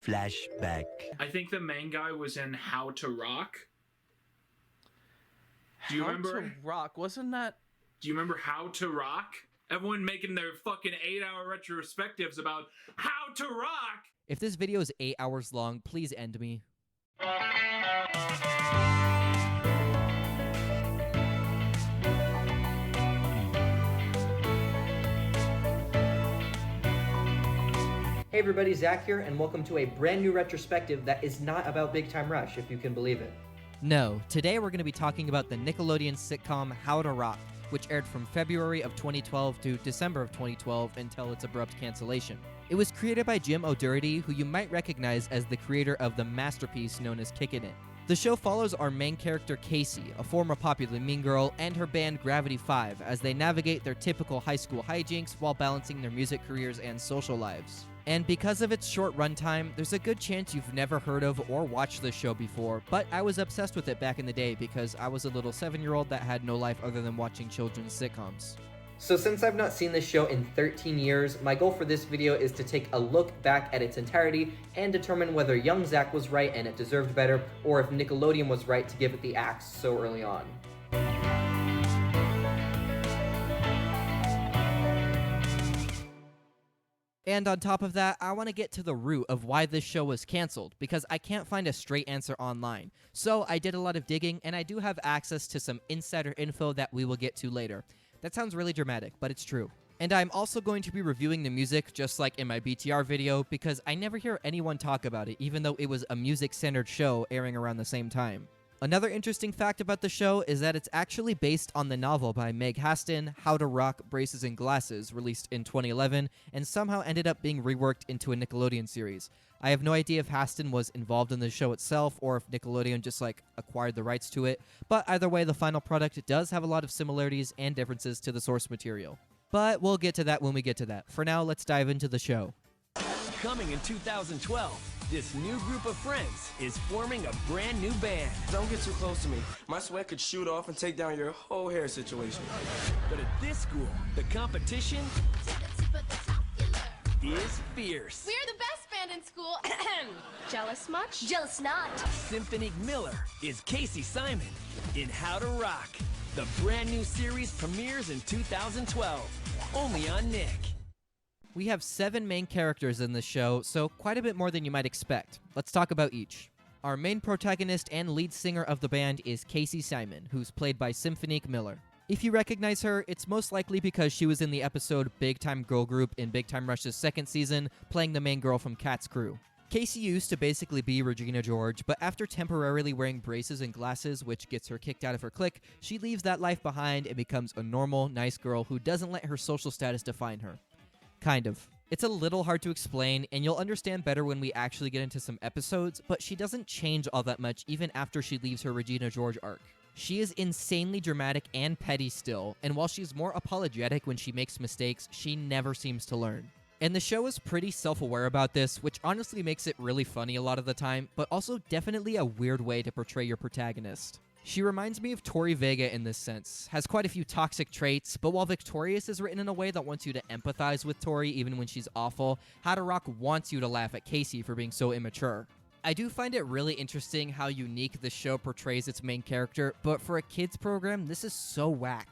Flashback. I think the main guy was in How to Rock. Do you remember? How to Rock? Wasn't that... Do you remember How to Rock? Everyone making their fucking 8-hour retrospectives about How to Rock! If this video is 8 hours long, please end me. Hey everybody, Zach here, and welcome to a brand new retrospective that is not about Big Time Rush, if you can believe it. No, today we're going to be talking about the Nickelodeon sitcom How to Rock, which aired from February of 2012 to December of 2012 until its abrupt cancellation. It was created by Jim O'Doherty, who you might recognize as the creator of the masterpiece known as Kickin' It. The show follows our main character Casey, a former popular mean girl, and her band Gravity 5 as they navigate their typical high school hijinks while balancing their music careers and social lives. And because of its short runtime, there's a good chance you've never heard of or watched this show before, but I was obsessed with it back in the day because I was a little 7-year-old that had no life other than watching children's sitcoms. So since I've not seen this show in 13 years, my goal for this video is to take a look back at its entirety and determine whether young Zach was right and it deserved better, or if Nickelodeon was right to give it the axe so early on. And on top of that, I want to get to the root of why this show was canceled, because I can't find a straight answer online. So I did a lot of digging, and I do have access to some insider info that we will get to later. That sounds really dramatic, but it's true. And I'm also going to be reviewing the music, just like in my BTR video, because I never hear anyone talk about it, even though it was a music-centered show airing around the same time. Another interesting fact about the show is that it's actually based on the novel by Meg Haston, How to Rock, Braces and Glasses, released in 2011, and somehow ended up being reworked into a Nickelodeon series. I have no idea if Haston was involved in the show itself, or if Nickelodeon just, acquired the rights to it, but either way, the final product does have a lot of similarities and differences to the source material. But we'll get to that when we get to that. For now, let's dive into the show. Coming in 2012, this new group of friends is forming a brand new band. Don't get too close to me. My sweat could shoot off and take down your whole hair situation. But at this school, the competition is fierce. We're the best band in school. Jealous much? Jealous not. Symphonic Miller is Casey Simon in How to Rock. The brand new series premieres in 2012, only on Nick. We have 7 main characters in this show, so quite a bit more than you might expect. Let's talk about each. Our main protagonist and lead singer of the band is Casey Simon, who's played by Symphonique Miller. If you recognize her, it's most likely because she was in the episode Big Time Girl Group in Big Time Rush's 2nd season, playing the main girl from Cat's Crew. Casey used to basically be Regina George, but after temporarily wearing braces and glasses, which gets her kicked out of her clique, she leaves that life behind and becomes a normal, nice girl who doesn't let her social status define her. Kind of. It's a little hard to explain, and you'll understand better when we actually get into some episodes, but she doesn't change all that much even after she leaves her Regina George arc. She is insanely dramatic and petty still, and while she's more apologetic when she makes mistakes, she never seems to learn. And the show is pretty self-aware about this, which honestly makes it really funny a lot of the time, but also definitely a weird way to portray your protagonist. She reminds me of Tori Vega in this sense, has quite a few toxic traits, but while Victorious is written in a way that wants you to empathize with Tori even when she's awful, How to Rock wants you to laugh at Casey for being so immature. I do find it really interesting how unique the show portrays its main character, but for a kids program, this is so whack.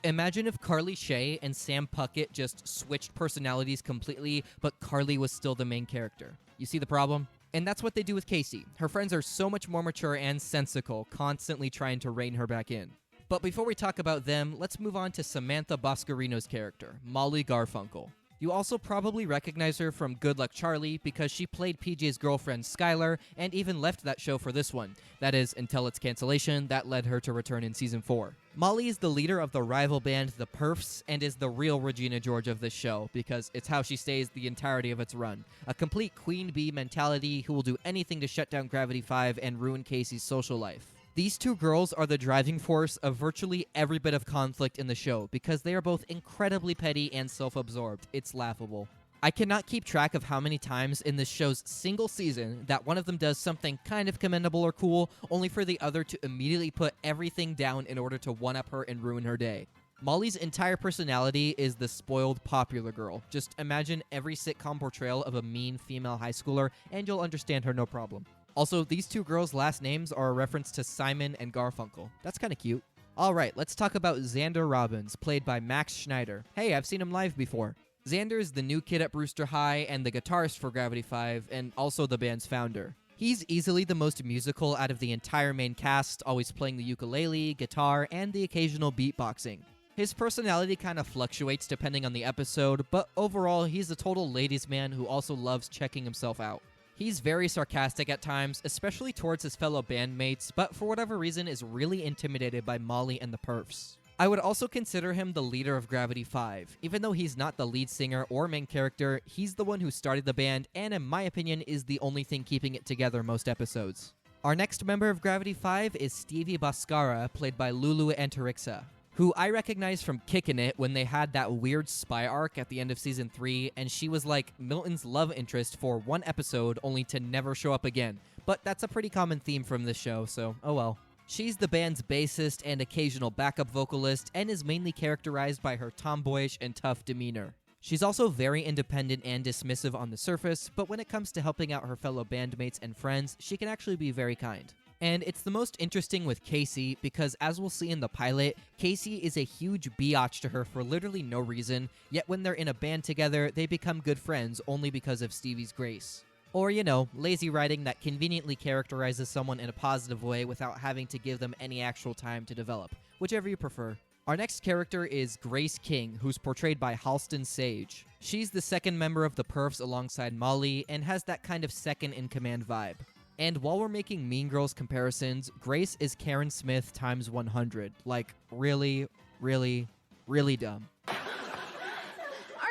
Imagine if Carly Shay and Sam Puckett just switched personalities completely, but Carly was still the main character. You see the problem? And that's what they do with Casey. Her friends are so much more mature and sensical, constantly trying to rein her back in. But before we talk about them, let's move on to Samantha Boscarino's character, Molly Garfunkel. You also probably recognize her from Good Luck Charlie because she played PJ's girlfriend Skylar and even left that show for this one. That is, until its cancellation, that led her to return in season 4. Molly is the leader of the rival band The Perfs and is the real Regina George of this show because it's how she stays the entirety of its run. A complete queen bee mentality who will do anything to shut down Gravity 5 and ruin Casey's social life. These two girls are the driving force of virtually every bit of conflict in the show because they are both incredibly petty and self-absorbed. It's laughable. I cannot keep track of how many times in this show's single season that one of them does something kind of commendable or cool, only for the other to immediately put everything down in order to one-up her and ruin her day. Molly's entire personality is the spoiled popular girl. Just imagine every sitcom portrayal of a mean female high schooler, and you'll understand her no problem. Also, these two girls' last names are a reference to Simon and Garfunkel. That's kind of cute. Alright, let's talk about Xander Robbins, played by Max Schneider. Hey, I've seen him live before. Xander is the new kid at Brewster High and the guitarist for Gravity 5, and also the band's founder. He's easily the most musical out of the entire main cast, always playing the ukulele, guitar, and the occasional beatboxing. His personality kind of fluctuates depending on the episode, but overall, he's a total ladies' man who also loves checking himself out. He's very sarcastic at times, especially towards his fellow bandmates, but for whatever reason is really intimidated by Molly and the Perfs. I would also consider him the leader of Gravity 5. Even though he's not the lead singer or main character, he's the one who started the band and in my opinion is the only thing keeping it together most episodes. Our next member of Gravity 5 is Stevie Bhaskara, played by Lulu Antarixa, who I recognize from Kickin' It when they had that weird spy arc at the end of season 3 and she was like Milton's love interest for one episode only to never show up again. But that's a pretty common theme from this show, so oh well. She's the band's bassist and occasional backup vocalist and is mainly characterized by her tomboyish and tough demeanor. She's also very independent and dismissive on the surface, but when it comes to helping out her fellow bandmates and friends, she can actually be very kind. And it's the most interesting with Casey because as we'll see in the pilot, Casey is a huge biatch to her for literally no reason, yet when they're in a band together, they become good friends only because of Stevie's grace. Or, you know, lazy writing that conveniently characterizes someone in a positive way without having to give them any actual time to develop, whichever you prefer. Our next character is Grace King, who's portrayed by Halston Sage. She's the second member of the Perfs alongside Molly and has that kind of second-in-command vibe. And while we're making Mean Girls comparisons, Grace is Karen Smith times 100. Like, really, really, really dumb. Our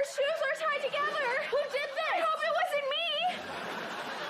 shoes are tied together. Who did this? I hope it wasn't me.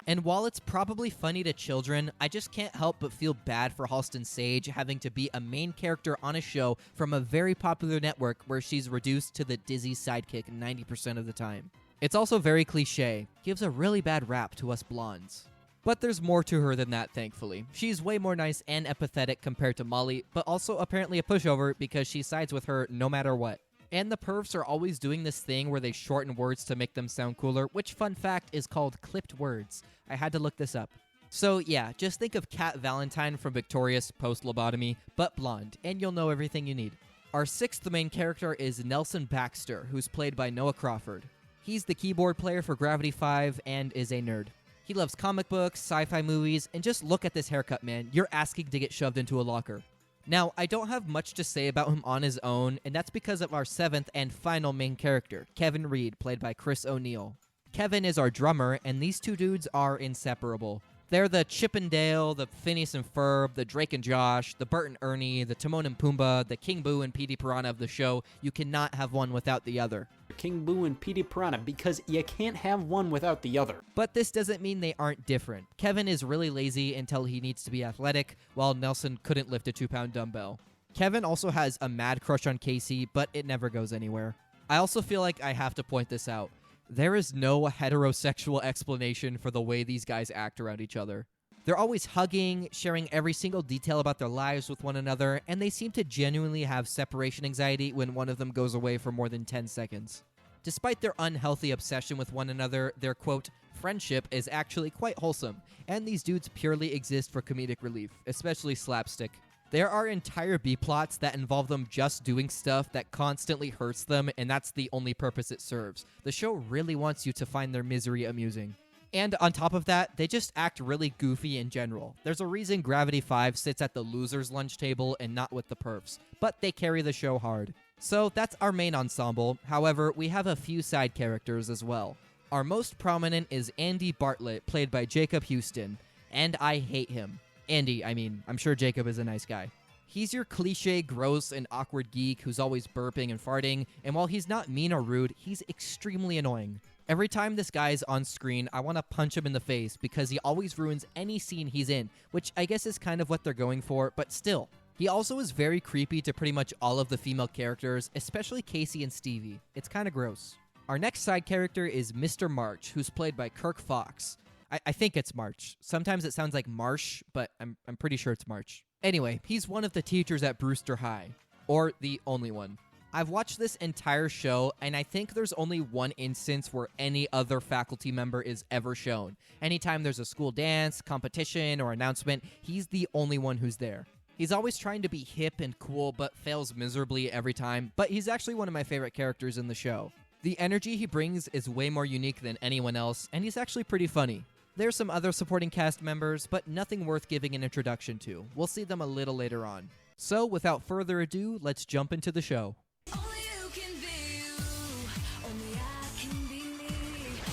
And while it's probably funny to children, I just can't help but feel bad for Halston Sage having to be a main character on a show from a very popular network where she's reduced to the dizzy sidekick 90% of the time. It's also very cliche, gives a really bad rap to us blondes. But there's more to her than that, thankfully. She's way more nice and empathetic compared to Molly, but also apparently a pushover because she sides with her no matter what. And the Perfs are always doing this thing where they shorten words to make them sound cooler, which, fun fact, is called clipped words. I had to look this up. So yeah, just think of Kat Valentine from Victorious post-lobotomy, but blonde, and you'll know everything you need. Our sixth main character is Nelson Baxter, who's played by Noah Crawford. He's the keyboard player for Gravity 5 and is a nerd. He loves comic books, sci-fi movies, and just look at this haircut, man. You're asking to get shoved into a locker. Now, I don't have much to say about him on his own, and that's because of our seventh and final main character, Kevin Reed, played by Chris O'Neill. Kevin is our drummer, and these two dudes are inseparable. They're the Chip and Dale, the Phineas and Ferb, the Drake and Josh, the Bert and Ernie, the Timon and Pumbaa, the King Boo and Petey Piranha of the show. You cannot have one without the other. King Boo and Petey Piranha, because you can't have one without the other. But this doesn't mean they aren't different. Kevin is really lazy until he needs to be athletic, while Nelson couldn't lift a 2-pound dumbbell. Kevin also has a mad crush on Casey, but it never goes anywhere. I also feel like I have to point this out. There is no heterosexual explanation for the way these guys act around each other. They're always hugging, sharing every single detail about their lives with one another, and they seem to genuinely have separation anxiety when one of them goes away for more than 10 seconds. Despite their unhealthy obsession with one another, their, quote, friendship is actually quite wholesome, and these dudes purely exist for comedic relief, especially slapstick. There are entire B-plots that involve them just doing stuff that constantly hurts them, and that's the only purpose it serves. The show really wants you to find their misery amusing. And on top of that, they just act really goofy in general. There's a reason Gravity 5 sits at the loser's lunch table and not with the Perfs, but they carry the show hard. So that's our main ensemble. However, we have a few side characters as well. Our most prominent is Andy Bartlett, played by Jacob Houston, and I hate him. Andy, I mean, I'm sure Jacob is a nice guy. He's your cliche, gross, and awkward geek who's always burping and farting, and while he's not mean or rude, he's extremely annoying. Every time this guy's on screen, I want to punch him in the face because he always ruins any scene he's in, which I guess is kind of what they're going for, but still. He also is very creepy to pretty much all of the female characters, especially Casey and Stevie. It's kind of gross. Our next side character is Mr. March, who's played by Kirk Fox. I think it's March. Sometimes it sounds like Marsh, but I'm pretty sure it's March. Anyway, he's one of the teachers at Brewster High. Or the only one. I've watched this entire show, and I think there's only one instance where any other faculty member is ever shown. Anytime there's a school dance, competition, or announcement, he's the only one who's there. He's always trying to be hip and cool, but fails miserably every time, but he's actually one of my favorite characters in the show. The energy he brings is way more unique than anyone else, and he's actually pretty funny. There's some other supporting cast members, but nothing worth giving an introduction to. We'll see them a little later on. So, without further ado, let's jump into the show.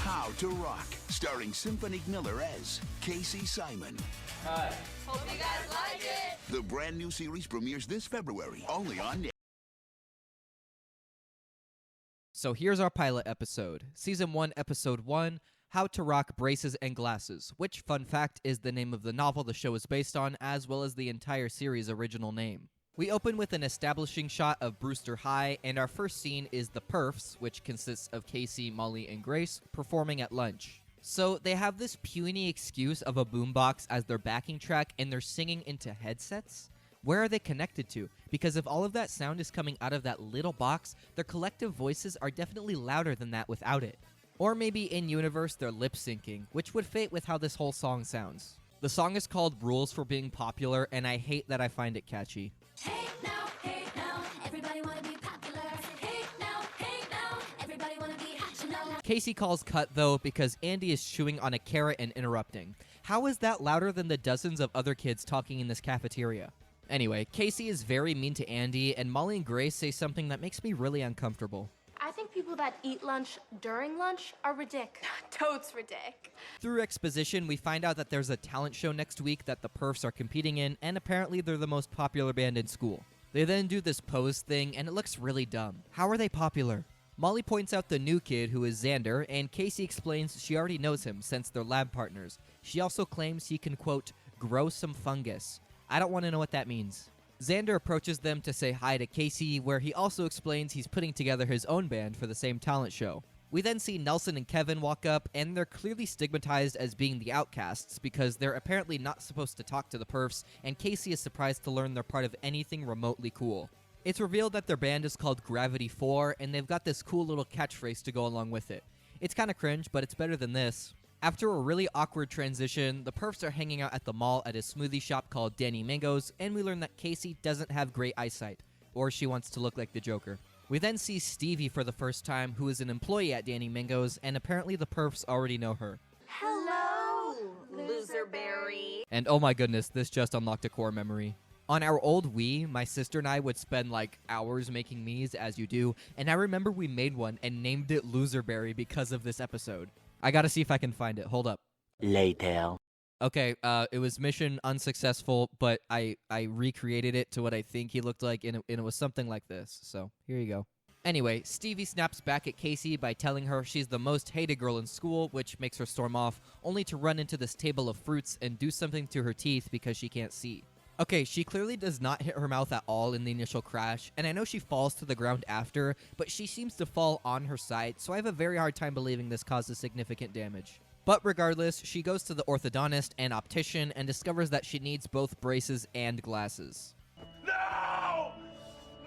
How to Rock, starring Symphony Miller as Casey Simon. Hi. Hope you guys like it. The brand new series premieres this February, only on Nick. So here's our pilot episode. Season 1, Episode 1, How to Rock Braces and Glasses, which, fun fact, is the name of the novel the show is based on, as well as the entire series' original name. We open with an establishing shot of Brewster High, and our first scene is the Perfs, which consists of Casey, Molly, and Grace, performing at lunch. So they have this puny excuse of a boombox as their backing track, and they're singing into headsets? Where are they connected to? Because if all of that sound is coming out of that little box, their collective voices are definitely louder than that without it. Or maybe in-universe they're lip-syncing, which would fit with how this whole song sounds. The song is called Rules for Being Popular, and I hate that I find it catchy. Hey now, everybody wanna be popular. Hey now, everybody wanna be hot, you know. Casey calls cut, though, because Andy is chewing on a carrot and interrupting. How is that louder than the dozens of other kids talking in this cafeteria? Anyway, Casey is very mean to Andy, and Molly and Grace say something that makes me really uncomfortable. I think people that eat lunch during lunch are ridic. Totes ridic. Through exposition, we find out that there's a talent show next week that the Perfs are competing in, and apparently they're the most popular band in school. They then do this pose thing, and it looks really dumb. How are they popular? Molly points out the new kid, who is Xander, and Casey explains she already knows him since they're lab partners. She also claims he can, quote, grow some fungus. I don't want to know what that means. Xander approaches them to say hi to Casey, where he also explains he's putting together his own band for the same talent show. We then see Nelson and Kevin walk up, and they're clearly stigmatized as being the outcasts because they're apparently not supposed to talk to the Perfs, and Casey is surprised to learn they're part of anything remotely cool. It's revealed that their band is called Gravity 4, and they've got this cool little catchphrase to go along with it. It's kinda cringe, but it's better than this. After a really awkward transition, the Perfs are hanging out at the mall at a smoothie shop called Danny Mango's, and we learn that Casey doesn't have great eyesight, or she wants to look like the Joker. We then see Stevie for the first time, who is an employee at Danny Mango's, and apparently the Perfs already know her. Hello, loserberry. And oh my goodness, this just unlocked a core memory. On our old Wii, my sister and I would spend like hours making Miis, as you do, and I remember we made one and named it Loserberry because of this episode. I gotta see if I can find it. Hold up. Later. Okay, it was mission unsuccessful, but I recreated it to what I think he looked like, and it was something like this. So, here you go. Anyway, Stevie snaps back at Casey by telling her she's the most hated girl in school, which makes her storm off, only to run into this table of fruits and do something to her teeth because she can't see. Okay, she clearly does not hit her mouth at all in the initial crash, and I know she falls to the ground after, but she seems to fall on her side, so I have a very hard time believing this causes significant damage. But regardless, she goes to the orthodontist and optician and discovers that she needs both braces and glasses. No!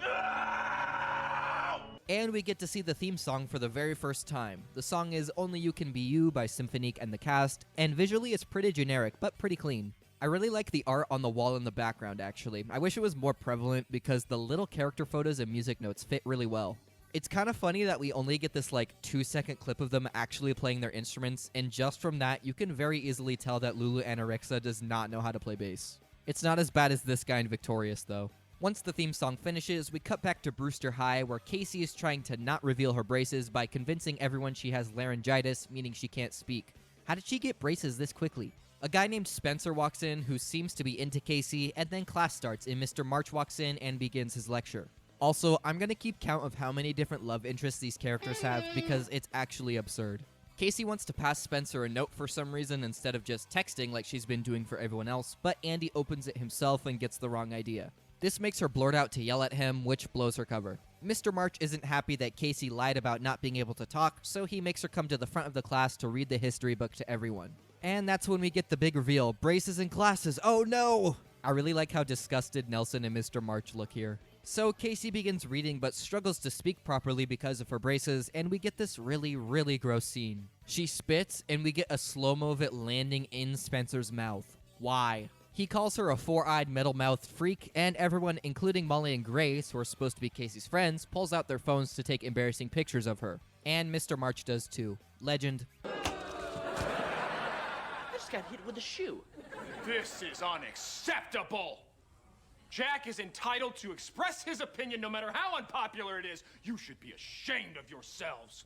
No! And we get to see the theme song for the very first time. The song is Only You Can Be You by Symphonique and the cast, and visually it's pretty generic, but pretty clean. I really like the art on the wall in the background, actually. I wish it was more prevalent because the little character photos and music notes fit really well. It's kind of funny that we only get this like 2-second clip of them actually playing their instruments, and just from that, you can very easily tell that Lulu Anorexa does not know how to play bass. It's not as bad as this guy in Victorious, though. Once the theme song finishes, we cut back to Brewster High, where Casey is trying to not reveal her braces by convincing everyone she has laryngitis, meaning she can't speak. How did she get braces this quickly? A guy named Spencer walks in who seems to be into Casey, and then class starts and Mr. March walks in and begins his lecture. Also, I'm gonna keep count of how many different love interests these characters have because it's actually absurd. Casey wants to pass Spencer a note for some reason instead of just texting like she's been doing for everyone else, but Andy opens it himself and gets the wrong idea. This makes her blurt out to yell at him, which blows her cover. Mr. March isn't happy that Casey lied about not being able to talk, so he makes her come to the front of the class to read the history book to everyone. And that's when we get the big reveal. Braces and glasses. Oh no! I really like how disgusted Nelson and Mr. March look here. So Casey begins reading but struggles to speak properly because of her braces, and we get this really, really gross scene. She spits, and we get a slow-mo of it landing in Spencer's mouth. Why? He calls her a four-eyed, metal-mouthed freak, and everyone, including Molly and Grace, who are supposed to be Casey's friends, pulls out their phones to take embarrassing pictures of her. And Mr. March does too. Legend. I just got hit with a shoe. This is unacceptable! Jack is entitled to express his opinion no matter how unpopular it is. You should be ashamed of yourselves.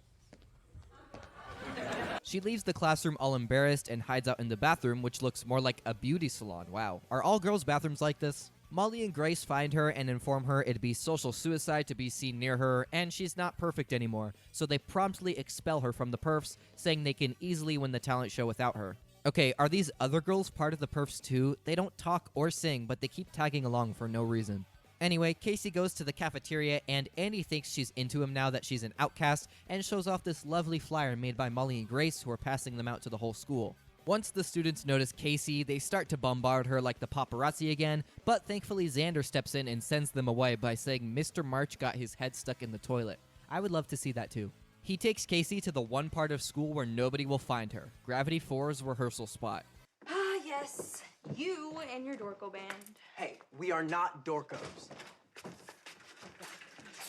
She leaves the classroom all embarrassed and hides out in the bathroom, which looks more like a beauty salon. Wow. Are all girls' bathrooms like this? Molly and Grace find her and inform her it'd be social suicide to be seen near her, and she's not perfect anymore, so they promptly expel her from the perfs, saying they can easily win the talent show without her. Okay, are these other girls part of the perfs too? They don't talk or sing, but they keep tagging along for no reason. Anyway, Casey goes to the cafeteria, and Andy thinks she's into him now that she's an outcast, and shows off this lovely flyer made by Molly and Grace, who are passing them out to the whole school. Once the students notice Casey, they start to bombard her like the paparazzi again, but thankfully Xander steps in and sends them away by saying Mr. March got his head stuck in the toilet. I would love to see that too. He takes Casey to the one part of school where nobody will find her, Gravity 4's rehearsal spot. Ah, yes. You and your Dorco band. Hey, we are not dorkos.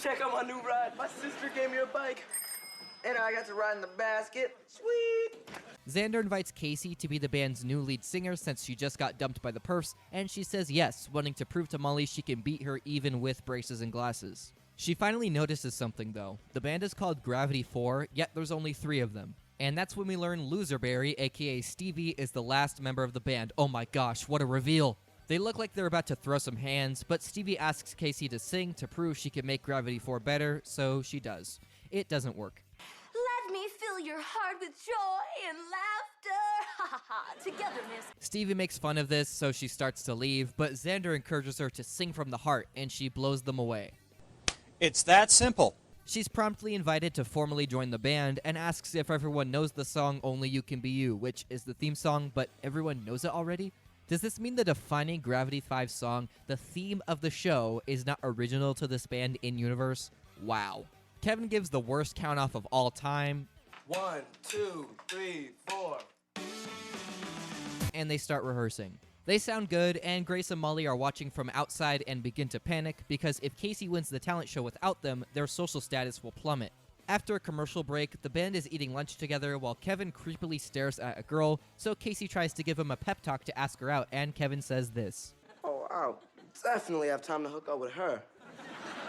Check out my new ride. My sister gave me a bike. And I got to ride in the basket. Sweet! Xander invites Casey to be the band's new lead singer since she just got dumped by the perfs, and she says yes, wanting to prove to Molly she can beat her even with braces and glasses. She finally notices something though. The band is called Gravity 4, yet there's only 3 of them. And that's when we learn Loserberry, aka Stevie, is the last member of the band. Oh my gosh, what a reveal! They look like they're about to throw some hands, but Stevie asks Casey to sing to prove she can make Gravity 4 better, so she does. It doesn't work. Let me fill your heart with joy and laughter. Ha ha ha. Togetherness. Stevie makes fun of this, so she starts to leave, but Xander encourages her to sing from the heart, and she blows them away. It's that simple. She's promptly invited to formally join the band and asks if everyone knows the song Only You Can Be You, which is the theme song, but everyone knows it already? Does this mean the defining Gravity 5 song, the theme of the show, is not original to this band in-universe? Wow. Kevin gives the worst count-off of all time. 1, 2, 3, 4. And they start rehearsing. They sound good, and Grace and Molly are watching from outside and begin to panic because if Casey wins the talent show without them, their social status will plummet. After a commercial break, the band is eating lunch together while Kevin creepily stares at a girl, so Casey tries to give him a pep talk to ask her out, and Kevin says this. Oh, I'll definitely have time to hook up with her.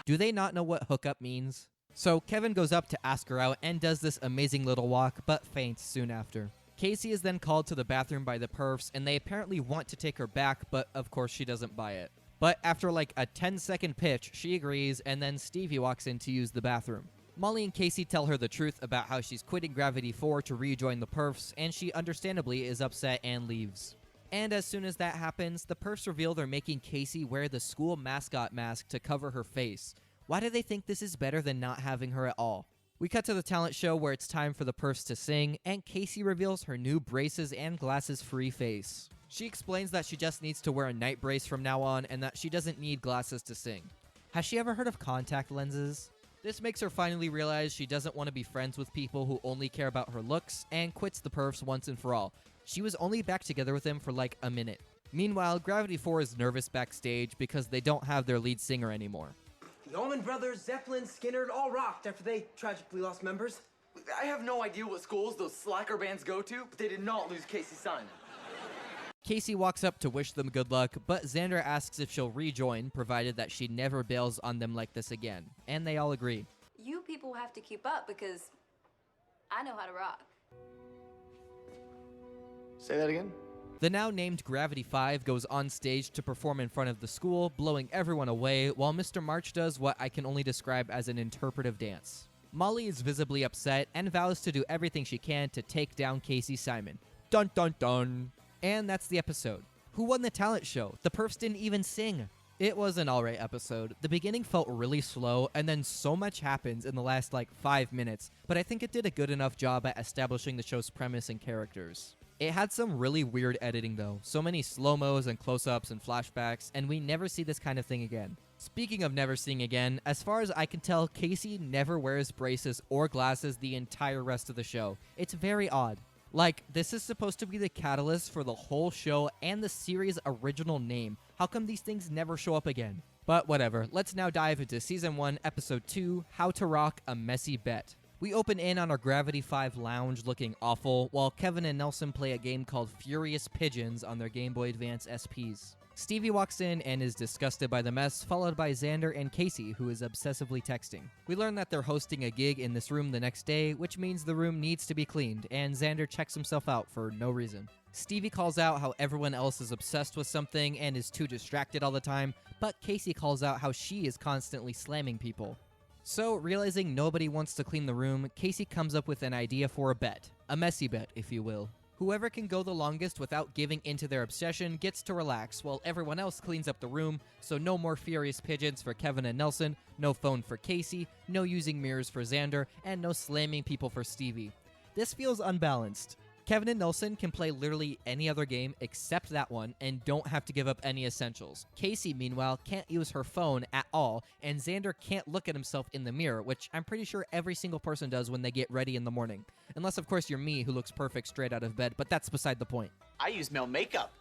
Do they not know what hookup means? So Kevin goes up to ask her out and does this amazing little walk, but faints soon after. Casey is then called to the bathroom by the perfs, and they apparently want to take her back, but of course she doesn't buy it. But after like a 10-second pitch, she agrees, and then Stevie walks in to use the bathroom. Molly and Casey tell her the truth about how she's quitting Gravity 4 to rejoin the perfs, and she understandably is upset and leaves. And as soon as that happens, the perfs reveal they're making Casey wear the school mascot mask to cover her face. Why do they think this is better than not having her at all? We cut to the talent show where it's time for the perfs to sing, and Casey reveals her new braces and glasses-free face. She explains that she just needs to wear a night brace from now on and that she doesn't need glasses to sing. Has she ever heard of contact lenses? This makes her finally realize she doesn't want to be friends with people who only care about her looks and quits the perfs once and for all. She was only back together with him for like a minute. Meanwhile, Gravity 4 is nervous backstage because they don't have their lead singer anymore. The Allman Brothers, Zeppelin, Skinner all rocked after they tragically lost members. I have no idea what schools those slacker bands go to, but they did not lose Casey Simon. Casey walks up to wish them good luck, but Xander asks if she'll rejoin, provided that she never bails on them like this again. And they all agree. You people have to keep up because I know how to rock. Say that again? The now named Gravity 5 goes on stage to perform in front of the school, blowing everyone away, while Mr. March does what I can only describe as an interpretive dance. Molly is visibly upset and vows to do everything she can to take down Casey Simon. Dun dun dun! And that's the episode. Who won the talent show? The perfs didn't even sing. It was an alright episode. The beginning felt really slow, and then so much happens in the last 5 minutes, but I think it did a good enough job at establishing the show's premise and characters. It had some really weird editing though, so many slow-mos and close-ups and flashbacks, and we never see this kind of thing again. Speaking of never seeing again, as far as I can tell, Casey never wears braces or glasses the entire rest of the show. It's very odd. Like, this is supposed to be the catalyst for the whole show and the series' original name. How come these things never show up again? But whatever, let's now dive into Season 1, Episode 2, How to Rock a Messy Bet. We open in on our Gravity 5 lounge looking awful, while Kevin and Nelson play a game called Furious Pigeons on their Game Boy Advance SPs. Stevie walks in and is disgusted by the mess, followed by Xander and Casey, who is obsessively texting. We learn that they're hosting a gig in this room the next day, which means the room needs to be cleaned, and Xander checks himself out for no reason. Stevie calls out how everyone else is obsessed with something and is too distracted all the time, but Casey calls out how she is constantly slamming people. So, realizing nobody wants to clean the room, Casey comes up with an idea for a bet. A messy bet, if you will. Whoever can go the longest without giving into their obsession gets to relax, while everyone else cleans up the room, so no more furious pigeons for Kevin and Nelson, no phone for Casey, no using mirrors for Xander, and no slamming people for Stevie. This feels unbalanced. Kevin and Nelson can play literally any other game except that one and don't have to give up any essentials. Casey, meanwhile, can't use her phone at all, and Xander can't look at himself in the mirror, which I'm pretty sure every single person does when they get ready in the morning. Unless, of course, you're me, who looks perfect straight out of bed, but that's beside the point. I use male makeup.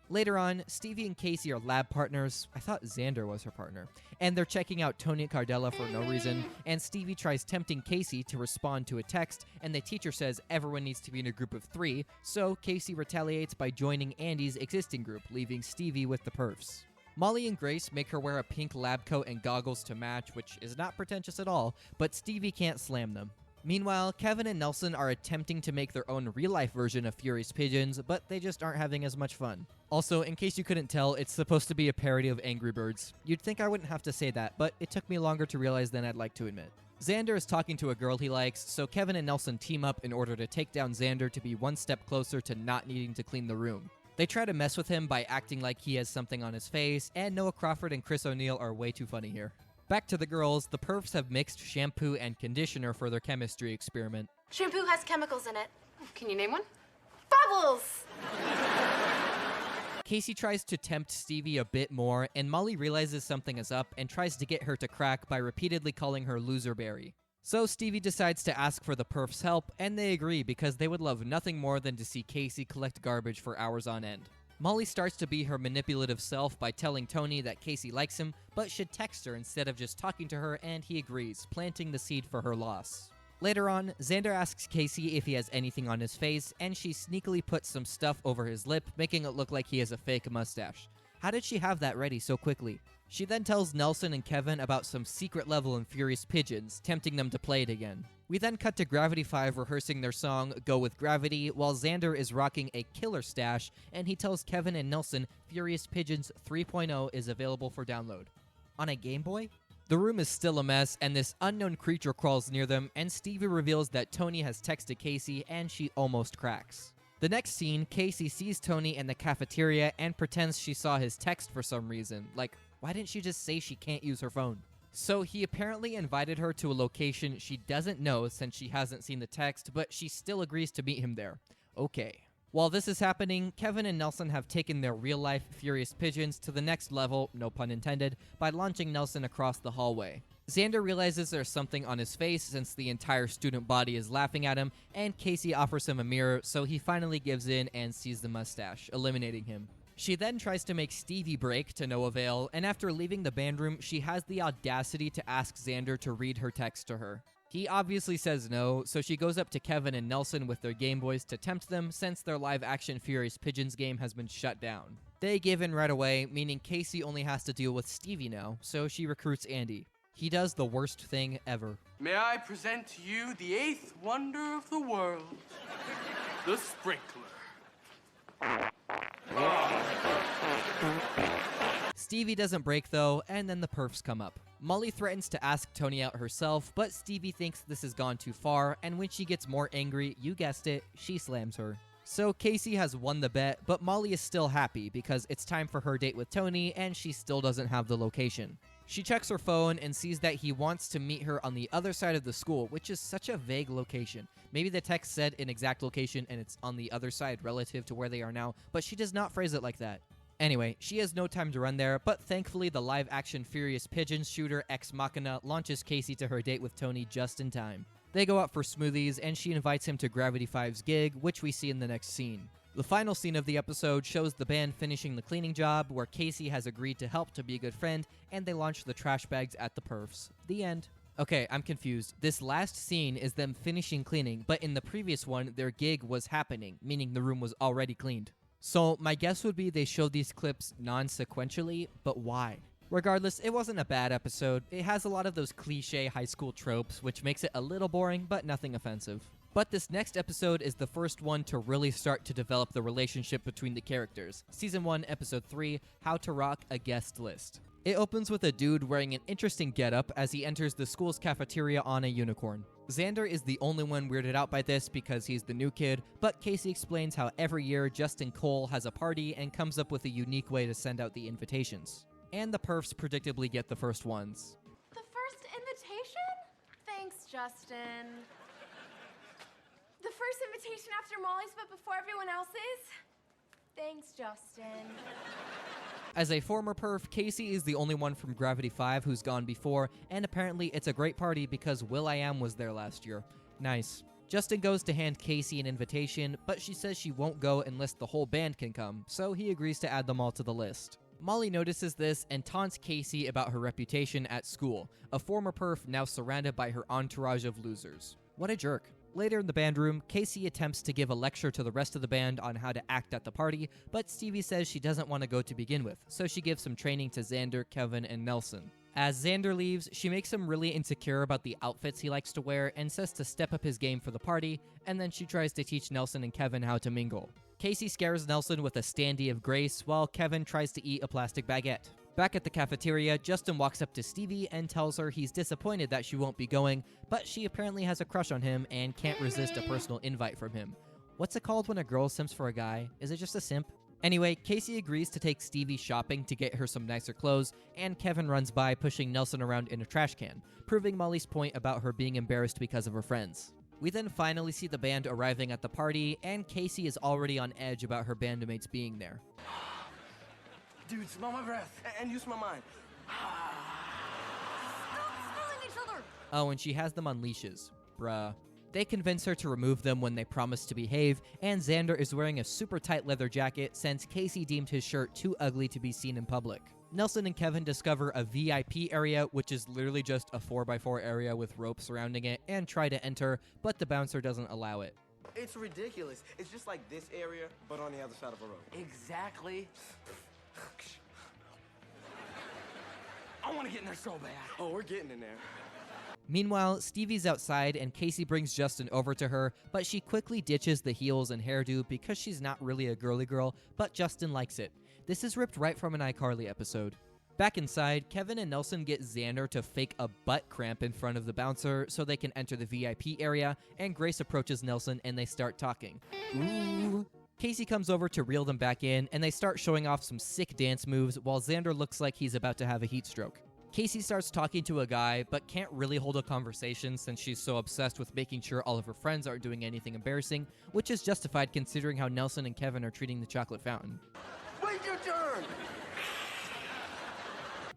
Later on, Stevie and Casey are lab partners. I thought Xander was her partner. And they're checking out Tony Cardella for no reason, and Stevie tries tempting Casey to respond to a text, and the teacher says everyone needs to be in a group of 3, so Casey retaliates by joining Andy's existing group, leaving Stevie with the perfs. Molly and Grace make her wear a pink lab coat and goggles to match, which is not pretentious at all, but Stevie can't slam them. Meanwhile, Kevin and Nelson are attempting to make their own real-life version of Furious Pigeons, but they just aren't having as much fun. Also, in case you couldn't tell, it's supposed to be a parody of Angry Birds. You'd think I wouldn't have to say that, but it took me longer to realize than I'd like to admit. Xander is talking to a girl he likes, so Kevin and Nelson team up in order to take down Xander to be one step closer to not needing to clean the room. They try to mess with him by acting like he has something on his face, and Noah Crawford and Chris O'Neill are way too funny here. Back to the girls, the perfs have mixed shampoo and conditioner for their chemistry experiment. Shampoo has chemicals in it. Can you name one? Bubbles! Casey tries to tempt Stevie a bit more, and Molly realizes something is up and tries to get her to crack by repeatedly calling her loserberry. So Stevie decides to ask for the perfs' help, and they agree because they would love nothing more than to see Casey collect garbage for hours on end. Molly starts to be her manipulative self by telling Tony that Casey likes him, but should text her instead of just talking to her, and he agrees, planting the seed for her loss. Later on, Xander asks Casey if he has anything on his face, and she sneakily puts some stuff over his lip, making it look like he has a fake mustache. How did she have that ready so quickly? She then tells Nelson and Kevin about some secret level in Furious Pigeons, tempting them to play it again. We then cut to Gravity 5 rehearsing their song, Go With Gravity, while Xander is rocking a killer stash, and he tells Kevin and Nelson Furious Pigeons 3.0 is available for download. On a Game Boy? The room is still a mess, and this unknown creature crawls near them, and Stevie reveals that Tony has texted Casey, and she almost cracks. The next scene, Casey sees Tony in the cafeteria and pretends she saw his text for some reason. Like, why didn't she just say she can't use her phone? So he apparently invited her to a location she doesn't know since she hasn't seen the text, but she still agrees to meet him there. Okay. While this is happening, Kevin and Nelson have taken their real-life Furious Pigeons to the next level, no pun intended, by launching Nelson across the hallway. Xander realizes there's something on his face since the entire student body is laughing at him, and Casey offers him a mirror, so he finally gives in and sees the mustache, eliminating him. She then tries to make Stevie break to no avail, and after leaving the band room, she has the audacity to ask Xander to read her text to her. He obviously says no, so she goes up to Kevin and Nelson with their Game Boys to tempt them since their live-action Furious Pigeons game has been shut down. They give in right away, meaning Casey only has to deal with Stevie now, so she recruits Andy. He does the worst thing ever. May I present to you the 8th wonder of the world, the sprinkler. Stevie doesn't break though, and then the perfs come up. Molly threatens to ask Tony out herself, but Stevie thinks this has gone too far, and when she gets more angry, you guessed it, she slams her. So Casey has won the bet, but Molly is still happy because it's time for her date with Tony, and she still doesn't have the location. She checks her phone and sees that he wants to meet her on the other side of the school, which is such a vague location. Maybe the text said an exact location and it's on the other side relative to where they are now, but she does not phrase it like that. Anyway, she has no time to run there, but thankfully the live-action Furious Pigeon shooter Ex Machina launches Casey to her date with Tony just in time. They go out for smoothies, and she invites him to Gravity 5's gig, which we see in the next scene. The final scene of the episode shows the band finishing the cleaning job, where Casey has agreed to help to be a good friend, and they launch the trash bags at the perfs. The end. Okay, I'm confused. This last scene is them finishing cleaning, but in the previous one, their gig was happening, meaning the room was already cleaned. So my guess would be they showed these clips non-sequentially, but why? Regardless, it wasn't a bad episode. It has a lot of those cliche high school tropes, which makes it a little boring, but nothing offensive. But this next episode is the first one to really start to develop the relationship between the characters. Season 1, Episode 3, How to Rock a Guest List. It opens with a dude wearing an interesting getup as he enters the school's cafeteria on a unicorn. Xander is the only one weirded out by this because he's the new kid, but Casey explains how every year Justin Cole has a party and comes up with a unique way to send out the invitations. And the perfs predictably get the first ones. The first invitation? Thanks, Justin. The first invitation after Molly's, but before everyone else's? Thanks, Justin. As a former perf, Casey is the only one from Gravity 5 who's gone before, and apparently it's a great party because will.i.am was there last year. Nice. Justin goes to hand Casey an invitation, but she says she won't go unless the whole band can come, so he agrees to add them all to the list. Molly notices this and taunts Casey about her reputation at school, a former perf now surrounded by her entourage of losers. What a jerk. Later in the band room, Casey attempts to give a lecture to the rest of the band on how to act at the party, but Stevie says she doesn't want to go to begin with, so she gives some training to Xander, Kevin, and Nelson. As Xander leaves, she makes him really insecure about the outfits he likes to wear and says to step up his game for the party, and then she tries to teach Nelson and Kevin how to mingle. Casey scares Nelson with a standee of grace, while Kevin tries to eat a plastic baguette. Back at the cafeteria, Justin walks up to Stevie and tells her he's disappointed that she won't be going, but she apparently has a crush on him and can't resist a personal invite from him. What's it called when a girl simps for a guy? Is it just a simp? Anyway, Casey agrees to take Stevie shopping to get her some nicer clothes, and Kevin runs by pushing Nelson around in a trash can, proving Molly's point about her being embarrassed because of her friends. We then finally see the band arriving at the party, and Casey is already on edge about her bandmates being there. Dude, smell my breath and you smell mine. Stop smelling each other! Oh, and she has them on leashes. Bruh. They convince her to remove them when they promise to behave, and Xander is wearing a super tight leather jacket since Casey deemed his shirt too ugly to be seen in public. Nelson and Kevin discover a VIP area, which is literally just a 4x4 area with ropes surrounding it, and try to enter, but the bouncer doesn't allow it. It's ridiculous. It's just like this area, but on the other side of a road. Exactly. I want to get in there so bad. Oh, we're getting in there. Meanwhile, Stevie's outside and Casey brings Justin over to her, but she quickly ditches the heels and hairdo because she's not really a girly girl, but Justin likes it. This is ripped right from an iCarly episode. Back inside, Kevin and Nelson get Xander to fake a butt cramp in front of the bouncer so they can enter the VIP area, and Grace approaches Nelson and they start talking. Ooh. Casey comes over to reel them back in, and they start showing off some sick dance moves while Xander looks like he's about to have a heat stroke. Casey starts talking to a guy, but can't really hold a conversation since she's so obsessed with making sure all of her friends aren't doing anything embarrassing, which is justified considering how Nelson and Kevin are treating the chocolate fountain. Wait your turn!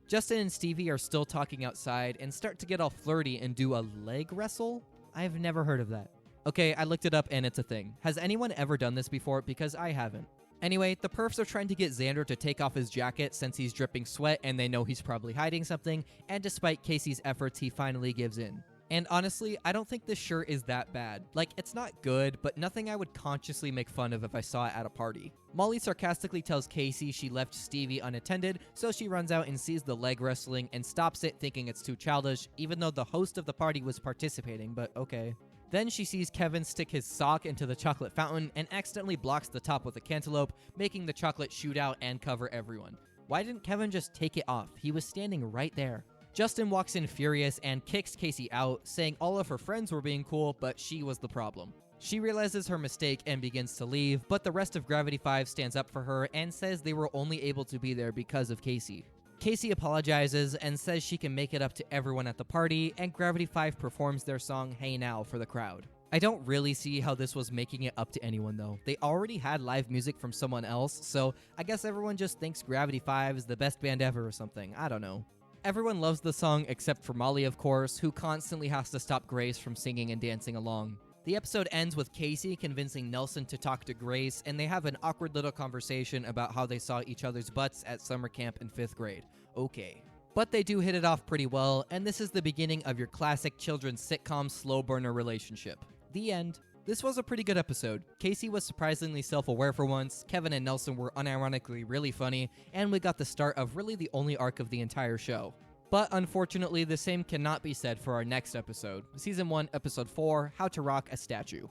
Justin and Stevie are still talking outside and start to get all flirty and do a leg wrestle? I've never heard of that. Okay, I looked it up and it's a thing. Has anyone ever done this before? Because I haven't. Anyway, the perfs are trying to get Xander to take off his jacket since he's dripping sweat and they know he's probably hiding something, and despite Casey's efforts, he finally gives in. And honestly, I don't think this shirt is that bad. Like, it's not good, but nothing I would consciously make fun of if I saw it at a party. Molly sarcastically tells Casey she left Stevie unattended, so she runs out and sees the leg wrestling and stops it thinking it's too childish, even though the host of the party was participating, but okay. Then she sees Kevin stick his sock into the chocolate fountain and accidentally blocks the top with a cantaloupe, making the chocolate shoot out and cover everyone. Why didn't Kevin just take it off? He was standing right there. Justin walks in furious and kicks Casey out, saying all of her friends were being cool, but she was the problem. She realizes her mistake and begins to leave, but the rest of Gravity 5 stands up for her and says they were only able to be there because of Casey. Casey apologizes and says she can make it up to everyone at the party, and Gravity 5 performs their song Hey Now for the crowd. I don't really see how this was making it up to anyone though. They already had live music from someone else, so I guess everyone just thinks Gravity 5 is the best band ever or something. I don't know. Everyone loves the song except for Molly, of course, who constantly has to stop Grace from singing and dancing along. The episode ends with Casey convincing Nelson to talk to Grace, and they have an awkward little conversation about how they saw each other's butts at summer camp in 5th grade. Okay. But they do hit it off pretty well, and this is the beginning of your classic children's sitcom slow burner relationship. The end. This was a pretty good episode. Casey was surprisingly self-aware for once, Kevin and Nelson were unironically really funny, and we got the start of really the only arc of the entire show. But unfortunately, the same cannot be said for our next episode, Season 1, Episode 4, How to Rock a Statue.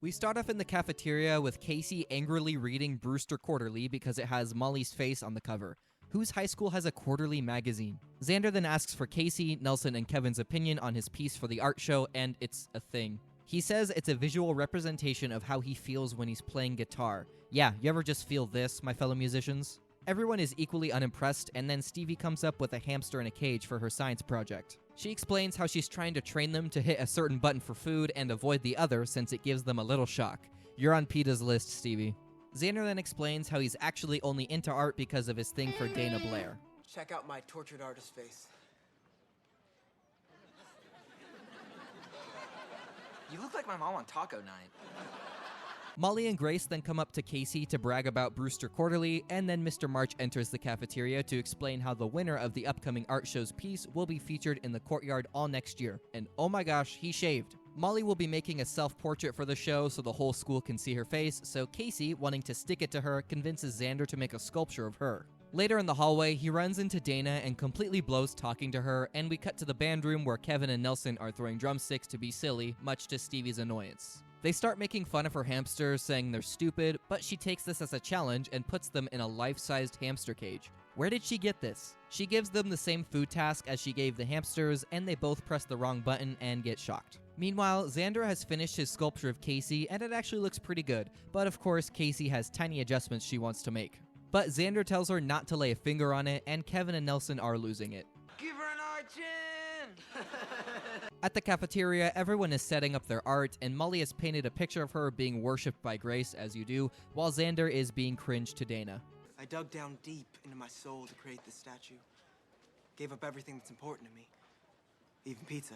We start off in the cafeteria with Casey angrily reading Brewster Quarterly because it has Molly's face on the cover. Whose high school has a quarterly magazine? Xander then asks for Casey, Nelson, and Kevin's opinion on his piece for the art show, and it's a thing. He says it's a visual representation of how he feels when he's playing guitar. Yeah, you ever just feel this, my fellow musicians? Everyone is equally unimpressed, and then Stevie comes up with a hamster in a cage for her science project. She explains how she's trying to train them to hit a certain button for food and avoid the other since it gives them a little shock. You're on PETA's list, Stevie. Xander then explains how he's actually only into art because of his thing for Dana Blair. Check out my tortured artist face. You look like my mom on taco night. Molly and Grace then come up to Casey to brag about Brewster Quarterly, and then Mr. March enters the cafeteria to explain how the winner of the upcoming art show's piece will be featured in the courtyard all next year. And oh my gosh, he shaved. Molly will be making a self-portrait for the show so the whole school can see her face, so Casey, wanting to stick it to her, convinces Xander to make a sculpture of her. Later in the hallway, he runs into Dana and completely blows talking to her, and we cut to the band room where Kevin and Nelson are throwing drumsticks to be silly, much to Stevie's annoyance. They start making fun of her hamsters, saying they're stupid, but she takes this as a challenge and puts them in a life-sized hamster cage. Where did she get this? She gives them the same food task as she gave the hamsters, and they both press the wrong button and get shocked. Meanwhile, Xander has finished his sculpture of Casey, and it actually looks pretty good, but of course Casey has tiny adjustments she wants to make. But Xander tells her not to lay a finger on it, and Kevin and Nelson are losing it. Give her an archin! At the cafeteria, everyone is setting up their art, and Molly has painted a picture of her being worshipped by Grace, as you do, while Xander is being cringe to Dana. I dug down deep into my soul to create this statue. Gave up everything that's important to me. Even pizza.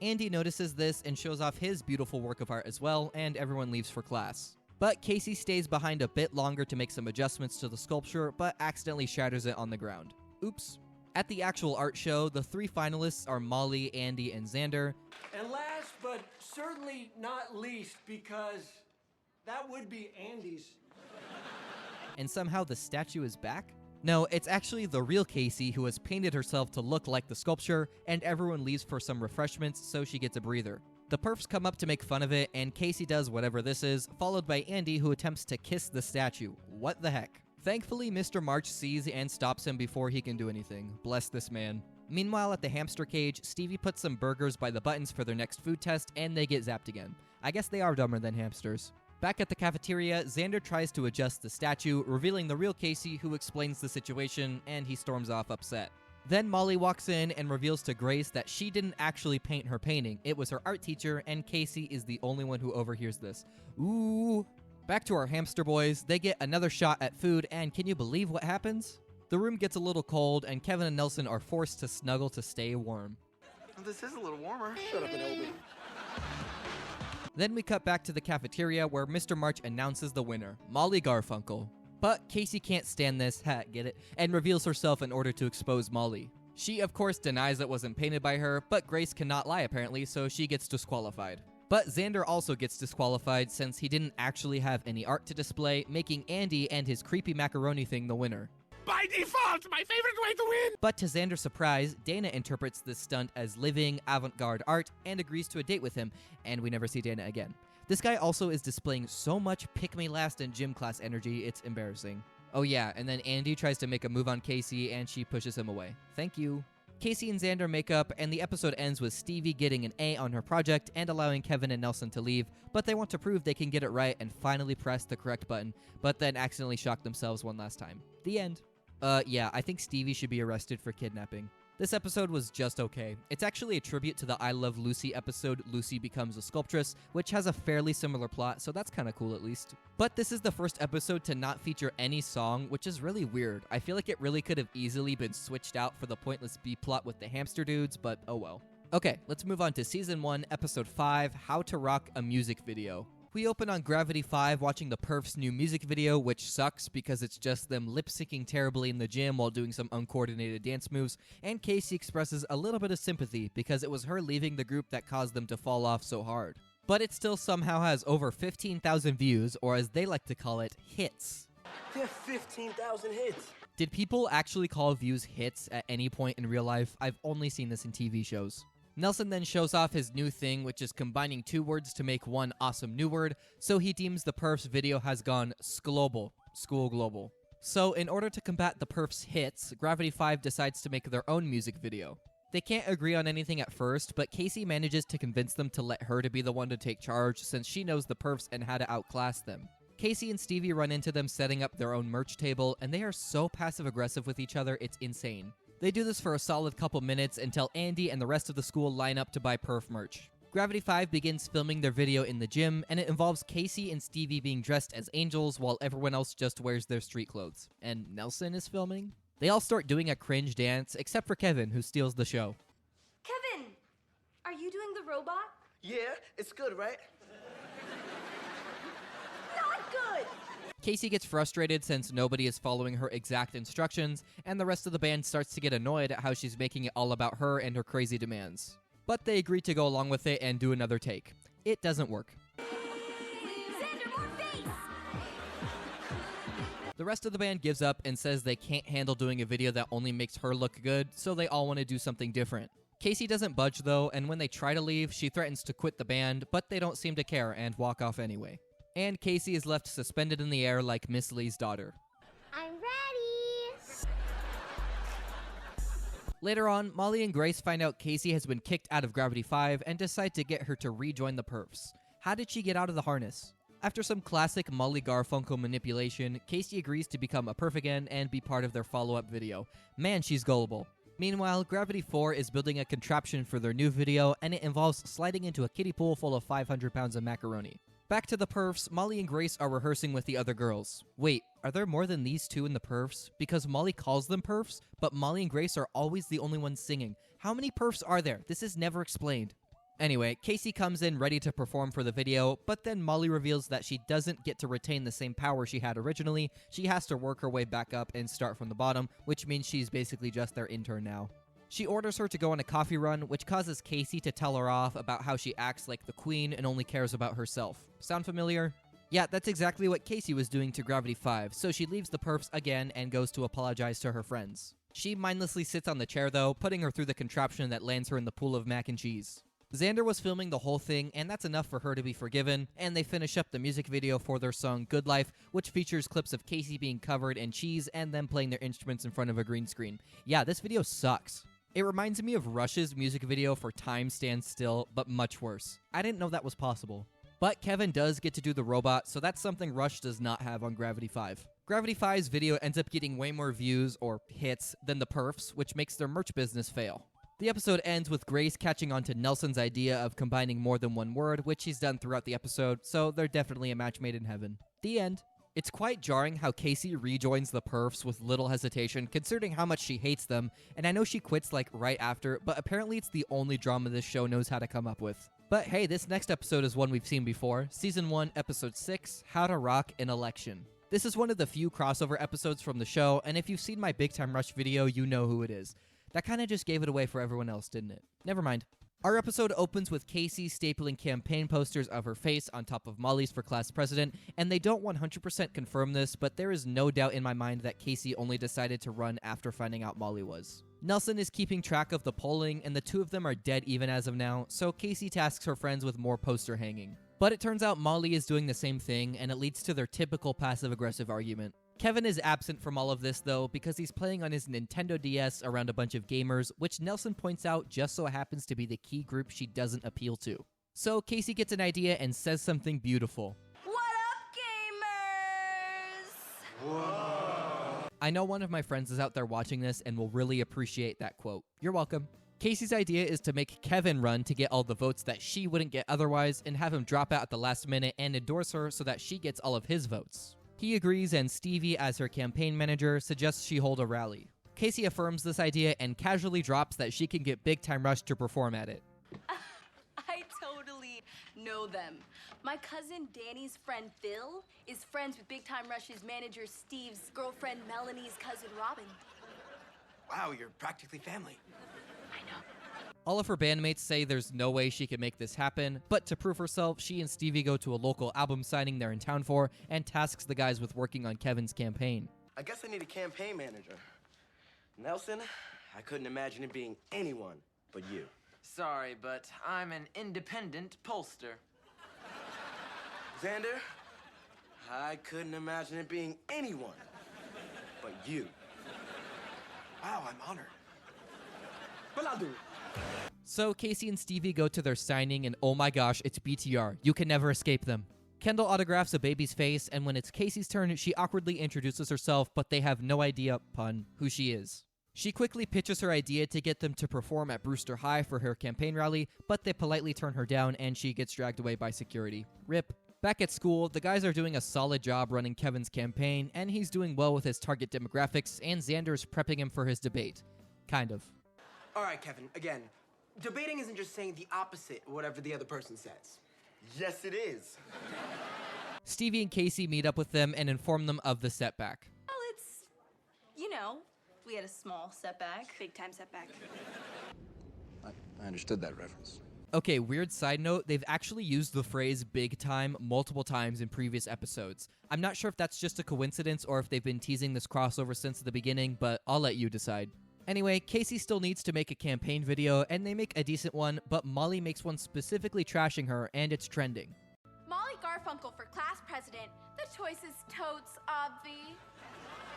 Andy notices this and shows off his beautiful work of art as well, and everyone leaves for class. But Casey stays behind a bit longer to make some adjustments to the sculpture, but accidentally shatters it on the ground. Oops. At the actual art show, the 3 finalists are Molly, Andy, and Xander. And last but certainly not least, because that would be Andy's. And somehow the statue is back? No, it's actually the real Casey who has painted herself to look like the sculpture, and everyone leaves for some refreshments so she gets a breather. The perfs come up to make fun of it, and Casey does whatever this is, followed by Andy who attempts to kiss the statue. What the heck? Thankfully, Mr. March sees and stops him before he can do anything. Bless this man. Meanwhile, at the hamster cage, Stevie puts some burgers by the buttons for their next food test, and they get zapped again. I guess they are dumber than hamsters. Back at the cafeteria, Xander tries to adjust the statue, revealing the real Casey, who explains the situation, and he storms off upset. Then Molly walks in and reveals to Grace that she didn't actually paint her painting. It was her art teacher, and Casey is the only one who overhears this. Ooh. Back to our hamster boys, they get another shot at food, and can you believe what happens? The room gets a little cold, and Kevin and Nelson are forced to snuggle to stay warm. This is a little warmer. Shut up, Anobi. Then we cut back to the cafeteria where Mr. March announces the winner, Molly Garfunkel. But Casey can't stand this, get it, and reveals herself in order to expose Molly. She, of course, denies it wasn't painted by her, but Grace cannot lie apparently, so she gets disqualified. But Xander also gets disqualified since he didn't actually have any art to display, making Andy and his creepy macaroni thing the winner. By default, my favorite way to win! But to Xander's surprise, Dana interprets this stunt as living avant-garde art and agrees to a date with him, and we never see Dana again. This guy also is displaying so much pick-me-last and gym class energy, it's embarrassing. Oh yeah, and then Andy tries to make a move on Casey, and she pushes him away. Thank you. Casey and Xander make up, and the episode ends with Stevie getting an A on her project and allowing Kevin and Nelson to leave, but they want to prove they can get it right and finally press the correct button, but then accidentally shock themselves one last time. The end. Yeah, I think Stevie should be arrested for kidnapping. This episode was just okay. It's actually a tribute to the I Love Lucy episode, Lucy Becomes a Sculptress, which has a fairly similar plot, so that's kinda cool at least. But this is the first episode to not feature any song, which is really weird. I feel like it really could have easily been switched out for the pointless B-plot with the hamster dudes, but oh well. Okay, let's move on to Season 1, Episode 5, How to Rock a Music Video. We open on Gravity 5 watching the Perfs' new music video, which sucks because it's just them lip-syncing terribly in the gym while doing some uncoordinated dance moves, and Casey expresses a little bit of sympathy because it was her leaving the group that caused them to fall off so hard. But it still somehow has over 15,000 views, or as they like to call it, hits. They have 15,000 hits. Did people actually call views hits at any point in real life? I've only seen this in TV shows. Nelson then shows off his new thing, which is combining two words to make one awesome new word, so he deems the Perfs video has gone sglobal, school global. So in order to combat the Perfs hits, Gravity 5 decides to make their own music video. They can't agree on anything at first, but Casey manages to convince them to let her to be the one to take charge since she knows the Perfs and how to outclass them. Casey and Stevie run into them setting up their own merch table, and they are so passive-aggressive with each other, it's insane. They do this for a solid couple minutes until Andy and the rest of the school line up to buy Perf merch. Gravity 5 begins filming their video in the gym, and it involves Casey and Stevie being dressed as angels while everyone else just wears their street clothes. And Nelson is filming? They all start doing a cringe dance, except for Kevin, who steals the show. Kevin, are you doing the robot? Yeah, it's good, right? Not good! Casey gets frustrated since nobody is following her exact instructions, and the rest of the band starts to get annoyed at how she's making it all about her and her crazy demands. But they agree to go along with it and do another take. It doesn't work. Xander, more face! The rest of the band gives up and says they can't handle doing a video that only makes her look good, so they all want to do something different. Casey doesn't budge though, and when they try to leave, she threatens to quit the band, but they don't seem to care and walk off anyway. And Casey is left suspended in the air like Miss Lee's daughter. I'm ready! Later on, Molly and Grace find out Casey has been kicked out of Gravity 5 and decide to get her to rejoin the Perfs. How did she get out of the harness? After some classic Molly Garfunkel manipulation, Casey agrees to become a Perf again and be part of their follow-up video. Man, she's gullible. Meanwhile, Gravity 4 is building a contraption for their new video, and it involves sliding into a kiddie pool full of 500 pounds of macaroni. Back to the Perfs, Molly and Grace are rehearsing with the other girls. Wait, are there more than these two in the Perfs? Because Molly calls them Perfs, but Molly and Grace are always the only ones singing. How many Perfs are there? This is never explained. Anyway, Casey comes in ready to perform for the video, but then Molly reveals that she doesn't get to retain the same power she had originally. She has to work her way back up and start from the bottom, which means she's basically just their intern now. She orders her to go on a coffee run, which causes Casey to tell her off about how she acts like the queen and only cares about herself. Sound familiar? Yeah, that's exactly what Casey was doing to Gravity 5, so she leaves the Perfs again and goes to apologize to her friends. She mindlessly sits on the chair though, putting her through the contraption that lands her in the pool of mac and cheese. Xander was filming the whole thing, and that's enough for her to be forgiven, and they finish up the music video for their song Good Life, which features clips of Casey being covered in cheese and them playing their instruments in front of a green screen. Yeah, this video sucks. It reminds me of Rush's music video for Time Stands Still, but much worse. I didn't know that was possible. But Kevin does get to do the robot, so that's something Rush does not have on Gravity 5. Gravity 5's video ends up getting way more views, or hits, than the Perfs, which makes their merch business fail. The episode ends with Grace catching on to Nelson's idea of combining more than one word, which he's done throughout the episode, so they're definitely a match made in heaven. The end. It's quite jarring how Casey rejoins the Perfs with little hesitation, considering how much she hates them, and I know she quits like right after, but apparently it's the only drama this show knows how to come up with. But hey, this next episode is one we've seen before, Season 1, Episode 6, How to Rock an Election. This is one of the few crossover episodes from the show, and if you've seen my Big Time Rush video, you know who it is. That kinda just gave it away for everyone else, didn't it? Never mind. Our episode opens with Casey stapling campaign posters of her face on top of Molly's for class president, and they don't 100% confirm this, but there is no doubt in my mind that Casey only decided to run after finding out Molly was. Nelson is keeping track of the polling, and the two of them are dead even as of now, so Casey tasks her friends with more poster hanging. But it turns out Molly is doing the same thing, and it leads to their typical passive-aggressive argument. Kevin is absent from all of this, though, because he's playing on his Nintendo DS around a bunch of gamers, which Nelson points out just so happens to be the key group she doesn't appeal to. So Casey gets an idea and says something beautiful. What up, gamers? Whoa. I know one of my friends is out there watching this and will really appreciate that quote. You're welcome. Casey's idea is to make Kevin run to get all the votes that she wouldn't get otherwise and have him drop out at the last minute and endorse her so that she gets all of his votes. He agrees, and Stevie, as her campaign manager, suggests she hold a rally. Casey affirms this idea and casually drops that she can get Big Time Rush to perform at it. I totally know them. My cousin Danny's friend Phil is friends with Big Time Rush's manager Steve's girlfriend Melanie's cousin Robin. Wow, you're practically family. I know. All of her bandmates say there's no way she can make this happen, but to prove herself, she and Stevie go to a local album signing they're in town for and tasks the guys with working on Kevin's campaign. I guess I need a campaign manager. Nelson, I couldn't imagine it being anyone but you. Sorry, but I'm an independent pollster. Xander, I couldn't imagine it being anyone but you. Wow, I'm honored. But I'll do it. So Casey and Stevie go to their signing, and oh my gosh, it's BTR. You can never escape them. Kendall autographs a baby's face, and when it's Casey's turn, she awkwardly introduces herself, but they have no idea, pun, who she is. She quickly pitches her idea to get them to perform at Brewster High for her campaign rally, but they politely turn her down, and she gets dragged away by security. RIP. Back at school, the guys are doing a solid job running Kevin's campaign, and he's doing well with his target demographics, and Xander's prepping him for his debate. Kind of. All right, Kevin, again, debating isn't just saying the opposite of whatever the other person says. Yes, it is. Stevie and Casey meet up with them and inform them of the setback. Well, it's, we had a small setback. Big time setback. I understood that reference. Okay, weird side note, they've actually used the phrase big time multiple times in previous episodes. I'm not sure if that's just a coincidence or if they've been teasing this crossover since the beginning, but I'll let you decide. Anyway, Casey still needs to make a campaign video, and they make a decent one, but Molly makes one specifically trashing her, and it's trending. Molly Garfunkel for class president. The choice is totes obvi.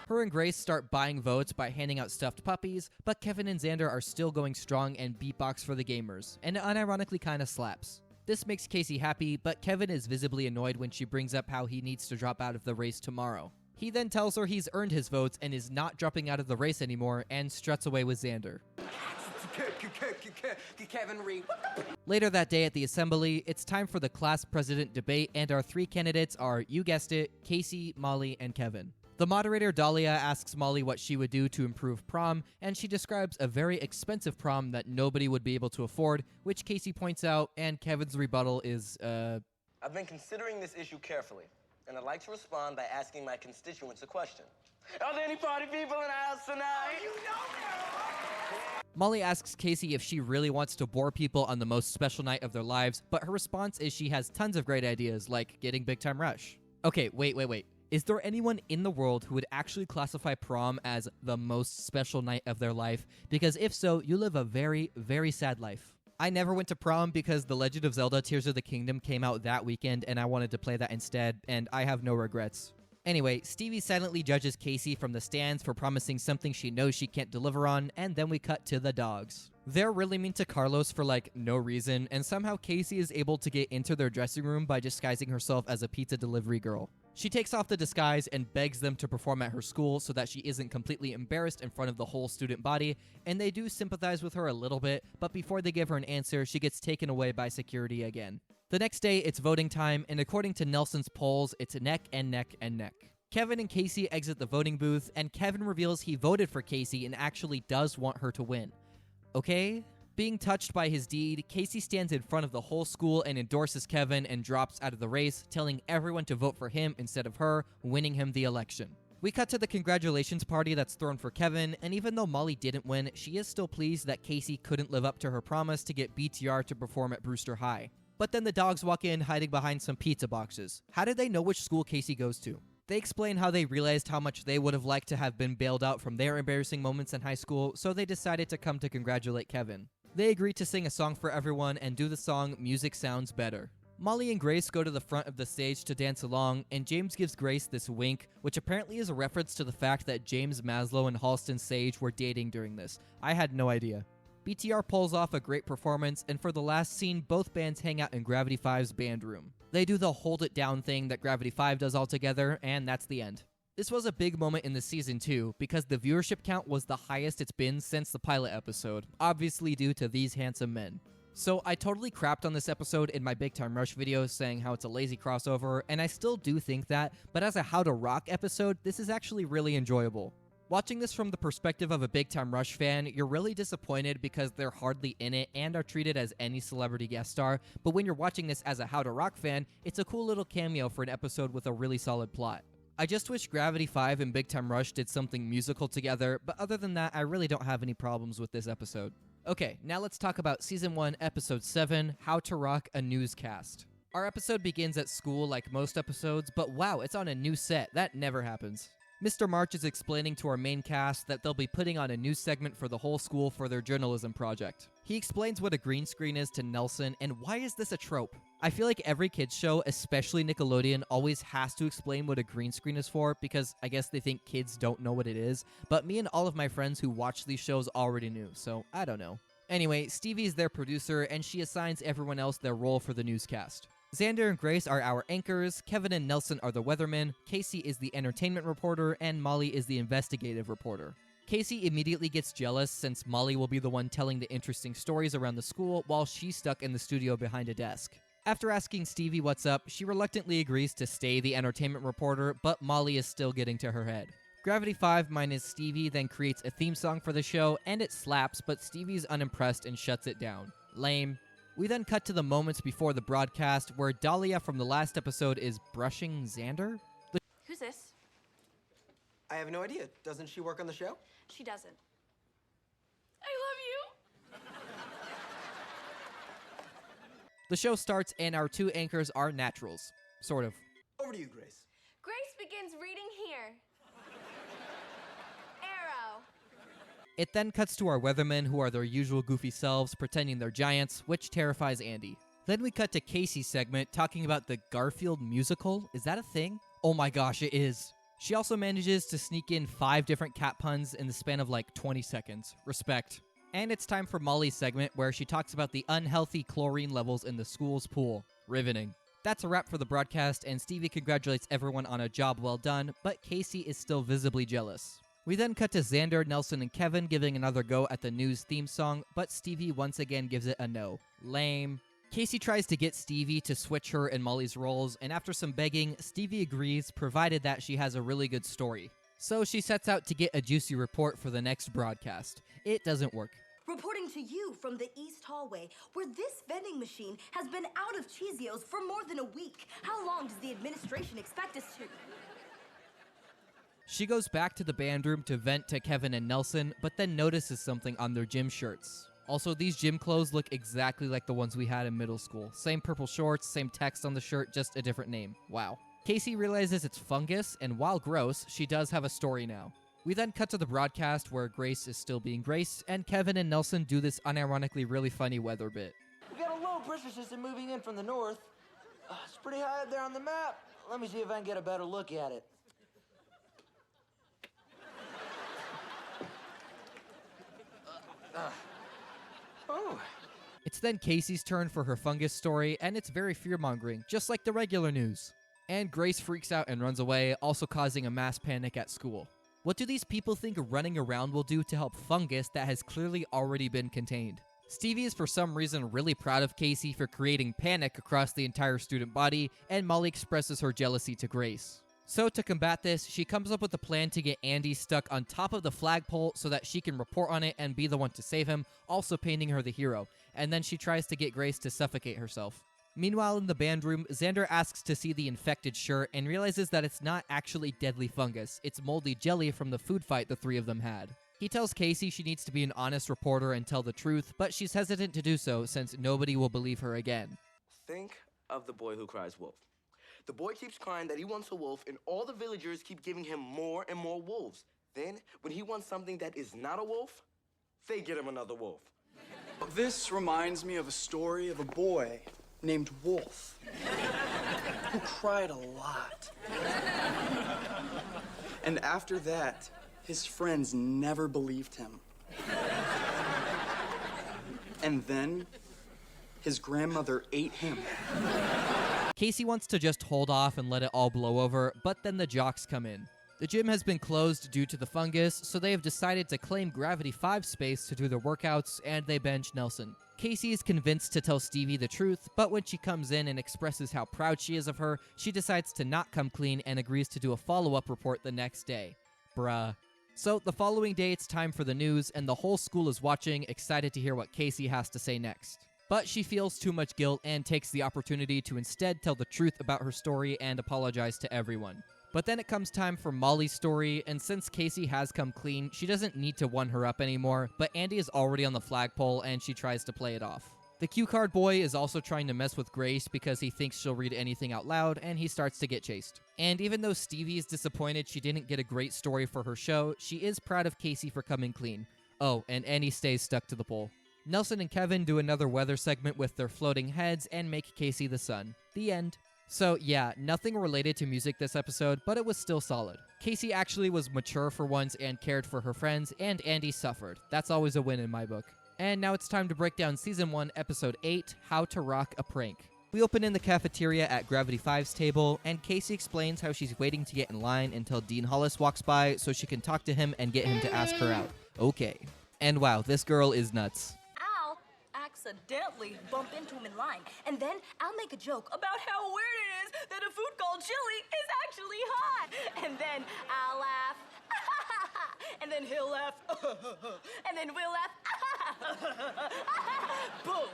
Her and Grace start buying votes by handing out stuffed puppies, but Kevin and Xander are still going strong and beatbox for the gamers, and it unironically kinda slaps. This makes Casey happy, but Kevin is visibly annoyed when she brings up how he needs to drop out of the race tomorrow. He then tells her he's earned his votes and is not dropping out of the race anymore and struts away with Xander. Kevin Ree. Later that day at the assembly, it's time for the class president debate, and our three candidates are, you guessed it, Casey, Molly, and Kevin. The moderator, Dahlia, asks Molly what she would do to improve prom, and she describes a very expensive prom that nobody would be able to afford, which Casey points out, and Kevin's rebuttal is, I've been considering this issue carefully, and I'd like to respond by asking my constituents a question. Are there any party people in the house tonight? You know Molly asks Casey if she really wants to bore people on the most special night of their lives, but her response is she has tons of great ideas, like getting Big Time Rush. Okay, wait. Is there anyone in the world who would actually classify prom as the most special night of their life? Because if so, you live a very, very sad life. I never went to prom because The Legend of Zelda Tears of the Kingdom came out that weekend and I wanted to play that instead, and I have no regrets. Anyway, Stevie silently judges Casey from the stands for promising something she knows she can't deliver on, and then we cut to the dogs. They're really mean to Carlos for no reason, and somehow Casey is able to get into their dressing room by disguising herself as a pizza delivery girl. She takes off the disguise and begs them to perform at her school so that she isn't completely embarrassed in front of the whole student body, and they do sympathize with her a little bit, but before they give her an answer, she gets taken away by security again. The next day, it's voting time, and according to Nelson's polls, it's neck and neck and neck. Kevin and Casey exit the voting booth, and Kevin reveals he voted for Casey and actually does want her to win. Okay? Being touched by his deed, Casey stands in front of the whole school and endorses Kevin and drops out of the race, telling everyone to vote for him instead of her, winning him the election. We cut to the congratulations party that's thrown for Kevin, and even though Molly didn't win, she is still pleased that Casey couldn't live up to her promise to get BTR to perform at Brewster High. But then the dogs walk in hiding behind some pizza boxes. How did they know which school Casey goes to? They explain how they realized how much they would have liked to have been bailed out from their embarrassing moments in high school, so they decided to come to congratulate Kevin. They agree to sing a song for everyone and do the song Music Sounds Better. Molly and Grace go to the front of the stage to dance along, and James gives Grace this wink, which apparently is a reference to the fact that James Maslow and Halston Sage were dating during this. I had no idea. BTR pulls off a great performance, and for the last scene, both bands hang out in Gravity 5's band room. They do the hold it down thing that Gravity 5 does all together, and that's the end. This was a big moment in the season too, because the viewership count was the highest it's been since the pilot episode, obviously due to these handsome men. So I totally crapped on this episode in my Big Time Rush video saying how it's a lazy crossover, and I still do think that, but as a How to Rock episode, this is actually really enjoyable. Watching this from the perspective of a Big Time Rush fan, you're really disappointed because they're hardly in it and are treated as any celebrity guest star, but when you're watching this as a How to Rock fan, it's a cool little cameo for an episode with a really solid plot. I just wish Gravity 5 and Big Time Rush did something musical together, but other than that, I really don't have any problems with this episode. Okay, now let's talk about Season 1, Episode 7, How to Rock a Newscast. Our episode begins at school like most episodes, but wow, it's on a new set. That never happens. Mr. March is explaining to our main cast that they'll be putting on a news segment for the whole school for their journalism project. He explains what a green screen is to Nelson, and why is this a trope? I feel like every kids show, especially Nickelodeon, always has to explain what a green screen is for, because I guess they think kids don't know what it is, but me and all of my friends who watch these shows already knew, so I don't know. Anyway, Stevie's their producer, and she assigns everyone else their role for the newscast. Xander and Grace are our anchors, Kevin and Nelson are the weathermen, Casey is the entertainment reporter, and Molly is the investigative reporter. Casey immediately gets jealous since Molly will be the one telling the interesting stories around the school while she's stuck in the studio behind a desk. After asking Stevie what's up, she reluctantly agrees to stay the entertainment reporter, but Molly is still getting to her head. Gravity 5 minus Stevie then creates a theme song for the show, and it slaps, but Stevie's unimpressed and shuts it down. Lame. We then cut to the moments before the broadcast where Dahlia from the last episode is brushing Xander. Who's this? I have no idea. Doesn't she work on the show? She doesn't. I love you. The show starts and our two anchors are naturals. Sort of. Over to you, Grace. Grace begins reading here. Arrow. It then cuts to our weathermen who are their usual goofy selves pretending they're giants, which terrifies Andy. Then we cut to Casey's segment talking about the Garfield musical. Is that a thing? Oh my gosh, it is. She also manages to sneak in 5 different cat puns in the span of like 20 seconds. Respect. And it's time for Molly's segment where she talks about the unhealthy chlorine levels in the school's pool. Riveting. That's a wrap for the broadcast, and Stevie congratulates everyone on a job well done, but Casey is still visibly jealous. We then cut to Xander, Nelson, and Kevin giving another go at the news theme song, but Stevie once again gives it a no. Lame. Casey tries to get Stevie to switch her and Molly's roles, and after some begging, Stevie agrees, provided that she has a really good story. So she sets out to get a juicy report for the next broadcast. It doesn't work. Reporting to you from the East Hallway, where this vending machine has been out of Cheezios for more than a week. How long does the administration expect us to? She goes back to the band room to vent to Kevin and Nelson, but then notices something on their gym shirts. Also, these gym clothes look exactly like the ones we had in middle school. Same purple shorts, same text on the shirt, just a different name. Wow. Casey realizes it's fungus, and while gross, she does have a story now. We then cut to the broadcast where Grace is still being Grace, and Kevin and Nelson do this unironically really funny weather bit. We got a low pressure system moving in from the north. It's pretty high up there on the map. Let me see if I can get a better look at it. Oh. It's then Casey's turn for her fungus story, and it's very fear-mongering, just like the regular news. And Grace freaks out and runs away, also causing a mass panic at school. What do these people think running around will do to help fungus that has clearly already been contained? Stevie is for some reason really proud of Casey for creating panic across the entire student body, and Molly expresses her jealousy to Grace. So to combat this, she comes up with a plan to get Andy stuck on top of the flagpole so that she can report on it and be the one to save him, also painting her the hero, and then she tries to get Grace to suffocate herself. Meanwhile, in the band room, Xander asks to see the infected shirt and realizes that it's not actually deadly fungus, it's moldy jelly from the food fight the three of them had. He tells Casey she needs to be an honest reporter and tell the truth, but she's hesitant to do so since nobody will believe her again. Think of the boy who cries wolf. The boy keeps crying that he wants a wolf, and all the villagers keep giving him more and more wolves. Then, when he wants something that is not a wolf, they get him another wolf. This reminds me of a story of a boy named Wolf who cried a lot. And after that, his friends never believed him. And then, his grandmother ate him. Casey wants to just hold off and let it all blow over, but then the jocks come in. The gym has been closed due to the fungus, so they have decided to claim Gravity 5 space to do their workouts, and they bench Nelson. Casey is convinced to tell Stevie the truth, but when she comes in and expresses how proud she is of her, she decides to not come clean and agrees to do a follow-up report the next day. Bruh. So the following day it's time for the news, and the whole school is watching, excited to hear what Casey has to say next. But she feels too much guilt and takes the opportunity to instead tell the truth about her story and apologize to everyone. But then it comes time for Molly's story, and since Casey has come clean, she doesn't need to one her up anymore, but Andy is already on the flagpole and she tries to play it off. The cue card boy is also trying to mess with Grace because he thinks she'll read anything out loud, and he starts to get chased. And even though Stevie is disappointed she didn't get a great story for her show, she is proud of Casey for coming clean. Oh, and Andy stays stuck to the pole. Nelson and Kevin do another weather segment with their floating heads and make Casey the sun. The end. So yeah, nothing related to music this episode, but it was still solid. Casey actually was mature for once and cared for her friends, and Andy suffered. That's always a win in my book. And now it's time to break down Season 1, Episode 8, How to Rock a Prank. We open in the cafeteria at Gravity 5's table, and Casey explains how she's waiting to get in line until Dean Hollis walks by so she can talk to him and get him to ask her out. Okay. And wow, this girl is nuts. Accidentally bump into him in line, and then I'll make a joke about how weird it is that a food called chili is actually hot, and then I'll laugh, and then he'll laugh, and then we'll laugh, boom.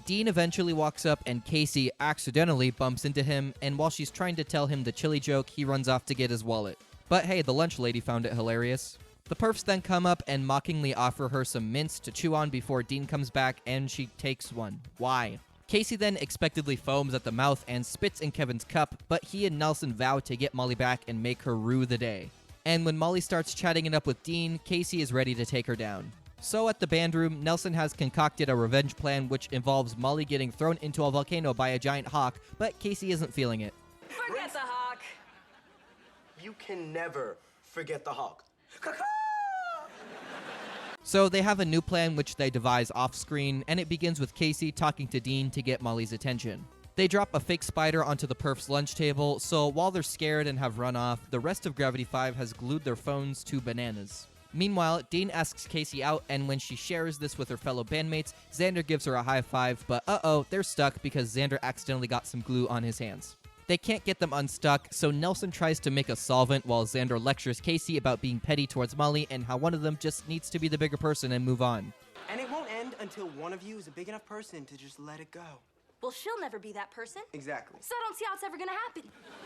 Dean eventually walks up and Casey accidentally bumps into him, and while she's trying to tell him the chili joke, he runs off to get his wallet. But hey, the lunch lady found it hilarious. The perfs then come up and mockingly offer her some mints to chew on before Dean comes back, and she takes one. Why? Casey then expectedly foams at the mouth and spits in Kevin's cup, but he and Nelson vow to get Molly back and make her rue the day. And when Molly starts chatting it up with Dean, Casey is ready to take her down. So at the band room, Nelson has concocted a revenge plan which involves Molly getting thrown into a volcano by a giant hawk, but Casey isn't feeling it. Forget the hawk. You can never forget the hawk. So they have a new plan which they devise off-screen, and it begins with Casey talking to Dean to get Molly's attention. They drop a fake spider onto the perf's lunch table, so while they're scared and have run off, the rest of Gravity 5 has glued their phones to bananas. Meanwhile, Dean asks Casey out, and when she shares this with her fellow bandmates, Xander gives her a high five, but uh-oh, they're stuck because Xander accidentally got some glue on his hands. They can't get them unstuck, so Nelson tries to make a solvent while Xander lectures Casey about being petty towards Molly and how one of them just needs to be the bigger person and move on. And it won't end until one of you is a big enough person to just let it go. Well, she'll never be that person. Exactly. So I don't see how it's ever gonna happen.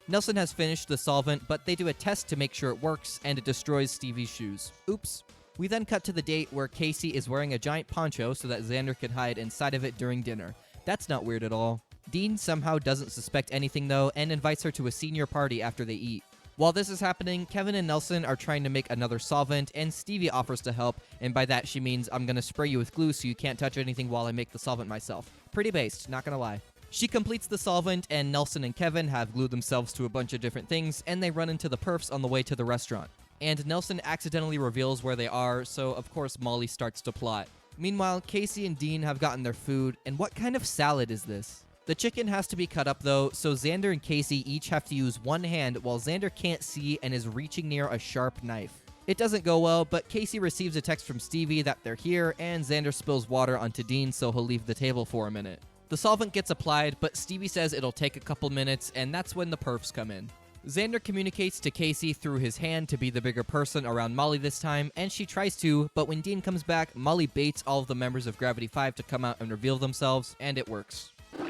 Nelson has finished the solvent, but they do a test to make sure it works, and it destroys Stevie's shoes. Oops. We then cut to the date where Casey is wearing a giant poncho so that Xander can hide inside of it during dinner. That's not weird at all. Dean somehow doesn't suspect anything though, and invites her to a senior party after they eat. While this is happening, Kevin and Nelson are trying to make another solvent, and Stevie offers to help, and by that she means I'm gonna spray you with glue so you can't touch anything while I make the solvent myself. Pretty based, not gonna lie. She completes the solvent, and Nelson and Kevin have glued themselves to a bunch of different things, and they run into the perfs on the way to the restaurant. And Nelson accidentally reveals where they are, so of course Molly starts to plot. Meanwhile, Casey and Dean have gotten their food, and what kind of salad is this? The chicken has to be cut up though, so Xander and Casey each have to use one hand while Xander can't see and is reaching near a sharp knife. It doesn't go well, but Casey receives a text from Stevie that they're here, and Xander spills water onto Dean so he'll leave the table for a minute. The solvent gets applied, but Stevie says it'll take a couple minutes, and that's when the perfs come in. Xander communicates to Casey through his hand to be the bigger person around Molly this time, and she tries to, but when Dean comes back, Molly baits all of the members of Gravity 5 to come out and reveal themselves, and it works. Hey,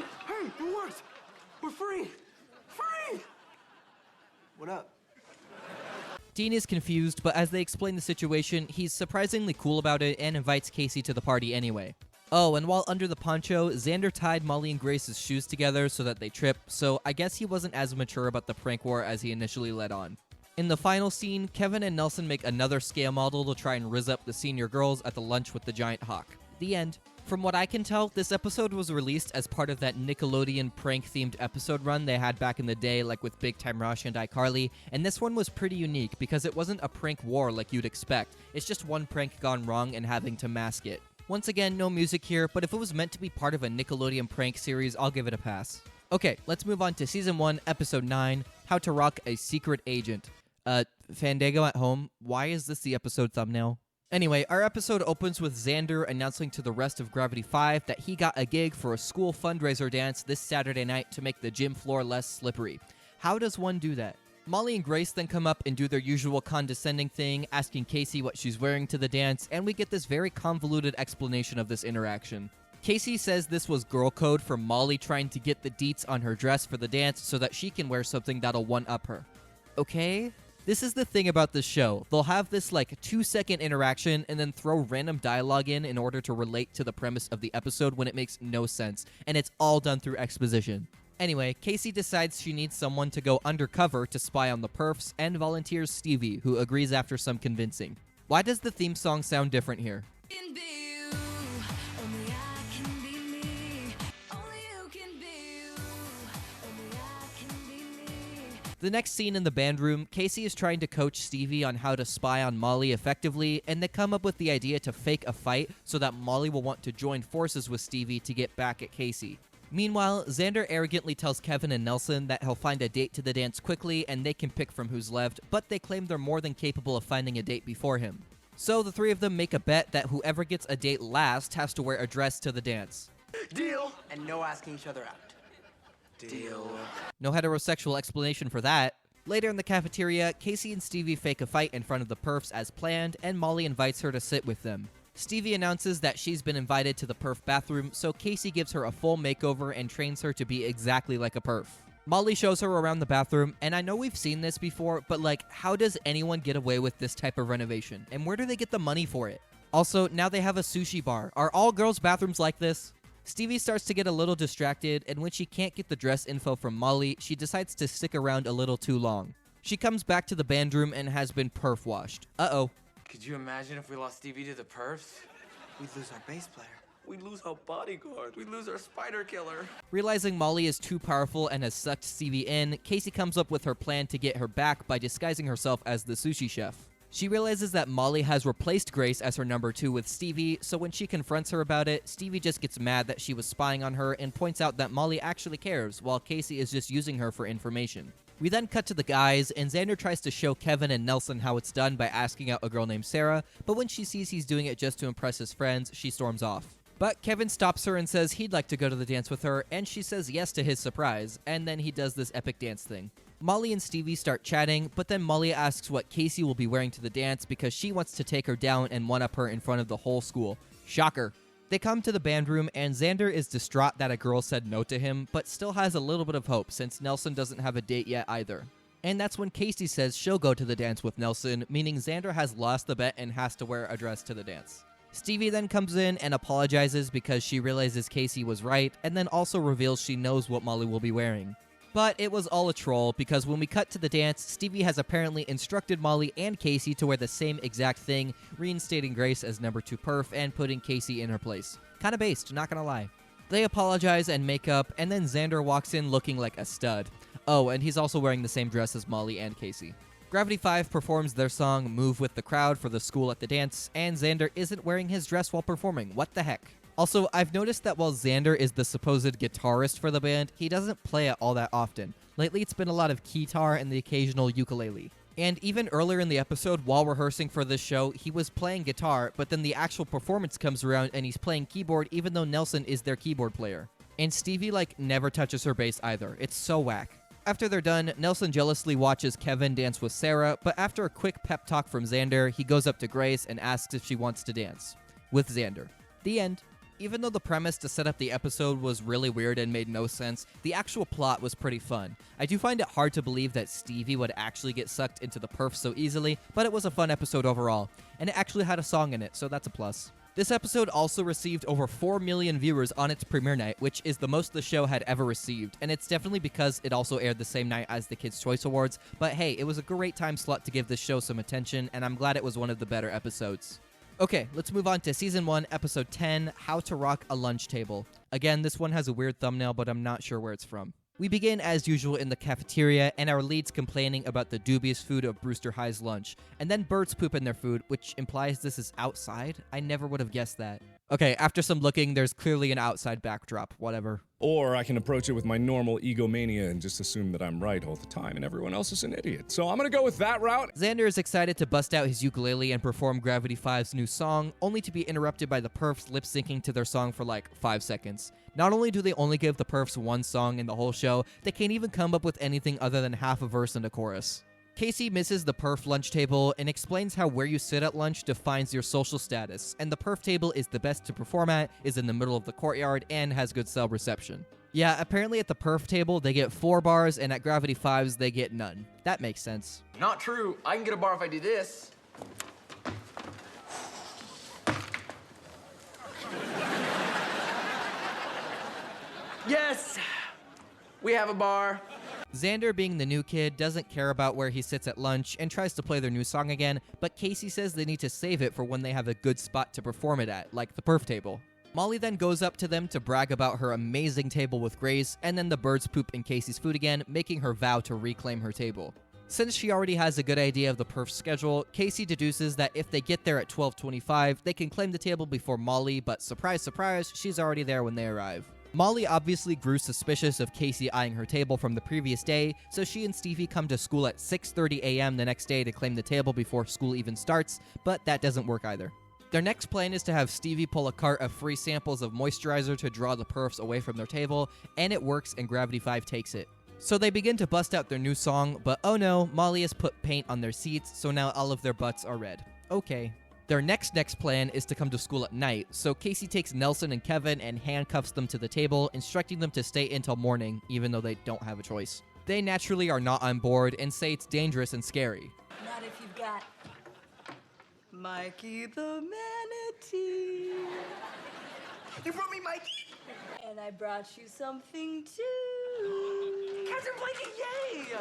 it worked! We're free! Free! What up? Dean is confused, but as they explain the situation, he's surprisingly cool about it and invites Casey to the party anyway. Oh, and while under the poncho, Xander tied Molly and Grace's shoes together so that they trip, so I guess he wasn't as mature about the prank war as he initially let on. In the final scene, Kevin and Nelson make another scale model to try and rizz up the senior girls at the lunch with the giant hawk. The end. From what I can tell, this episode was released as part of that Nickelodeon prank-themed episode run they had back in the day, like with Big Time Rush and iCarly, and this one was pretty unique because it wasn't a prank war like you'd expect, it's just one prank gone wrong and having to mask it. Once again, no music here, but if it was meant to be part of a Nickelodeon prank series, I'll give it a pass. Okay, let's move on to Season 1, Episode 9, How to Rock a Secret Agent. Fandango at home, why is this the episode thumbnail? Anyway, our episode opens with Xander announcing to the rest of Gravity 5 that he got a gig for a school fundraiser dance this Saturday night to make the gym floor less slippery. How does one do that? Molly and Grace then come up and do their usual condescending thing, asking Casey what she's wearing to the dance, and we get this very convoluted explanation of this interaction. Casey says this was girl code for Molly trying to get the deets on her dress for the dance so that she can wear something that'll one-up her. Okay? This is the thing about this show. They'll have this 2-second interaction and then throw random dialogue in order to relate to the premise of the episode when it makes no sense, and it's all done through exposition. Anyway, Casey decides she needs someone to go undercover to spy on the perfs and volunteers Stevie, who agrees after some convincing. Why does the theme song sound different here? The next scene in the band room, Casey is trying to coach Stevie on how to spy on Molly effectively, and they come up with the idea to fake a fight so that Molly will want to join forces with Stevie to get back at Casey. Meanwhile, Xander arrogantly tells Kevin and Nelson that he'll find a date to the dance quickly and they can pick from who's left, but they claim they're more than capable of finding a date before him. So the three of them make a bet that whoever gets a date last has to wear a dress to the dance. Deal! And no asking each other out. Deal. No heterosexual explanation for that. Later in the cafeteria, Casey and Stevie fake a fight in front of the perfs as planned, and Molly invites her to sit with them. Stevie announces that she's been invited to the perf bathroom, so Casey gives her a full makeover and trains her to be exactly like a perf. Molly shows her around the bathroom, and I know we've seen this before, but how does anyone get away with this type of renovation? And where do they get the money for it? Also, now they have a sushi bar. Are all girls' bathrooms like this? Stevie starts to get a little distracted, and when she can't get the dress info from Molly, she decides to stick around a little too long. She comes back to the band room and has been perf washed. Uh-oh. Could you imagine if we lost Stevie to the perfs? We'd lose our bass player. We'd lose our bodyguard. We'd lose our spider killer. Realizing Molly is too powerful and has sucked Stevie in, Casey comes up with her plan to get her back by disguising herself as the sushi chef. She realizes that Molly has replaced Grace as her number 2 with Stevie, so when she confronts her about it, Stevie just gets mad that she was spying on her and points out that Molly actually cares, while Casey is just using her for information. We then cut to the guys, and Xander tries to show Kevin and Nelson how it's done by asking out a girl named Sarah, but when she sees he's doing it just to impress his friends, she storms off. But Kevin stops her and says he'd like to go to the dance with her, and she says yes to his surprise, and then he does this epic dance thing. Molly and Stevie start chatting, but then Molly asks what Casey will be wearing to the dance because she wants to take her down and one-up her in front of the whole school. Shocker. They come to the band room, and Xander is distraught that a girl said no to him, but still has a little bit of hope since Nelson doesn't have a date yet either. And that's when Casey says she'll go to the dance with Nelson, meaning Xander has lost the bet and has to wear a dress to the dance. Stevie then comes in and apologizes because she realizes Casey was right, and then also reveals she knows what Molly will be wearing. But it was all a troll, because when we cut to the dance, Stevie has apparently instructed Molly and Casey to wear the same exact thing, reinstating Grace as number 2 perf and putting Casey in her place. Kinda based, not gonna lie. They apologize and make up, and then Xander walks in looking like a stud. Oh, and he's also wearing the same dress as Molly and Casey. Gravity 5 performs their song Move with the Crowd for the school at the dance, and Xander isn't wearing his dress while performing. What the heck? Also, I've noticed that while Xander is the supposed guitarist for the band, he doesn't play it all that often. Lately, it's been a lot of keytar and the occasional ukulele. And even earlier in the episode, while rehearsing for this show, he was playing guitar, but then the actual performance comes around and he's playing keyboard even though Nelson is their keyboard player. And Stevie, never touches her bass either. It's so whack. After they're done, Nelson jealously watches Kevin dance with Sarah, but after a quick pep talk from Xander, he goes up to Grace and asks if she wants to dance. With Xander. The end. Even though the premise to set up the episode was really weird and made no sense, the actual plot was pretty fun. I do find it hard to believe that Stevie would actually get sucked into the perf so easily, but it was a fun episode overall, and it actually had a song in it, so that's a plus. This episode also received over 4 million viewers on its premiere night, which is the most the show had ever received, and it's definitely because it also aired the same night as the Kids' Choice Awards, but hey, it was a great time slot to give this show some attention, and I'm glad it was one of the better episodes. Okay, let's move on to Season 1, Episode 10, How to Rock a Lunch Table. Again, this one has a weird thumbnail, but I'm not sure where it's from. We begin as usual in the cafeteria, and our lead's complaining about the dubious food of Brewster High's lunch, and then birds poop in their food, which implies this is outside? I never would have guessed that. Okay, after some looking, there's clearly an outside backdrop, whatever. Or I can approach it with my normal egomania and just assume that I'm right all the time and everyone else is an idiot. So I'm gonna go with that route. Xander is excited to bust out his ukulele and perform Gravity 5's new song, only to be interrupted by the perfs lip-syncing to their song for like 5 seconds. Not only do they only give the perfs one song in the whole show, they can't even come up with anything other than half a verse and a chorus. Casey misses the perf lunch table and explains how where you sit at lunch defines your social status, and the perf table is the best to perform at, is in the middle of the courtyard, and has good cell reception. Yeah, apparently at the perf table they get 4 bars, and at Gravity 5's they get none. That makes sense. Not true. I can get a bar if I do this. Yes! We have a bar. Xander, being the new kid, doesn't care about where he sits at lunch and tries to play their new song again, but Casey says they need to save it for when they have a good spot to perform it at, like the perf table. Molly then goes up to them to brag about her amazing table with Grace, and then the birds poop in Casey's food again, making her vow to reclaim her table. Since she already has a good idea of the perf's schedule, Casey deduces that if they get there at 12:25, they can claim the table before Molly, but surprise, surprise, she's already there when they arrive. Molly obviously grew suspicious of Casey eyeing her table from the previous day, so she and Stevie come to school at 6:30 a.m. the next day to claim the table before school even starts, but that doesn't work either. Their next plan is to have Stevie pull a cart of free samples of moisturizer to draw the perfs away from their table, and it works and Gravity 5 takes it. So they begin to bust out their new song, but oh no, Molly has put paint on their seats, so now all of their butts are red. Okay. Their next plan is to come to school at night, so Casey takes Nelson and Kevin and handcuffs them to the table, instructing them to stay until morning, even though they don't have a choice. They naturally are not on board and say it's dangerous and scary. Not if you've got Mikey the manatee. You brought me Mikey. And I brought you something too. Captain Blanket, yay!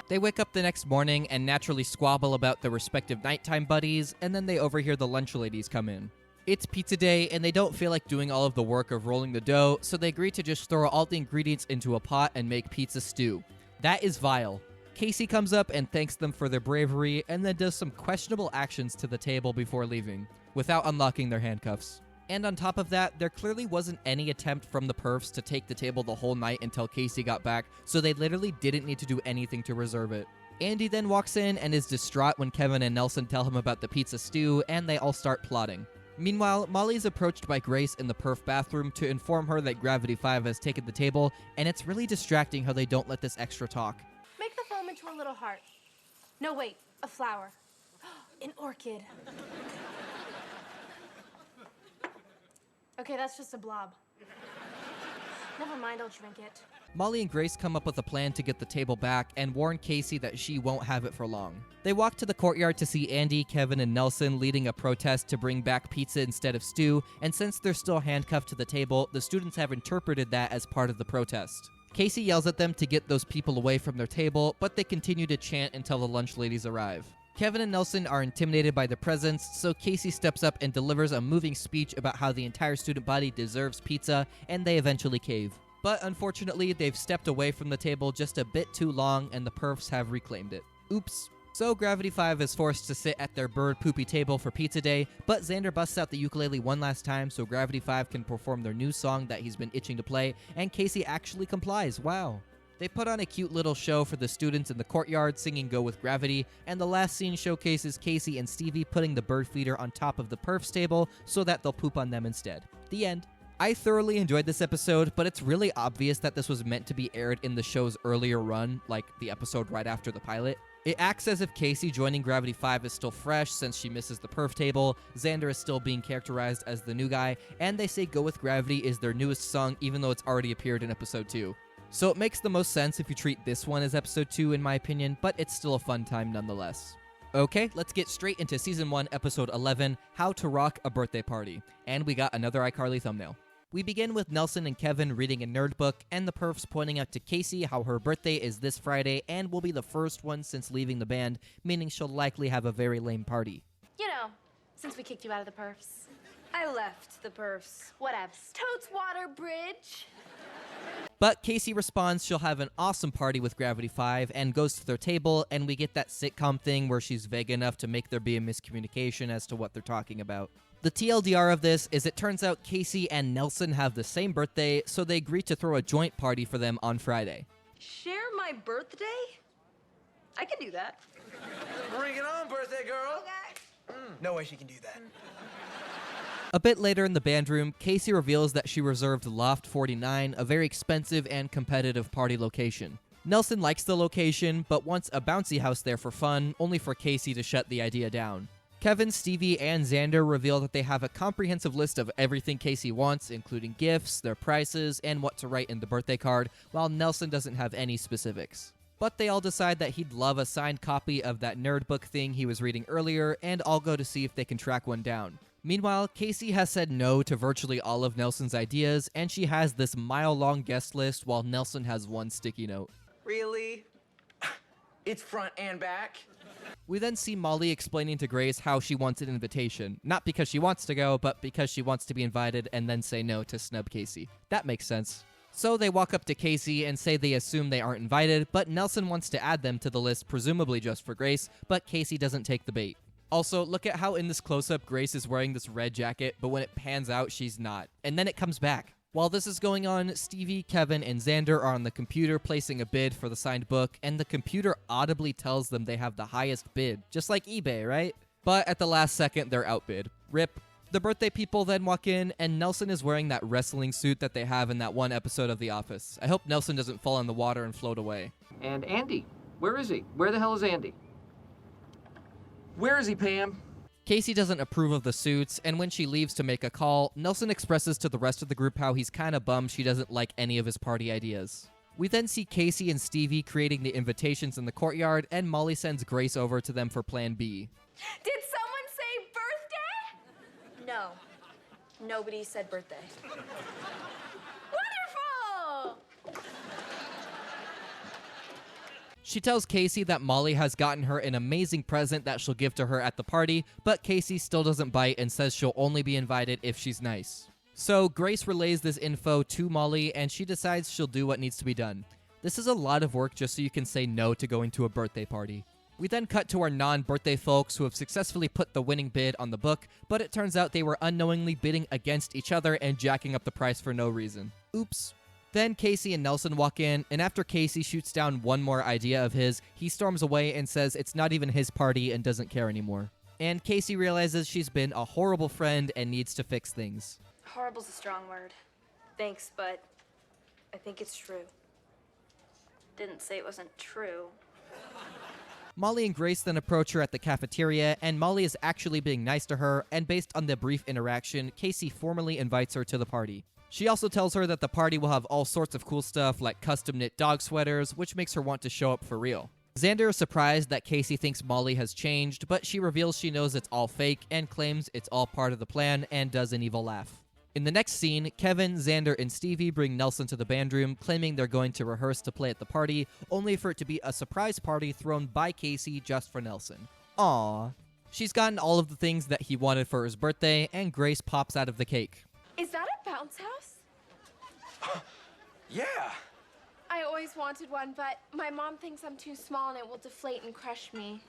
They wake up the next morning and naturally squabble about their respective nighttime buddies, and then they overhear the lunch ladies come in. It's pizza day, and they don't feel like doing all of the work of rolling the dough, so they agree to just throw all the ingredients into a pot and make pizza stew. That is vile. Casey comes up and thanks them for their bravery, and then does some questionable actions to the table before leaving, without unlocking their handcuffs. And on top of that, there clearly wasn't any attempt from the perfs to take the table the whole night until Casey got back, so they literally didn't need to do anything to reserve it. Andy then walks in and is distraught when Kevin and Nelson tell him about the pizza stew, and they all start plotting. Meanwhile, Molly's approached by Grace in the perf bathroom to inform her that Gravity 5 has taken the table, and it's really distracting how they don't let this extra talk. Make the foam into a little heart. No, wait, a flower. An orchid. Okay, that's just a blob. Never mind, I'll drink it. Molly and Grace come up with a plan to get the table back and warn Casey that she won't have it for long. They walk to the courtyard to see Andy, Kevin, and Nelson leading a protest to bring back pizza instead of stew, and since they're still handcuffed to the table, the students have interpreted that as part of the protest. Casey yells at them to get those people away from their table, but they continue to chant until the lunch ladies arrive. Kevin and Nelson are intimidated by their presence, so Casey steps up and delivers a moving speech about how the entire student body deserves pizza, and they eventually cave. But unfortunately, they've stepped away from the table just a bit too long, and the perfs have reclaimed it. Oops. So Gravity 5 is forced to sit at their bird poopy table for pizza day, but Xander busts out the ukulele one last time so Gravity 5 can perform their new song that he's been itching to play, and Casey actually complies. Wow. They put on a cute little show for the students in the courtyard singing Go With Gravity, and the last scene showcases Casey and Stevie putting the bird feeder on top of the perfs table so that they'll poop on them instead. The end. I thoroughly enjoyed this episode, but it's really obvious that this was meant to be aired in the show's earlier run, like the episode right after the pilot. It acts as if Casey joining Gravity 5 is still fresh since she misses the perf table, Xander is still being characterized as the new guy, and they say Go With Gravity is their newest song even though it's already appeared in episode 2. So it makes the most sense if you treat this one as episode 2 in my opinion, but it's still a fun time nonetheless. Okay, let's get straight into season 1, episode 11, How to Rock a Birthday Party. And we got another iCarly thumbnail. We begin with Nelson and Kevin reading a nerd book, and the perfs pointing out to Casey how her birthday is this Friday and will be the first one since leaving the band, meaning she'll likely have a very lame party. You know, since we kicked you out of the perfs. I left the perfs. Whatevs. Totes Water Bridge. But Casey responds she'll have an awesome party with Gravity 5 and goes to their table, and we get that sitcom thing where she's vague enough to make there be a miscommunication as to what they're talking about. The TLDR of this is it turns out Casey and Nelson have the same birthday, so they agree to throw a joint party for them on Friday. Share my birthday? I can do that. Bring it on, birthday girl. No way she can do that. A bit later in the band room, Casey reveals that she reserved Loft 49, a very expensive and competitive party location. Nelson likes the location, but wants a bouncy house there for fun, only for Casey to shut the idea down. Kevin, Stevie, and Xander reveal that they have a comprehensive list of everything Casey wants, including gifts, their prices, and what to write in the birthday card, while Nelson doesn't have any specifics. But they all decide that he'd love a signed copy of that nerd book thing he was reading earlier, and all go to see if they can track one down. Meanwhile, Casey has said no to virtually all of Nelson's ideas, and she has this mile-long guest list while Nelson has one sticky note. Really? It's front and back. We then see Molly explaining to Grace how she wants an invitation. Not because she wants to go, but because she wants to be invited and then say no to snub Casey. That makes sense. So they walk up to Casey and say they assume they aren't invited, but Nelson wants to add them to the list, presumably just for Grace, but Casey doesn't take the bait. Also, look at how in this close-up Grace is wearing this red jacket, but when it pans out, she's not. And then it comes back. While this is going on, Stevie, Kevin, and Xander are on the computer placing a bid for the signed book, and the computer audibly tells them they have the highest bid, just like eBay, right? But at the last second, they're outbid. RIP. The birthday people then walk in, and Nelson is wearing that wrestling suit that they have in that one episode of The Office. I hope Nelson doesn't fall in the water and float away. And Andy, where is he? Where the hell is Andy? Where is he, Pam? Casey doesn't approve of the suits, and when she leaves to make a call, Nelson expresses to the rest of the group how he's kinda bummed she doesn't like any of his party ideas. We then see Casey and Stevie creating the invitations in the courtyard, and Molly sends Grace over to them for Plan B. Did someone say birthday? No. Nobody said birthday. Wonderful! She tells Casey that Molly has gotten her an amazing present that she'll give to her at the party, but Casey still doesn't bite and says she'll only be invited if she's nice. So Grace relays this info to Molly, and she decides she'll do what needs to be done. This is a lot of work just so you can say no to going to a birthday party. We then cut to our non-birthday folks who have successfully put the winning bid on the book, but it turns out they were unknowingly bidding against each other and jacking up the price for no reason. Oops. Then Casey and Nelson walk in, and after Casey shoots down one more idea of his, he storms away and says it's not even his party and doesn't care anymore. And Casey realizes she's been a horrible friend and needs to fix things. Horrible's a strong word. Thanks, but I think it's true. Didn't say it wasn't true. Molly and Grace then approach her at the cafeteria, and Molly is actually being nice to her, and based on the brief interaction, Casey formally invites her to the party. She also tells her that the party will have all sorts of cool stuff like custom-knit dog sweaters, which makes her want to show up for real. Xander is surprised that Casey thinks Molly has changed, but she reveals she knows it's all fake and claims it's all part of the plan and does an evil laugh. In the next scene, Kevin, Xander, and Stevie bring Nelson to the band room, claiming they're going to rehearse to play at the party, only for it to be a surprise party thrown by Casey just for Nelson. Aww. She's gotten all of the things that he wanted for his birthday, and Grace pops out of the cake. Is that a bounce house? Yeah. I always wanted one, but my mom thinks I'm too small and it will deflate and crush me.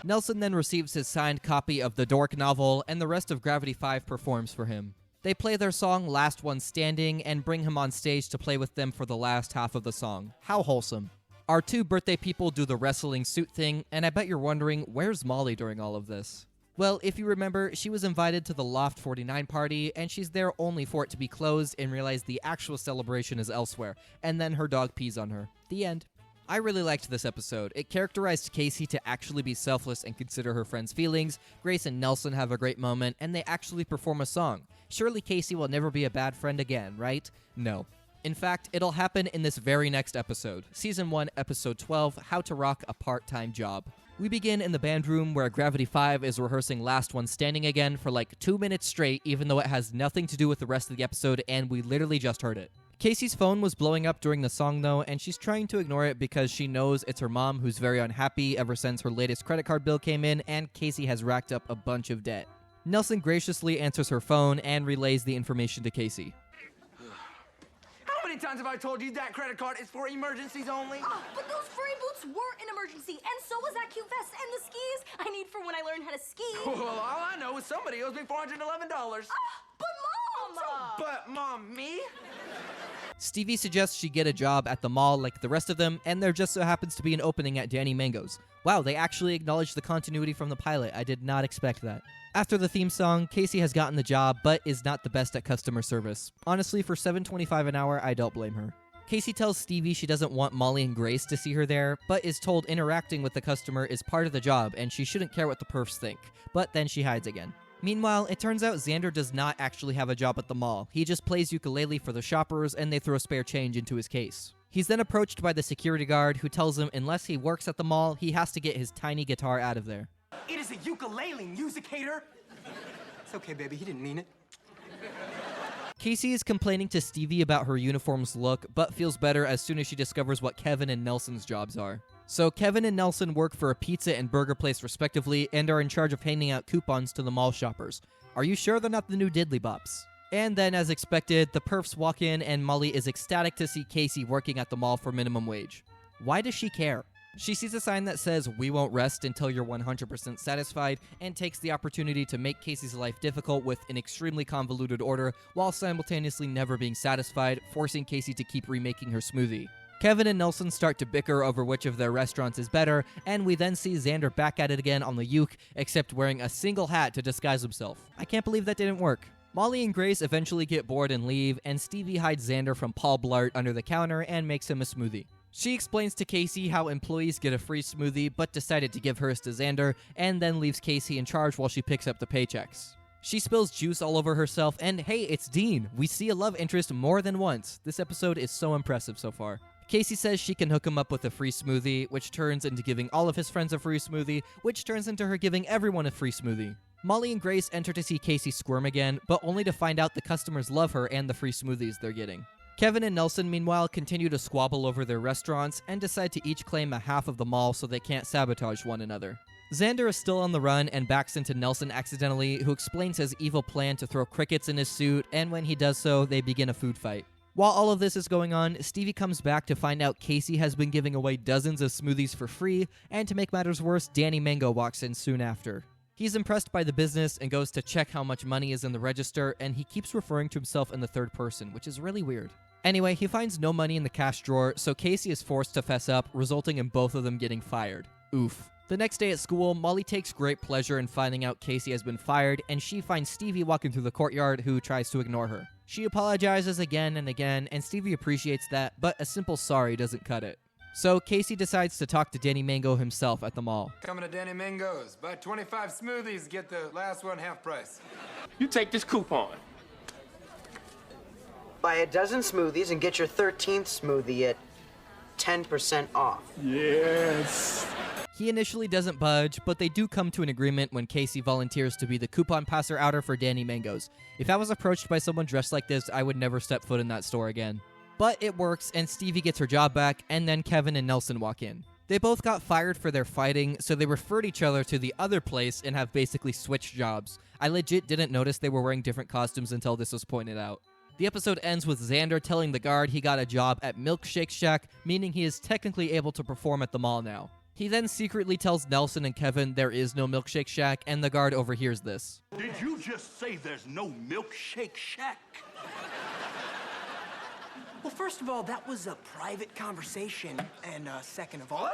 Nelson then receives his signed copy of the Dork novel, and the rest of Gravity 5 performs for him. They play their song Last One Standing and bring him on stage to play with them for the last half of the song. How wholesome. Our two birthday people do the wrestling suit thing, and I bet you're wondering, where's Molly during all of this? Well, if you remember, she was invited to the Loft 49 party, and she's there only for it to be closed and realize the actual celebration is elsewhere, and then her dog pees on her. The end. I really liked this episode. It characterized Casey to actually be selfless and consider her friends' feelings. Grace and Nelson have a great moment, and they actually perform a song. Surely Casey will never be a bad friend again, right? No. In fact, it'll happen in this very next episode. Season 1, Episode 12, How to Rock a Part-Time Job. We begin in the band room where Gravity 5 is rehearsing Last One Standing again for like 2 minutes straight, even though it has nothing to do with the rest of the episode, and we literally just heard it. Casey's phone was blowing up during the song though, and she's trying to ignore it because she knows it's her mom who's very unhappy ever since her latest credit card bill came in and Casey has racked up a bunch of debt. Nelson graciously answers her phone and relays the information to Casey. How many times have I told you that credit card is for emergencies only? But those furry boots were an emergency, and so was that cute vest and the skis I need for when I learn how to ski. Well, all I know is somebody owes me $411. But Mom! But Mom, me? Stevie suggests she get a job at the mall like the rest of them, and there just so happens to be an opening at Danny Mango's. Wow, they actually acknowledged the continuity from the pilot. I did not expect that. After the theme song, Casey has gotten the job, but is not the best at customer service. Honestly, for $7.25 an hour, I don't blame her. Casey tells Stevie she doesn't want Molly and Grace to see her there, but is told interacting with the customer is part of the job and she shouldn't care what the perfs think. But then she hides again. Meanwhile, it turns out Xander does not actually have a job at the mall. He just plays ukulele for the shoppers and they throw spare change into his case. He's then approached by the security guard who tells him unless he works at the mall, he has to get his tiny guitar out of there. It is a ukulele, musicator. It's okay, baby. He didn't mean it. Casey is complaining to Stevie about her uniform's look, but feels better as soon as she discovers what Kevin and Nelson's jobs are. So Kevin and Nelson work for a pizza and burger place respectively and are in charge of handing out coupons to the mall shoppers. Are you sure they're not the new Diddley Bops? And then, as expected, the perfs walk in and Molly is ecstatic to see Casey working at the mall for minimum wage. Why does she care? She sees a sign that says, "We won't rest until you're 100% satisfied," and takes the opportunity to make Casey's life difficult with an extremely convoluted order while simultaneously never being satisfied, forcing Casey to keep remaking her smoothie. Kevin and Nelson start to bicker over which of their restaurants is better, and we then see Xander back at it again on the uke, except wearing a single hat to disguise himself. I can't believe that didn't work. Molly and Grace eventually get bored and leave, and Stevie hides Xander from Paul Blart under the counter and makes him a smoothie. She explains to Casey how employees get a free smoothie, but decided to give hers to Xander, and then leaves Casey in charge while she picks up the paychecks. She spills juice all over herself, and hey, it's Dean! We see a love interest more than once. This episode is so impressive so far. Casey says she can hook him up with a free smoothie, which turns into giving all of his friends a free smoothie, which turns into her giving everyone a free smoothie. Molly and Grace enter to see Casey squirm again, but only to find out the customers love her and the free smoothies they're getting. Kevin and Nelson, meanwhile, continue to squabble over their restaurants and decide to each claim a half of the mall so they can't sabotage one another. Xander is still on the run and backs into Nelson accidentally, who explains his evil plan to throw crickets in his suit, and when he does so, they begin a food fight. While all of this is going on, Stevie comes back to find out Casey has been giving away dozens of smoothies for free, and to make matters worse, Danny Mango walks in soon after. He's impressed by the business and goes to check how much money is in the register, and he keeps referring to himself in the third person, which is really weird. Anyway, he finds no money in the cash drawer, so Casey is forced to fess up, resulting in both of them getting fired. Oof. The next day at school, Molly takes great pleasure in finding out Casey has been fired, and she finds Stevie walking through the courtyard, who tries to ignore her. She apologizes again and again, and Stevie appreciates that, but a simple sorry doesn't cut it. So Casey decides to talk to Danny Mango himself at the mall. Coming to Danny Mango's. Buy 25 smoothies, get the last one half price. You take this coupon. Buy a dozen smoothies and get your 13th smoothie at 10% off. Yes. He initially doesn't budge, but they do come to an agreement when Casey volunteers to be the coupon passer outer for Danny Mango's. If I was approached by someone dressed like this, I would never step foot in that store again. But it works, and Stevie gets her job back, and then Kevin and Nelson walk in. They both got fired for their fighting, so they referred each other to the other place and have basically switched jobs. I legit didn't notice they were wearing different costumes until this was pointed out. The episode ends with Xander telling the guard he got a job at Milkshake Shack, meaning he is technically able to perform at the mall now. He then secretly tells Nelson and Kevin there is no Milkshake Shack, and the guard overhears this. Did you just say there's no Milkshake Shack? Well, first of all, that was a private conversation, and second of all...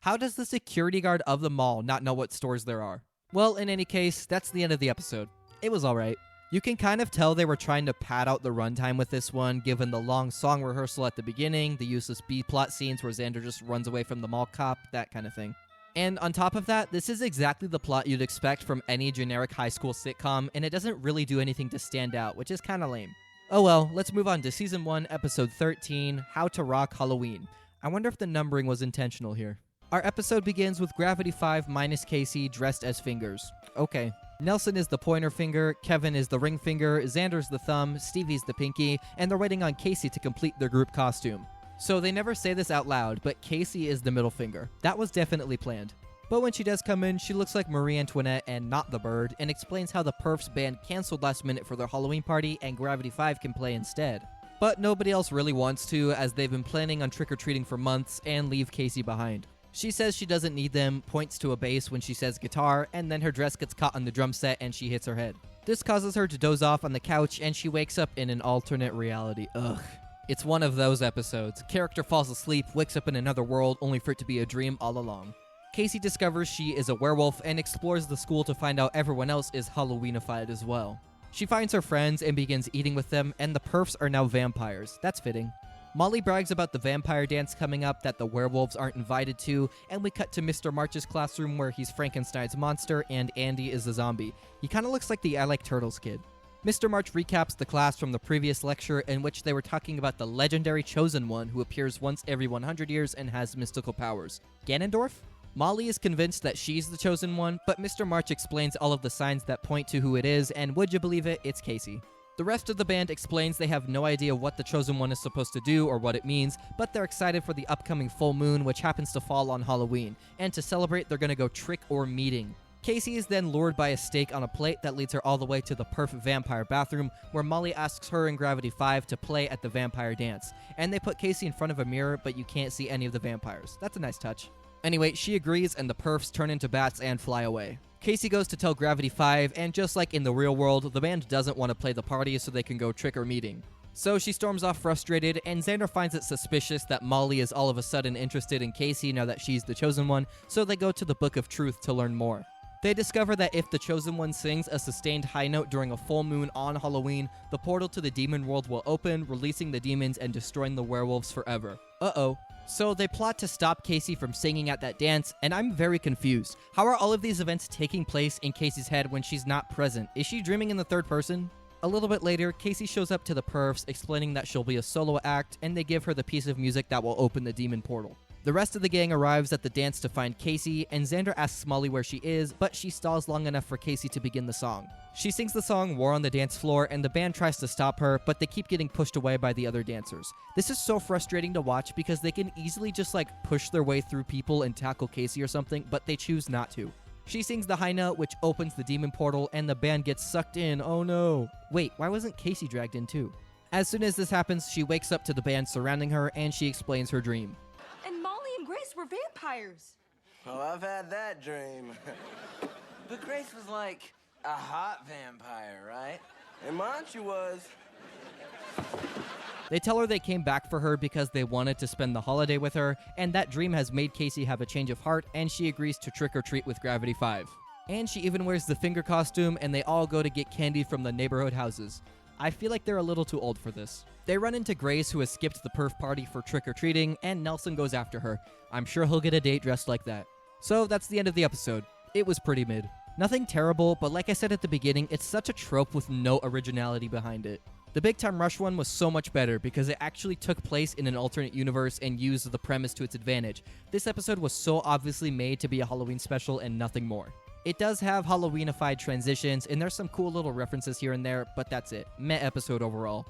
How does the security guard of the mall not know what stores there are? Well, in any case, that's the end of the episode. It was alright. You can kind of tell they were trying to pad out the runtime with this one, given the long song rehearsal at the beginning, the useless B-plot scenes where Xander just runs away from the mall cop, that kind of thing. And on top of that, this is exactly the plot you'd expect from any generic high school sitcom, and it doesn't really do anything to stand out, which is kind of lame. Oh well, let's move on to Season 1, Episode 13, How to Rock Halloween. I wonder if the numbering was intentional here. Our episode begins with Gravity 5 minus Casey dressed as fingers. Okay. Nelson is the pointer finger, Kevin is the ring finger, Xander's the thumb, Stevie's the pinky, and they're waiting on Casey to complete their group costume. So they never say this out loud, but Casey is the middle finger. That was definitely planned. But when she does come in, she looks like Marie Antoinette and not the bird, and explains how the Perfs band canceled last minute for their Halloween party and Gravity 5 can play instead. but nobody else really wants to, as they've been planning on trick-or-treating for months and leave Casey behind. She says she doesn't need them, points to a bass when she says guitar, and then her dress gets caught on the drum set and she hits her head. This causes her to doze off on the couch and she wakes up in an alternate reality. Ugh. It's one of those episodes. Character falls asleep, wakes up in another world, only for it to be a dream all along. Casey discovers she is a werewolf and explores the school to find out everyone else is Halloweenified as well. She finds her friends and begins eating with them, and the perfs are now vampires. That's fitting. Molly brags about the vampire dance coming up that the werewolves aren't invited to, and we cut to Mr. March's classroom where he's Frankenstein's monster and Andy is a zombie. He kinda looks like the I Like Turtles kid. Mr. March recaps the class from the previous lecture in which they were talking about the legendary Chosen One who appears once every 100 years and has mystical powers. Ganondorf? Molly is convinced that she's the Chosen One, but Mr. March explains all of the signs that point to who it is, and would you believe it, it's Casey. The rest of the band explains they have no idea what the Chosen One is supposed to do or what it means, but they're excited for the upcoming full moon, which happens to fall on Halloween, and to celebrate they're gonna go trick or meeting. Casey is then lured by a stake on a plate that leads her all the way to the perf vampire bathroom, where Molly asks her and Gravity 5 to play at the vampire dance, and they put Casey in front of a mirror, but you can't see any of the vampires. That's a nice touch. Anyway, she agrees and the perfs turn into bats and fly away. Casey goes to tell Gravity 5, and just like in the real world, the band doesn't want to play the party so they can go trick-or-meeting. So she storms off frustrated, and Xander finds it suspicious that Molly is all of a sudden interested in Casey now that she's the Chosen One, so they go to the Book of Truth to learn more. They discover that if the Chosen One sings a sustained high note during a full moon on Halloween, the portal to the demon world will open, releasing the demons and destroying the werewolves forever. Uh-oh. So they plot to stop Casey from singing at that dance, and I'm very confused. How are all of these events taking place in Casey's head when she's not present? Is she dreaming in the third person? A little bit later, Casey shows up to the perfs, explaining that she'll be a solo act, and they give her the piece of music that will open the demon portal. The rest of the gang arrives at the dance to find Casey, and Xander asks Molly where she is, but she stalls long enough for Casey to begin the song. She sings the song War on the Dance Floor, and the band tries to stop her, but they keep getting pushed away by the other dancers. This is so frustrating to watch because they can easily just push their way through people and tackle Casey or something, but they choose not to. She sings the high note, which opens the demon portal, and the band gets sucked in. Oh no. Wait, why wasn't Casey dragged in too? As soon as this happens, she wakes up to the band surrounding her, and she explains her dream. And Molly and Grace were vampires. Oh, I've had that dream. But Grace was like a hot vampire, right? And Manchu was. They tell her they came back for her because they wanted to spend the holiday with her, and that dream has made Casey have a change of heart, and she agrees to trick or treat with Gravity 5. And she even wears the finger costume, and they all go to get candy from the neighborhood houses. I feel like they're a little too old for this. They run into Grace, who has skipped the perf party for trick-or-treating, and Nelson goes after her. I'm sure he'll get a date dressed like that. So that's the end of the episode. It was pretty mid. Nothing terrible, but like I said at the beginning, it's such a trope with no originality behind it. The Big Time Rush one was so much better because it actually took place in an alternate universe and used the premise to its advantage. This episode was so obviously made to be a Halloween special and nothing more. It does have Halloweenified transitions, and there's some cool little references here and there, but that's it. Meh episode overall.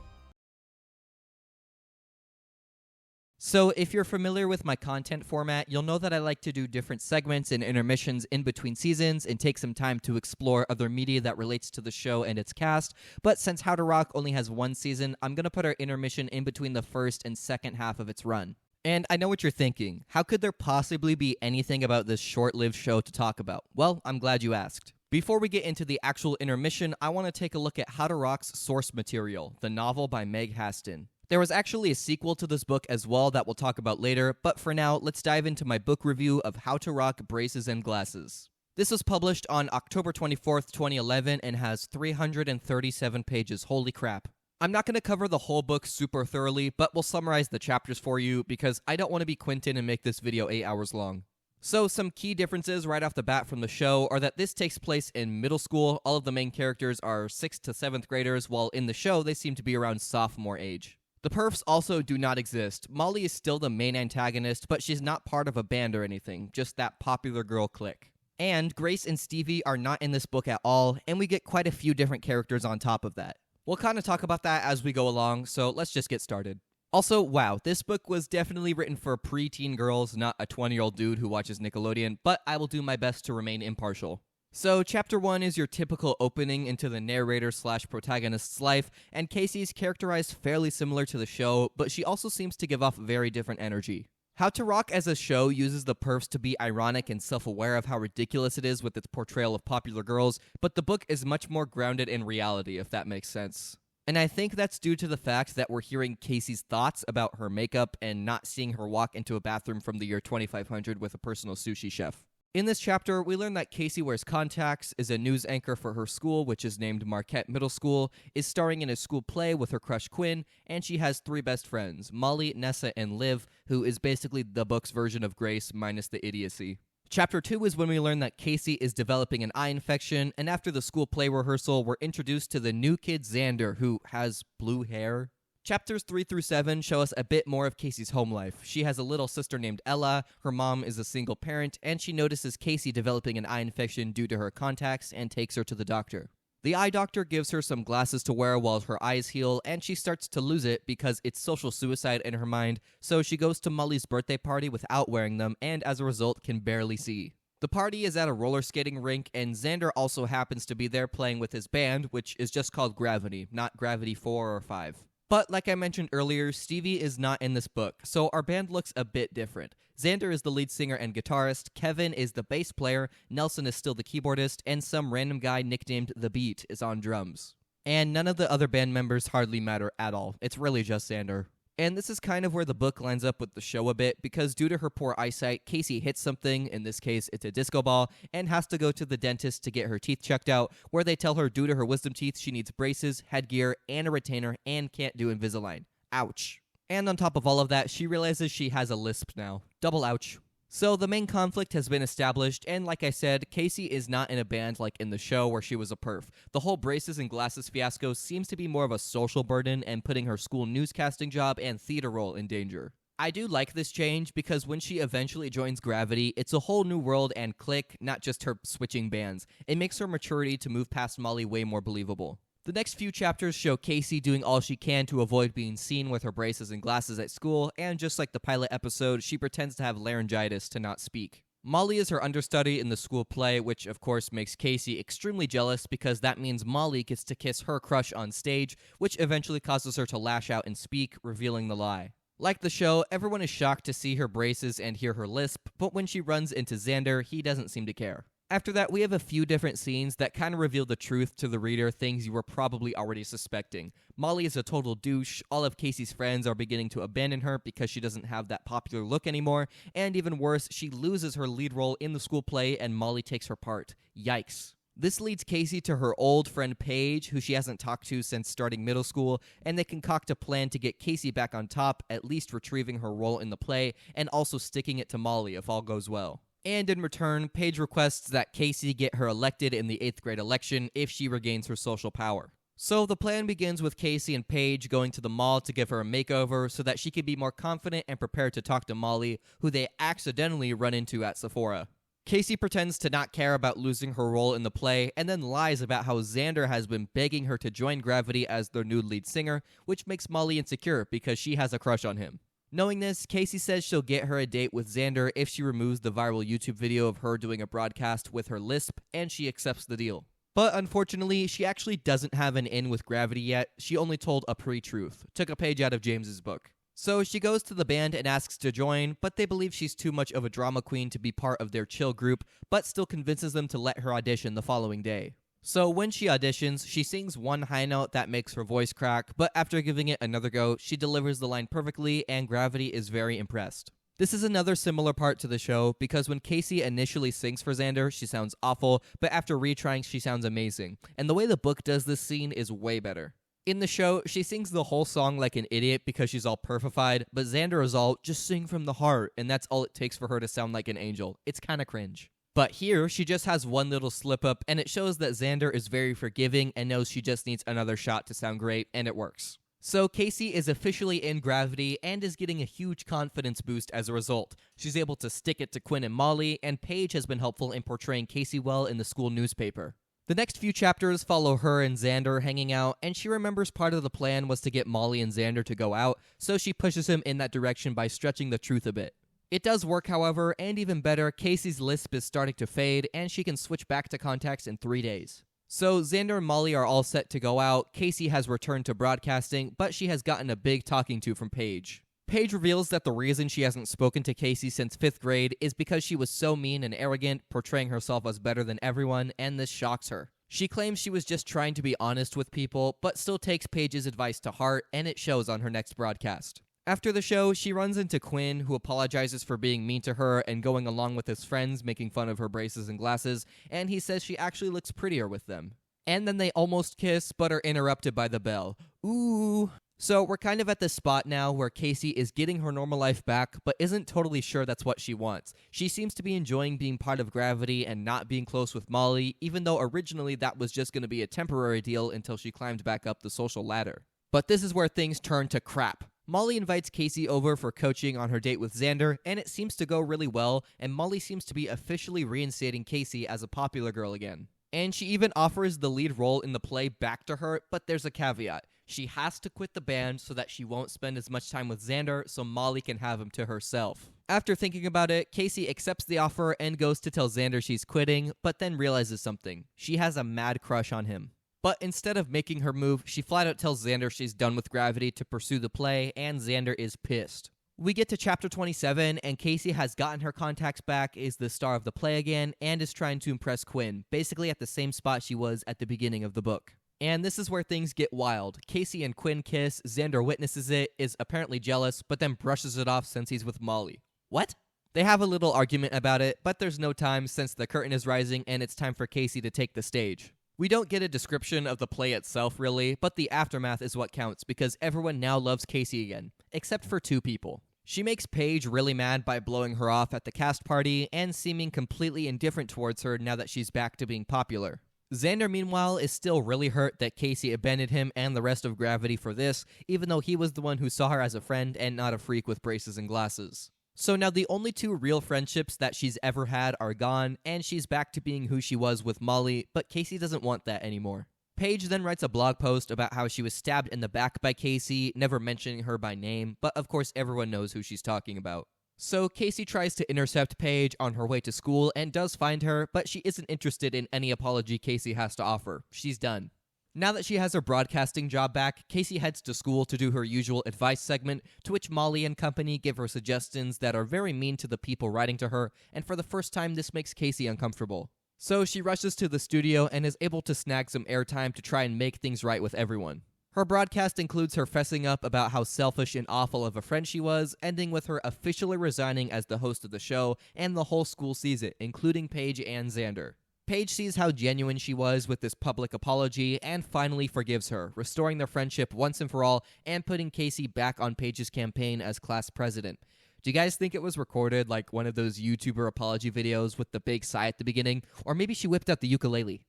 So if you're familiar with my content format, you'll know that I like to do different segments and intermissions in between seasons and take some time to explore other media that relates to the show and its cast. But since How to Rock only has one season, I'm going to put our intermission in between the first and second half of its run. And I know what you're thinking. How could there possibly be anything about this short-lived show to talk about? Well, I'm glad you asked. Before we get into the actual intermission, I want to take a look at How to Rock's source material, the novel by Meg Haston. There was actually a sequel to this book as well that we'll talk about later, but for now, let's dive into my book review of How to Rock Braces and Glasses. This was published on October 24th, 2011 and has 337 pages. Holy crap. I'm not going to cover the whole book super thoroughly, but we'll summarize the chapters for you because I don't want to be Quentin and make this video 8 hours long. So some key differences right off the bat from the show are that this takes place in middle school. All of the main characters are 6th to 7th graders, while in the show they seem to be around sophomore age. The perfs also do not exist. Molly is still the main antagonist, but she's not part of a band or anything, just that popular girl clique. And Grace and Stevie are not in this book at all, and we get quite a few different characters on top of that. We'll kind of talk about that as we go along, so let's just get started. Also, wow, this book was definitely written for preteen girls, not a 20-year-old dude who watches Nickelodeon, but I will do my best to remain impartial. So, Chapter 1 is your typical opening into the narrator/protagonist's life, and Casey's characterized fairly similar to the show, but she also seems to give off very different energy. How to Rock as a show uses the perfs to be ironic and self-aware of how ridiculous it is with its portrayal of popular girls, but the book is much more grounded in reality, if that makes sense. And I think that's due to the fact that we're hearing Casey's thoughts about her makeup and not seeing her walk into a bathroom from the year 2500 with a personal sushi chef. In this chapter, we learn that Casey wears contacts, is a news anchor for her school, which is named Marquette Middle School, is starring in a school play with her crush Quinn, and she has 3 best friends, Molly, Nessa, and Liv, who is basically the book's version of Grace minus the idiocy. Chapter 2 is when we learn that Casey is developing an eye infection, and after the school play rehearsal, we're introduced to the new kid Xander, who has blue hair. Chapters 3 through 7 show us a bit more of Casey's home life. She has a little sister named Ella, her mom is a single parent, and she notices Casey developing an eye infection due to her contacts and takes her to the doctor. The eye doctor gives her some glasses to wear while her eyes heal, and she starts to lose it because it's social suicide in her mind, so she goes to Molly's birthday party without wearing them, and as a result can barely see. The party is at a roller skating rink, and Xander also happens to be there playing with his band, which is just called Gravity, not Gravity 4 or 5. But like I mentioned earlier, Stevie is not in this book, so our band looks a bit different. Xander is the lead singer and guitarist, Kevin is the bass player, Nelson is still the keyboardist, and some random guy nicknamed The Beat is on drums. And none of the other band members hardly matter at all. It's really just Xander. And this is kind of where the book lines up with the show a bit, because due to her poor eyesight, Casey hits something, in this case it's a disco ball, and has to go to the dentist to get her teeth checked out, where they tell her due to her wisdom teeth she needs braces, headgear, and a retainer, and can't do Invisalign. Ouch. And on top of all of that, she realizes she has a lisp now. Double ouch. So the main conflict has been established, and like I said, Casey is not in a band like in the show where she was a perf. The whole braces and glasses fiasco seems to be more of a social burden and putting her school newscasting job and theater role in danger. I do like this change because when she eventually joins Gravity, it's a whole new world and clique, not just her switching bands. It makes her maturity to move past Molly way more believable. The next few chapters show Casey doing all she can to avoid being seen with her braces and glasses at school, and just like the pilot episode, she pretends to have laryngitis to not speak. Molly is her understudy in the school play, which of course makes Casey extremely jealous because that means Molly gets to kiss her crush on stage, which eventually causes her to lash out and speak, revealing the lie. Like the show, everyone is shocked to see her braces and hear her lisp, but when she runs into Xander, he doesn't seem to care. After that, we have a few different scenes that kind of reveal the truth to the reader, things you were probably already suspecting. Molly is a total douche, all of Casey's friends are beginning to abandon her because she doesn't have that popular look anymore, and even worse, she loses her lead role in the school play and Molly takes her part. Yikes. This leads Casey to her old friend Paige, who she hasn't talked to since starting middle school, and they concoct a plan to get Casey back on top, at least retrieving her role in the play, and also sticking it to Molly if all goes well. And in return, Paige requests that Casey get her elected in the 8th grade election if she regains her social power. So the plan begins with Casey and Paige going to the mall to give her a makeover so that she can be more confident and prepared to talk to Molly, who they accidentally run into at Sephora. Casey pretends to not care about losing her role in the play and then lies about how Xander has been begging her to join Gravity as their new lead singer, which makes Molly insecure because she has a crush on him. Knowing this, Casey says she'll get her a date with Xander if she removes the viral YouTube video of her doing a broadcast with her lisp, and she accepts the deal. But unfortunately, she actually doesn't have an in with Gravity yet. She only told a pre-truth, took a page out of James's book. So she goes to the band and asks to join, but they believe she's too much of a drama queen to be part of their chill group, but still convinces them to let her audition the following day. So when she auditions, she sings one high note that makes her voice crack, but after giving it another go, she delivers the line perfectly, and Gravity is very impressed. This is another similar part to the show, because when Casey initially sings for Xander, she sounds awful, but after retrying, she sounds amazing. And the way the book does this scene is way better. In the show, she sings the whole song like an idiot because she's all perfified, but Xander is all, just sing from the heart, and that's all it takes for her to sound like an angel. It's kinda cringe. But here, she just has one little slip up, and it shows that Xander is very forgiving and knows she just needs another shot to sound great, and it works. So Casey is officially in Gravity and is getting a huge confidence boost as a result. She's able to stick it to Quinn and Molly, and Paige has been helpful in portraying Casey well in the school newspaper. The next few chapters follow her and Xander hanging out, and she remembers part of the plan was to get Molly and Xander to go out, so she pushes him in that direction by stretching the truth a bit. It does work, however, and even better, Casey's lisp is starting to fade, and she can switch back to contacts in 3 days. So Xander and Molly are all set to go out. Casey has returned to broadcasting, but she has gotten a big talking to from Paige. Paige reveals that the reason she hasn't spoken to Casey since 5th grade is because she was so mean and arrogant, portraying herself as better than everyone, and this shocks her. She claims she was just trying to be honest with people, but still takes Paige's advice to heart, and it shows on her next broadcast. After the show, she runs into Quinn, who apologizes for being mean to her and going along with his friends making fun of her braces and glasses, and he says she actually looks prettier with them. And then they almost kiss, but are interrupted by the bell. Ooh. So we're kind of at this spot now where Casey is getting her normal life back, but isn't totally sure that's what she wants. She seems to be enjoying being part of Gravity and not being close with Molly, even though originally that was just going to be a temporary deal until she climbed back up the social ladder. But this is where things turn to crap. Molly invites Casey over for coaching on her date with Xander, and it seems to go really well, and Molly seems to be officially reinstating Casey as a popular girl again. And she even offers the lead role in the play back to her, but there's a caveat. She has to quit the band so that she won't spend as much time with Xander so Molly can have him to herself. After thinking about it, Casey accepts the offer and goes to tell Xander she's quitting, but then realizes something. She has a mad crush on him. But instead of making her move, she flat out tells Xander she's done with Gravity to pursue the play, and Xander is pissed. We get to chapter 27, and Casey has gotten her contacts back, is the star of the play again, and is trying to impress Quinn, basically at the same spot she was at the beginning of the book. And this is where things get wild. Casey and Quinn kiss, Xander witnesses it, is apparently jealous, but then brushes it off since he's with Molly. What? They have a little argument about it, but there's no time since the curtain is rising and it's time for Casey to take the stage. We don't get a description of the play itself really, but the aftermath is what counts because everyone now loves Casey again, except for 2 people. She makes Paige really mad by blowing her off at the cast party and seeming completely indifferent towards her now that she's back to being popular. Xander, meanwhile, is still really hurt that Casey abandoned him and the rest of Gravity for this, even though he was the one who saw her as a friend and not a freak with braces and glasses. So now the only 2 real friendships that she's ever had are gone, and she's back to being who she was with Molly, but Casey doesn't want that anymore. Paige then writes a blog post about how she was stabbed in the back by Casey, never mentioning her by name, but of course everyone knows who she's talking about. So Casey tries to intercept Paige on her way to school and does find her, but she isn't interested in any apology Casey has to offer. She's done. Now that she has her broadcasting job back, Casey heads to school to do her usual advice segment, to which Molly and company give her suggestions that are very mean to the people writing to her, and for the first time this makes Casey uncomfortable. So she rushes to the studio and is able to snag some airtime to try and make things right with everyone. Her broadcast includes her fessing up about how selfish and awful of a friend she was, ending with her officially resigning as the host of the show, and the whole school sees it, including Paige and Xander. Paige sees how genuine she was with this public apology and finally forgives her, restoring their friendship once and for all and putting Casey back on Paige's campaign as class president. Do you guys think it was recorded like one of those YouTuber apology videos with the big sigh at the beginning? Or maybe she whipped out the ukulele?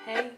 Hey.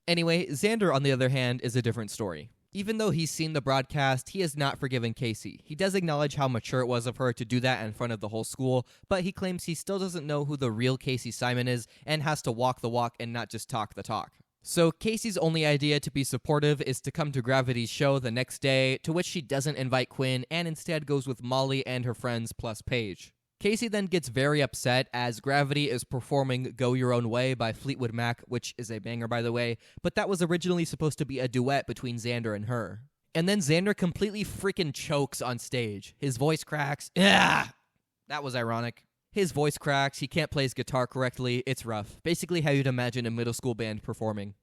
Anyway, Xander, on the other hand, is a different story. Even though he's seen the broadcast, he has not forgiven Casey. He does acknowledge how mature it was of her to do that in front of the whole school, but he claims he still doesn't know who the real Casey Simon is and has to walk the walk and not just talk the talk. So Casey's only idea to be supportive is to come to Gravity's show the next day, to which she doesn't invite Quinn and instead goes with Molly and her friends plus Paige. Casey then gets very upset as Gravity is performing Go Your Own Way by Fleetwood Mac, which is a banger by the way, but that was originally supposed to be a duet between Xander and her. And then Xander completely freaking chokes on stage. His voice cracks. That was ironic. His voice cracks, he can't play his guitar correctly, it's rough. Basically how you'd imagine a middle school band performing.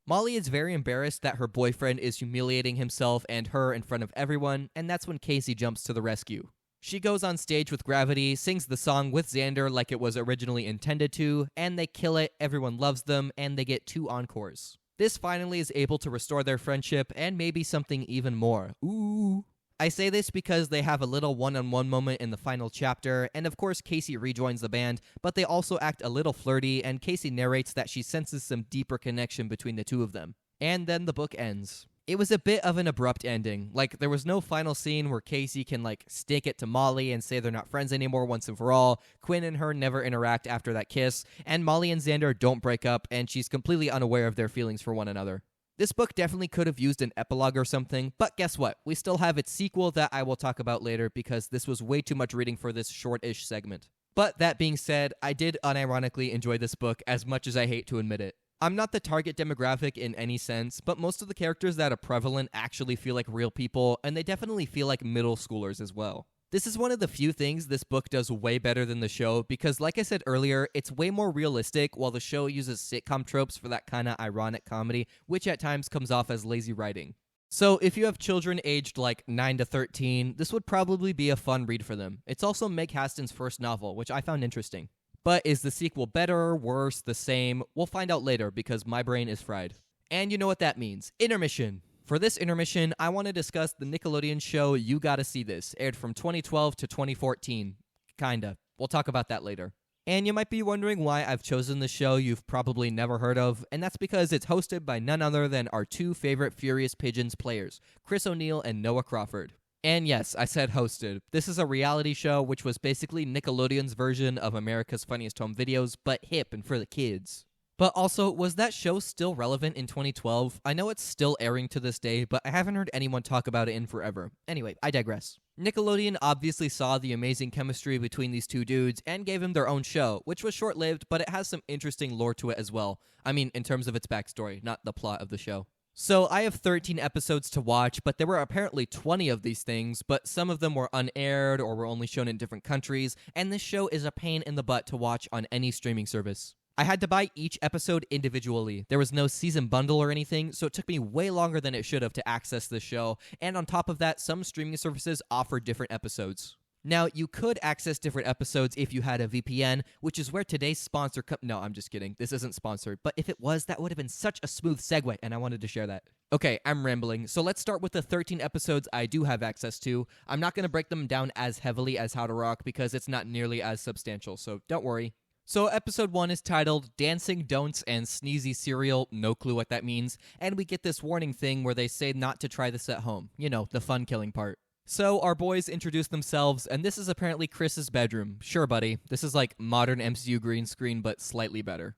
Molly is very embarrassed that her boyfriend is humiliating himself and her in front of everyone, and that's when Casey jumps to the rescue. She goes on stage with Gravity, sings the song with Xander like it was originally intended to, and they kill it, everyone loves them, and they get 2 encores. This finally is able to restore their friendship and maybe something even more. Ooh. I say this because they have a little one-on-one moment in the final chapter, and of course Casey rejoins the band, but they also act a little flirty, and Casey narrates that she senses some deeper connection between the 2 of them. And then the book ends. It was a bit of an abrupt ending. Like, there was no final scene where Casey can, like, stick it to Molly and say they're not friends anymore once and for all. Quinn and her never interact after that kiss, and Molly and Xander don't break up, and she's completely unaware of their feelings for one another. This book definitely could have used an epilogue or something, but guess what? We still have its sequel that I will talk about later because this was way too much reading for this short-ish segment. But that being said, I did unironically enjoy this book as much as I hate to admit it. I'm not the target demographic in any sense, but most of the characters that are prevalent actually feel like real people, and they definitely feel like middle schoolers as well. This is one of the few things this book does way better than the show, because like I said earlier, it's way more realistic, while the show uses sitcom tropes for that kind of ironic comedy, which at times comes off as lazy writing. So if you have children aged like 9 to 13, this would probably be a fun read for them. It's also Meg Haston's first novel, which I found interesting. But is the sequel better, worse, the same? We'll find out later because my brain is fried. And you know what that means. Intermission. For this intermission, I want to discuss the Nickelodeon show You Gotta See This, aired from 2012 to 2014. Kinda. We'll talk about that later. And you might be wondering why I've chosen the show you've probably never heard of, and that's because it's hosted by none other than our two favorite Furious Pigeons players, Chris O'Neill and Noah Crawford. And yes, I said hosted. This is a reality show which was basically Nickelodeon's version of America's Funniest Home Videos, but hip and for the kids. But also, was that show still relevant in 2012? I know it's still airing to this day, but I haven't heard anyone talk about it in forever. Anyway, I digress. Nickelodeon obviously saw the amazing chemistry between these two dudes and gave them their own show, which was short-lived, but it has some interesting lore to it as well. I mean, in terms of its backstory, not the plot of the show. So I have 13 episodes to watch, but there were apparently 20 of these things, but some of them were unaired or were only shown in different countries, and this show is a pain in the butt to watch on any streaming service. I had to buy each episode individually. There was no season bundle or anything, so it took me way longer than it should have to access this show, and on top of that, some streaming services offer different episodes. Now, you could access different episodes if you had a VPN, which is where today's sponsor No, I'm just kidding. This isn't sponsored. But if it was, that would have been such a smooth segue, and I wanted to share that. Okay, I'm rambling. So let's start with the 13 episodes I do have access to. I'm not going to break them down as heavily as How to Rock because it's not nearly as substantial, so don't worry. So episode 1 is titled Dancing Don'ts and Sneezy Cereal, no clue what that means, and we get this warning thing where they say not to try this at home. You know, the fun killing part. So our boys introduce themselves, and this is apparently Chris's bedroom. Sure, buddy. This is like modern MCU green screen, but slightly better.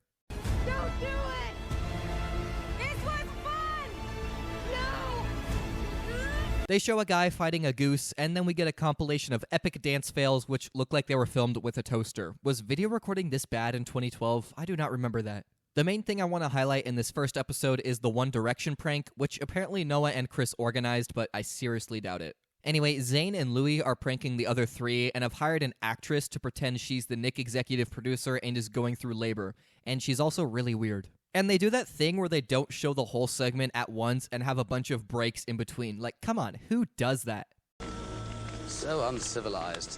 Don't do it! This was fun! No! They show a guy fighting a goose, and then we get a compilation of epic dance fails which look like they were filmed with a toaster. Was video recording this bad in 2012? I do not remember that. The main thing I want to highlight in this first episode is the One Direction prank, which apparently Noah and Chris organized, but I seriously doubt it. Anyway, Zayn and Louie are pranking the other three and have hired an actress to pretend she's the Nick executive producer and is going through labor. And she's also really weird. And they do that thing where they don't show the whole segment at once and have a bunch of breaks in between. Like, come on, who does that? So uncivilized.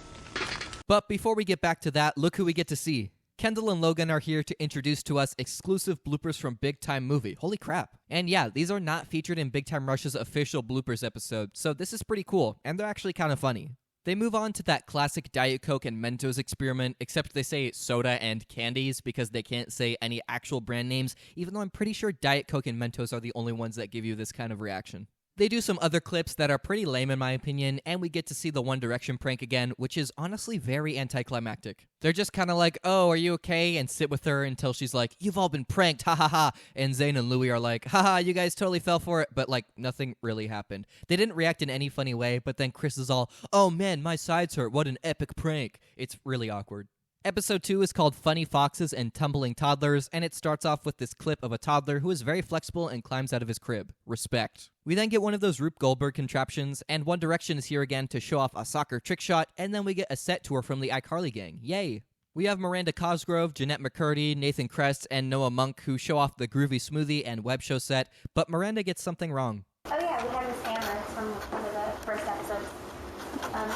But before we get back to that, look who we get to see. Kendall and Logan are here to introduce to us exclusive bloopers from Big Time Movie. Holy crap. And yeah, these are not featured in Big Time Rush's official bloopers episode, so this is pretty cool, and they're actually kind of funny. They move on to that classic Diet Coke and Mentos experiment, except they say soda and candies because they can't say any actual brand names, even though I'm pretty sure Diet Coke and Mentos are the only ones that give you this kind of reaction. They do some other clips that are pretty lame in my opinion, and we get to see the One Direction prank again, which is honestly very anticlimactic. They're just kind of like, oh, are you okay? And sit with her until she's like, you've all been pranked, ha ha ha. And Zayn and Louie are like, haha, you guys totally fell for it, but like nothing really happened. They didn't react in any funny way, but then Chris is all, oh man, my sides hurt, what an epic prank. It's really awkward. Episode 2 is called Funny Foxes and Tumbling Toddlers, and it starts off with this clip of a toddler who is very flexible and climbs out of his crib. Respect. We then get one of those Rube Goldberg contraptions, and One Direction is here again to show off a soccer trick shot, and then we get a set tour from the iCarly gang. Yay! We have Miranda Cosgrove, Jeanette McCurdy, Nathan Kress, and Noah Monk who show off the groovy smoothie and web show set, but Miranda gets something wrong. Oh yeah, we have this hammer from one of the first episodes.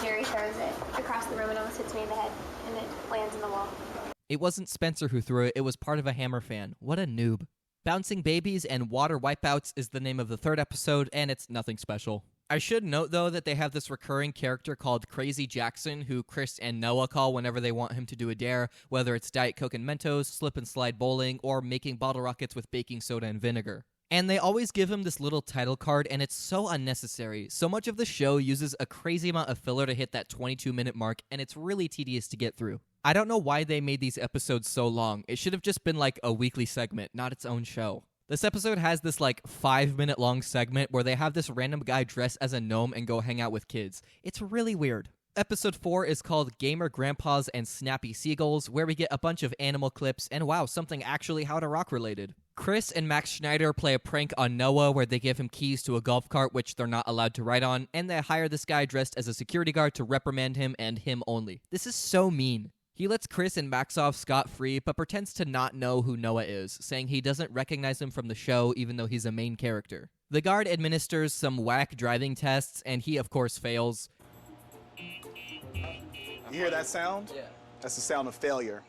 Jerry throws it across the room and almost hits me in the head, and it lands in the wall. It wasn't Spencer who threw it, it was part of a Hammer fan. What a noob. Bouncing Babies and Water Wipeouts is the name of the third episode, and it's nothing special. I should note, though, that they have this recurring character called Crazy Jackson, who Chris and Noah call whenever they want him to do a dare, whether it's Diet Coke and Mentos, slip and slide bowling, or making bottle rockets with baking soda and vinegar. And they always give him this little title card, and it's so unnecessary. So much of the show uses a crazy amount of filler to hit that 22-minute mark, and it's really tedious to get through. I don't know why they made these episodes so long. It should have just been like a weekly segment, not its own show. This episode has this like 5-minute long segment where they have this random guy dress as a gnome and go hang out with kids. It's really weird. Episode 4 is called Gamer Grandpas and Snappy Seagulls, where we get a bunch of animal clips and wow, something actually How to Rock related. Chris and Max Schneider play a prank on Noah where they give him keys to a golf cart which they're not allowed to ride on, and they hire this guy dressed as a security guard to reprimand him and him only. This is so mean. He lets Chris and Max off scot-free, but pretends to not know who Noah is, saying he doesn't recognize him from the show even though he's a main character. The guard administers some whack driving tests, and he of course fails. You hear that sound? Yeah. That's the sound of failure.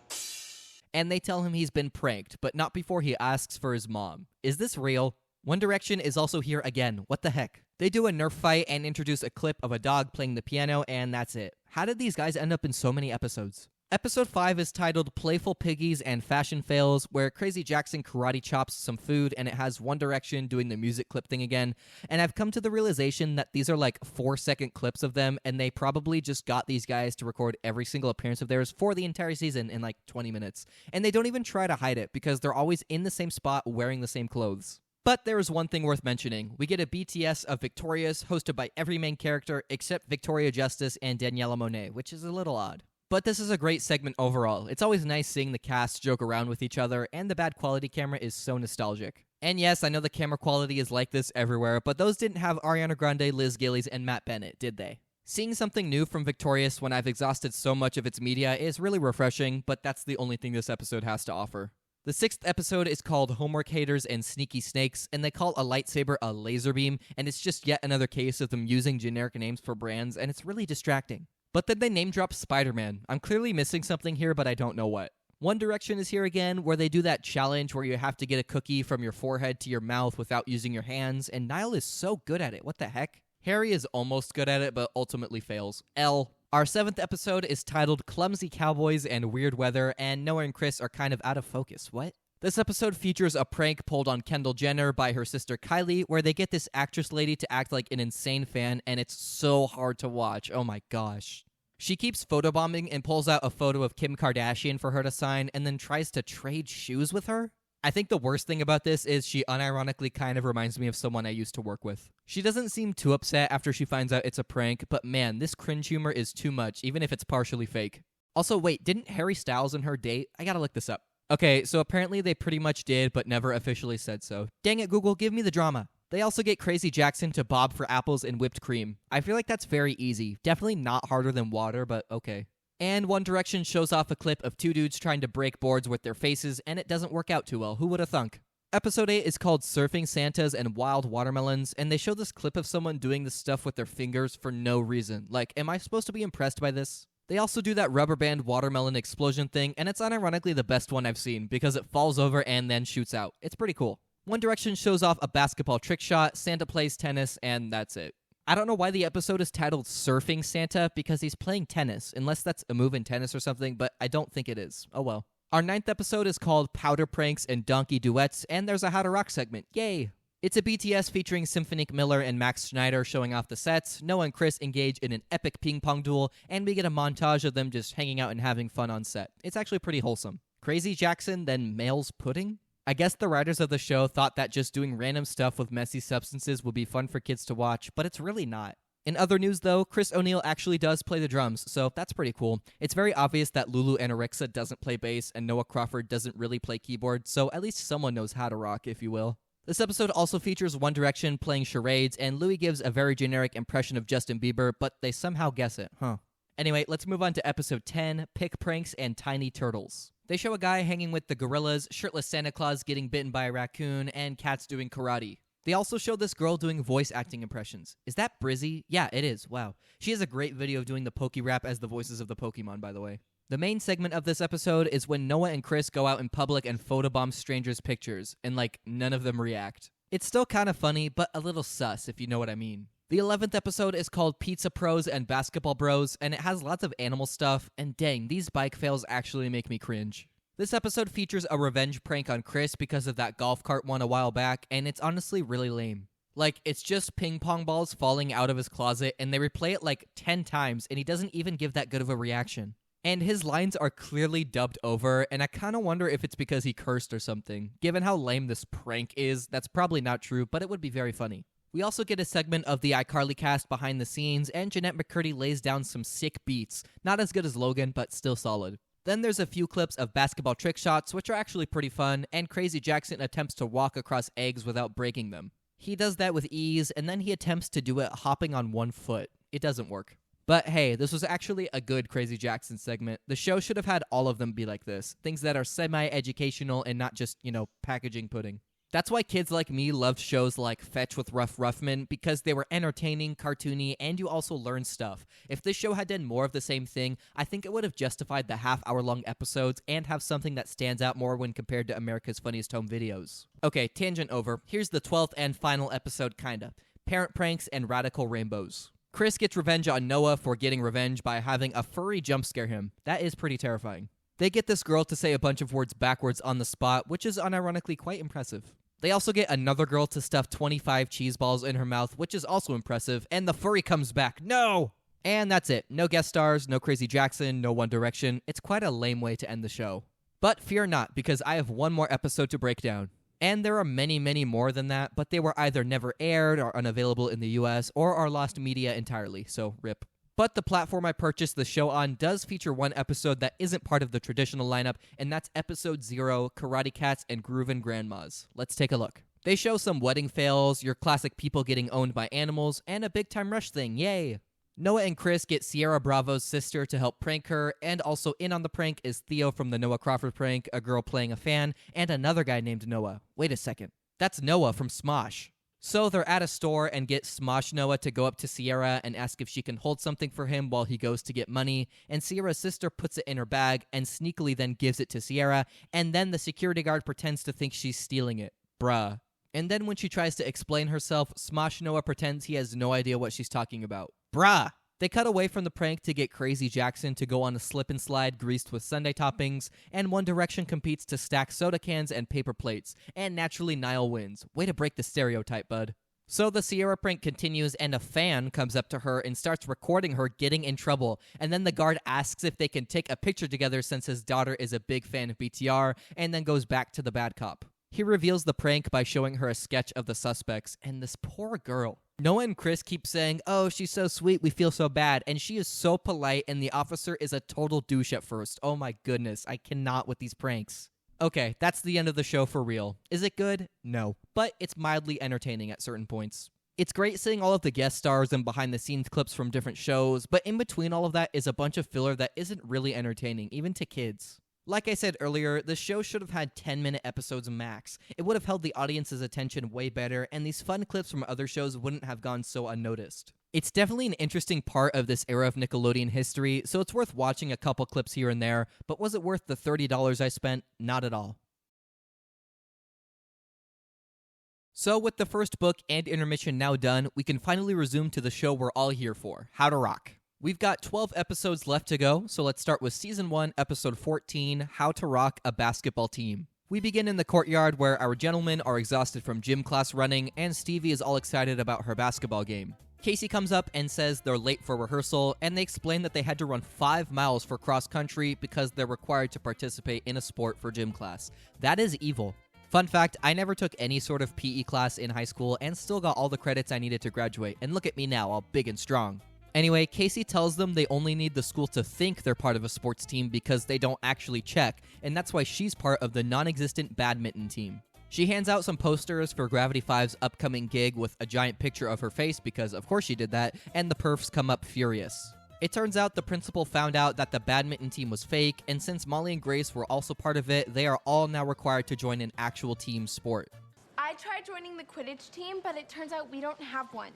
And they tell him he's been pranked, but not before he asks for his mom. Is this real? One Direction is also here again. What the heck? They do a Nerf fight and introduce a clip of a dog playing the piano, and that's it. How did these guys end up in so many episodes? Episode 5 is titled Playful Piggies and Fashion Fails, where Crazy Jackson karate chops some food, and it has One Direction doing the music clip thing again. And I've come to the realization that these are like 4-second clips of them, and they probably just got these guys to record every single appearance of theirs for the entire season in like 20 minutes. And they don't even try to hide it, because they're always in the same spot wearing the same clothes. But there is one thing worth mentioning. We get a BTS of Victorious, hosted by every main character except Victoria Justice and Daniela Monet, which is a little odd. But this is a great segment overall. It's always nice seeing the cast joke around with each other, and the bad quality camera is so nostalgic. And yes, I know the camera quality is like this everywhere, but those didn't have Ariana Grande, Liz Gillies, and Matt Bennett, did they? Seeing something new from Victorious when I've exhausted so much of its media is really refreshing, but that's the only thing this episode has to offer. The 6th episode is called Homework Haters and Sneaky Snakes, and they call a lightsaber a laser beam, and it's just yet another case of them using generic names for brands, and it's really distracting. But then they name drop Spider-Man. I'm clearly missing something here, but I don't know what. One Direction is here again, where they do that challenge where you have to get a cookie from your forehead to your mouth without using your hands, and Niall is so good at it. What the heck? Harry is almost good at it, but ultimately fails. L. Our 7th episode is titled Clumsy Cowboys and Weird Weather, and Noah and Chris are kind of out of focus. What? This episode features a prank pulled on Kendall Jenner by her sister Kylie, where they get this actress lady to act like an insane fan, and it's so hard to watch. Oh my gosh. She keeps photobombing and pulls out a photo of Kim Kardashian for her to sign, and then tries to trade shoes with her? I think the worst thing about this is she unironically kind of reminds me of someone I used to work with. She doesn't seem too upset after she finds out it's a prank, but man, this cringe humor is too much, even if it's partially fake. Also, wait, didn't Harry Styles and her date? I gotta look this up. Okay, so apparently they pretty much did, but never officially said so. Dang it, Google, give me the drama. They also get Crazy Jackson to bob for apples and whipped cream. I feel like that's very easy. Definitely not harder than water, but okay. And One Direction shows off a clip of 2 dudes trying to break boards with their faces, and it doesn't work out too well. Who would have thunk? Episode 8 is called Surfing Santas and Wild Watermelons, and they show this clip of someone doing this stuff with their fingers for no reason. Like, am I supposed to be impressed by this? They also do that rubber band watermelon explosion thing, and it's unironically the best one I've seen, because it falls over and then shoots out. It's pretty cool. One Direction shows off a basketball trick shot, Santa plays tennis, and that's it. I don't know why the episode is titled Surfing Santa, because he's playing tennis, unless that's a move in tennis or something, but I don't think it is. Oh well. Our 9th episode is called Powder Pranks and Donkey Duets, and there's a How to Rock segment. Yay! It's a BTS featuring Symphonic Miller and Max Schneider showing off the sets. Noah and Chris engage in an epic ping pong duel, and we get a montage of them just hanging out and having fun on set. It's actually pretty wholesome. Crazy Jackson, then Male's Pudding? I guess the writers of the show thought that just doing random stuff with messy substances would be fun for kids to watch, but it's really not. In other news, though, Chris O'Neill actually does play the drums, so that's pretty cool. It's very obvious that Lulu Anorexa doesn't play bass and Noah Crawford doesn't really play keyboard, so at least someone knows how to rock, if you will. This episode also features One Direction playing charades, and Louis gives a very generic impression of Justin Bieber, but they somehow guess it, huh? Anyway, let's move on to episode 10, Pick Pranks and Tiny Turtles. They show a guy hanging with the gorillas, shirtless Santa Claus getting bitten by a raccoon, and cats doing karate. They also show this girl doing voice acting impressions. Is that Brizzy? Yeah, it is. Wow. She has a great video of doing the Poke Rap as the voices of the Pokemon, by the way. The main segment of this episode is when Noah and Chris go out in public and photobomb strangers' pictures, and none of them react. It's still kind of funny, but a little sus, if you know what I mean. The 11th episode is called Pizza Pros and Basketball Bros, and it has lots of animal stuff, and dang, these bike fails actually make me cringe. This episode features a revenge prank on Chris because of that golf cart one a while back, and it's honestly really lame. Like, it's just ping pong balls falling out of his closet, and they replay it like 10 times, and he doesn't even give that good of a reaction. And his lines are clearly dubbed over, and I kind of wonder if it's because he cursed or something. Given how lame this prank is, that's probably not true, but it would be very funny. We also get a segment of the iCarly cast behind the scenes, and Jeanette McCurdy lays down some sick beats. Not as good as Logan, but still solid. Then there's a few clips of basketball trick shots, which are actually pretty fun, and Crazy Jackson attempts to walk across eggs without breaking them. He does that with ease, and then he attempts to do it hopping on one foot. It doesn't work. But hey, this was actually a good Crazy Jackson segment. The show should have had all of them be like this. Things that are semi-educational and not just, packaging pudding. That's why kids like me loved shows like Fetch with Ruff Ruffman, because they were entertaining, cartoony, and you also learned stuff. If this show had done more of the same thing, I think it would have justified the half-hour-long episodes and have something that stands out more when compared to America's Funniest Home Videos. Okay, tangent over. Here's the 12th and final episode, kinda. Parent pranks and radical rainbows. Chris gets revenge on Noah for getting revenge by having a furry jump scare him. That is pretty terrifying. They get this girl to say a bunch of words backwards on the spot, which is unironically quite impressive. They also get another girl to stuff 25 cheese balls in her mouth, which is also impressive, and the furry comes back. No! And that's it. No guest stars, no Crazy Jackson, no One Direction. It's quite a lame way to end the show. But fear not, because I have one more episode to break down. And there are many, many more than that, but they were either never aired or unavailable in the US or are lost media entirely, so rip. But the platform I purchased the show on does feature one episode that isn't part of the traditional lineup, and that's episode 0, Karate Cats and Groovin' Grandmas. Let's take a look. They show some wedding fails, your classic people getting owned by animals, and a big time rush thing, yay! Noah and Chris get Sierra Bravo's sister to help prank her, and also in on the prank is Theo from the Noah Crawford prank, a girl playing a fan, and another guy named Noah. Wait a second. That's Noah from Smosh. So they're at a store and get Smosh Noah to go up to Sierra and ask if she can hold something for him while he goes to get money, and Sierra's sister puts it in her bag and sneakily then gives it to Sierra, and then the security guard pretends to think she's stealing it. Bruh. And then when she tries to explain herself, Smosh Noah pretends he has no idea what she's talking about. Bruh! They cut away from the prank to get Crazy Jackson to go on a slip and slide greased with sundae toppings, and One Direction competes to stack soda cans and paper plates, and naturally Niall wins. Way to break the stereotype, bud. So the Sierra prank continues, and a fan comes up to her and starts recording her getting in trouble, and then the guard asks if they can take a picture together since his daughter is a big fan of BTR, and then goes back to the bad cop. He reveals the prank by showing her a sketch of the suspects, and this poor girl. Noah and Chris keep saying, oh, she's so sweet, we feel so bad, and she is so polite, and the officer is a total douche at first. Oh my goodness, I cannot with these pranks. Okay, that's the end of the show for real. Is it good? No. But it's mildly entertaining at certain points. It's great seeing all of the guest stars and behind-the-scenes clips from different shows, but in between all of that is a bunch of filler that isn't really entertaining, even to kids. Like I said earlier, the show should have had 10-minute episodes max. It would have held the audience's attention way better, and these fun clips from other shows wouldn't have gone so unnoticed. It's definitely an interesting part of this era of Nickelodeon history, so it's worth watching a couple clips here and there, but was it worth the $30 I spent? Not at all. So with the first book and intermission now done, we can finally resume to the show we're all here for, How to Rock. We've got 12 episodes left to go, so let's start with Season 1, Episode 14, How to Rock a Basketball Team. We begin in the courtyard where our gentlemen are exhausted from gym class running, and Stevie is all excited about her basketball game. Casey comes up and says they're late for rehearsal, and they explain that they had to run 5 miles for cross country because they're required to participate in a sport for gym class. That is evil. Fun fact, I never took any sort of PE class in high school and still got all the credits I needed to graduate, and look at me now, all big and strong. Anyway, Casey tells them they only need the school to think they're part of a sports team because they don't actually check, and that's why she's part of the non-existent badminton team. She hands out some posters for Gravity 5's upcoming gig with a giant picture of her face because of course she did that, and the perfs come up furious. It turns out the principal found out that the badminton team was fake, and since Molly and Grace were also part of it, they are all now required to join an actual team sport. I tried joining the Quidditch team, but it turns out we don't have one.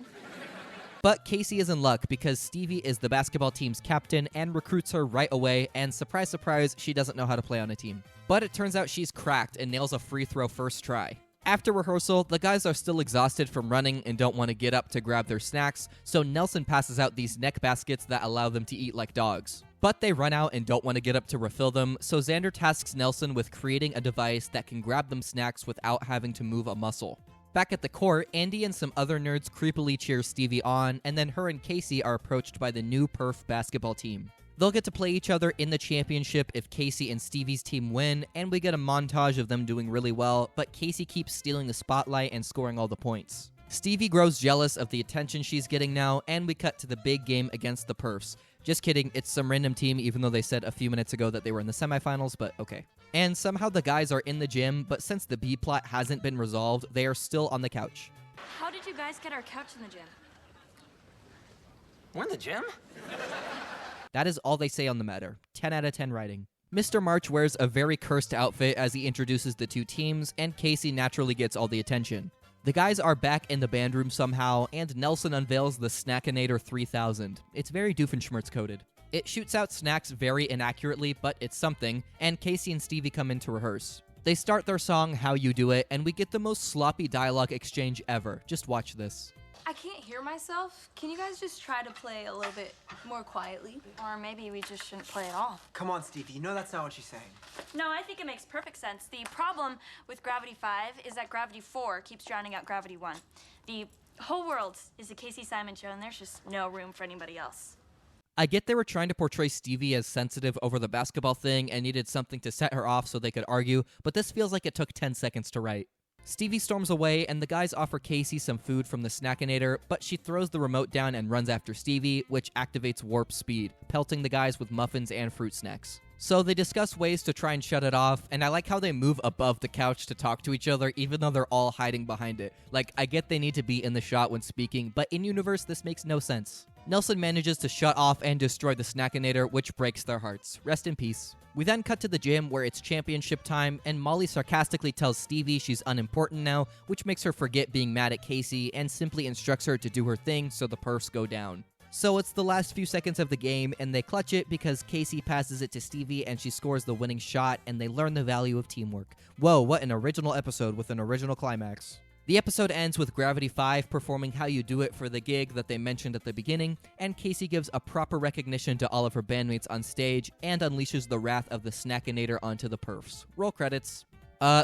But Casey is in luck because Stevie is the basketball team's captain and recruits her right away, and surprise, surprise, she doesn't know how to play on a team. But it turns out she's cracked and nails a free throw first try. After rehearsal, the guys are still exhausted from running and don't want to get up to grab their snacks, so Nelson passes out these neck baskets that allow them to eat like dogs. But they run out and don't want to get up to refill them, so Xander tasks Nelson with creating a device that can grab them snacks without having to move a muscle. Back at the court, Andy and some other nerds creepily cheer Stevie on, and then her and Casey are approached by the new Perf basketball team. They'll get to play each other in the championship if Casey and Stevie's team win, and we get a montage of them doing really well, but Casey keeps stealing the spotlight and scoring all the points. Stevie grows jealous of the attention she's getting now, and we cut to the big game against the Perfs. Just kidding, it's some random team, even though they said a few minutes ago that they were in the semifinals, but okay. And somehow the guys are in the gym, but since the B-plot hasn't been resolved, they are still on the couch. How did you guys get our couch in the gym? We're in the gym? That is all they say on the matter. 10 out of 10 writing. Mr. March wears a very cursed outfit as he introduces the two teams, and Casey naturally gets all the attention. The guys are back in the band room somehow, and Nelson unveils the Snackinator 3000. It's very Doofenshmirtz coded. It shoots out snacks very inaccurately, but it's something, and Casey and Stevie come in to rehearse. They start their song, How You Do It, and we get the most sloppy dialogue exchange ever. Just watch this. I can't hear myself. Can you guys just try to play a little bit more quietly? Or maybe we just shouldn't play at all. Come on, Stevie. You know that's not what she's saying. No, I think it makes perfect sense. The problem with Gravity 5 is that Gravity 4 keeps drowning out Gravity 1. The whole world is a Casey Simon show, and there's just no room for anybody else. I get they were trying to portray Stevie as sensitive over the basketball thing and needed something to set her off so they could argue, but this feels like it took 10 seconds to write. Stevie storms away, and the guys offer Casey some food from the Snackinator, but she throws the remote down and runs after Stevie, which activates warp speed, pelting the guys with muffins and fruit snacks. So they discuss ways to try and shut it off, and I like how they move above the couch to talk to each other, even though they're all hiding behind it. Like, I get they need to be in the shot when speaking, but in universe, this makes no sense. Nelson manages to shut off and destroy the Snackinator, which breaks their hearts. Rest in peace. We then cut to the gym where it's championship time, and Molly sarcastically tells Stevie she's unimportant now, which makes her forget being mad at Casey and simply instructs her to do her thing so the Perfs go down. So it's the last few seconds of the game, and they clutch it because Casey passes it to Stevie and she scores the winning shot, and they learn the value of teamwork. Whoa, what an original episode with an original climax. The episode ends with Gravity 5 performing How You Do It for the gig that they mentioned at the beginning, and Casey gives a proper recognition to all of her bandmates on stage and unleashes the wrath of the Snackinator onto the Perfs. Roll credits.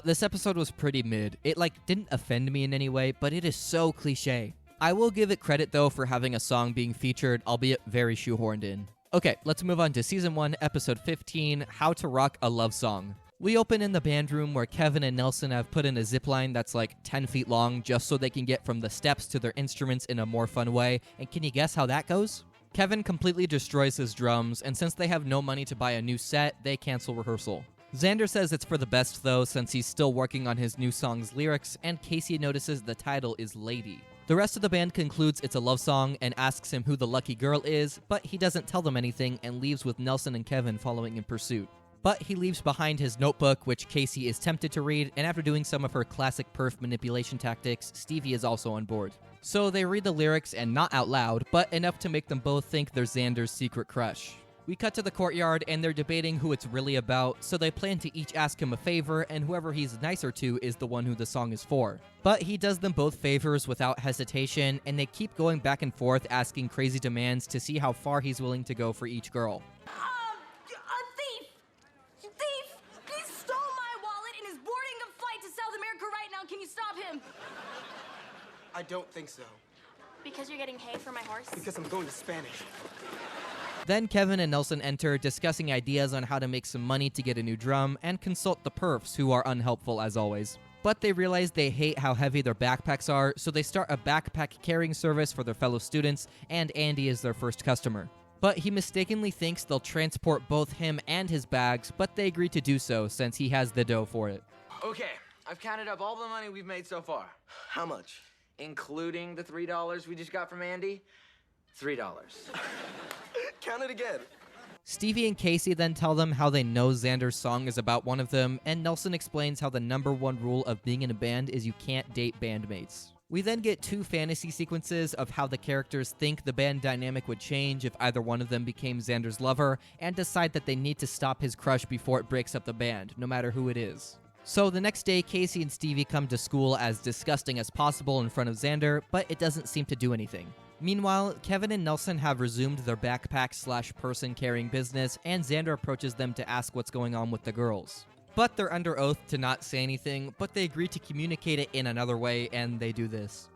This episode was pretty mid. It, didn't offend me in any way, but it is so cliche. I will give it credit, though, for having a song being featured, albeit very shoehorned in. Okay, let's move on to Season 1, Episode 15, How to Rock a Love Song. We open in the band room where Kevin and Nelson have put in a zipline that's 10 feet long just so they can get from the steps to their instruments in a more fun way, and can you guess how that goes? Kevin completely destroys his drums, and since they have no money to buy a new set, they cancel rehearsal. Xander says it's for the best though, since he's still working on his new song's lyrics, and Casey notices the title is Lady. The rest of the band concludes it's a love song and asks him who the lucky girl is, but he doesn't tell them anything and leaves with Nelson and Kevin following in pursuit. But he leaves behind his notebook, which Casey is tempted to read, and after doing some of her classic perf manipulation tactics, Stevie is also on board. So they read the lyrics, and not out loud, but enough to make them both think they're Xander's secret crush. We cut to the courtyard, and they're debating who it's really about, so they plan to each ask him a favor, and whoever he's nicer to is the one who the song is for. But he does them both favors without hesitation, and they keep going back and forth asking crazy demands to see how far he's willing to go for each girl. Can you stop him? I don't think so. Because you're getting hay for my horse? Because I'm going to Spanish. Then Kevin and Nelson enter, discussing ideas on how to make some money to get a new drum, and consult the Perfs, who are unhelpful as always. But they realize they hate how heavy their backpacks are, so they start a backpack carrying service for their fellow students, and Andy is their first customer. But he mistakenly thinks they'll transport both him and his bags, but they agree to do so since he has the dough for it. Okay, I've counted up all the money we've made so far. How much? Including the $3 we just got from Andy? $3. Count it again. Stevie and Casey then tell them how they know Xander's song is about one of them, and Nelson explains how the #1 rule of being in a band is you can't date bandmates. We then get 2 fantasy sequences of how the characters think the band dynamic would change if either one of them became Xander's lover, and decide that they need to stop his crush before it breaks up the band, no matter who it is. So the next day, Casey and Stevie come to school as disgusting as possible in front of Xander, but it doesn't seem to do anything. Meanwhile, Kevin and Nelson have resumed their backpack/person carrying business, and Xander approaches them to ask what's going on with the girls. But they're under oath to not say anything, but they agree to communicate it in another way, and they do this.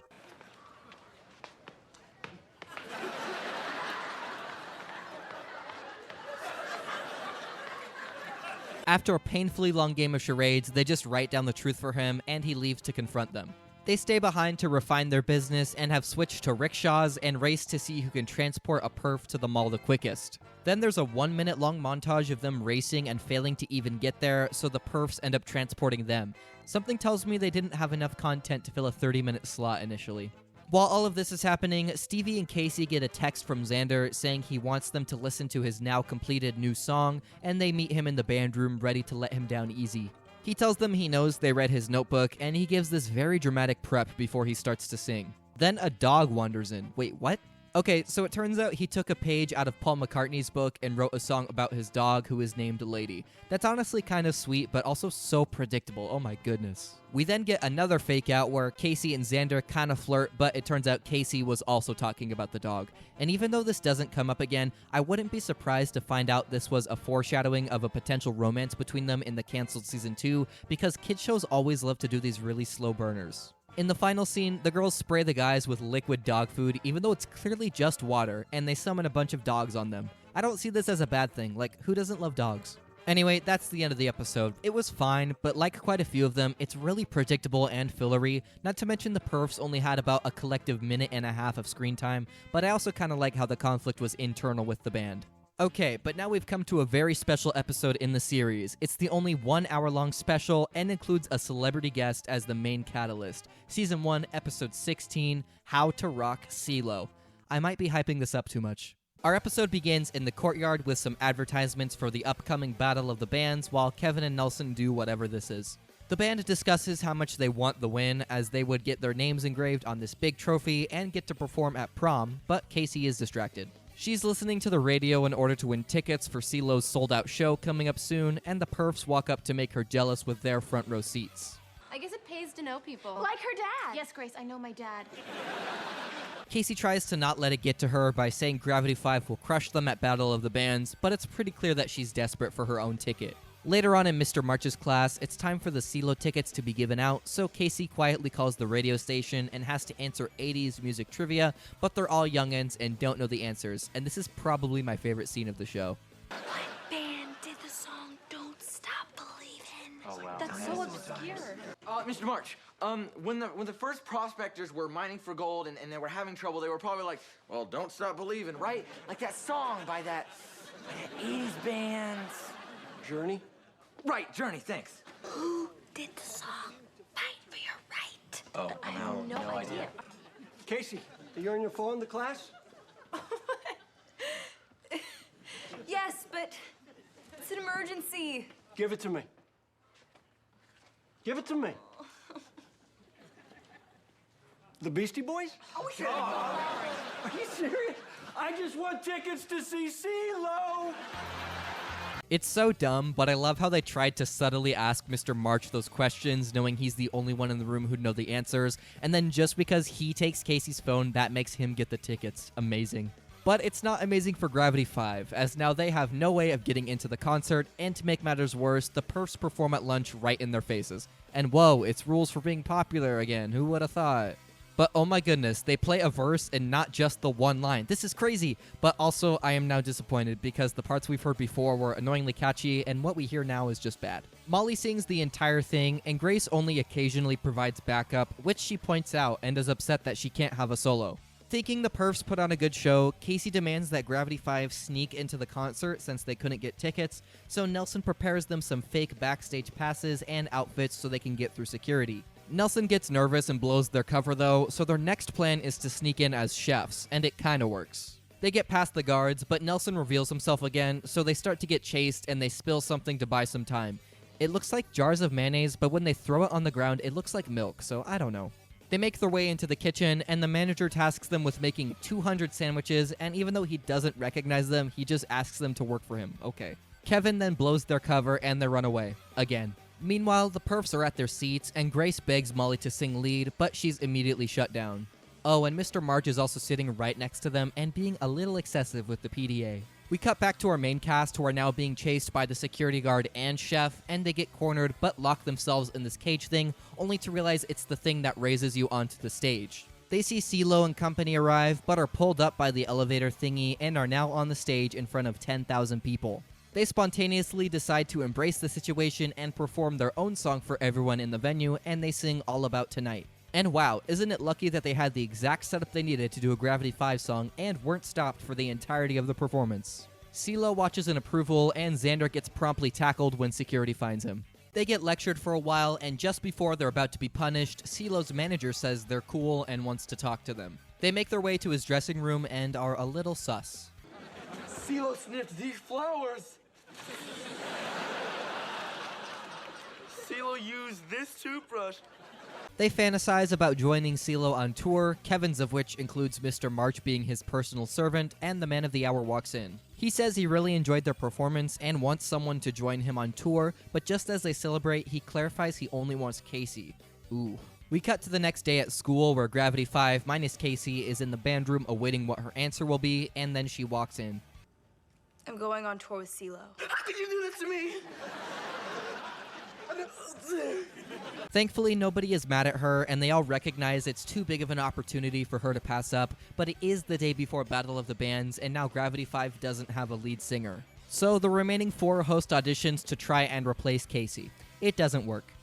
After a painfully long game of charades, they just write down the truth for him, and he leaves to confront them. They stay behind to refine their business and have switched to rickshaws and race to see who can transport a perf to the mall the quickest. Then there's a 1 minute long montage of them racing and failing to even get there, so the perfs end up transporting them. Something tells me they didn't have enough content to fill a 30-minute slot initially. While all of this is happening, Stevie and Casey get a text from Xander saying he wants them to listen to his now completed new song, and they meet him in the band room ready to let him down easy. He tells them he knows they read his notebook, and he gives this very dramatic prep before he starts to sing. Then a dog wanders in. Wait, what? Okay, so it turns out he took a page out of Paul McCartney's book and wrote a song about his dog who is named Lady. That's honestly kind of sweet, but also so predictable. Oh my goodness. We then get another fake out where Casey and Xander kind of flirt, but it turns out Casey was also talking about the dog. And even though this doesn't come up again, I wouldn't be surprised to find out this was a foreshadowing of a potential romance between them in the canceled season 2, because kids shows always love to do these really slow burners. In the final scene, the girls spray the guys with liquid dog food, even though it's clearly just water, and they summon a bunch of dogs on them. I don't see this as a bad thing. Like, who doesn't love dogs? Anyway, that's the end of the episode. It was fine, but like quite a few of them, it's really predictable and fillery, not to mention the perfs only had about a collective minute and a half of screen time, but I also kind of like how the conflict was internal with the band. Okay, but now we've come to a very special episode in the series. It's the only 1 hour-long special and includes a celebrity guest as the main catalyst. Season 1, Episode 16, How to Rock CeeLo. I might be hyping this up too much. Our episode begins in the courtyard with some advertisements for the upcoming Battle of the Bands while Kevin and Nelson do whatever this is. The band discusses how much they want the win, as they would get their names engraved on this big trophy and get to perform at prom, but Casey is distracted. She's listening to the radio in order to win tickets for CeeLo's sold-out show coming up soon, and the perfs walk up to make her jealous with their front row seats. I guess it pays to know people. Like her dad. Yes, Grace, I know my dad. Casey tries to not let it get to her by saying Gravity 5 will crush them at Battle of the Bands, but it's pretty clear that she's desperate for her own ticket. Later on in Mr. March's class, it's time for the CeeLo tickets to be given out, so Casey quietly calls the radio station and has to answer 80s music trivia, but they're all youngins and don't know the answers, and this is probably my favorite scene of the show. What band did the song Don't Stop Believin'? Oh, wow. That's so obscure. Mr. March, when the first prospectors were mining for gold and they were having trouble, they were probably like, well, don't stop believing, right? Like that song by that 80s band. Journey? Right, Journey, thanks. Who did the song Fight for Your Right? Oh, I have no idea. Casey, are you on your phone in the class? Yes, but it's an emergency. Give it to me. Give it to me. The Beastie Boys? Oh, shit. Are you serious? I just want tickets to see CeeLo. It's so dumb, but I love how they tried to subtly ask Mr. March those questions, knowing he's the only one in the room who'd know the answers, and then just because he takes Casey's phone, that makes him get the tickets. Amazing. But it's not amazing for Gravity 5, as now they have no way of getting into the concert, and to make matters worse, the perfs perform at lunch right in their faces. And whoa, it's rules for being popular again, who would have thought? But oh my goodness, they play a verse and not just the one line. This is crazy, but also I am now disappointed because the parts we've heard before were annoyingly catchy and what we hear now is just bad. Molly sings the entire thing and Grace only occasionally provides backup, which she points out and is upset that she can't have a solo. Thinking the perfs put on a good show, Casey demands that Gravity 5 sneak into the concert since they couldn't get tickets, so Nelson prepares them some fake backstage passes and outfits so they can get through security. Nelson gets nervous and blows their cover though, so their next plan is to sneak in as chefs, and it kinda works. They get past the guards, but Nelson reveals himself again, so they start to get chased and they spill something to buy some time. It looks like jars of mayonnaise, but when they throw it on the ground, it looks like milk, so I don't know. They make their way into the kitchen, and the manager tasks them with making 200 sandwiches, and even though he doesn't recognize them, he just asks them to work for him. Okay. Kevin then blows their cover, and they run away. Again. Meanwhile, the perfs are at their seats, and Grace begs Molly to sing lead, but she's immediately shut down. Oh, and Mr. March is also sitting right next to them and being a little excessive with the PDA. We cut back to our main cast, who are now being chased by the security guard and chef, and they get cornered but lock themselves in this cage thing, only to realize it's the thing that raises you onto the stage. They see CeeLo and company arrive, but are pulled up by the elevator thingy and are now on the stage in front of 10,000 people. They spontaneously decide to embrace the situation and perform their own song for everyone in the venue, and they sing All About Tonight. And wow, isn't it lucky that they had the exact setup they needed to do a Gravity 5 song and weren't stopped for the entirety of the performance. CeeLo watches in approval, and Xander gets promptly tackled when security finds him. They get lectured for a while, and just before they're about to be punished, CeeLo's manager says they're cool and wants to talk to them. They make their way to his dressing room and are a little sus. CeeLo sniffed these flowers. CeeLo used this toothbrush. They fantasize about joining CeeLo on tour, Kevin's of which includes Mr. March being his personal servant, and the man of the hour walks in. He says he really enjoyed their performance and wants someone to join him on tour, but just as they celebrate, he clarifies he only wants Casey. Ooh. We cut to the next day at school, where Gravity 5 minus Casey is in the band room awaiting what her answer will be, and then she walks in. I'm going on tour with CeeLo. How could you do this to me? Thankfully, nobody is mad at her, and they all recognize it's too big of an opportunity for her to pass up, but it is the day before Battle of the Bands, and now Gravity 5 doesn't have a lead singer. So the remaining 4 host auditions to try and replace Casey. It doesn't work.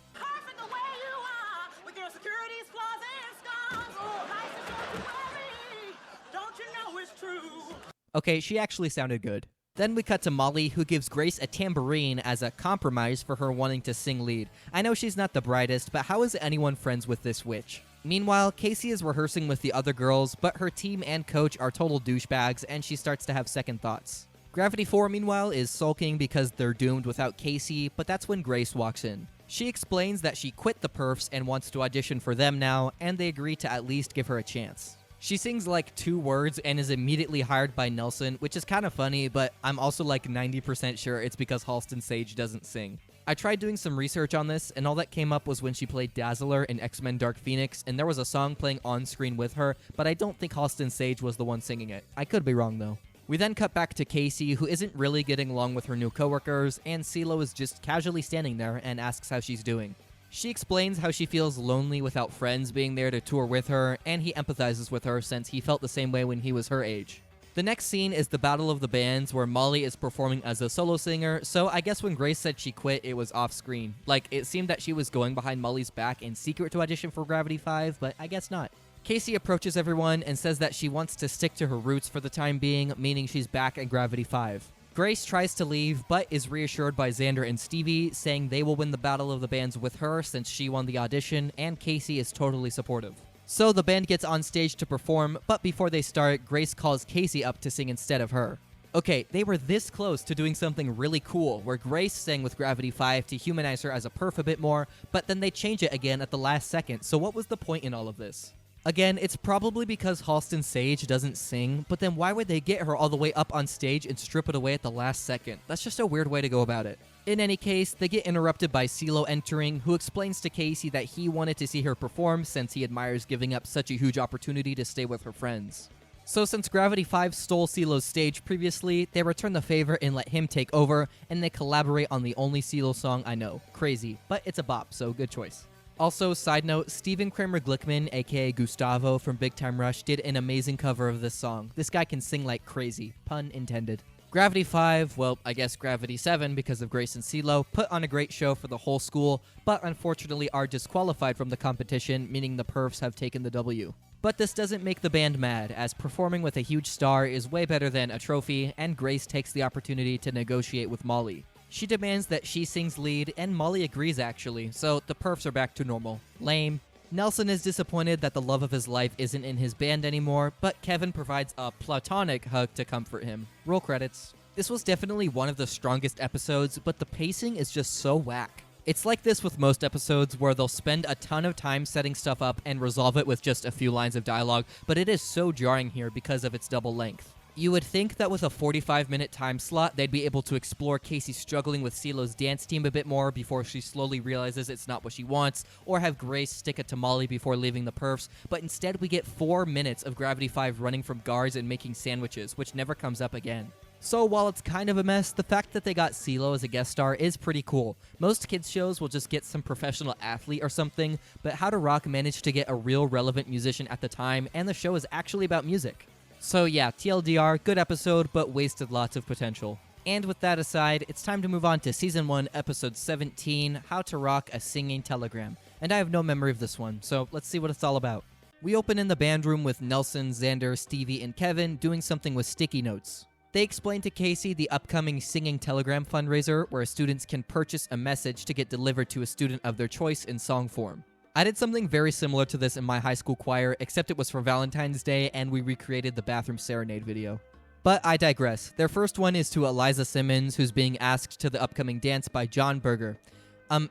Okay, she actually sounded good. Then we cut to Molly, who gives Grace a tambourine as a compromise for her wanting to sing lead. I know she's not the brightest, but how is anyone friends with this witch? Meanwhile, Casey is rehearsing with the other girls, but her team and coach are total douchebags, and she starts to have second thoughts. Gravity 4, meanwhile, is sulking because they're doomed without Casey, but that's when Grace walks in. She explains that she quit the perfs and wants to audition for them now, and they agree to at least give her a chance. She sings like 2 words and is immediately hired by Nelson, which is kind of funny, but I'm also like 90% sure it's because Halston Sage doesn't sing. I tried doing some research on this, and all that came up was when she played Dazzler in X-Men Dark Phoenix, and there was a song playing on screen with her, but I don't think Halston Sage was the one singing it. I could be wrong though. We then cut back to Casey, who isn't really getting along with her new coworkers, and CeeLo is just casually standing there and asks how she's doing. She explains how she feels lonely without friends being there to tour with her, and he empathizes with her since he felt the same way when he was her age. The next scene is the Battle of the Bands, where Molly is performing as a solo singer, so I guess when Grace said she quit, it was off-screen. Like, it seemed that she was going behind Molly's back in secret to audition for Gravity 5, but I guess not. Casey approaches everyone and says that she wants to stick to her roots for the time being, meaning she's back at Gravity 5. Grace tries to leave, but is reassured by Xander and Stevie, saying they will win the Battle of the Bands with her since she won the audition, and Casey is totally supportive. So the band gets on stage to perform, but before they start, Grace calls Casey up to sing instead of her. Okay, they were this close to doing something really cool, where Grace sang with Gravity 5 to humanize her as a perf a bit more, but then they change it again at the last second, so what was the point in all of this? Again, it's probably because Halston Sage doesn't sing, but then why would they get her all the way up on stage and strip it away at the last second? That's just a weird way to go about it. In any case, they get interrupted by CeeLo entering, who explains to Casey that he wanted to see her perform since he admires giving up such a huge opportunity to stay with her friends. So since Gravity 5 stole CeeLo's stage previously, they return the favor and let him take over, and they collaborate on the only CeeLo song I know. Crazy, but it's a bop, so good choice. Also, side note, Steven Kramer Glickman, aka Gustavo from Big Time Rush, did an amazing cover of this song. This guy can sing like crazy, pun intended. Gravity 5, well, I guess Gravity 7 because of Grace and CeeLo, put on a great show for the whole school, but unfortunately are disqualified from the competition, meaning the perfs have taken the W. But this doesn't make the band mad, as performing with a huge star is way better than a trophy, and Grace takes the opportunity to negotiate with Molly. She demands that she sings lead, and Molly agrees actually, so the perfs are back to normal. Lame. Nelson is disappointed that the love of his life isn't in his band anymore, but Kevin provides a platonic hug to comfort him. Roll credits. This was definitely one of the strongest episodes, but the pacing is just so whack. It's like this with most episodes where they'll spend a ton of time setting stuff up and resolve it with just a few lines of dialogue, but it is so jarring here because of its double length. You would think that with a 45-minute time slot, they'd be able to explore Casey struggling with CeeLo's dance team a bit more before she slowly realizes it's not what she wants, or have Grace stick it to Molly before leaving the perfs, but instead we get 4 minutes of Gravity 5 running from guards and making sandwiches, which never comes up again. So while it's kind of a mess, the fact that they got CeeLo as a guest star is pretty cool. Most kids shows will just get some professional athlete or something, but How to Rock managed to get a real relevant musician at the time, and the show is actually about music. So yeah, TLDR, good episode, but wasted lots of potential. And with that aside, it's time to move on to Season 1, Episode 17, How to Rock a Singing Telegram. And I have no memory of this one, so let's see what it's all about. We open in the band room with Nelson, Xander, Stevie, and Kevin doing something with sticky notes. They explain to Casey the upcoming Singing Telegram fundraiser, where students can purchase a message to get delivered to a student of their choice in song form. I did something very similar to this in my high school choir, except it was for Valentine's Day and we recreated the bathroom serenade video. But I digress. Their first one is to Eliza Simmons, who's being asked to the upcoming dance by John Berger.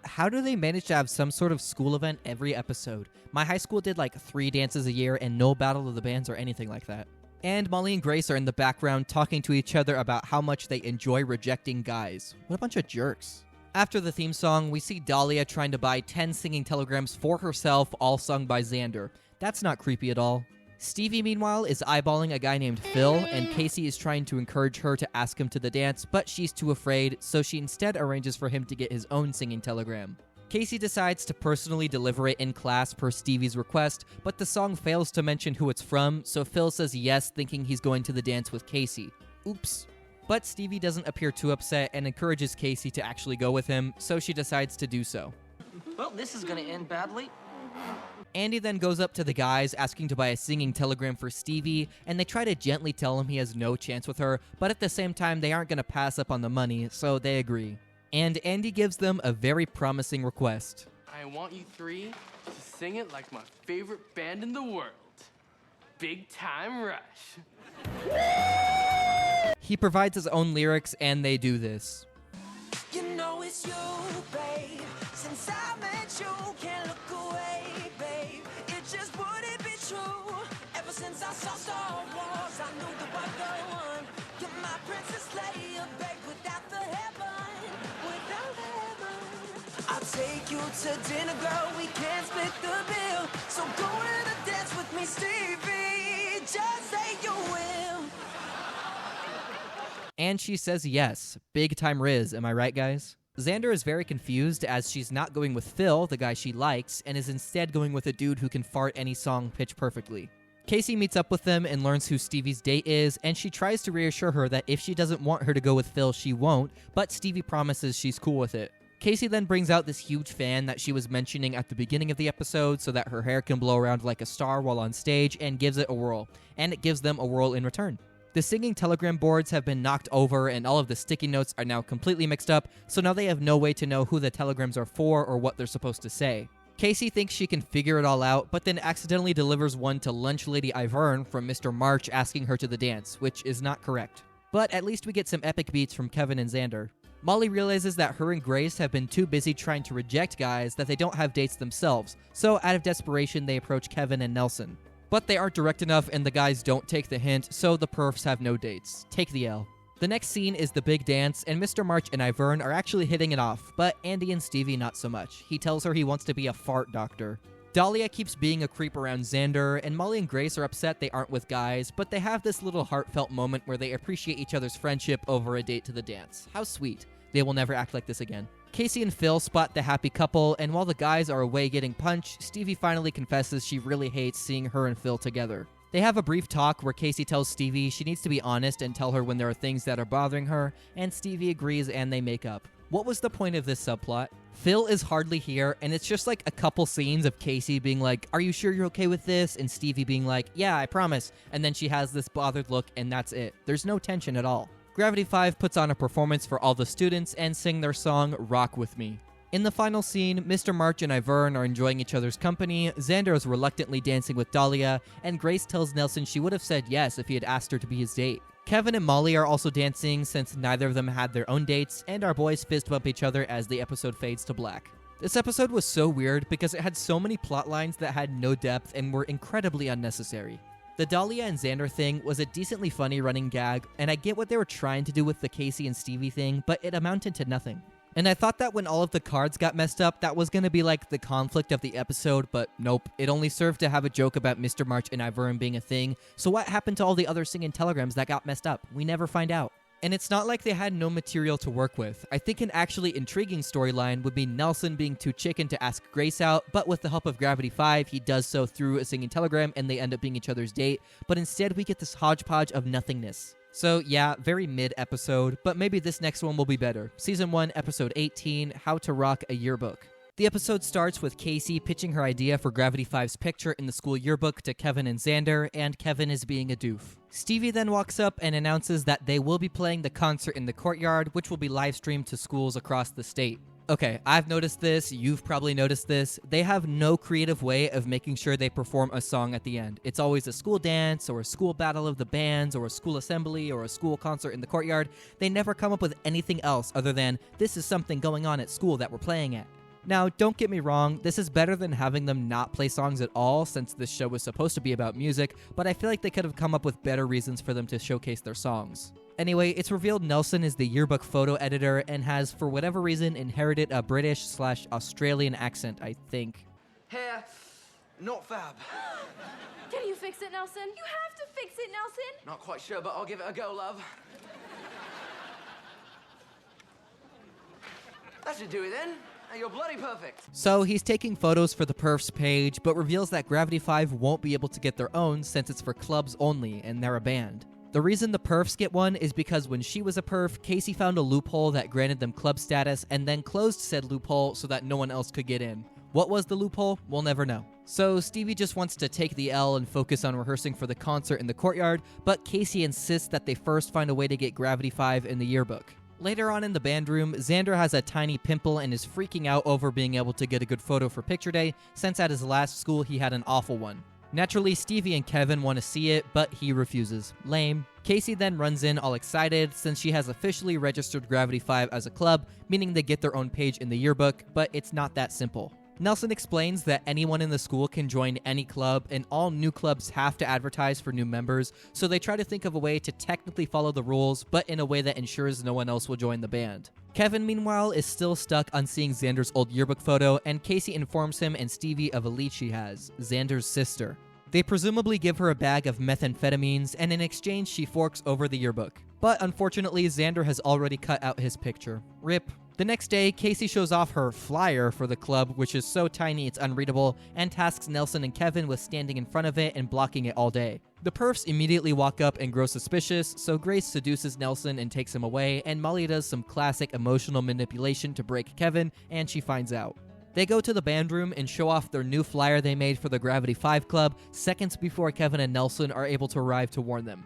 How do they manage to have some sort of school event every episode? My high school did like 3 dances a year and no Battle of the Bands or anything like that. And Molly and Grace are in the background talking to each other about how much they enjoy rejecting guys. What a bunch of jerks. After the theme song, we see Dahlia trying to buy 10 singing telegrams for herself, all sung by Xander. That's not creepy at all. Stevie, meanwhile, is eyeballing a guy named Phil, and Casey is trying to encourage her to ask him to the dance, but she's too afraid, so she instead arranges for him to get his own singing telegram. Casey decides to personally deliver it in class per Stevie's request, but the song fails to mention who it's from, so Phil says yes, thinking he's going to the dance with Casey. Oops. But Stevie doesn't appear too upset and encourages Casey to actually go with him, so she decides to do so. Well, this is gonna end badly. Andy then goes up to the guys asking to buy a singing telegram for Stevie, and they try to gently tell him he has no chance with her, but at the same time they aren't going to pass up on the money, so they agree. And Andy gives them a very promising request. I want you 3 to sing it like my favorite band in the world, Big Time Rush. He provides his own lyrics, and they do this. You know it's you, babe. Since I met you, can't look away, babe. It just wouldn't be true. Ever since I saw Star Wars, I knew the one. You're my Princess Leia, babe, without the heaven, without heaven. I'll take you to dinner, girl. We can't split the bill. So go to the dance with me, Stevie. Just say you will. And she says yes. Big time Riz, am I right, guys? Xander is very confused as she's not going with Phil, the guy she likes, and is instead going with a dude who can fart any song pitch perfectly. Casey meets up with them and learns who Stevie's date is, and she tries to reassure her that if she doesn't want her to go with Phil, she won't, but Stevie promises she's cool with it. Casey then brings out this huge fan that she was mentioning at the beginning of the episode so that her hair can blow around like a star while on stage, and gives it a whirl, and it gives them a whirl in return. The singing telegram boards have been knocked over and all of the sticky notes are now completely mixed up, so now they have no way to know who the telegrams are for or what they're supposed to say. Casey thinks she can figure it all out, but then accidentally delivers one to Lunch Lady Ivern from Mr. March asking her to the dance, which is not correct. But at least we get some epic beats from Kevin and Xander. Molly realizes that her and Grace have been too busy trying to reject guys that they don't have dates themselves, so out of desperation they approach Kevin and Nelson. But they aren't direct enough and the guys don't take the hint, so the perfs have no dates. Take the L. The next scene is the big dance, and Mr. March and Ivern are actually hitting it off, but Andy and Stevie not so much. He tells her he wants to be a fart doctor. Dahlia keeps being a creep around Xander, and Molly and Grace are upset they aren't with guys, but they have this little heartfelt moment where they appreciate each other's friendship over a date to the dance. How sweet. They will never act like this again. Casey and Phil spot the happy couple, and while the guys are away getting punched, Stevie finally confesses she really hates seeing her and Phil together. They have a brief talk where Casey tells Stevie she needs to be honest and tell her when there are things that are bothering her, and Stevie agrees and they make up. What was the point of this subplot? Phil is hardly here, and it's just like a couple scenes of Casey being like, "Are you sure you're okay with this?" and Stevie being like, "Yeah, I promise," and then she has this bothered look, and that's it. There's no tension at all. Gravity 5 puts on a performance for all the students and sing their song, Rock With Me. In the final scene, Mr. March and Ivern are enjoying each other's company, Xander is reluctantly dancing with Dahlia, and Grace tells Nelson she would have said yes if he had asked her to be his date. Kevin and Molly are also dancing since neither of them had their own dates, and our boys fist bump each other as the episode fades to black. This episode was so weird because it had so many plot lines that had no depth and were incredibly unnecessary. The Dahlia and Xander thing was a decently funny running gag, and I get what they were trying to do with the Casey and Stevie thing, but it amounted to nothing. And I thought that when all of the cards got messed up, that was going to be like the conflict of the episode, but nope. It only served to have a joke about Mr. March and Ivern being a thing, so what happened to all the other singing telegrams that got messed up? We never find out. And it's not like they had no material to work with. I think an actually intriguing storyline would be Nelson being too chicken to ask Grace out, but with the help of Gravity 5, he does so through a singing telegram and they end up being each other's date, but instead we get this hodgepodge of nothingness. So yeah, very mid-episode, but maybe this next one will be better. Season 1, Episode 18, How to Rock a Yearbook. The episode starts with Casey pitching her idea for Gravity 5's picture in the school yearbook to Kevin and Xander, and Kevin is being a doof. Stevie then walks up and announces that they will be playing the concert in the courtyard, which will be live streamed to schools across the state. Okay, I've noticed this, you've probably noticed this. They have no creative way of making sure they perform a song at the end. It's always a school dance, or a school battle of the bands, or a school assembly, or a school concert in the courtyard. They never come up with anything else other than, this is something going on at school that we're playing at. Now, don't get me wrong, this is better than having them not play songs at all, since this show was supposed to be about music, but I feel like they could have come up with better reasons for them to showcase their songs. Anyway, it's revealed Nelson is the yearbook photo editor and has, for whatever reason, inherited a British/Australian accent, I think. Hair, not fab. Can you fix it, Nelson? You have to fix it, Nelson. Not quite sure, but I'll give it a go, love. That should do it then. You're bloody perfect. So he's taking photos for the Perfs page, but reveals that Gravity 5 won't be able to get their own since it's for clubs only, and they're a band. The reason the Perfs get one is because when she was a Perf, Casey found a loophole that granted them club status and then closed said loophole so that no one else could get in. What was the loophole? We'll never know. So Stevie just wants to take the L and focus on rehearsing for the concert in the courtyard, but Casey insists that they first find a way to get Gravity 5 in the yearbook. Later on in the band room, Xander has a tiny pimple and is freaking out over being able to get a good photo for picture day, since at his last school he had an awful one. Naturally, Stevie and Kevin want to see it, but he refuses. Lame. Casey then runs in all excited since she has officially registered Gravity 5 as a club, meaning they get their own page in the yearbook, but it's not that simple. Nelson explains that anyone in the school can join any club, and all new clubs have to advertise for new members, so they try to think of a way to technically follow the rules, but in a way that ensures no one else will join the band. Kevin, meanwhile, is still stuck on seeing Xander's old yearbook photo, and Casey informs him and Stevie of a lead she has, Xander's sister. They presumably give her a bag of methamphetamines, and in exchange she forks over the yearbook. But unfortunately, Xander has already cut out his picture. RIP. The next day, Casey shows off her flyer for the club, which is so tiny it's unreadable, and tasks Nelson and Kevin with standing in front of it and blocking it all day. The Perfs immediately walk up and grow suspicious, so Grace seduces Nelson and takes him away, and Molly does some classic emotional manipulation to break Kevin, and she finds out. They go to the band room and show off their new flyer they made for the Gravity 5 club, seconds before Kevin and Nelson are able to arrive to warn them.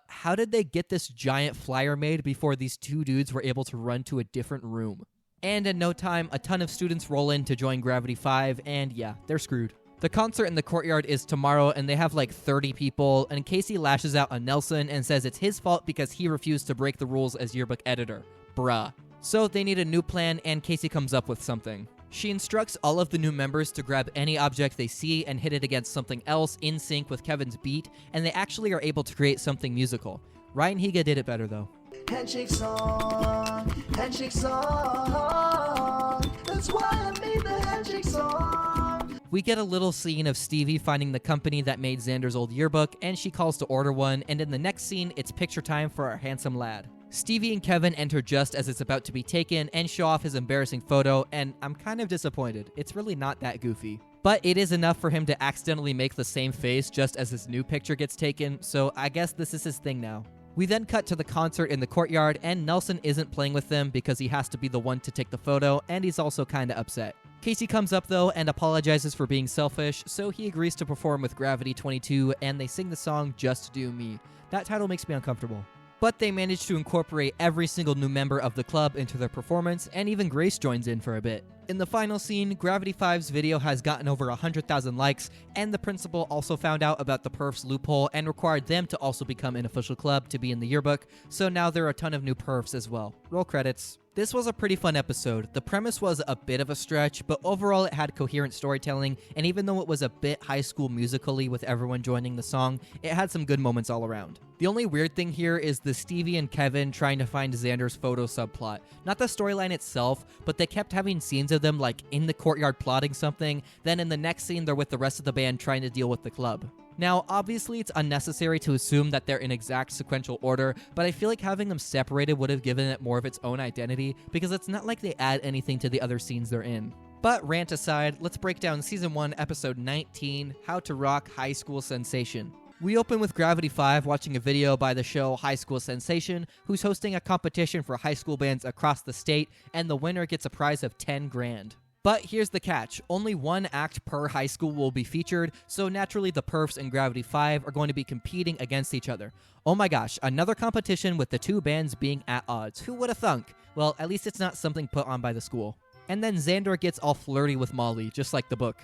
How did they get this giant flyer made before these two dudes were able to run to a different room? And in no time, a ton of students roll in to join Gravity 5, and yeah, they're screwed. The concert in the courtyard is tomorrow, and they have like 30 people, and Casey lashes out on Nelson and says it's his fault because he refused to break the rules as yearbook editor. Bruh. So they need a new plan, and Casey comes up with something. She instructs all of the new members to grab any object they see and hit it against something else in sync with Kevin's beat, and they actually are able to create something musical. Ryan Higa did it better, though. Handshake song, handshake song. That's why I made the handshake song. We get a little scene of Stevie finding the company that made Xander's old yearbook, and she calls to order one, and in the next scene, it's picture time for our handsome lad. Stevie and Kevin enter just as it's about to be taken and show off his embarrassing photo, and I'm kind of disappointed. It's really not that goofy. But it is enough for him to accidentally make the same face just as his new picture gets taken, so I guess this is his thing now. We then cut to the concert in the courtyard, and Nelson isn't playing with them because he has to be the one to take the photo, and he's also kinda upset. Casey comes up though and apologizes for being selfish, so he agrees to perform with Gravity 22, and they sing the song Just Do Me. That title makes me uncomfortable. But they manage to incorporate every single new member of the club into their performance, and even Grace joins in for a bit. In the final scene, Gravity 5's video has gotten over 100,000 likes, and the principal also found out about the Perfs loophole and required them to also become an official club to be in the yearbook, so now there are a ton of new Perfs as well. Roll credits. This was a pretty fun episode. The premise was a bit of a stretch, but overall it had coherent storytelling, and even though it was a bit High School Musical-y with everyone joining the song, it had some good moments all around. The only weird thing here is the Stevie and Kevin trying to find Xander's photo subplot. Not the storyline itself, but they kept having scenes of them like in the courtyard plotting something, then in the next scene they're with the rest of the band trying to deal with the club. Now, obviously it's unnecessary to assume that they're in exact sequential order, but I feel like having them separated would have given it more of its own identity, because it's not like they add anything to the other scenes they're in. But rant aside, let's break down Season 1, Episode 19, How to Rock High School Sensation. We open with Gravity 5 watching a video by the show High School Sensation, who's hosting a competition for high school bands across the state, and the winner gets a prize of $10 grand. But here's the catch, only one act per high school will be featured, so naturally the Perfs and Gravity 5 are going to be competing against each other. Oh my gosh, another competition with the two bands being at odds. Who would have thunk? Well, at least it's not something put on by the school. And then Xander gets all flirty with Molly, just like the book.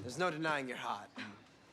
There's no denying you're hot.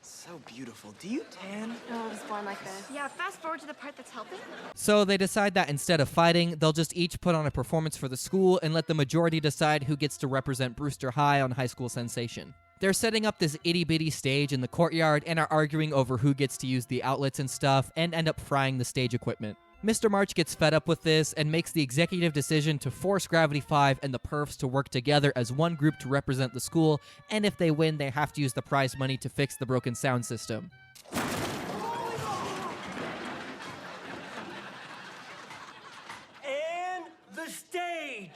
So beautiful. Do you tan? Oh, I was born like this. Yeah, fast forward to the part that's helping. So they decide that instead of fighting, they'll just each put on a performance for the school and let the majority decide who gets to represent Brewster High on High School Sensation. They're setting up this itty-bitty stage in the courtyard and are arguing over who gets to use the outlets and stuff, and end up frying the stage equipment. Mr. March gets fed up with this and makes the executive decision to force Gravity 5 and the Perfs to work together as one group to represent the school, and if they win, they have to use the prize money to fix the broken sound system. And the stage!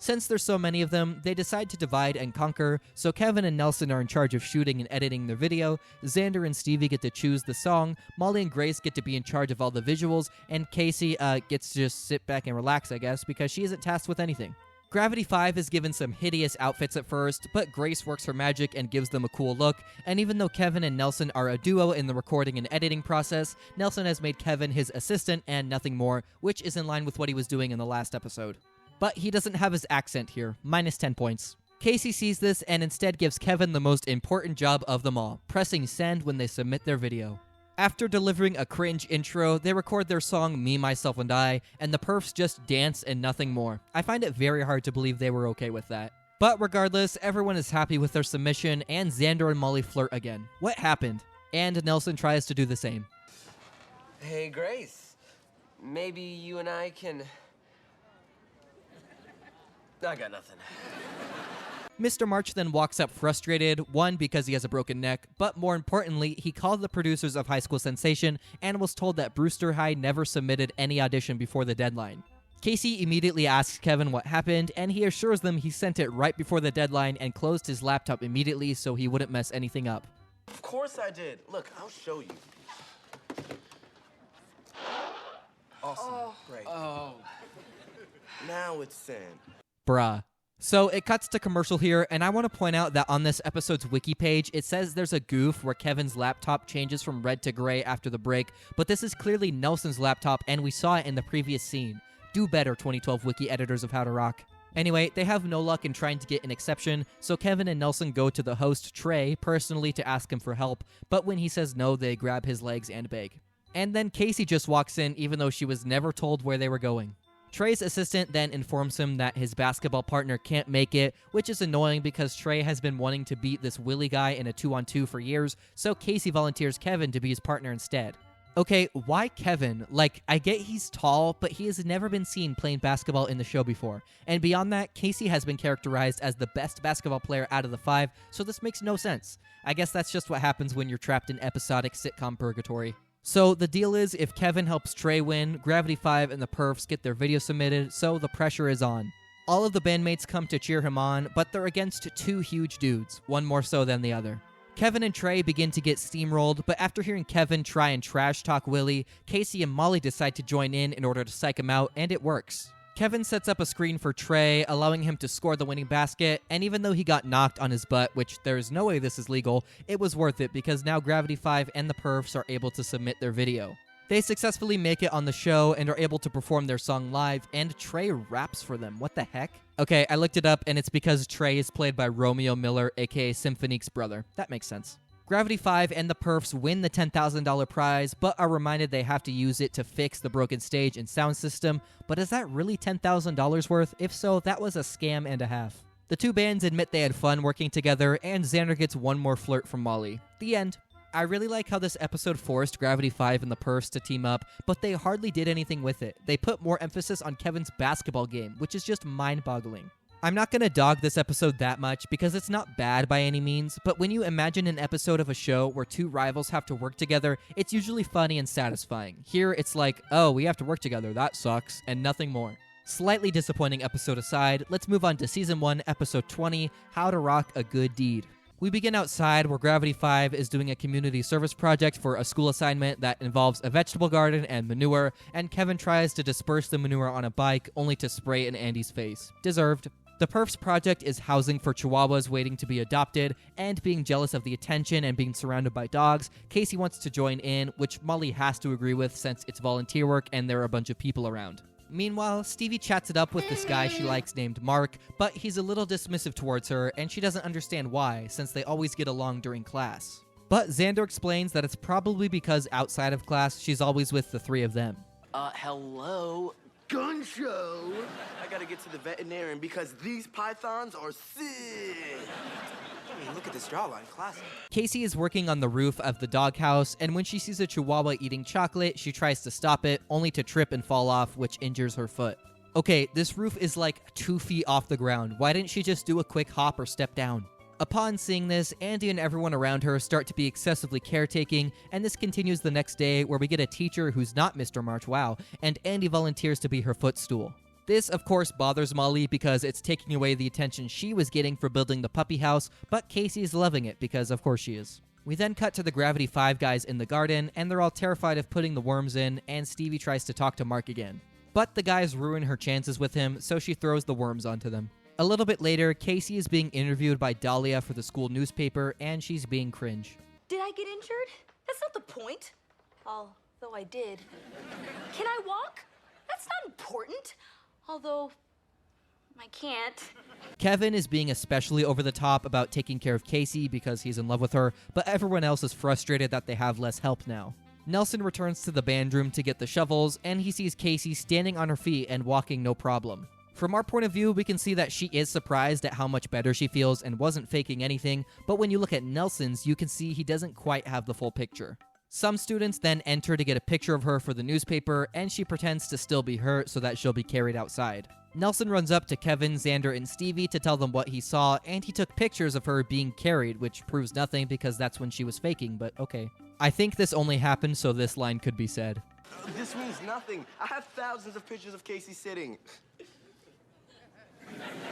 Since there's so many of them, they decide to divide and conquer, so Kevin and Nelson are in charge of shooting and editing their video, Xander and Stevie get to choose the song, Molly and Grace get to be in charge of all the visuals, and Casey gets to just sit back and relax, I guess, because she isn't tasked with anything. Gravity 5 is given some hideous outfits at first, but Grace works her magic and gives them a cool look, and even though Kevin and Nelson are a duo in the recording and editing process, Nelson has made Kevin his assistant and nothing more, which is in line with what he was doing in the last episode. But he doesn't have his accent here, minus 10 points. Casey sees this and instead gives Kevin the most important job of them all, pressing send when they submit their video. After delivering a cringe intro, they record their song Me, Myself, and I, and the Perfs just dance and nothing more. I find it very hard to believe they were okay with that. But regardless, everyone is happy with their submission, and Xander and Molly flirt again. What happened? And Nelson tries to do the same. Hey, Grace. Maybe you and I can... I got nothing. Mr. March then walks up frustrated, one, because he has a broken neck, but more importantly, he called the producers of High School Sensation and was told that Brewster High never submitted any audition before the deadline. Casey immediately asks Kevin what happened, and he assures them he sent it right before the deadline and closed his laptop immediately so he wouldn't mess anything up. Of course I did. Look, I'll show you. Awesome. Great. Oh. Now it's sent. Bruh. So it cuts to commercial here, and I want to point out that on this episode's wiki page, it says there's a goof where Kevin's laptop changes from red to gray after the break, but this is clearly Nelson's laptop, and we saw it in the previous scene. Do better, 2012 wiki editors of How to Rock. Anyway, they have no luck in trying to get an exception, so Kevin and Nelson go to the host, Trey, personally to ask him for help, but when he says no, they grab his legs and beg. And then Casey just walks in, even though she was never told where they were going. Trey's assistant then informs him that his basketball partner can't make it, which is annoying because Trey has been wanting to beat this Willie guy in a 2-on-2 for years, so Casey volunteers Kevin to be his partner instead. Okay, why Kevin? Like, I get he's tall, but he has never been seen playing basketball in the show before. And beyond that, Casey has been characterized as the best basketball player out of the 5, so this makes no sense. I guess that's just what happens when you're trapped in episodic sitcom purgatory. So the deal is, if Kevin helps Trey win, Gravity 5 and the Perfs get their video submitted, so the pressure is on. All of the bandmates come to cheer him on, but they're against two huge dudes, one more so than the other. Kevin and Trey begin to get steamrolled, but after hearing Kevin try and trash talk Willie, Casey and Molly decide to join in order to psych him out, and it works. Kevin sets up a screen for Trey, allowing him to score the winning basket, and even though he got knocked on his butt, which there's no way this is legal, it was worth it because now Gravity 5 and the Perfs are able to submit their video. They successfully make it on the show and are able to perform their song live, and Trey raps for them. What the heck? Okay, I looked it up, and it's because Trey is played by Romeo Miller, aka Symphonique's brother. That makes sense. Gravity 5 and the Perfs win the $10,000 prize, but are reminded they have to use it to fix the broken stage and sound system. But is that really $10,000 worth? If so, that was a scam and a half. The two bands admit they had fun working together, and Xander gets one more flirt from Molly. The end. I really like how this episode forced Gravity 5 and the Perfs to team up, but they hardly did anything with it. They put more emphasis on Kevin's basketball game, which is just mind-boggling. I'm not gonna dog this episode that much because it's not bad by any means, but when you imagine an episode of a show where two rivals have to work together, it's usually funny and satisfying. Here, it's like, oh, we have to work together, that sucks, and nothing more. Slightly disappointing episode aside, let's move on to Season 1, Episode 20, How to Rock a Good Deed. We begin outside where Gravity 5 is doing a community service project for a school assignment that involves a vegetable garden and manure, and Kevin tries to disperse the manure on a bike only to spray in Andy's face. Deserved. The Perfs project is housing for chihuahuas waiting to be adopted, and being jealous of the attention and being surrounded by dogs, Casey wants to join in, which Molly has to agree with since it's volunteer work and there are a bunch of people around. Meanwhile, Stevie chats it up with this guy she likes named Mark, but he's a little dismissive towards her, and she doesn't understand why, since they always get along during class. But Xander explains that it's probably because outside of class, she's always with the three of them. Hello? Gun show! I gotta get to the veterinarian because these pythons are sick! I mean, look at this jawline, classic. Casey is working on the roof of the doghouse, and when she sees a chihuahua eating chocolate, she tries to stop it, only to trip and fall off, which injures her foot. Okay, this roof is like 2 feet off the ground. Why didn't she just do a quick hop or step down? Upon seeing this, Andy and everyone around her start to be excessively caretaking, and this continues the next day where we get a teacher who's not Mr. March, wow, and Andy volunteers to be her footstool. This, of course, bothers Molly because it's taking away the attention she was getting for building the puppy house, but Casey's loving it because of course she is. We then cut to the Gravity 5 guys in the garden, and they're all terrified of putting the worms in, and Stevie tries to talk to Mark again. But the guys ruin her chances with him, so she throws the worms onto them. A little bit later, Casey is being interviewed by Dahlia for the school newspaper, and she's being cringe. Did I get injured? That's not the point. Although I did. Can I walk? That's not important. Although, I can't. Kevin is being especially over the top about taking care of Casey because he's in love with her, but everyone else is frustrated that they have less help now. Nelson returns to the band room to get the shovels, and he sees Casey standing on her feet and walking no problem. From our point of view, we can see that she is surprised at how much better she feels and wasn't faking anything, but when you look at Nelson's, you can see he doesn't quite have the full picture. Some students then enter to get a picture of her for the newspaper, and she pretends to still be hurt so that she'll be carried outside. Nelson runs up to Kevin, Xander, and Stevie to tell them what he saw, and he took pictures of her being carried, which proves nothing because that's when she was faking, but okay. I think this only happened so this line could be said. This means nothing. I have thousands of pictures of Casey sitting.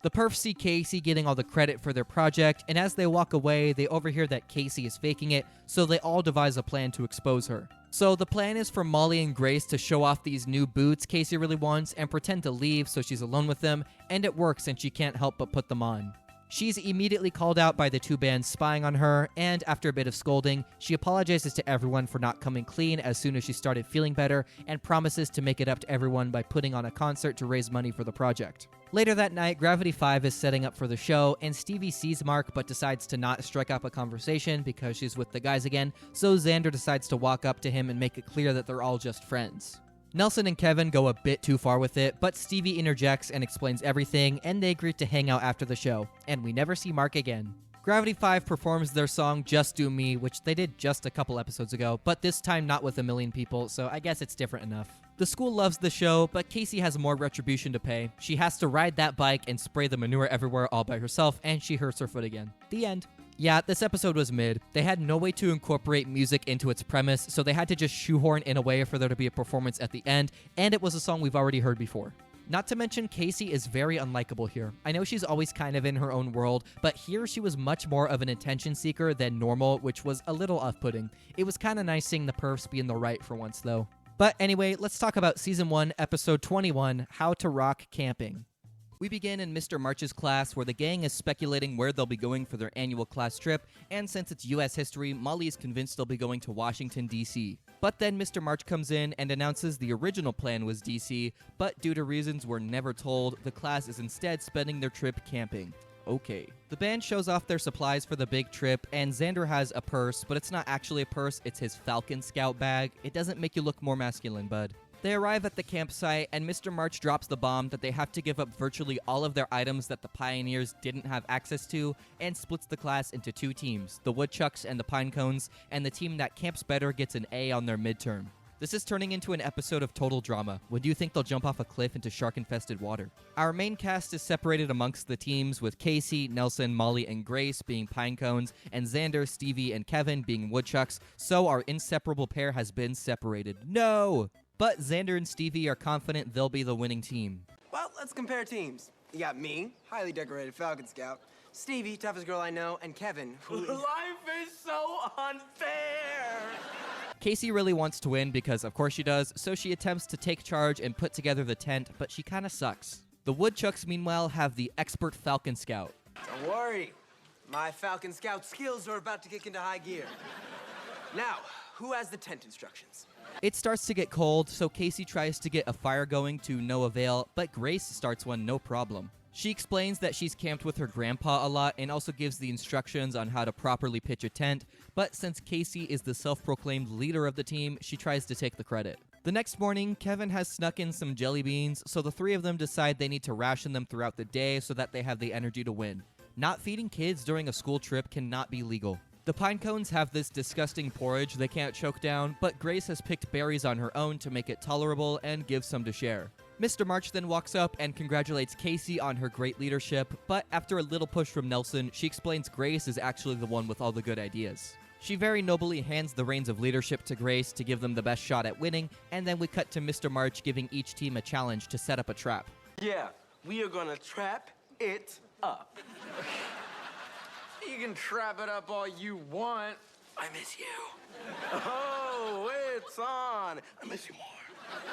The Perfs see Casey getting all the credit for their project, and as they walk away, they overhear that Casey is faking it, so they all devise a plan to expose her. So the plan is for Molly and Grace to show off these new boots Casey really wants and pretend to leave so she's alone with them, and it works and she can't help but put them on. She's immediately called out by the two bands spying on her, and after a bit of scolding, she apologizes to everyone for not coming clean as soon as she started feeling better, and promises to make it up to everyone by putting on a concert to raise money for the project. Later that night, Gravity 5 is setting up for the show, and Stevie sees Mark but decides to not strike up a conversation because she's with the guys again, so Xander decides to walk up to him and make it clear that they're all just friends. Nelson and Kevin go a bit too far with it, but Stevie interjects and explains everything, and they agree to hang out after the show, and we never see Mark again. Gravity 5 performs their song Just Do Me, which they did just a couple episodes ago, but this time not with 1 million people, so I guess it's different enough. The school loves the show, but Casey has more retribution to pay. She has to ride that bike and spray the manure everywhere all by herself, and she hurts her foot again. The end. Yeah, this episode was mid. They had no way to incorporate music into its premise, so they had to just shoehorn in a way for there to be a performance at the end, and it was a song we've already heard before. Not to mention, Casey is very unlikable here. I know she's always kind of in her own world, but here she was much more of an attention seeker than normal, which was a little off-putting. It was kind of nice seeing the Perfs be in the right for once, though. But anyway, let's talk about Season 1, Episode 21, How to Rock Camping. We begin in Mr. March's class, where the gang is speculating where they'll be going for their annual class trip, and since it's U.S. history, Molly is convinced they'll be going to Washington, D.C. But then Mr. March comes in and announces the original plan was D.C., but due to reasons we're never told, the class is instead spending their trip camping. okay. The band shows off their supplies for the big trip, and Xander has a purse, but it's not actually a purse, it's his Falcon Scout bag. It doesn't make you look more masculine, bud. They arrive at the campsite, and Mr. March drops the bomb that they have to give up virtually all of their items that the Pioneers didn't have access to, and splits the class into 2 teams, the Woodchucks and the Pinecones, and the team that camps better gets an A on their midterm. This is turning into an episode of total drama. When do you think they'll jump off a cliff into shark-infested water? Our main cast is separated amongst the teams, with Casey, Nelson, Molly, and Grace being Pinecones, and Xander, Stevie, and Kevin being Woodchucks, so our inseparable pair has been separated. No! But Xander and Stevie are confident they'll be the winning team. Well, let's compare teams. You got me, highly decorated Falcon Scout, Stevie, toughest girl I know, and Kevin, who... Life is so unfair! Casey really wants to win because of course she does, so she attempts to take charge and put together the tent, but she kinda sucks. The Woodchucks, meanwhile, have the expert Falcon Scout. Don't worry. My Falcon Scout skills are about to kick into high gear. Now, who has the tent instructions? It starts to get cold, so Casey tries to get a fire going to no avail, but Grace starts one no problem. She explains that she's camped with her grandpa a lot and also gives the instructions on how to properly pitch a tent, but since Casey is the self-proclaimed leader of the team, she tries to take the credit. The next morning, Kevin has snuck in some jelly beans, so the 3 of them decide they need to ration them throughout the day so that they have the energy to win. Not feeding kids during a school trip cannot be legal. The Pinecones have this disgusting porridge they can't choke down, but Grace has picked berries on her own to make it tolerable and gives some to share. Mr. March then walks up and congratulates Casey on her great leadership, but after a little push from Nelson, she explains Grace is actually the one with all the good ideas. She very nobly hands the reins of leadership to Grace to give them the best shot at winning, and then we cut to Mr. March giving each team a challenge to set up a trap. Yeah, we are gonna trap it up. You can trap it up all you want. I miss you. Oh, it's on. I miss you more.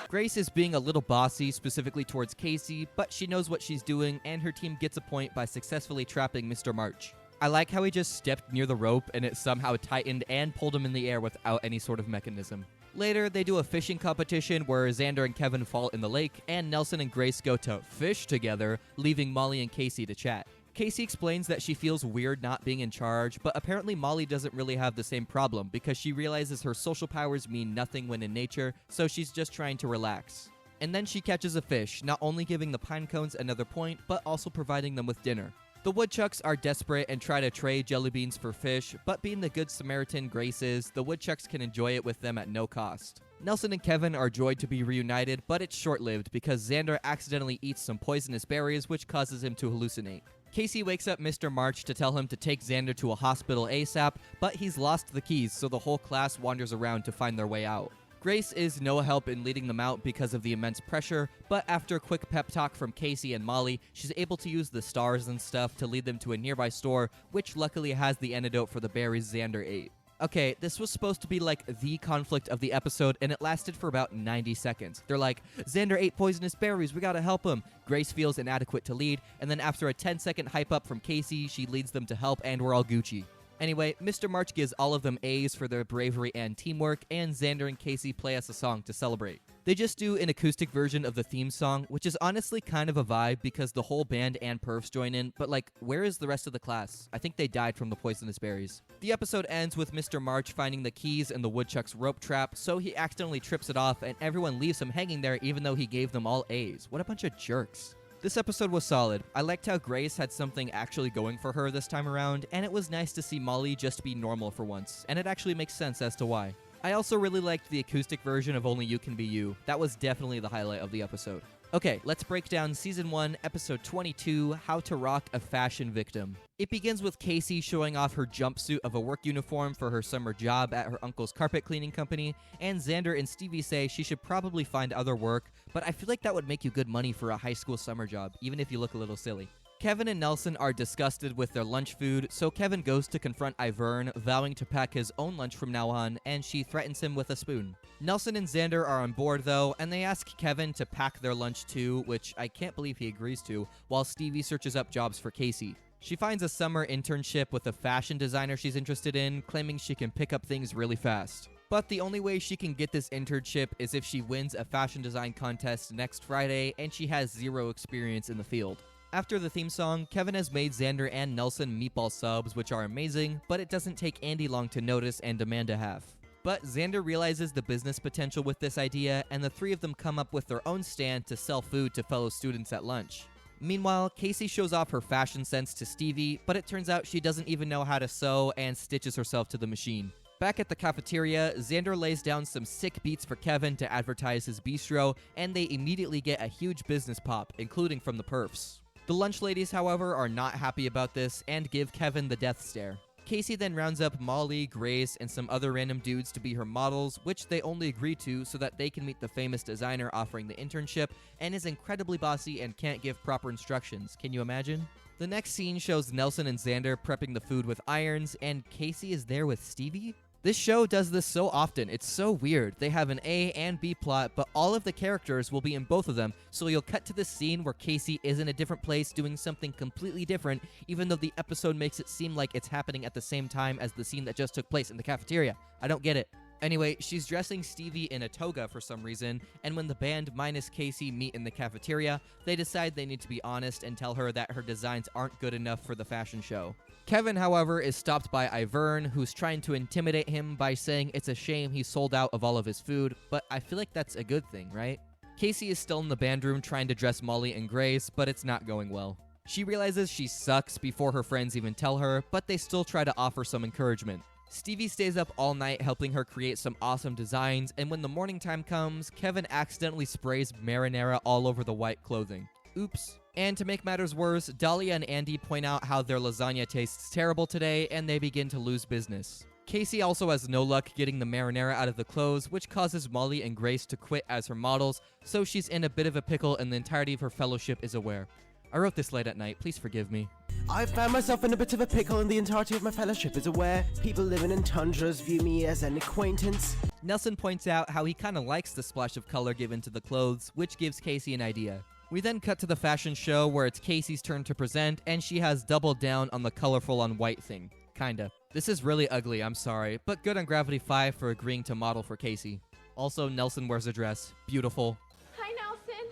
Grace is being a little bossy, specifically towards Casey, but she knows what she's doing, and her team gets a point by successfully trapping Mr. March. I like how he just stepped near the rope and it somehow tightened and pulled him in the air without any sort of mechanism. Later, they do a fishing competition where Xander and Kevin fall in the lake, and Nelson and Grace go to fish together, leaving Molly and Casey to chat. Casey explains that she feels weird not being in charge, but apparently Molly doesn't really have the same problem because she realizes her social powers mean nothing when in nature, so she's just trying to relax. And then she catches a fish, not only giving the Pinecones another point, but also providing them with dinner. The Woodchucks are desperate and try to trade jelly beans for fish, but being the good Samaritan Grace is, the Woodchucks can enjoy it with them at no cost. Nelson and Kevin are joyed to be reunited, but it's short-lived because Xander accidentally eats some poisonous berries, which causes him to hallucinate. Casey wakes up Mr. March to tell him to take Xander to a hospital ASAP, but he's lost the keys, so the whole class wanders around to find their way out. Grace is no help in leading them out because of the immense pressure, but after a quick pep talk from Casey and Molly, she's able to use the stars and stuff to lead them to a nearby store, which luckily has the antidote for the berries Xander ate. Okay, this was supposed to be like the conflict of the episode, and it lasted for about 90 seconds. They're like, Xander ate poisonous berries, we gotta help him. Grace feels inadequate to lead, and then after a 10-second hype up from Casey, she leads them to help, and we're all Gucci. Anyway, Mr. March gives all of them A's for their bravery and teamwork, and Xander and Casey play us a song to celebrate. They just do an acoustic version of the theme song, which is honestly kind of a vibe because the whole band and perfs join in, but like, where is the rest of the class? I think they died from the poisonous berries. The episode ends with Mr. March finding the keys in the Woodchuck's rope trap, so he accidentally trips it off and everyone leaves him hanging there even though he gave them all A's. What a bunch of jerks. This episode was solid. I liked how Grace had something actually going for her this time around, and it was nice to see Molly just be normal for once, and it actually makes sense as to why. I also really liked the acoustic version of Only You Can Be You. That was definitely the highlight of the episode. Okay, let's break down Season 1, Episode 22, How to Rock a Fashion Victim. It begins with Casey showing off her jumpsuit of a work uniform for her summer job at her uncle's carpet cleaning company, and Xander and Stevie say she should probably find other work, but I feel like that would make you good money for a high school summer job, even if you look a little silly. Kevin and Nelson are disgusted with their lunch food, so Kevin goes to confront Ivern, vowing to pack his own lunch from now on, and she threatens him with a spoon. Nelson and Xander are on board though, and they ask Kevin to pack their lunch too, which I can't believe he agrees to, while Stevie searches up jobs for Casey. She finds a summer internship with a fashion designer she's interested in, claiming she can pick up things really fast. But the only way she can get this internship is if she wins a fashion design contest next Friday, and she has zero experience in the field. After the theme song, Kevin has made Xander and Nelson meatball subs, which are amazing, but it doesn't take Andy long to notice and demand a half. But Xander realizes the business potential with this idea, and the three of them come up with their own stand to sell food to fellow students at lunch. Meanwhile, Casey shows off her fashion sense to Stevie, but it turns out she doesn't even know how to sew and stitches herself to the machine. Back at the cafeteria, Xander lays down some sick beats for Kevin to advertise his bistro, and they immediately get a huge business pop, including from the perfs. The lunch ladies, however, are not happy about this and give Kevin the death stare. Casey then rounds up Molly, Grace, and some other random dudes to be her models, which they only agree to so that they can meet the famous designer offering the internship, and is incredibly bossy and can't give proper instructions. Can you imagine? The next scene shows Nelson and Xander prepping the food with irons, and Casey is there with Stevie? This show does this so often, it's so weird. They have an A and B plot, but all of the characters will be in both of them, so you'll cut to this scene where Casey is in a different place doing something completely different, even though the episode makes it seem like it's happening at the same time as the scene that just took place in the cafeteria. I don't get it. Anyway, she's dressing Stevie in a toga for some reason, and when the band minus Casey meet in the cafeteria, they decide they need to be honest and tell her that her designs aren't good enough for the fashion show. Kevin, however, is stopped by Ivern, who's trying to intimidate him by saying it's a shame he sold out of all of his food, but I feel like that's a good thing, right? Casey is still in the band room trying to dress Molly and Grace, but it's not going well. She realizes she sucks before her friends even tell her, but they still try to offer some encouragement. Stevie stays up all night helping her create some awesome designs, and when the morning time comes, Kevin accidentally sprays marinara all over the white clothing. Oops. And to make matters worse, Dahlia and Andy point out how their lasagna tastes terrible today, and they begin to lose business. Casey also has no luck getting the marinara out of the clothes, which causes Molly and Grace to quit as her models, so she's in a bit of a pickle and the entirety of her fellowship is aware. I wrote this late at night, please forgive me. I've found myself in a bit of a pickle and the entirety of my fellowship is aware. People living in tundras view me as an acquaintance. Nelson points out how he kinda likes the splash of color given to the clothes, which gives Casey an idea. We then cut to the fashion show where it's Casey's turn to present, and she has doubled down on the colorful on white thing. Kinda. This is really ugly, I'm sorry, but good on Gravity 5 for agreeing to model for Casey. Also, Nelson wears a dress. Beautiful. Hi, Nelson.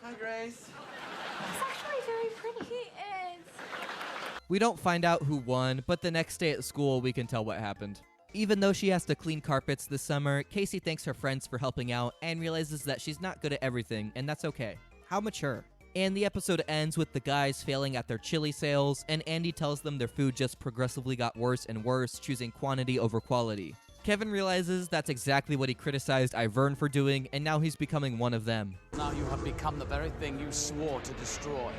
Hi, Grace. He's actually very pretty. He is. We don't find out who won, but the next day at school we can tell what happened. Even though she has to clean carpets this summer, Casey thanks her friends for helping out and realizes that she's not good at everything, and that's okay. How mature. And the episode ends with the guys failing at their chili sales, and Andy tells them their food just progressively got worse and worse, choosing quantity over quality. Kevin realizes that's exactly what he criticized Ivern for doing, and now he's becoming one of them. Now you have become the very thing you swore to destroy.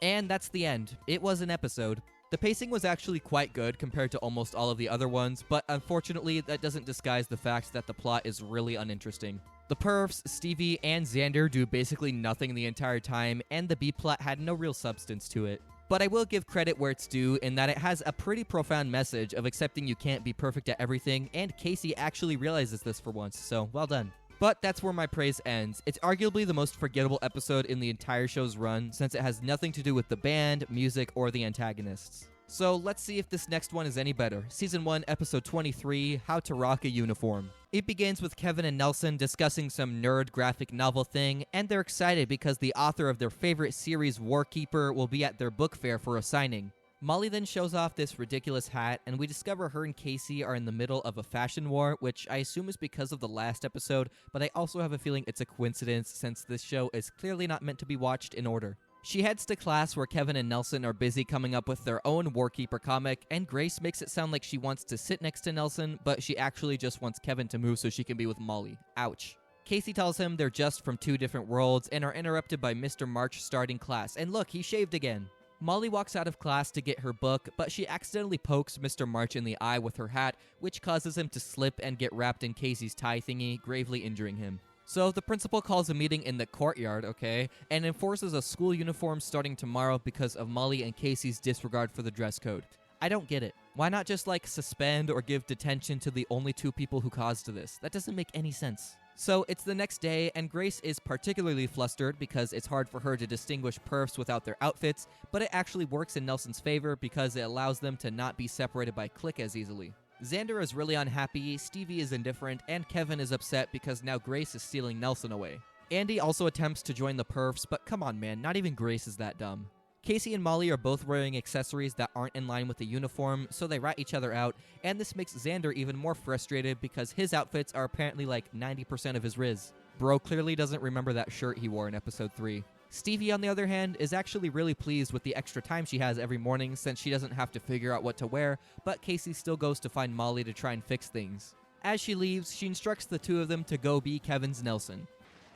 And that's the end. It was an episode. The pacing was actually quite good compared to almost all of the other ones, but unfortunately that doesn't disguise the fact that the plot is really uninteresting. The perfs, Stevie, and Xander do basically nothing the entire time, and the B-plot had no real substance to it. But I will give credit where it's due in that it has a pretty profound message of accepting you can't be perfect at everything, and Casey actually realizes this for once, so well done. But that's where my praise ends. It's arguably the most forgettable episode in the entire show's run, since it has nothing to do with the band, music, or the antagonists. So let's see if this next one is any better. Season 1, Episode 23, How to Rock a Uniform. It begins with Kevin and Nelson discussing some nerd graphic novel thing, and they're excited because the author of their favorite series, Warkeeper, will be at their book fair for a signing. Molly then shows off this ridiculous hat, and we discover her and Casey are in the middle of a fashion war, which I assume is because of the last episode, but I also have a feeling it's a coincidence since this show is clearly not meant to be watched in order. She heads to class where Kevin and Nelson are busy coming up with their own Warkeeper comic, and Grace makes it sound like she wants to sit next to Nelson, but she actually just wants Kevin to move so she can be with Molly. Ouch. Casey tells him they're just from two different worlds and are interrupted by Mr. March starting class, and look, he shaved again. Molly walks out of class to get her book, but she accidentally pokes Mr. March in the eye with her hat, which causes him to slip and get wrapped in Casey's tie thingy, gravely injuring him. So the principal calls a meeting in the courtyard, okay, and enforces a school uniform starting tomorrow because of Molly and Casey's disregard for the dress code. I don't get it. Why not just, suspend or give detention to the only two people who caused this? That doesn't make any sense. So it's the next day, and Grace is particularly flustered because it's hard for her to distinguish perfs without their outfits, but it actually works in Nelson's favor because it allows them to not be separated by clique as easily. Xander is really unhappy, Stevie is indifferent, and Kevin is upset because now Grace is stealing Nelson away. Andy also attempts to join the perfs, but come on man, not even Grace is that dumb. Casey and Molly are both wearing accessories that aren't in line with the uniform, so they rat each other out, and this makes Xander even more frustrated because his outfits are apparently like 90% of his riz. Bro clearly doesn't remember that shirt he wore in episode 3. Stevie, on the other hand, is actually really pleased with the extra time she has every morning since she doesn't have to figure out what to wear, but Casey still goes to find Molly to try and fix things. As she leaves, she instructs the two of them to go be Kevin's Nelson.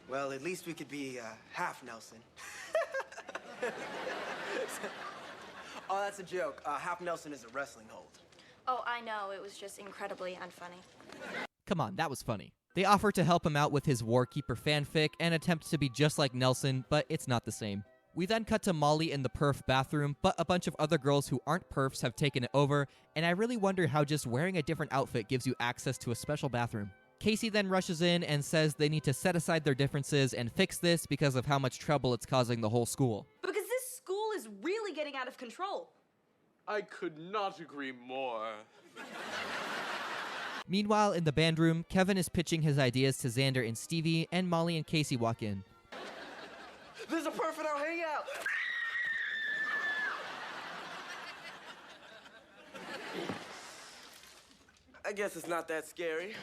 Well, at least we could be half Nelson. Oh, that's a joke. Half Nelson is a wrestling hold. Oh, I know. It was just incredibly unfunny. Come on, that was funny. They offer to help him out with his Warkeeper fanfic and attempt to be just like Nelson, but it's not the same. We then cut to Molly in the perf bathroom, but a bunch of other girls who aren't perfs have taken it over, and I really wonder how just wearing a different outfit gives you access to a special bathroom. Casey then rushes in and says they need to set aside their differences and fix this because of how much trouble it's causing the whole school. Because this school is really getting out of control. I could not agree more. Meanwhile, in the band room, Kevin is pitching his ideas to Xander and Stevie, and Molly and Casey walk in. There's a perfect out hangout. I guess it's not that scary.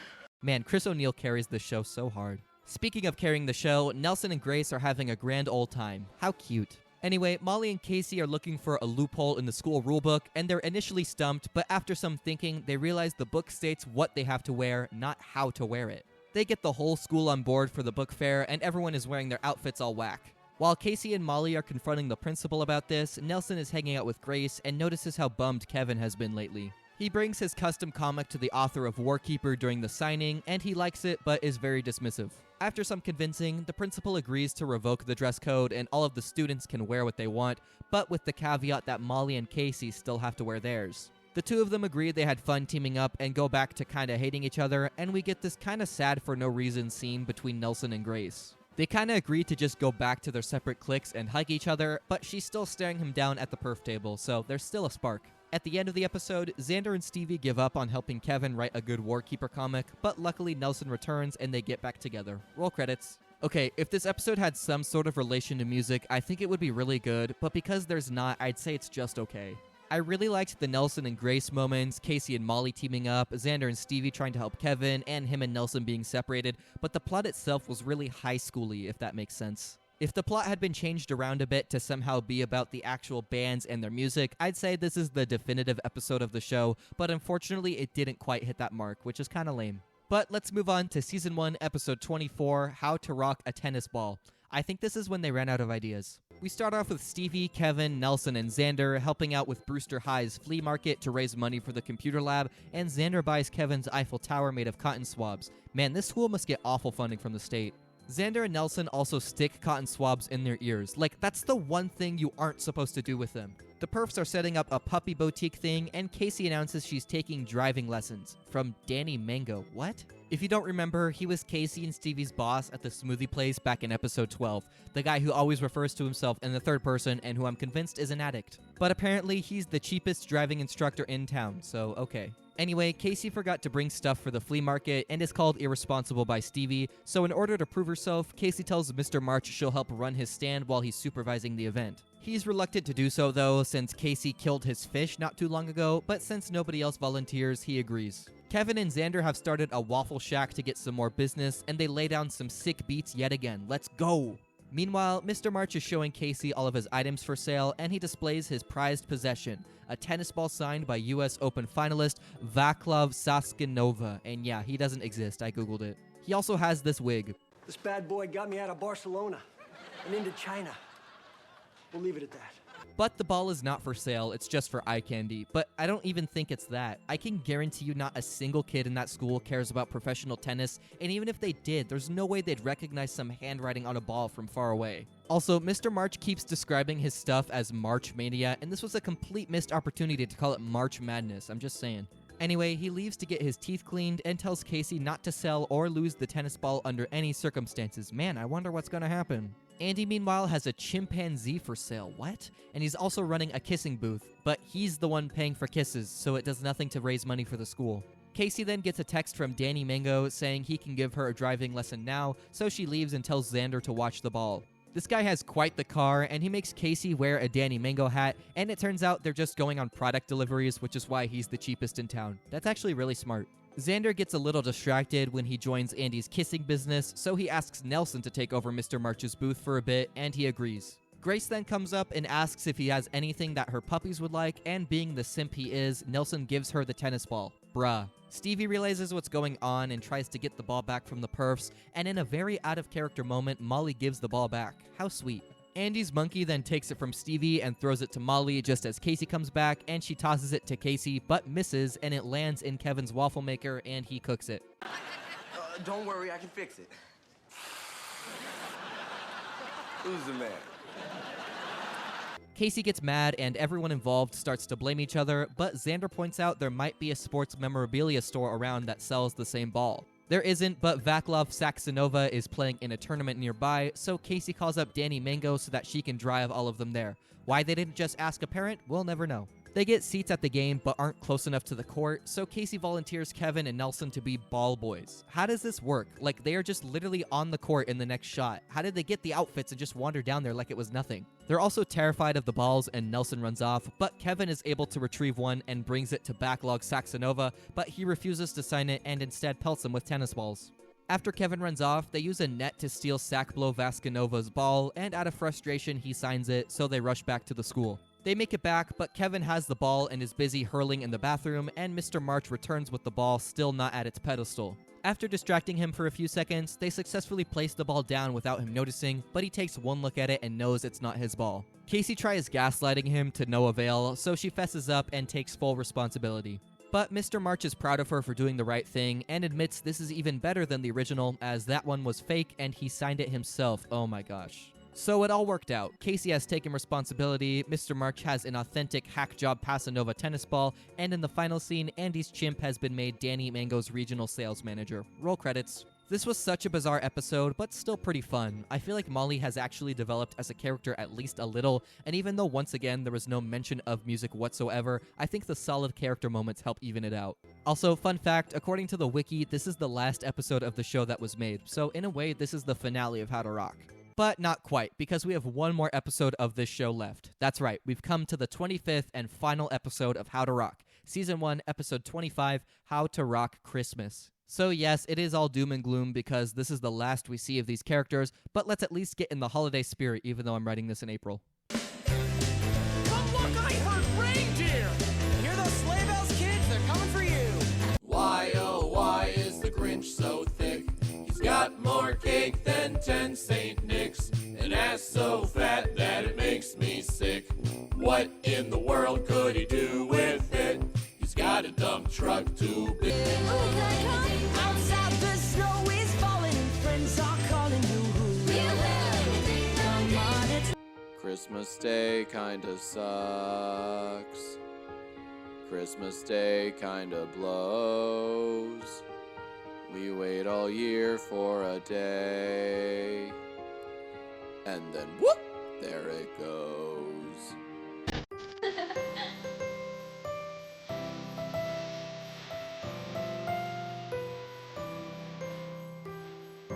Man, Chris O'Neill carries the show so hard. Speaking of carrying the show, Nelson and Grace are having a grand old time. How cute. Anyway, Molly and Casey are looking for a loophole in the school rulebook, and they're initially stumped, but after some thinking, they realize the book states what they have to wear, not how to wear it. They get the whole school on board for the book fair, and everyone is wearing their outfits all whack. While Casey and Molly are confronting the principal about this, Nelson is hanging out with Grace and notices how bummed Kevin has been lately. He brings his custom comic to the author of Warkeeper during the signing, and he likes it but is very dismissive. After some convincing, the principal agrees to revoke the dress code and all of the students can wear what they want, but with the caveat that Molly and Casey still have to wear theirs. The two of them agree they had fun teaming up and go back to kinda hating each other, and we get this kinda sad for no reason scene between Nelson and Grace. They kinda agree to just go back to their separate cliques and hug each other, but she's still staring him down at the perf table, so there's still a spark. At the end of the episode, Xander and Stevie give up on helping Kevin write a good Warkeeper comic, but luckily Nelson returns and they get back together. Roll credits. Okay, if this episode had some sort of relation to music, I think it would be really good, but because there's not, I'd say it's just okay. I really liked the Nelson and Grace moments, Casey and Molly teaming up, Xander and Stevie trying to help Kevin, and him and Nelson being separated, but the plot itself was really high schooly, if that makes sense. If the plot had been changed around a bit to somehow be about the actual bands and their music, I'd say this is the definitive episode of the show, but unfortunately it didn't quite hit that mark, which is kinda lame. But let's move on to Season 1, Episode 24, How to Rock a Tennis Ball. I think this is when they ran out of ideas. We start off with Stevie, Kevin, Nelson, and Xander helping out with Brewster High's flea market to raise money for the computer lab, and Xander buys Kevin's Eiffel Tower made of cotton swabs. Man, this school must get awful funding from the state. Xander and Nelson also stick cotton swabs in their ears. Like, that's the one thing you aren't supposed to do with them. The perfs are setting up a puppy boutique thing, and Casey announces she's taking driving lessons. From Danny Mango. What? If you don't remember, he was Casey and Stevie's boss at the smoothie place back in episode 12. The guy who always refers to himself in the third person and who I'm convinced is an addict. But apparently, he's the cheapest driving instructor in town, so okay. Anyway, Casey forgot to bring stuff for the flea market and is called irresponsible by Stevie, so in order to prove herself, Casey tells Mr. March she'll help run his stand while he's supervising the event. He's reluctant to do so though, since Casey killed his fish not too long ago, but since nobody else volunteers, he agrees. Kevin and Xander have started a waffle shack to get some more business, and they lay down some sick beats yet again. Let's go! Meanwhile, Mr. March is showing Casey all of his items for sale, and he displays his prized possession, a tennis ball signed by US Open finalist Vaclav Saskinova. And yeah, he doesn't exist, I googled it. He also has this wig. This bad boy got me out of Barcelona and into China. We'll leave it at that. But the ball is not for sale, it's just for eye candy. But I don't even think it's that. I can guarantee you not a single kid in that school cares about professional tennis, and even if they did, there's no way they'd recognize some handwriting on a ball from far away. Also, Mr. March keeps describing his stuff as March Mania, and this was a complete missed opportunity to call it March Madness, I'm just saying. Anyway, he leaves to get his teeth cleaned and tells Casey not to sell or lose the tennis ball under any circumstances. Man, I wonder what's gonna happen. Andy, meanwhile, has a chimpanzee for sale. What? And he's also running a kissing booth, but he's the one paying for kisses, so it does nothing to raise money for the school. Casey then gets a text from Danny Mango saying he can give her a driving lesson now, so she leaves and tells Xander to watch the ball. This guy has quite the car, and he makes Casey wear a Danny Mango hat, and it turns out they're just going on product deliveries, which is why he's the cheapest in town. That's actually really smart. Xander gets a little distracted when he joins Andy's kissing business, so he asks Nelson to take over Mr. March's booth for a bit, and he agrees. Grace then comes up and asks if he has anything that her puppies would like, and being the simp he is, Nelson gives her the tennis ball. Bruh. Stevie realizes what's going on and tries to get the ball back from the perfs, and in a very out-of-character moment, Molly gives the ball back. How sweet. Andy's monkey then takes it from Stevie and throws it to Molly just as Casey comes back, and she tosses it to Casey, but misses, and it lands in Kevin's waffle maker, and he cooks it. Don't worry, I can fix it. Who's the man? Casey gets mad and everyone involved starts to blame each other, but Xander points out there might be a sports memorabilia store around that sells the same ball. There isn't, but Vaclav Saxonova is playing in a tournament nearby, so Casey calls up Danny Mango so that she can drive all of them there. Why they didn't just ask a parent, we'll never know. They get seats at the game but aren't close enough to the court, so Casey volunteers Kevin and Nelson to be ball boys. How does this work? Like, they are just literally on the court in the next shot. How did they get the outfits and just wander down there like it was nothing? They're also terrified of the balls and Nelson runs off, but Kevin is able to retrieve one and brings it to Backlog Saxonova, but he refuses to sign it and instead pelts him with tennis balls. After Kevin runs off, they use a net to steal Sackblow Vaskanova's ball, and out of frustration he signs it, so they rush back to the school. They make it back, but Kevin has the ball and is busy hurling in the bathroom, and Mr. March returns with the ball still not at its pedestal. After distracting him for a few seconds, they successfully place the ball down without him noticing, but he takes one look at it and knows it's not his ball. Casey tries gaslighting him to no avail, so she fesses up and takes full responsibility. But Mr. March is proud of her for doing the right thing and admits this is even better than the original, as that one was fake and he signed it himself. Oh my gosh. So it all worked out. Casey has taken responsibility, Mr. March has an authentic hack job Passanova tennis ball, and in the final scene, Andy's chimp has been made Danny Mango's regional sales manager. Roll credits. This was such a bizarre episode, but still pretty fun. I feel like Molly has actually developed as a character at least a little, and even though once again there was no mention of music whatsoever, I think the solid character moments help even it out. Also, fun fact, according to the wiki, this is the last episode of the show that was made, so in a way this is the finale of How to Rock. But not quite, because we have one more episode of this show left. That's right, we've come to the 25th and final episode of How to Rock. Season 1, Episode 25, How to Rock Christmas. So yes, it is all doom and gloom because this is the last we see of these characters, but let's at least get in the holiday spirit even though I'm writing this in April. But look, I heard reindeer! Hear those sleigh bells, kids? They're coming for you! Why, oh, why is the Grinch so thick? He's got more cake than 10 St. Nick's, an ass so fat that it makes me sick. What in the world could he do with it? He's got a dump truck too big. Outside the snow is falling and friends are calling you. Come on, it's Christmas Day kinda sucks. Christmas Day kinda blows. We wait all year for a day. And then whoop, there it goes.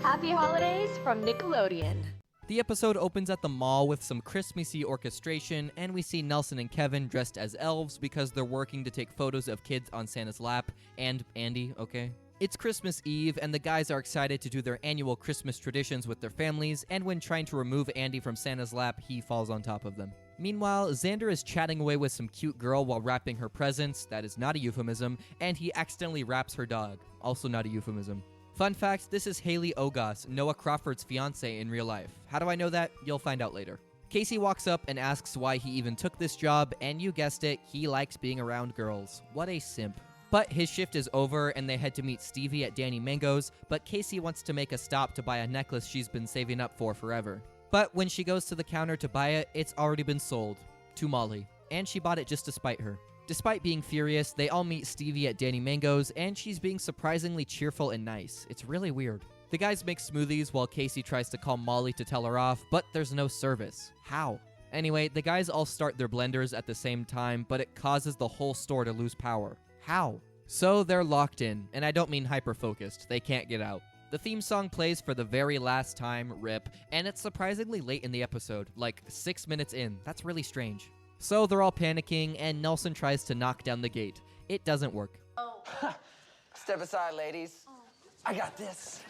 Happy holidays from Nickelodeon. The episode opens at the mall with some Christmassy orchestration, and we see Nelson and Kevin dressed as elves because they're working to take photos of kids on Santa's lap, and Andy, okay? It's Christmas Eve, and the guys are excited to do their annual Christmas traditions with their families, and when trying to remove Andy from Santa's lap, he falls on top of them. Meanwhile, Xander is chatting away with some cute girl while wrapping her presents, that is not a euphemism, and he accidentally wraps her dog, also not a euphemism. Fun fact, this is Haley Ogas, Noah Crawford's fiancée in real life. How do I know that? You'll find out later. Casey walks up and asks why he even took this job, and you guessed it, he likes being around girls. What a simp. But his shift is over, and they head to meet Stevie at Danny Mango's, but Casey wants to make a stop to buy a necklace she's been saving up for forever. But when she goes to the counter to buy it, it's already been sold. To Molly. And she bought it just to spite her. Despite being furious, they all meet Stevie at Danny Mango's, and she's being surprisingly cheerful and nice. It's really weird. The guys make smoothies while Casey tries to call Molly to tell her off, but there's no service. How? Anyway, the guys all start their blenders at the same time, but it causes the whole store to lose power. How? So they're locked in, and I don't mean hyper-focused. They can't get out. The theme song plays for the very last time, rip, and it's surprisingly late in the episode, like 6 minutes in. That's really strange. So they're all panicking, and Nelson tries to knock down the gate. It doesn't work. Step aside, ladies. I got this.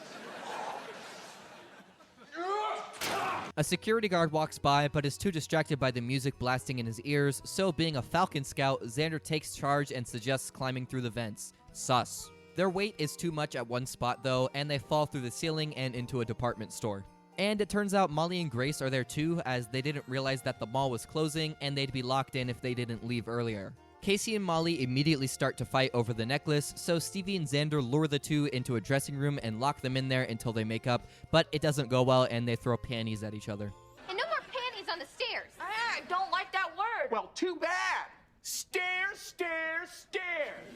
A security guard walks by, but is too distracted by the music blasting in his ears, so being a Falcon Scout, Xander takes charge and suggests climbing through the vents. Sus. Their weight is too much at one spot, though, and they fall through the ceiling and into a department store. And it turns out Molly and Grace are there too, as they didn't realize that the mall was closing, and they'd be locked in if they didn't leave earlier. Casey and Molly immediately start to fight over the necklace, so Stevie and Xander lure the two into a dressing room and lock them in there until they make up, but it doesn't go well and they throw panties at each other. And no more panties on the stairs. I don't like that word. Well, too bad. Stairs, stairs, stairs.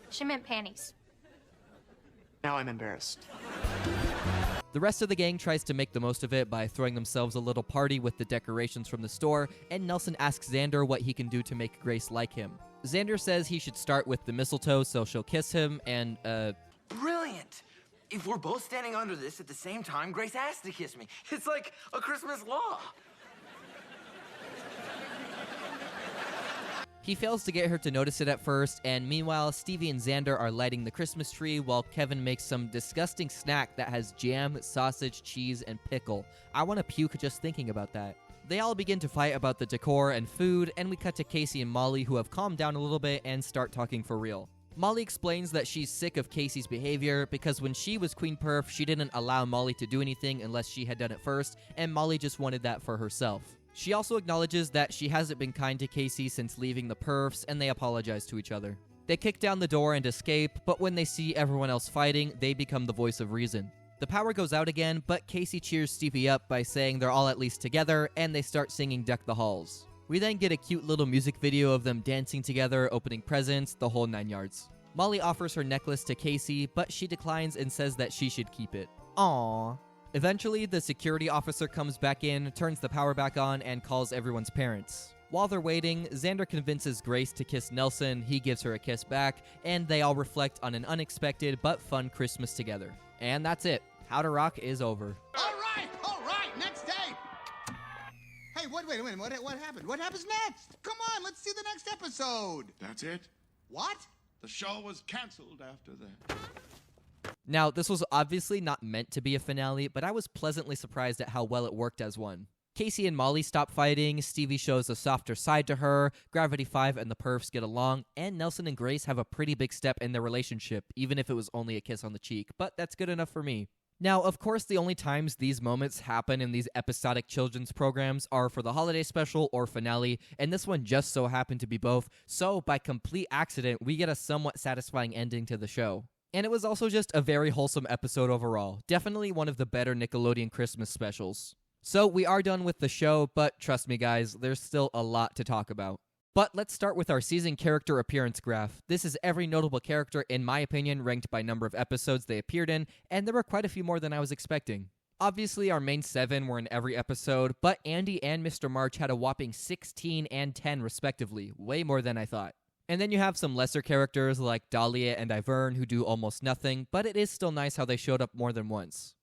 She meant panties. Now I'm embarrassed. The rest of the gang tries to make the most of it by throwing themselves a little party with the decorations from the store, and Nelson asks Xander what he can do to make Grace like him. Xander says he should start with the mistletoe so she'll kiss him, and, Brilliant! If we're both standing under this at the same time, Grace has to kiss me. It's like a Christmas law. He fails to get her to notice it at first, and meanwhile, Stevie and Xander are lighting the Christmas tree while Kevin makes some disgusting snack that has jam, sausage, cheese, and pickle. I want to puke just thinking about that. They all begin to fight about the decor and food, and we cut to Casey and Molly, who have calmed down a little bit and start talking for real. Molly explains that she's sick of Casey's behavior because when she was Queen Perf, she didn't allow Molly to do anything unless she had done it first, and Molly just wanted that for herself. She also acknowledges that she hasn't been kind to Casey since leaving the Perfs, and they apologize to each other. They kick down the door and escape, but when they see everyone else fighting, they become the voice of reason. The power goes out again, but Casey cheers Stevie up by saying they're all at least together, and they start singing Deck the Halls. We then get a cute little music video of them dancing together, opening presents, the whole 9 yards. Molly offers her necklace to Casey, but she declines and says that she should keep it. Aww. Eventually, the security officer comes back in, turns the power back on, and calls everyone's parents. While they're waiting, Xander convinces Grace to kiss Nelson, he gives her a kiss back, and they all reflect on an unexpected but fun Christmas together. And that's it. How to Rock is over. All right, next day. Hey, wait a minute, what happened? What happens next? Come on, let's see the next episode. That's it. What? The show was canceled after that. Now, this was obviously not meant to be a finale, but I was pleasantly surprised at how well it worked as one. Casey and Molly stop fighting, Stevie shows a softer side to her, Gravity 5 and the Perfs get along, and Nelson and Grace have a pretty big step in their relationship, even if it was only a kiss on the cheek, but that's good enough for me. Now, of course, the only times these moments happen in these episodic children's programs are for the holiday special or finale, and this one just so happened to be both, so by complete accident, we get a somewhat satisfying ending to the show. And it was also just a very wholesome episode overall. Definitely one of the better Nickelodeon Christmas specials. So we are done with the show, but trust me guys, there's still a lot to talk about. But let's start with our season character appearance graph. This is every notable character, in my opinion, ranked by number of episodes they appeared in, and there were quite a few more than I was expecting. Obviously, our main 7 were in every episode, but Andy and Mr. March had a whopping 16 and 10 respectively, way more than I thought. And then you have some lesser characters like Dahlia and Ivern who do almost nothing, but it is still nice how they showed up more than once.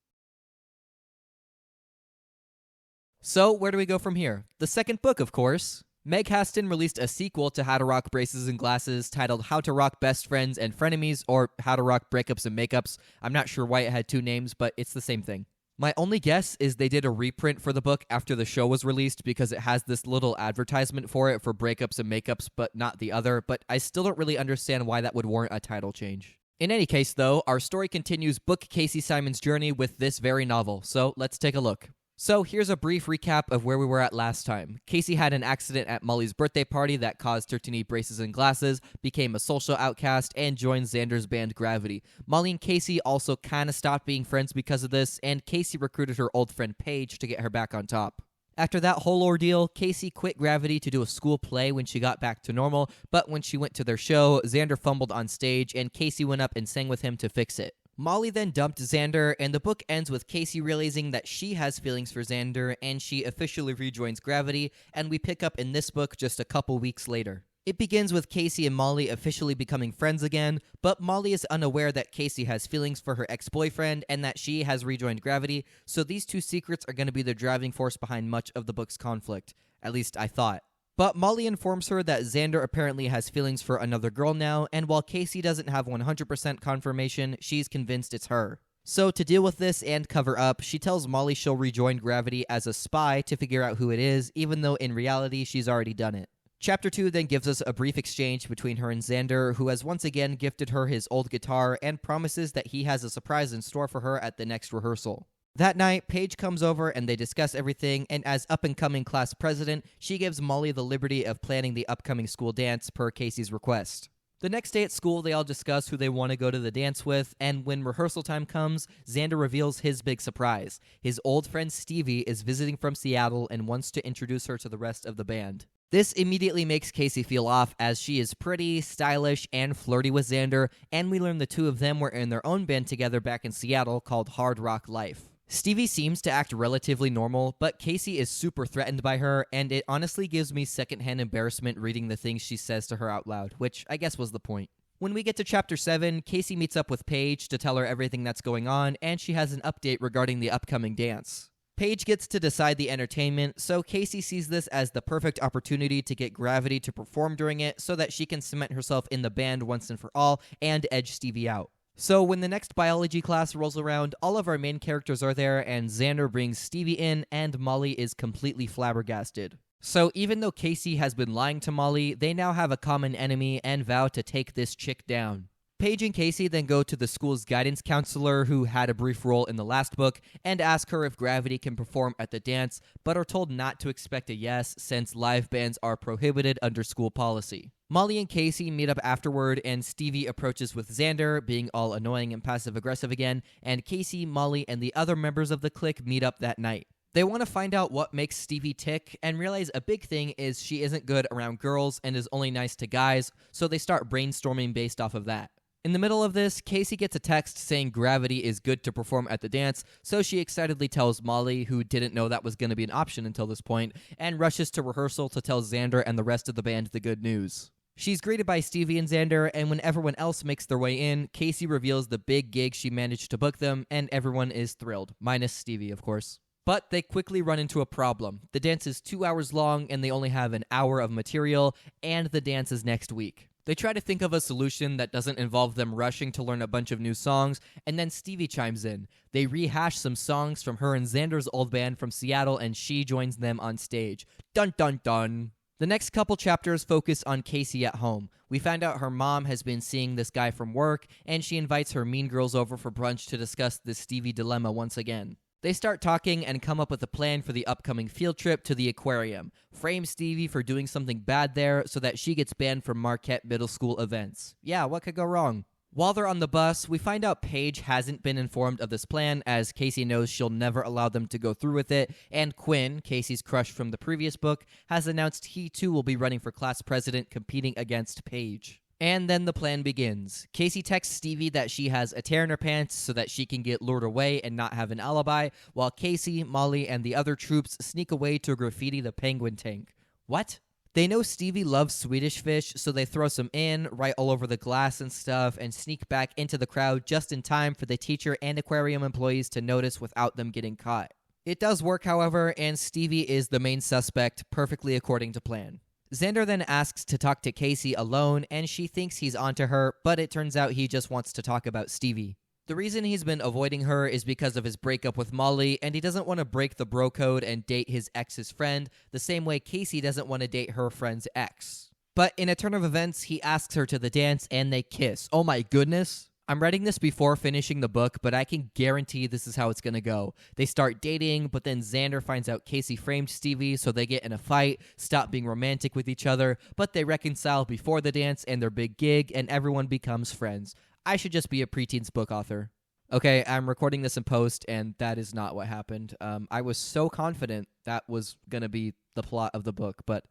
So, where do we go from here? The second book, of course. Meg Haston released a sequel to How to Rock Braces and Glasses titled How to Rock Best Friends and Frenemies, or How to Rock Breakups and Makeups. I'm not sure why it had 2 names, but it's the same thing. My only guess is they did a reprint for the book after the show was released because it has this little advertisement for it for breakups and makeups, but not the other, but I still don't really understand why that would warrant a title change. In any case, though, our story continues book Casey Simon's journey with this very novel, so let's take a look. So here's a brief recap of where we were at last time. Casey had an accident at Molly's birthday party that caused her to need braces and glasses, became a social outcast, and joined Xander's band Gravity. Molly and Casey also kinda stopped being friends because of this, and Casey recruited her old friend Paige to get her back on top. After that whole ordeal, Casey quit Gravity to do a school play when she got back to normal, but when she went to their show, Xander fumbled on stage, and Casey went up and sang with him to fix it. Molly then dumped Xander, and the book ends with Casey realizing that she has feelings for Xander, and she officially rejoins Gravity, and we pick up in this book just a couple weeks later. It begins with Casey and Molly officially becoming friends again, but Molly is unaware that Casey has feelings for her ex-boyfriend and that she has rejoined Gravity, so these two secrets are going to be the driving force behind much of the book's conflict. At least I thought. But Molly informs her that Xander apparently has feelings for another girl now, and while Casey doesn't have 100% confirmation, she's convinced it's her. So to deal with this and cover up, she tells Molly she'll rejoin Gravity as a spy to figure out who it is, even though in reality she's already done it. Chapter 2 then gives us a brief exchange between her and Xander, who has once again gifted her his old guitar and promises that he has a surprise in store for her at the next rehearsal. That night, Paige comes over and they discuss everything, and as up-and-coming class president, she gives Molly the liberty of planning the upcoming school dance per Casey's request. The next day at school, they all discuss who they want to go to the dance with, and when rehearsal time comes, Xander reveals his big surprise. His old friend Stevie is visiting from Seattle and wants to introduce her to the rest of the band. This immediately makes Casey feel off, as she is pretty, stylish, and flirty with Xander, and we learn the two of them were in their own band together back in Seattle called Hard Rock Life. Stevie seems to act relatively normal, but Casey is super threatened by her, and it honestly gives me secondhand embarrassment reading the things she says to her out loud, which I guess was the point. When we get to Chapter 7, Casey meets up with Paige to tell her everything that's going on, and she has an update regarding the upcoming dance. Paige gets to decide the entertainment, so Casey sees this as the perfect opportunity to get Gravity to perform during it so that she can cement herself in the band once and for all and edge Stevie out. So when the next biology class rolls around, all of our main characters are there, and Xander brings Stevie in, and Molly is completely flabbergasted. So even though Casey has been lying to Molly, they now have a common enemy and vow to take this chick down. Paige and Casey then go to the school's guidance counselor, who had a brief role in the last book, and ask her if Gravity can perform at the dance, but are told not to expect a yes since live bands are prohibited under school policy. Molly and Casey meet up afterward, and Stevie approaches with Xander, being all annoying and passive-aggressive again, and Casey, Molly, and the other members of the clique meet up that night. They want to find out what makes Stevie tick, and realize a big thing is she isn't good around girls and is only nice to guys, so they start brainstorming based off of that. In the middle of this, Casey gets a text saying Gravity is good to perform at the dance, so she excitedly tells Molly, who didn't know that was going to be an option until this point, and rushes to rehearsal to tell Xander and the rest of the band the good news. She's greeted by Stevie and Xander, and when everyone else makes their way in, Casey reveals the big gig she managed to book them, and everyone is thrilled, minus Stevie, of course. But they quickly run into a problem. The dance is 2 hours long, and they only have an hour of material, and the dance is next week. They try to think of a solution that doesn't involve them rushing to learn a bunch of new songs, and then Stevie chimes in. They rehash some songs from her and Xander's old band from Seattle, and she joins them on stage. Dun dun dun! The next couple chapters focus on Casey at home. We find out her mom has been seeing this guy from work, and she invites her mean girls over for brunch to discuss the Stevie dilemma once again. They start talking and come up with a plan for the upcoming field trip to the aquarium. Frame Stevie for doing something bad there so that she gets banned from Marquette Middle School events. Yeah, what could go wrong? While they're on the bus, we find out Paige hasn't been informed of this plan, as Casey knows she'll never allow them to go through with it, and Quinn, Casey's crush from the previous book, has announced he too will be running for class president, competing against Paige. And then the plan begins. Casey texts Stevie that she has a tear in her pants so that she can get lured away and not have an alibi, while Casey, Molly, and the other troops sneak away to graffiti the penguin tank. What? They know Stevie loves Swedish fish, so they throw some in, right all over the glass and stuff, and sneak back into the crowd just in time for the teacher and aquarium employees to notice without them getting caught. It does work, however, and Stevie is the main suspect, perfectly according to plan. Xander then asks to talk to Casey alone, and she thinks he's onto her, but it turns out he just wants to talk about Stevie. The reason he's been avoiding her is because of his breakup with Molly, and he doesn't want to break the bro code and date his ex's friend, the same way Casey doesn't want to date her friend's ex. But in a turn of events, he asks her to the dance, and they kiss. Oh my goodness. I'm writing this before finishing the book, but I can guarantee this is how it's going to go. They start dating, but then Xander finds out Casey framed Stevie, so they get in a fight, stop being romantic with each other, but they reconcile before the dance and their big gig, and everyone becomes friends. I should just be a preteens book author. Okay, I'm recording this in post, and that is not what happened. I was so confident that was going to be the plot of the book, but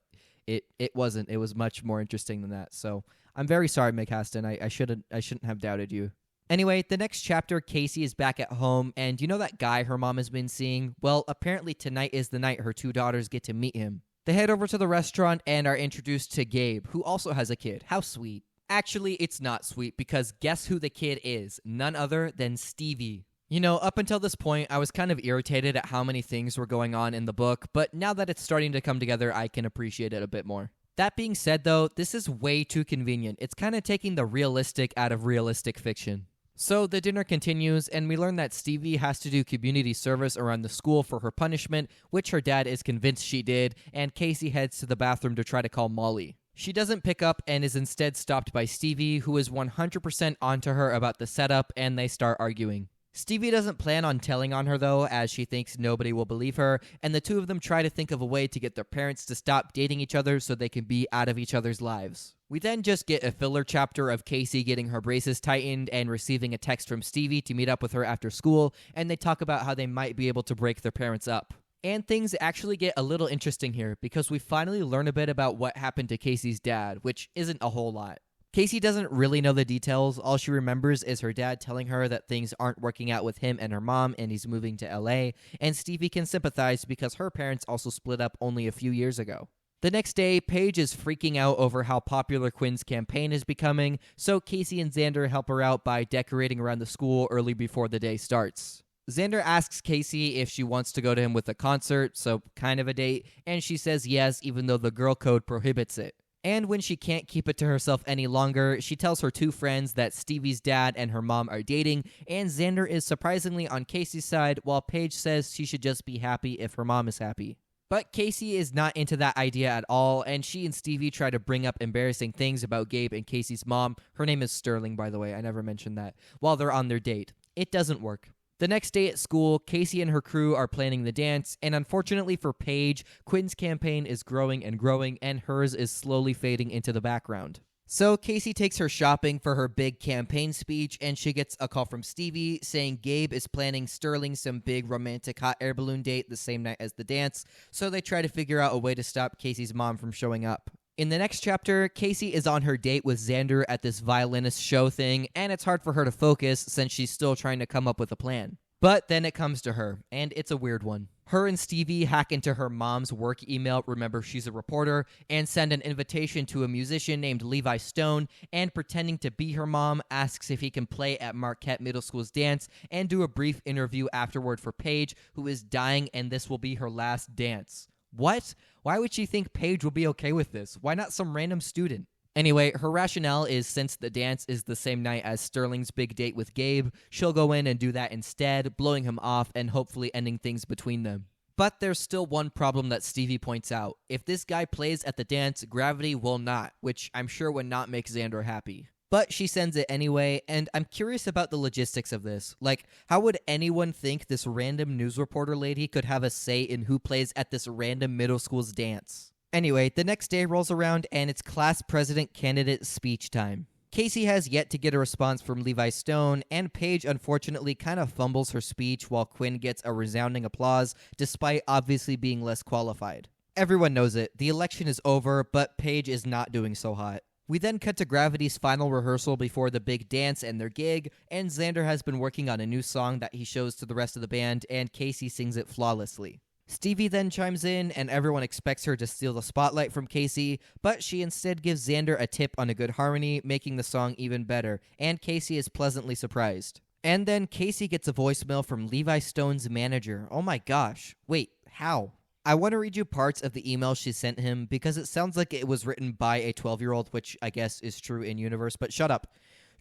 it wasn't. It was much more interesting than that, so I'm very sorry, McCaston. I shouldn't have doubted you. Anyway, the next chapter, Casey is back at home, and you know that guy her mom has been seeing? Well, apparently tonight is the night her two daughters get to meet him. They head over to the restaurant and are introduced to Gabe, who also has a kid. How sweet. Actually, it's not sweet because guess who the kid is? None other than Stevie. You know, up until this point, I was kind of irritated at how many things were going on in the book, but now that it's starting to come together, I can appreciate it a bit more. That being said, though, this is way too convenient. It's kind of taking the realistic out of realistic fiction. So the dinner continues, and we learn that Stevie has to do community service around the school for her punishment, which her dad is convinced she did, and Casey heads to the bathroom to try to call Molly. She doesn't pick up and is instead stopped by Stevie, who is 100% onto her about the setup, and they start arguing. Stevie doesn't plan on telling on her, though, as she thinks nobody will believe her, and the two of them try to think of a way to get their parents to stop dating each other so they can be out of each other's lives. We then just get a filler chapter of Casey getting her braces tightened and receiving a text from Stevie to meet up with her after school, and they talk about how they might be able to break their parents up. And things actually get a little interesting here, because we finally learn a bit about what happened to Casey's dad, which isn't a whole lot. Casey doesn't really know the details. All she remembers is her dad telling her that things aren't working out with him and her mom and he's moving to LA, and Stevie can sympathize because her parents also split up only a few years ago. The next day, Paige is freaking out over how popular Quinn's campaign is becoming, so Casey and Xander help her out by decorating around the school early before the day starts. Xander asks Casey if she wants to go to him with a concert, so kind of a date, and she says yes even though the girl code prohibits it. And when she can't keep it to herself any longer, she tells her two friends that Stevie's dad and her mom are dating, and Xander is surprisingly on Casey's side, while Paige says she should just be happy if her mom is happy. But Casey is not into that idea at all, and she and Stevie try to bring up embarrassing things about Gabe and Casey's mom. Her name is Sterling, by the way, I never mentioned that, while they're on their date. It doesn't work. The next day at school, Casey and her crew are planning the dance, and unfortunately for Paige, Quinn's campaign is growing, and hers is slowly fading into the background. So Casey takes her shopping for her big campaign speech, and she gets a call from Stevie saying Gabe is planning Sterling some big romantic hot air balloon date the same night as the dance, so they try to figure out a way to stop Casey's mom from showing up. In the next chapter, Casey is on her date with Xander at this violinist show thing, and it's hard for her to focus since she's still trying to come up with a plan. But then it comes to her, and it's a weird one. Her and Stevie hack into her mom's work email, remember she's a reporter, and send an invitation to a musician named Levi Stone, and pretending to be her mom, asks if he can play at Marquette Middle School's dance, and do a brief interview afterward for Paige, who is dying and this will be her last dance. What? Why would she think Paige will be okay with this? Why not some random student? Anyway, her rationale is since the dance is the same night as Sterling's big date with Gabe, she'll go in and do that instead, blowing him off and hopefully ending things between them. But there's still one problem that Stevie points out. If this guy plays at the dance, Gravity will not, which I'm sure would not make Xander happy. But she sends it anyway, and I'm curious about the logistics of this. Like, how would anyone think this random news reporter lady could have a say in who plays at this random middle school's dance? Anyway, the next day rolls around, and it's class president candidate speech time. Casey has yet to get a response from Levi Stone, and Paige unfortunately kind of fumbles her speech while Quinn gets a resounding applause, despite obviously being less qualified. Everyone knows it. The election is over, but Paige is not doing so hot. We then cut to Gravity's final rehearsal before the big dance and their gig, and Xander has been working on a new song that he shows to the rest of the band, and Casey sings it flawlessly. Stevie then chimes in, and everyone expects her to steal the spotlight from Casey, but she instead gives Xander a tip on a good harmony, making the song even better, and Casey is pleasantly surprised. And then Casey gets a voicemail from Levi Stone's manager. Oh my gosh. Wait, how? I want to read you parts of the email she sent him because it sounds like it was written by a 12-year-old, which I guess is true in universe, but shut up.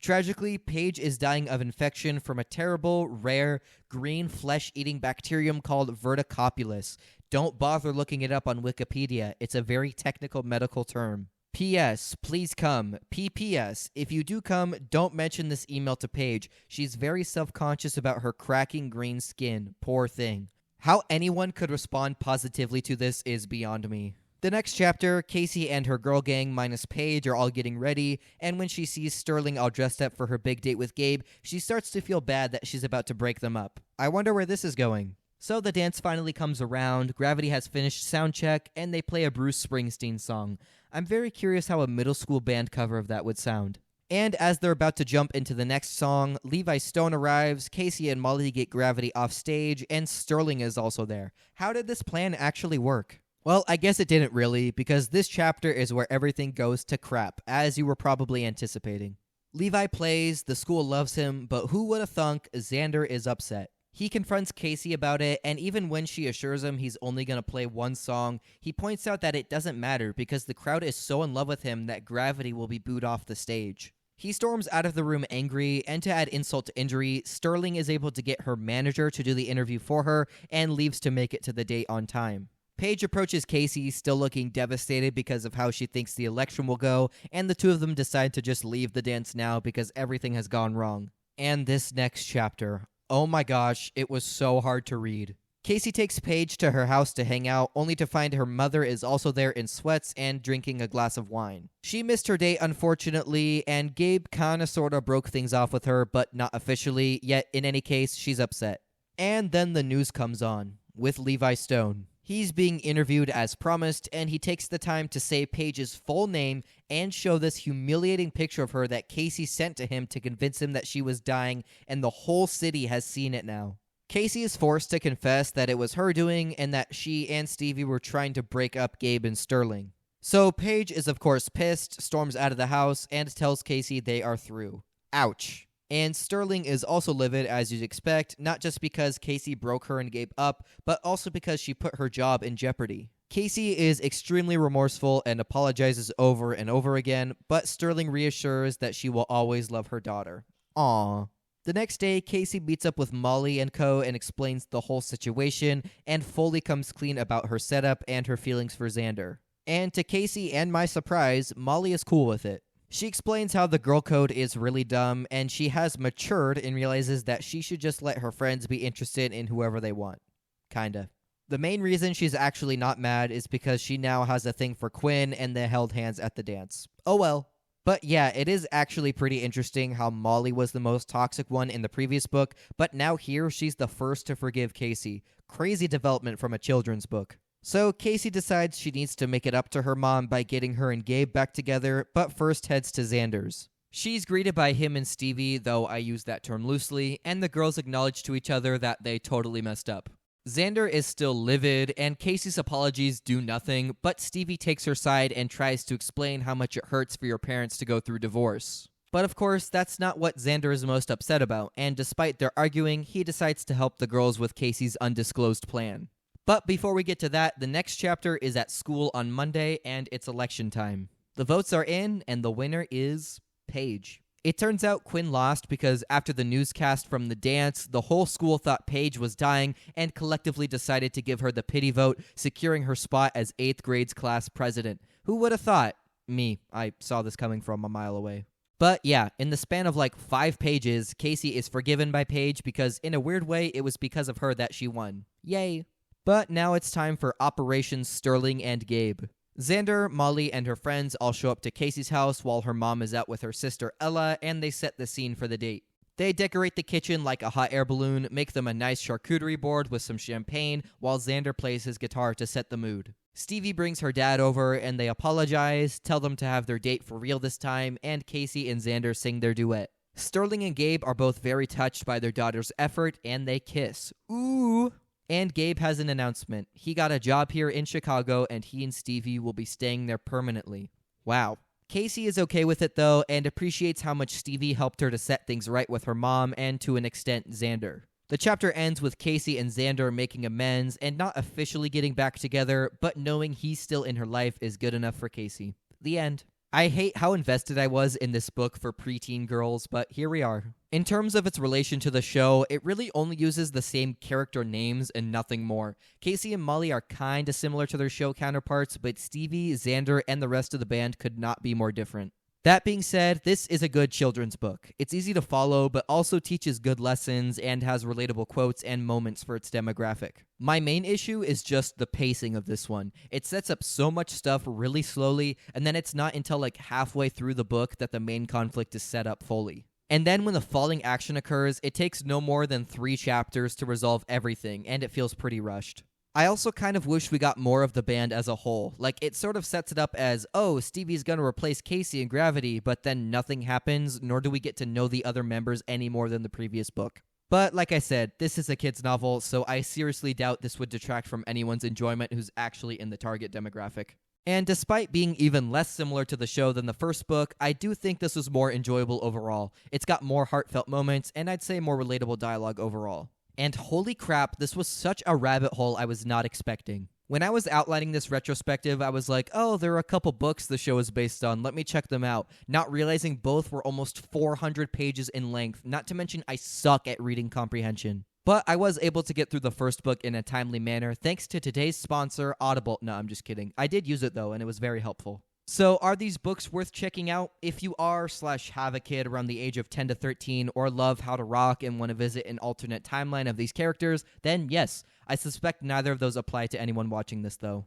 Tragically, Paige is dying of infection from a terrible, rare, green flesh-eating bacterium called Verticopulus. Don't bother looking it up on Wikipedia. It's a very technical medical term. P.S. Please come. P.P.S. If you do come, don't mention this email to Paige. She's very self-conscious about her cracking green skin. Poor thing. How anyone could respond positively to this is beyond me. The next chapter, Casey and her girl gang minus Paige are all getting ready, and when she sees Sterling all dressed up for her big date with Gabe, she starts to feel bad that she's about to break them up. I wonder where this is going. So the dance finally comes around, Gravity has finished sound check, and they play a Bruce Springsteen song. I'm very curious how a middle school band cover of that would sound. And as they're about to jump into the next song, Levi Stone arrives, Casey and Molly get Gravity off stage, and Sterling is also there. How did this plan actually work? Well, I guess it didn't really, because this chapter is where everything goes to crap, as you were probably anticipating. Levi plays, the school loves him, but who would have thunk Xander is upset. He confronts Casey about it, and even when she assures him he's only going to play one song, he points out that it doesn't matter because the crowd is so in love with him that Gravity will be booed off the stage. He storms out of the room angry, and to add insult to injury, Sterling is able to get her manager to do the interview for her and leaves to make it to the date on time. Paige approaches Casey, still looking devastated because of how she thinks the election will go, and the two of them decide to just leave the dance now because everything has gone wrong. And this next chapter, oh my gosh, it was so hard to read. Casey takes Paige to her house to hang out, only to find her mother is also there in sweats and drinking a glass of wine. She missed her date, unfortunately, and Gabe kinda sorta broke things off with her, but not officially, yet in any case, she's upset. And then the news comes on, with Levi Stone. He's being interviewed as promised, and he takes the time to say Paige's full name and show this humiliating picture of her that Casey sent to him to convince him that she was dying, and the whole city has seen it now. Casey is forced to confess that it was her doing and that she and Stevie were trying to break up Gabe and Sterling. So Paige is of course pissed, storms out of the house, and tells Casey they are through. Ouch. And Sterling is also livid, as you'd expect, not just because Casey broke her and Gabe up, but also because she put her job in jeopardy. Casey is extremely remorseful and apologizes over and over again, but Sterling reassures that she will always love her daughter. Aww. The next day, Casey meets up with Molly and co. and explains the whole situation, and fully comes clean about her setup and her feelings for Xander. And to Casey and my surprise, Molly is cool with it. She explains how the girl code is really dumb, and she has matured and realizes that she should just let her friends be interested in whoever they want. Kinda. The main reason she's actually not mad is because she now has a thing for Quinn and they held hands at the dance. Oh well. But yeah, it is actually pretty interesting how Molly was the most toxic one in the previous book, but now here she's the first to forgive Casey. Crazy development from a children's book. So Casey decides she needs to make it up to her mom by getting her and Gabe back together, but first heads to Xander's. She's greeted by him and Stevie, though I use that term loosely, and the girls acknowledge to each other that they totally messed up. Xander is still livid, and Casey's apologies do nothing, but Stevie takes her side and tries to explain how much it hurts for your parents to go through divorce. But of course, that's not what Xander is most upset about, and despite their arguing, he decides to help the girls with Casey's undisclosed plan. But before we get to that, the next chapter is at school on Monday, and it's election time. The votes are in, and the winner is Paige. It turns out Quinn lost because after the newscast from the dance, the whole school thought Paige was dying and collectively decided to give her the pity vote, securing her spot as 8th grade's class president. Who would have thought? Me. I saw this coming from a mile away. But yeah, in the span of like 5 pages, Casey is forgiven by Paige because in a weird way, it was because of her that she won. Yay. But now it's time for Operation Sterling and Gabe. Xander, Molly, and her friends all show up to Casey's house while her mom is out with her sister Ella, and they set the scene for the date. They decorate the kitchen like a hot air balloon, make them a nice charcuterie board with some champagne, while Xander plays his guitar to set the mood. Stevie brings her dad over, and they apologize, tell them to have their date for real this time, and Casey and Xander sing their duet. Sterling and Gabe are both very touched by their daughter's effort, and they kiss. Ooh! And Gabe has an announcement. He got a job here in Chicago, and he and Stevie will be staying there permanently. Wow. Casey is okay with it, though, and appreciates how much Stevie helped her to set things right with her mom and, to an extent, Xander. The chapter ends with Casey and Xander making amends and not officially getting back together, but knowing he's still in her life is good enough for Casey. The end. I hate how invested I was in this book for preteen girls, but here we are. In terms of its relation to the show, it really only uses the same character names and nothing more. Casey and Molly are kinda similar to their show counterparts, but Stevie, Xander, and the rest of the band could not be more different. That being said, this is a good children's book. It's easy to follow, but also teaches good lessons and has relatable quotes and moments for its demographic. My main issue is just the pacing of this one. It sets up so much stuff really slowly, and then it's not until like halfway through the book that the main conflict is set up fully. And then when the falling action occurs, it takes no more than 3 chapters to resolve everything, and it feels pretty rushed. I also kind of wish we got more of the band as a whole. Like, it sort of sets it up as, oh, Stevie's gonna replace Casey in Gravity, but then nothing happens, nor do we get to know the other members any more than the previous book. But like I said, this is a kid's novel, so I seriously doubt this would detract from anyone's enjoyment who's actually in the target demographic. And despite being even less similar to the show than the first book, I do think this was more enjoyable overall. It's got more heartfelt moments, and I'd say more relatable dialogue overall. And holy crap, this was such a rabbit hole I was not expecting. When I was outlining this retrospective, I was like, oh, there are a couple books the show is based on, let me check them out, not realizing both were almost 400 pages in length, not to mention I suck at reading comprehension. But I was able to get through the first book in a timely manner thanks to today's sponsor, Audible. No, I'm just kidding. I did use it though, and it was very helpful. So are these books worth checking out? If you are/have a kid around the age of 10 to 13 or love How to Rock and want to visit an alternate timeline of these characters, then yes, I suspect neither of those apply to anyone watching this though.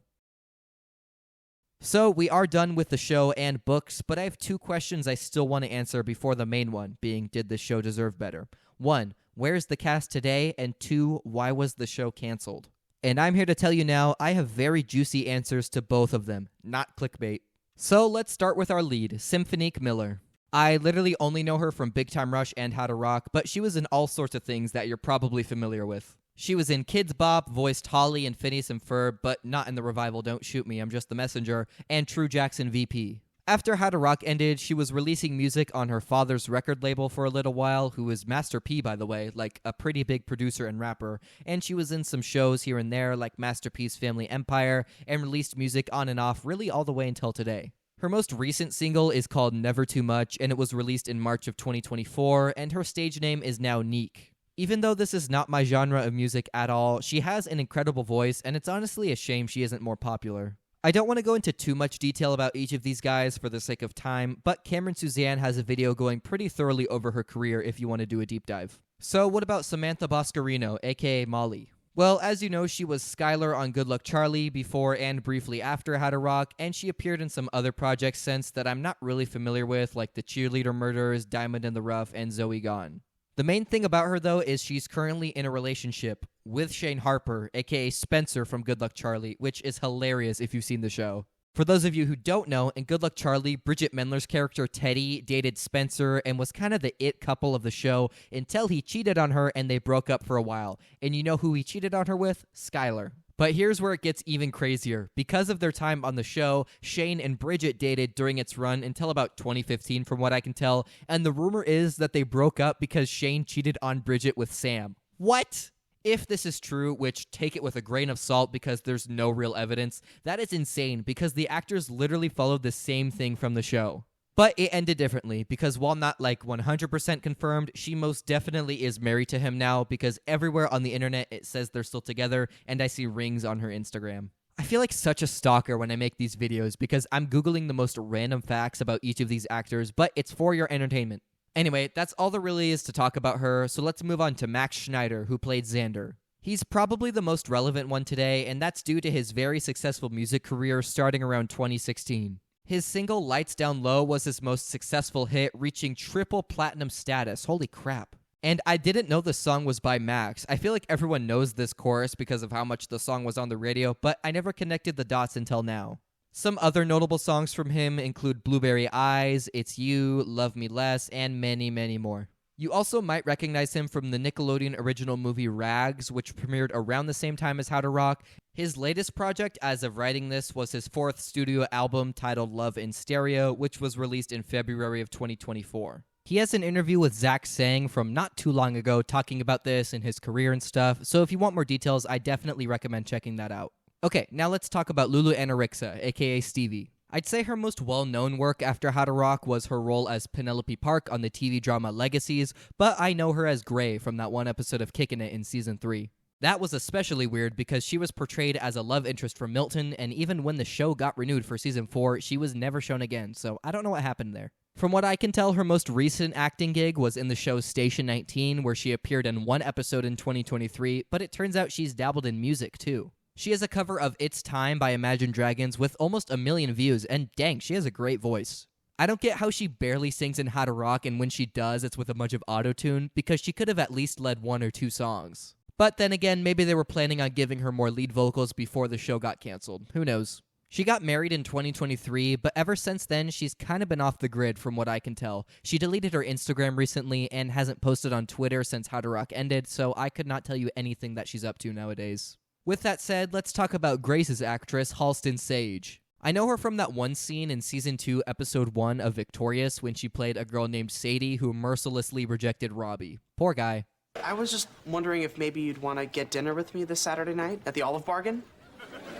So we are done with the show and books, but I have 2 questions I still want to answer before the main one, being did the show deserve better? 1, where's the cast today? And 2, why was the show canceled? And I'm here to tell you now, I have very juicy answers to both of them, not clickbait. So let's start with our lead, Symphonique Miller. I literally only know her from Big Time Rush and How to Rock, but she was in all sorts of things that you're probably familiar with. She was in Kids Bop, voiced Holly and Phineas and Ferb, but not in the revival Don't Shoot Me, I'm Just the Messenger, and True Jackson VP. After How to Rock ended, she was releasing music on her father's record label for a little while, who is Master P, by the way, like a pretty big producer and rapper, and she was in some shows here and there like Master P's Family Empire, and released music on and off really all the way until today. Her most recent single is called Never Too Much, and it was released in March of 2024, and her stage name is now Neek. Even though this is not my genre of music at all, she has an incredible voice, and it's honestly a shame she isn't more popular. I don't want to go into too much detail about each of these guys for the sake of time, but Cameron Suzanne has a video going pretty thoroughly over her career if you want to do a deep dive. So what about Samantha Boscarino, aka Molly? Well, as you know, she was Skylar on Good Luck Charlie before and briefly after How to Rock, and she appeared in some other projects since that I'm not really familiar with, like The Cheerleader Murders, Diamond in the Rough, and Zoe Gone. The main thing about her, though, is she's currently in a relationship with Shane Harper, aka Spencer from Good Luck Charlie, which is hilarious if you've seen the show. For those of you who don't know, in Good Luck Charlie, Bridget Mendler's character Teddy dated Spencer and was kind of the it couple of the show until he cheated on her and they broke up for a while. And you know who he cheated on her with? Skylar. But here's where it gets even crazier. Because of their time on the show, Shane and Bridget dated during its run until about 2015 from what I can tell, and the rumor is that they broke up because Shane cheated on Bridget with Sam. What? If this is true, which take it with a grain of salt because there's no real evidence, that is insane because the actors literally followed the same thing from the show. But it ended differently because while not like 100% confirmed, she most definitely is married to him now because everywhere on the internet it says they're still together and I see rings on her Instagram. I feel like such a stalker when I make these videos because I'm Googling the most random facts about each of these actors, but it's for your entertainment. Anyway, that's all there really is to talk about her, so let's move on to Max Schneider, who played Xander. He's probably the most relevant one today, and that's due to his very successful music career starting around 2016. His single Lights Down Low was his most successful hit, reaching triple platinum status. Holy crap. And I didn't know the song was by Max. I feel like everyone knows this chorus because of how much the song was on the radio, but I never connected the dots until now. Some other notable songs from him include Blueberry Eyes, It's You, Love Me Less, and many, many more. You also might recognize him from the Nickelodeon original movie Rags, which premiered around the same time as How to Rock. His latest project, as of writing this, was his 4th studio album titled Love in Stereo, which was released in February of 2024. He has an interview with Zach Sang from not too long ago talking about this and his career and stuff, so if you want more details, I definitely recommend checking that out. Okay, now let's talk about Lulu Anarixa, aka Stevie. I'd say her most well-known work after How to Rock was her role as Penelope Park on the TV drama Legacies, but I know her as Gray from that one episode of Kickin' It in Season 3. That was especially weird because she was portrayed as a love interest for Milton, and even when the show got renewed for Season 4, she was never shown again, so I don't know what happened there. From what I can tell, her most recent acting gig was in the show Station 19, where she appeared in one episode in 2023, but it turns out she's dabbled in music too. She has a cover of It's Time by Imagine Dragons with almost 1 million views, and dang, she has a great voice. I don't get how she barely sings in How to Rock, and when she does, it's with a bunch of auto-tune, because she could have at least led 1 or 2 songs. But then again, maybe they were planning on giving her more lead vocals before the show got canceled. Who knows? She got married in 2023, but ever since then, she's kind of been off the grid from what I can tell. She deleted her Instagram recently and hasn't posted on Twitter since How to Rock ended, so I could not tell you anything that she's up to nowadays. With that said, let's talk about Grace's actress, Halston Sage. I know her from that one scene in Season 2, Episode 1 of Victorious when she played a girl named Sadie who mercilessly rejected Robbie. Poor guy. I was just wondering if maybe you'd want to get dinner with me this Saturday night at the Olive Bargain?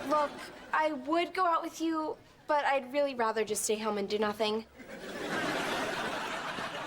Look, I would go out with you, but I'd really rather just stay home and do nothing.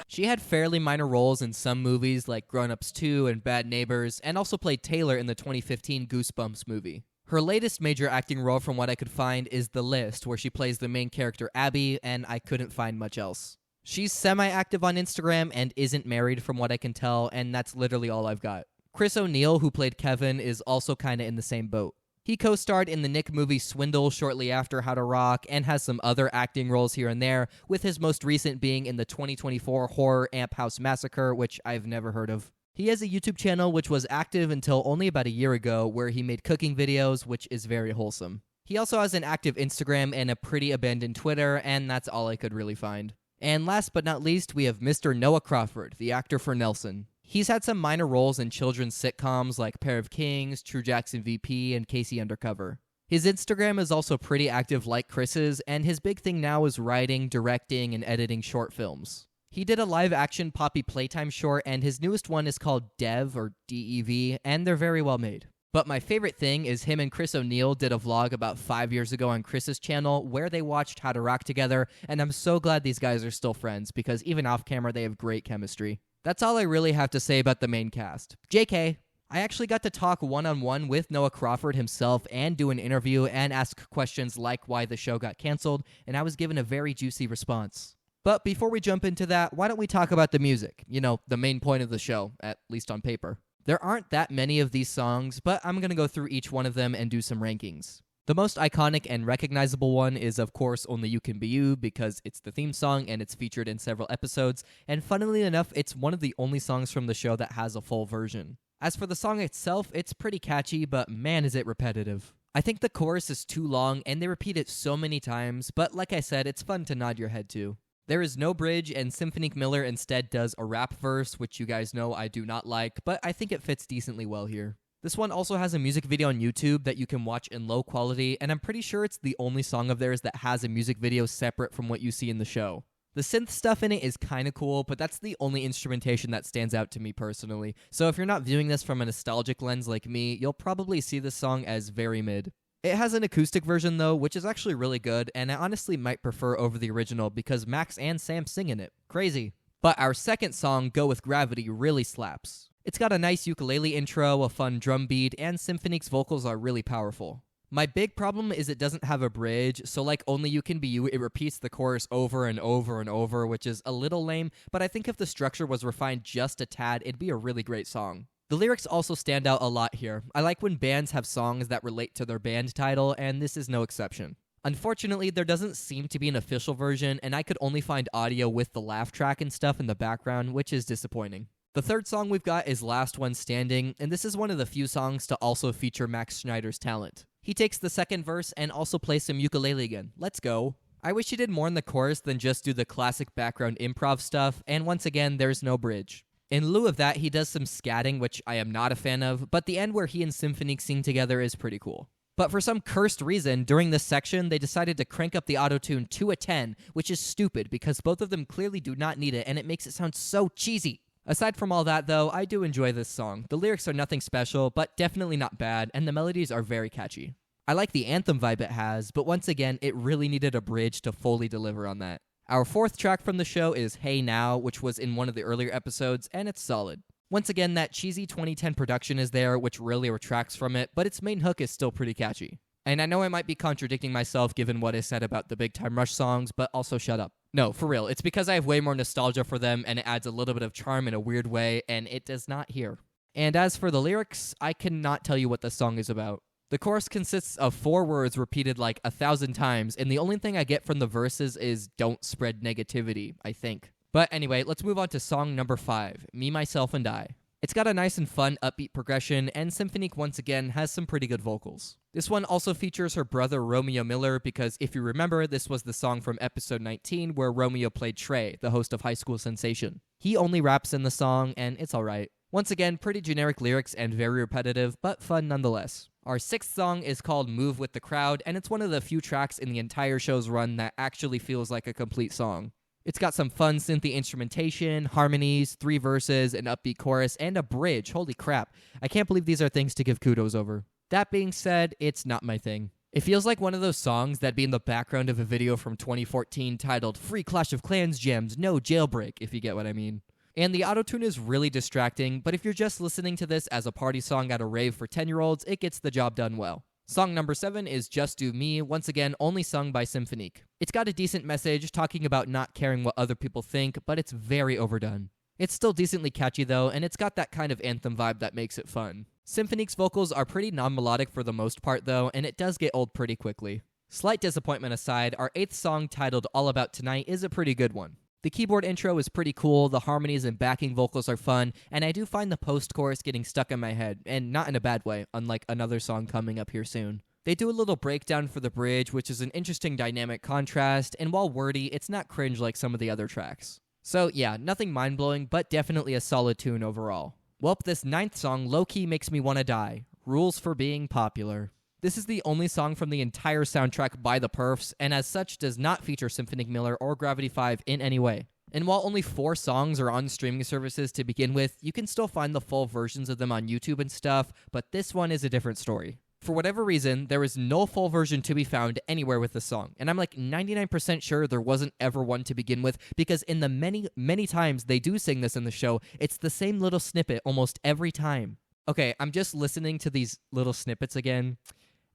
She had fairly minor roles in some movies like Grown Ups 2 and Bad Neighbors, and also played Taylor in the 2015 Goosebumps movie. Her latest major acting role from what I could find is The List, where she plays the main character Abby, and I couldn't find much else. She's semi-active on Instagram and isn't married from what I can tell, and that's literally all I've got. Chris O'Neill, who played Kevin, is also kinda in the same boat. He co-starred in the Nick movie Swindle shortly after How to Rock and has some other acting roles here and there, with his most recent being in the 2024 horror Amp House Massacre, which I've never heard of. He has a YouTube channel which was active until only about a year ago, where he made cooking videos, which is very wholesome. He also has an active Instagram and a pretty abandoned Twitter, and that's all I could really find. And last but not least, we have Mr. Noah Crawford, the actor for Nelson. He's had some minor roles in children's sitcoms like Pair of Kings, True Jackson VP, and Casey Undercover. His Instagram is also pretty active like Chris's, and his big thing now is writing, directing, and editing short films. He did a live-action Poppy Playtime short, and his newest one is called Dev, or D-E-V, and they're very well made. But my favorite thing is him and Chris O'Neill did a vlog about 5 years ago on Chris's channel where they watched How to Rock together, and I'm so glad these guys are still friends, because even off-camera they have great chemistry. That's all I really have to say about the main cast. JK. I actually got to talk one-on-one with Noah Crawford himself and do an interview and ask questions like why the show got canceled, and I was given a very juicy response. But before we jump into that, why don't we talk about the music? You know, the main point of the show, at least on paper. There aren't that many of these songs, but I'm going to go through each one of them and do some rankings. The most iconic and recognizable one is, of course, Only You Can Be You, because it's the theme song and it's featured in several episodes, and funnily enough, it's one of the only songs from the show that has a full version. As for the song itself, it's pretty catchy, but man is it repetitive. I think the chorus is too long, and they repeat it so many times, but like I said, it's fun to nod your head to. There is no bridge, and Symphonique Miller instead does a rap verse, which you guys know I do not like, but I think it fits decently well here. This one also has a music video on YouTube that you can watch in low quality, and I'm pretty sure it's the only song of theirs that has a music video separate from what you see in the show. The synth stuff in it is kinda cool, but that's the only instrumentation that stands out to me personally, so if you're not viewing this from a nostalgic lens like me, you'll probably see this song as very mid. It has an acoustic version though, which is actually really good, and I honestly might prefer over the original because Max and Sam sing in it. Crazy. But our second song, Go With Gravity, really slaps. It's got a nice ukulele intro, a fun drum beat, and Symphonique's vocals are really powerful. My big problem is it doesn't have a bridge, so like Only You Can Be You, it repeats the chorus over and over and over, which is a little lame, but I think if the structure was refined just a tad, it'd be a really great song. The lyrics also stand out a lot here. I like when bands have songs that relate to their band title, and this is no exception. Unfortunately, there doesn't seem to be an official version, and I could only find audio with the laugh track and stuff in the background, which is disappointing. The third song we've got is Last One Standing, and this is one of the few songs to also feature Max Schneider's talent. He takes the second verse and also plays some ukulele again. Let's go. I wish he did more in the chorus than just do the classic background improv stuff, and once again, there's no bridge. In lieu of that, he does some scatting, which I am not a fan of, but the end where he and Symphonique sing together is pretty cool. But for some cursed reason, during this section, they decided to crank up the autotune to a 10, which is stupid because both of them clearly do not need it, and it makes it sound so cheesy. Aside from all that, though, I do enjoy this song. The lyrics are nothing special, but definitely not bad, and the melodies are very catchy. I like the anthem vibe it has, but once again, it really needed a bridge to fully deliver on that. Our fourth track from the show is Hey Now, which was in one of the earlier episodes, and it's solid. Once again, that cheesy 2010 production is there, which really retracts from it, but its main hook is still pretty catchy. And I know I might be contradicting myself given what I said about the Big Time Rush songs, but also shut up. No, for real, it's because I have way more nostalgia for them, and it adds a little bit of charm in a weird way, and it does not here. And as for the lyrics, I cannot tell you what the song is about. The chorus consists of 4 words repeated like 1,000 times, and the only thing I get from the verses is don't spread negativity, I think. But anyway, let's move on to song number 5, Me, Myself, and I. It's got a nice and fun upbeat progression, and Symphonique once again has some pretty good vocals. This one also features her brother Romeo Miller because if you remember, this was the song from episode 19 where Romeo played Trey, the host of High School Sensation. He only raps in the song, and it's alright. Once again, pretty generic lyrics and very repetitive, but fun nonetheless. Our 6th song is called Move With the Crowd, and it's one of the few tracks in the entire show's run that actually feels like a complete song. It's got some fun synthy instrumentation, harmonies, 3 verses, an upbeat chorus, and a bridge. Holy crap. I can't believe these are things to give kudos over. That being said, it's not my thing. It feels like one of those songs that'd be in the background of a video from 2014 titled Free Clash of Clans Gems, No Jailbreak, if you get what I mean. And the autotune is really distracting, but if you're just listening to this as a party song at a rave for 10-year-olds, it gets the job done well. Song number 7 is Just Do Me, once again only sung by Symphonique. It's got a decent message talking about not caring what other people think, but it's very overdone. It's still decently catchy though, and it's got that kind of anthem vibe that makes it fun. Symphonique's vocals are pretty non-melodic for the most part though, and it does get old pretty quickly. Slight disappointment aside, our 8th song titled All About Tonight is a pretty good one. The keyboard intro is pretty cool, the harmonies and backing vocals are fun, and I do find the post-chorus getting stuck in my head, and not in a bad way, unlike another song coming up here soon. They do a little breakdown for the bridge, which is an interesting dynamic contrast, and while wordy, it's not cringe like some of the other tracks. So yeah, nothing mind-blowing, but definitely a solid tune overall. Welp, this 9th song low-key makes me wanna die. Rules for Being Popular. This is the only song from the entire soundtrack by the Perfs, and as such does not feature Symphonique Miller or Gravity 5 in any way. And while only 4 songs are on streaming services to begin with, you can still find the full versions of them on YouTube and stuff, but this one is a different story. For whatever reason, there is no full version to be found anywhere with the song, and I'm like 99% sure there wasn't ever one to begin with, because in the many times they do sing this in the show, it's the same little snippet almost every time. Okay, I'm just listening to these little snippets again,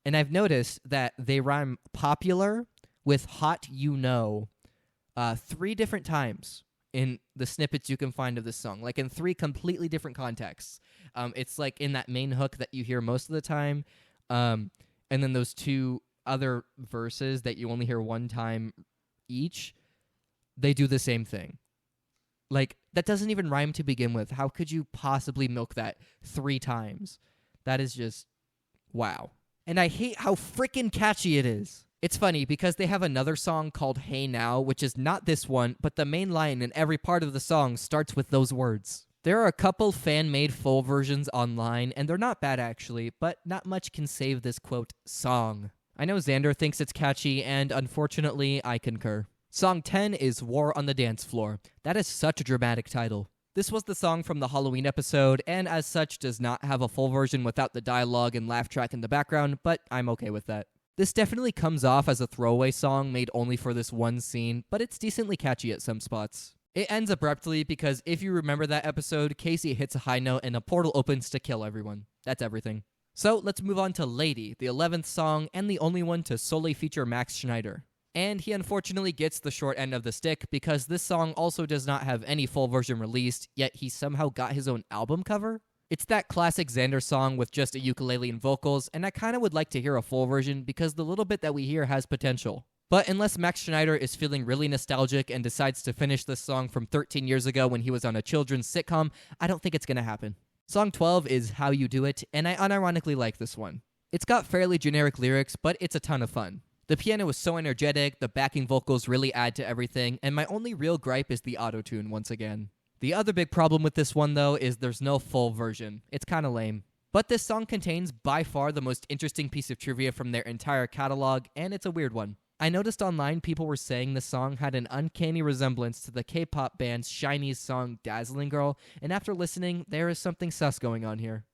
and I've noticed that they rhyme popular with hot you know 3 different times in the snippets you can find of this song, like in 3 completely different contexts. It's like in that main hook that you hear most of the time, and then those 2 other verses that you only hear 1 time each, they do the same thing. Like, that doesn't even rhyme to begin with. How could you possibly milk that 3 times? That is just, wow. And I hate how freaking catchy it is. It's funny because they have another song called Hey Now, which is not this one, but the main line in every part of the song starts with those words. There are a couple fan-made full versions online, and they're not bad actually, but not much can save this, quote, song. I know Xander thinks it's catchy, and unfortunately, I concur. Song 10 is War on the Dance Floor. That is such a dramatic title. This was the song from the Halloween episode, and as such does not have a full version without the dialogue and laugh track in the background, but I'm okay with that. This definitely comes off as a throwaway song made only for this one scene, but it's decently catchy at some spots. It ends abruptly because if you remember that episode, Casey hits a high note and a portal opens to kill everyone. That's everything. So let's move on to Lady, the 11th song and the only one to solely feature Max Schneider. And he unfortunately gets the short end of the stick because this song also does not have any full version released, yet he somehow got his own album cover? It's that classic Xander song with just a ukulele and vocals, and I kinda would like to hear a full version because the little bit that we hear has potential. But unless Max Schneider is feeling really nostalgic and decides to finish this song from 13 years ago when he was on a children's sitcom, I don't think it's gonna happen. Song 12 is How You Do It, and I unironically like this one. It's got fairly generic lyrics, but it's a ton of fun. The piano is so energetic, the backing vocals really add to everything, and my only real gripe is the autotune once again. The other big problem with this one, though, is there's no full version. It's kinda lame. But this song contains by far the most interesting piece of trivia from their entire catalog, and it's a weird one. I noticed online people were saying the song had an uncanny resemblance to the K-pop band SHINee's song Dazzling Girl, and after listening, there is something sus going on here.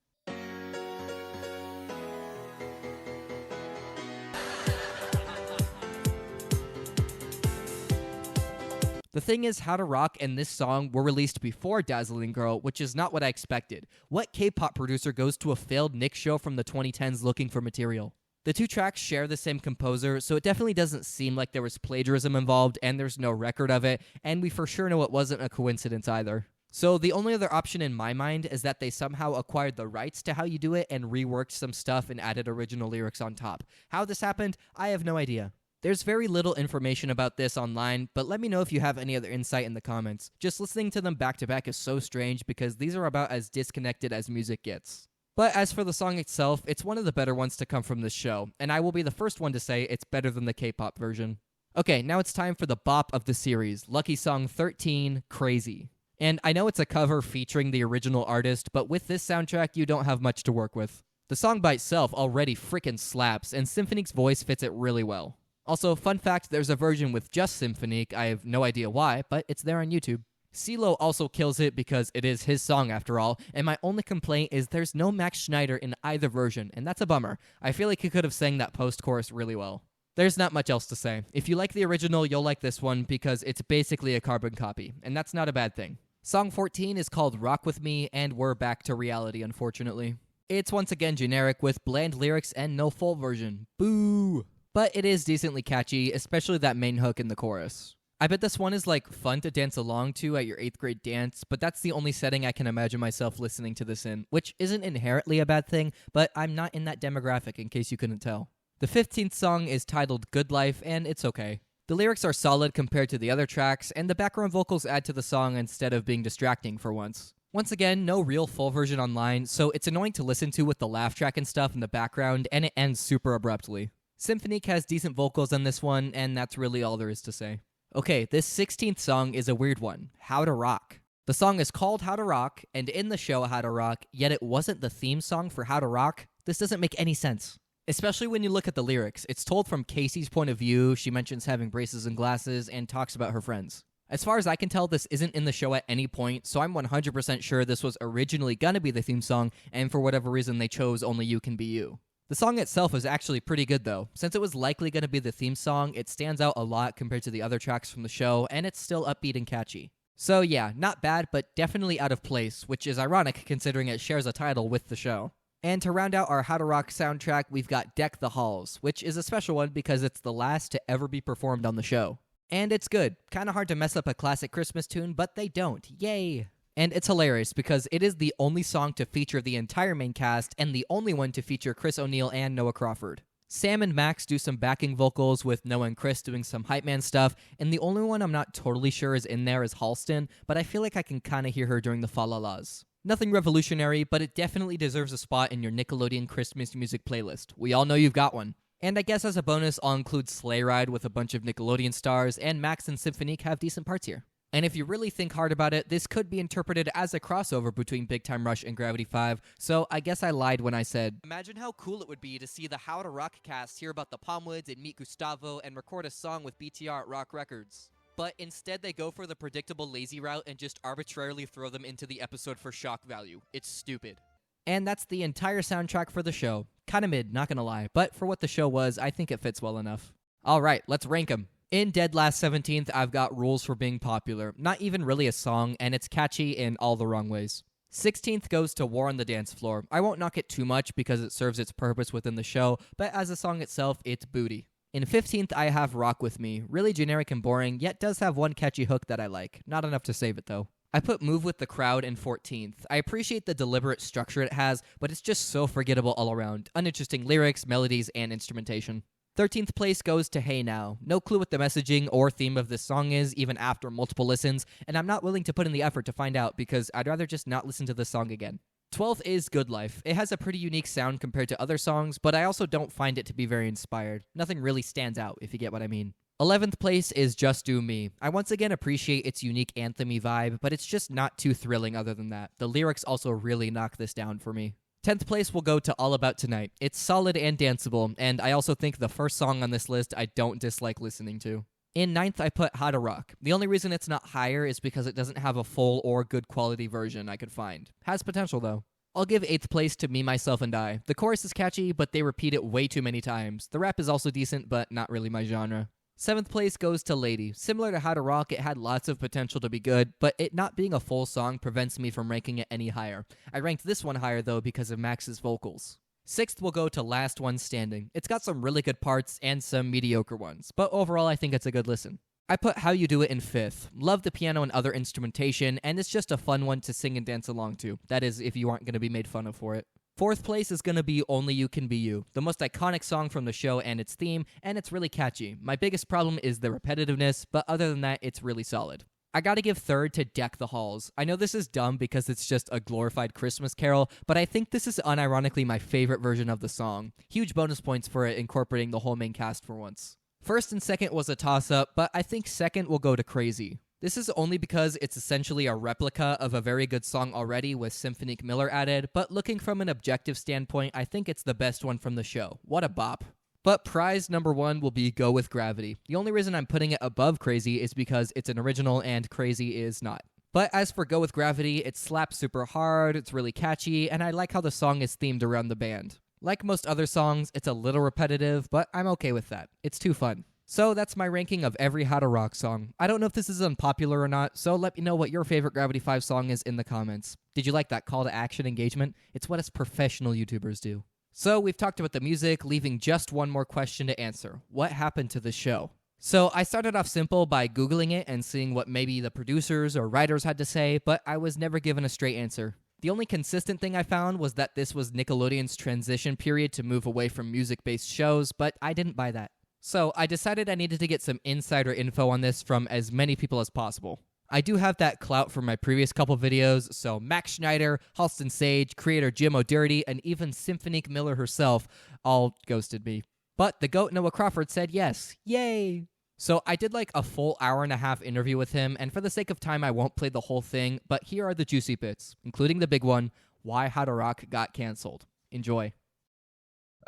The thing is, How to Rock and this song were released before Dazzling Girl, which is not what I expected. What K-pop producer goes to a failed Nick show from the 2010s looking for material? The 2 tracks share the same composer, so it definitely doesn't seem like there was plagiarism involved, and there's no record of it, and we for sure know it wasn't a coincidence either. So the only other option in my mind is that they somehow acquired the rights to How You Do It and reworked some stuff and added original lyrics on top. How this happened, I have no idea. There's very little information about this online, but let me know if you have any other insight in the comments. Just listening to them back to back is so strange because these are about as disconnected as music gets. But as for the song itself, it's one of the better ones to come from this show, and I will be the first one to say it's better than the K-pop version. Okay, now it's time for the bop of the series, Lucky Song 13, Crazy. And I know it's a cover featuring the original artist, but with this soundtrack, you don't have much to work with. The song by itself already frickin' slaps, and Symphonique's voice fits it really well. Also, fun fact, there's a version with just Symphonique. I have no idea why, but it's there on YouTube. CeeLo also kills it because it is his song after all, and my only complaint is there's no Max Schneider in either version, and that's a bummer. I feel like he could have sang that post-chorus really well. There's not much else to say. If you like the original, you'll like this one because it's basically a carbon copy, and that's not a bad thing. Song 14 is called Rock With Me, and we're back to reality, unfortunately. It's once again generic with bland lyrics and no full version. Boo! But it is decently catchy, especially that main hook in the chorus. I bet this one is like fun to dance along to at your 8th grade dance, but that's the only setting I can imagine myself listening to this in, which isn't inherently a bad thing, but I'm not in that demographic in case you couldn't tell. The 15th song is titled Good Life, and it's okay. The lyrics are solid compared to the other tracks, and the background vocals add to the song instead of being distracting for once. Once again, no real full version online, so it's annoying to listen to with the laugh track and stuff in the background, and it ends super abruptly. Symphonique has decent vocals on this one, and that's really all there is to say. Okay, this 16th song is a weird one, How to Rock. The song is called How to Rock, and in the show How to Rock, yet it wasn't the theme song for How to Rock. This doesn't make any sense. Especially when you look at the lyrics. It's told from Casey's point of view, she mentions having braces and glasses, and talks about her friends. As far as I can tell, this isn't in the show at any point, so I'm 100% sure this was originally gonna be the theme song, and for whatever reason they chose Only You Can Be You. The song itself is actually pretty good though. Since it was likely going to be the theme song, it stands out a lot compared to the other tracks from the show, and it's still upbeat and catchy. So yeah, not bad, but definitely out of place, which is ironic considering it shares a title with the show. And to round out our How to Rock soundtrack, we've got Deck the Halls, which is a special one because it's the last to ever be performed on the show. And it's good. Kinda hard to mess up a classic Christmas tune, but they don't. Yay! And it's hilarious because it is the only song to feature the entire main cast and the only one to feature Chris O'Neill and Noah Crawford. Sam and Max do some backing vocals with Noah and Chris doing some hype man stuff, and the only one I'm not totally sure is in there is Halston, but I feel like I can kinda hear her during the fa-la-las. Nothing revolutionary, but it definitely deserves a spot in your Nickelodeon Christmas music playlist. We all know you've got one. And I guess as a bonus, I'll include Sleigh Ride with a bunch of Nickelodeon stars, and Max and Symphonique have decent parts here. And if you really think hard about it, this could be interpreted as a crossover between Big Time Rush and Gravity 5, so I guess I lied when I said, imagine how cool it would be to see the How to Rock cast hear about the Palmwoods and meet Gustavo and record a song with BTR at Rock Records. But instead they go for the predictable lazy route and just arbitrarily throw them into the episode for shock value. It's stupid. And that's the entire soundtrack for the show. Kinda mid, not gonna lie, but for what the show was, I think it fits well enough. Alright, let's rank them. In Dead Last 17th, I've got Rules for Being Popular. Not even really a song, and it's catchy in all the wrong ways. 16th goes to War on the Dance Floor. I won't knock it too much because it serves its purpose within the show, but as a song itself, it's booty. In 15th, I have Rock With Me. Really generic and boring, yet does have one catchy hook that I like. Not enough to save it, though. I put Move With the Crowd in 14th. I appreciate the deliberate structure it has, but it's just so forgettable all around. Uninteresting lyrics, melodies, and instrumentation. 13th place goes to Hey Now. No clue what the messaging or theme of this song is, even after multiple listens, and I'm not willing to put in the effort to find out because I'd rather just not listen to this song again. 12th is Good Life. It has a pretty unique sound compared to other songs, but I also don't find it to be very inspired. Nothing really stands out, if you get what I mean. 11th place is Just Do Me. I once again appreciate its unique anthem-y vibe, but it's just not too thrilling other than that. The lyrics also really knock this down for me. 10th place will go to All About Tonight. It's solid and danceable, and I also think the first song on this list I don't dislike listening to. In 9th, I put How to Rock. The only reason it's not higher is because it doesn't have a full or good quality version I could find. Has potential, though. I'll give 8th place to Me, Myself, and I. The chorus is catchy, but they repeat it way too many times. The rap is also decent, but not really my genre. 7th place goes to Lady. Similar to How to Rock, it had lots of potential to be good, but it not being a full song prevents me from ranking it any higher. I ranked this one higher, though, because of Max's vocals. 6th will go to Last One Standing. It's got some really good parts and some mediocre ones, but overall I think it's a good listen. I put How You Do It in 5th. Love the piano and other instrumentation, and it's just a fun one to sing and dance along to. That is, if you aren't going to be made fun of for it. Fourth place is gonna be Only You Can Be You, the most iconic song from the show and its theme, and it's really catchy. My biggest problem is the repetitiveness, but other than that, it's really solid. I gotta give third to Deck the Halls. I know this is dumb because it's just a glorified Christmas carol, but I think this is unironically my favorite version of the song. Huge bonus points for it incorporating the whole main cast for once. First and second was a toss-up, but I think second will go to Crazy. This is only because it's essentially a replica of a very good song already with Symphonique Miller added, but looking from an objective standpoint, I think it's the best one from the show. What a bop. But prize number one will be Go With Gravity. The only reason I'm putting it above Crazy is because it's an original and Crazy is not. But as for Go With Gravity, it slaps super hard, it's really catchy, and I like how the song is themed around the band. Like most other songs, it's a little repetitive, but I'm okay with that. It's too fun. So that's my ranking of every How to Rock song. I don't know if this is unpopular or not, so let me know what your favorite Gravity 5 song is in the comments. Did you like that call to action engagement? It's what us professional YouTubers do. So we've talked about the music, leaving just one more question to answer. What happened to the show? So I started off simple by Googling it and seeing what maybe the producers or writers had to say, but I was never given a straight answer. The only consistent thing I found was that this was Nickelodeon's transition period to move away from music-based shows, but I didn't buy that. So I decided I needed to get some insider info on this from as many people as possible. I do have that clout from my previous couple videos, so Max Schneider, Halston Sage, creator Jim O'Doherty, and even Symphonique Miller herself all ghosted me. But the GOAT Noah Crawford said yes. Yay! So I did like a full hour-and-a-half interview with him, and for the sake of time I won't play the whole thing, but here are the juicy bits, including the big one, why How to Rock got canceled. Enjoy.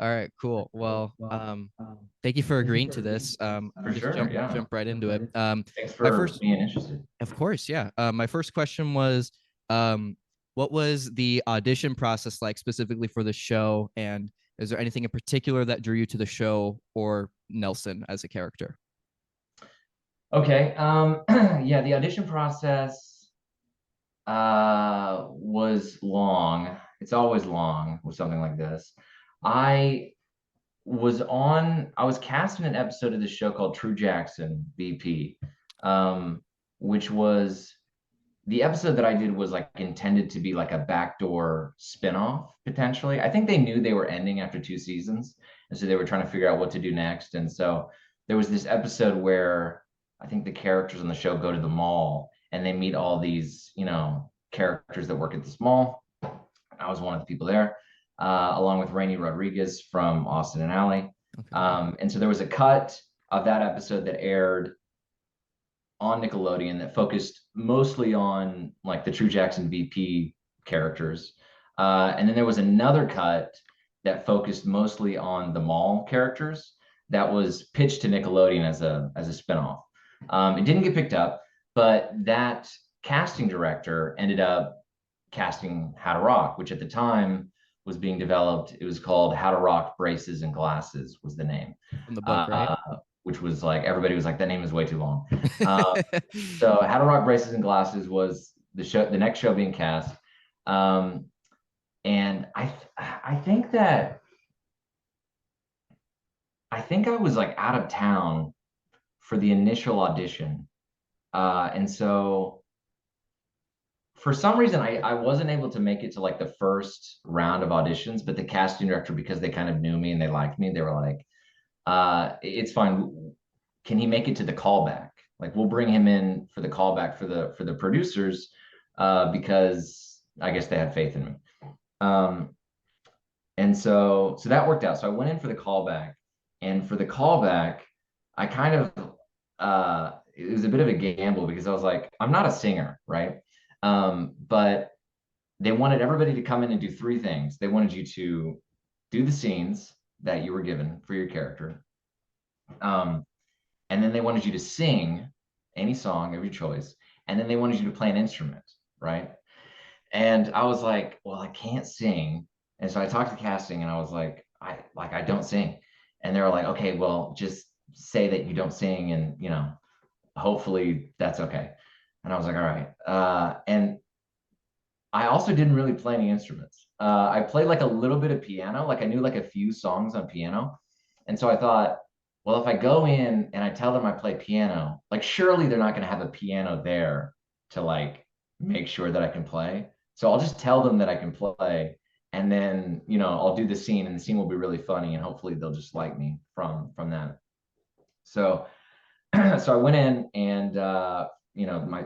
All right, cool. Well, thank you for agreeing to this. For Just sure, yeah. jump right into it. Thanks for being interested. Of course, yeah. My first question was, what was the audition process like specifically for the show, and is there anything in particular that drew you to the show or Nelson as a character? Okay. Yeah, the audition process was long. It's always long with something like this. I was cast in an episode of this show called True Jackson VP, which was the episode that I did was like intended to be like a backdoor spinoff potentially. I think they knew they were ending after 2 seasons, and so they were trying to figure out what to do next. And so there was this episode where I think the characters on the show go to the mall and they meet all these, characters that work at this mall. I was one of the people there. Along with Rainey Rodriguez from Austin and Ally. Okay. And so there was a cut of that episode that aired on Nickelodeon that focused mostly on like the True Jackson VP characters. And then there was another cut that focused mostly on the mall characters that was pitched to Nickelodeon as a spinoff. It didn't get picked up, but that casting director ended up casting How to Rock, which at the time was being developed. It was called How to Rock Braces and Glasses was the name. From the book, right? Which was like, everybody was like, that name is way too long. So How to Rock Braces and Glasses was the next show being cast. And I think I was like out of town for the initial audition. And so for some reason, I wasn't able to make it to like the first round of auditions, but the casting director, because they kind of knew me and they liked me, they were like, it's fine. Can he make it to the callback? Like, we'll bring him in for the callback for the producers, because I guess they had faith in me. And so that worked out. So I went in for the callback, and for the callback, I kind of, it was a bit of a gamble because I was like, I'm not a singer, right? But they wanted everybody to come in and do 3 things. They wanted you to do the scenes that you were given for your character. And then they wanted you to sing any song of your choice. And then they wanted you to play an instrument, right? And I was like, well, I can't sing. And so I talked to casting and I was like, I don't sing. And they were like, okay, well, just say that you don't sing and, hopefully that's okay. And I was like, all right. And I also didn't really play any instruments. I played like a little bit of piano. Like I knew like a few songs on piano. And so I thought, well, if I go in and I tell them I play piano, like surely they're not going to have a piano there to like make sure that I can play. So I'll just tell them that I can play. and then I'll do the scene, and the scene will be really funny, and hopefully they'll just like me from that. So so I went in, and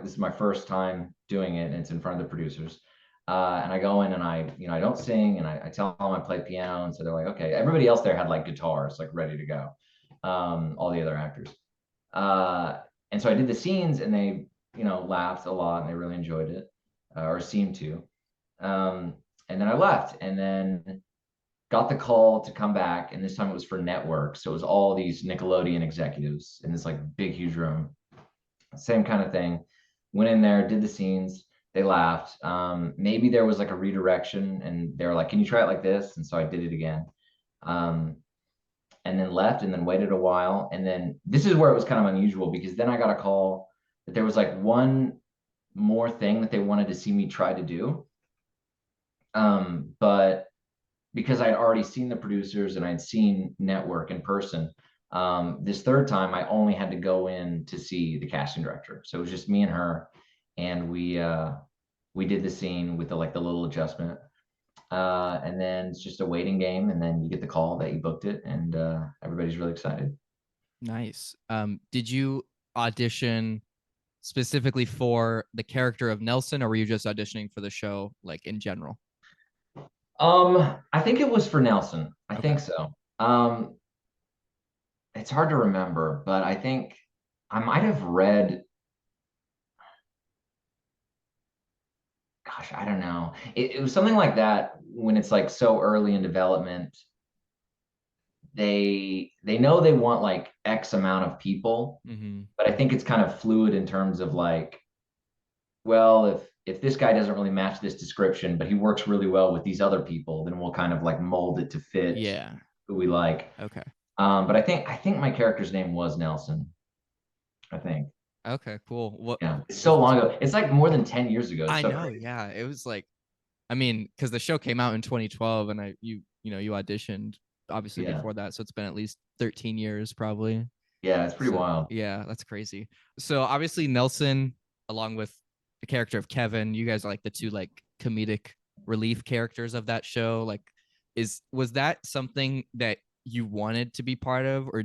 this is my first time doing it, and it's in front of the producers. And I go in, and I don't sing, and I tell them I play piano, and so they're like, okay. Everybody else there had like guitars like ready to go, all the other actors. And so I did the scenes, and they laughed a lot, and they really enjoyed it, or seemed to. And then I left, and then got the call to come back, and this time it was for network. So it was all these Nickelodeon executives in this like big, huge room. Same kind of thing. Went in there, did the scenes. They laughed. Maybe there was like a redirection, and they were like, "Can you try it like this?" And so I did it again. And then left, and then waited a while. And then this is where it was kind of unusual, because then I got a call that there was like one more thing that they wanted to see me try to do. But because I'd already seen the producers and I'd seen network in person, this third time I only had to go in to see the casting director. So it was just me and her, and we did the scene with the little adjustment. And then it's just a waiting game, and then you get the call that you booked it, and everybody's really excited. Nice. Did you audition specifically for the character of Nelson, or were you just auditioning for the show, like in general? I think it was for Nelson. I think so. It's hard to remember, but I think I might have read. Gosh, I don't know. It was something like that. When it's like so early in development, they know they want like X amount of people, but I think it's kind of fluid in terms of like, well, if this guy doesn't really match this description, but he works really well with these other people, then we'll kind of like mold it to fit who we like. Okay. But I think my character's name was Nelson. I think. Okay, cool. Yeah, it's so long ago. It's like more than 10 years ago. I know. Crazy. Yeah, it was like, I mean, because the show came out in 2012, and you auditioned obviously before that, so it's been at least 13 years probably. Yeah, it's pretty wild. Yeah, that's crazy. So obviously Nelson, along with the character of Kevin, you guys are like the two like comedic relief characters of that show. Like, was that something that you wanted to be part of, or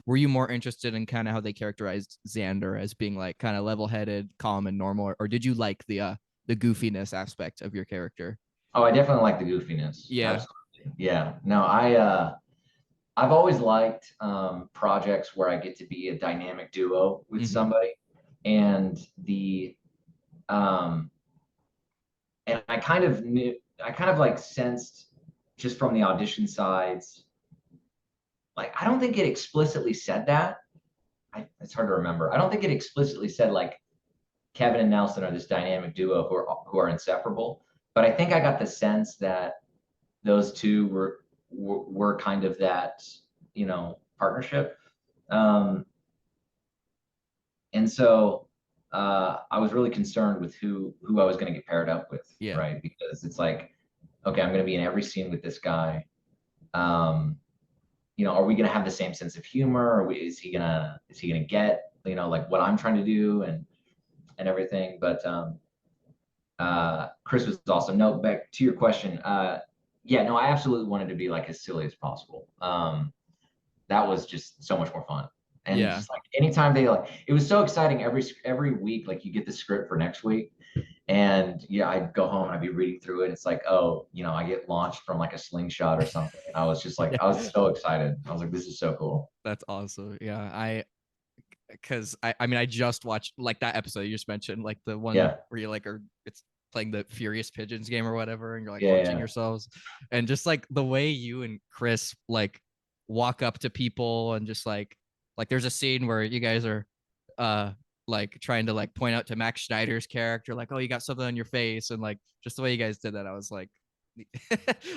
were you more interested in kind of how they characterized Xander as being like kind of level-headed, calm, and normal, or did you like the goofiness aspect of your character? Oh, I definitely like the goofiness. Yeah. Absolutely. Yeah. No, I've always liked projects where I get to be a dynamic duo with somebody, and and I kind of like sensed just from the audition sides, like, I don't think it explicitly said that. It's hard to remember. I don't think it explicitly said like Kevin and Nelson are this dynamic duo who are inseparable. But I think I got the sense that those two were kind of that, partnership. And so I was really concerned with who I was going to get paired up with, right? Because it's like, okay, I'm going to be in every scene with this guy. Are we going to have the same sense of humor? Or is he gonna get, like what I'm trying to do and everything? But Chris was awesome. No, back to your question. Yeah, no, I absolutely wanted to be like as silly as possible. That was just so much more fun. And just like anytime it was so exciting every week, like you get the script for next week. And I'd go home and I'd be reading through it. It's like, oh, I get launched from like a slingshot or something. And I was just like, I was so excited. I was like, this is so cool. That's awesome. Yeah. Because I just watched like that episode you just mentioned, like the one where you like it's playing the Furious Pigeons game or whatever, and you're like launching yourselves. And just like the way you and Chris like walk up to people and just like there's a scene where you guys are like trying to like point out to Max Schneider's character, like, oh, you got something on your face, and like just the way you guys did that, I was like,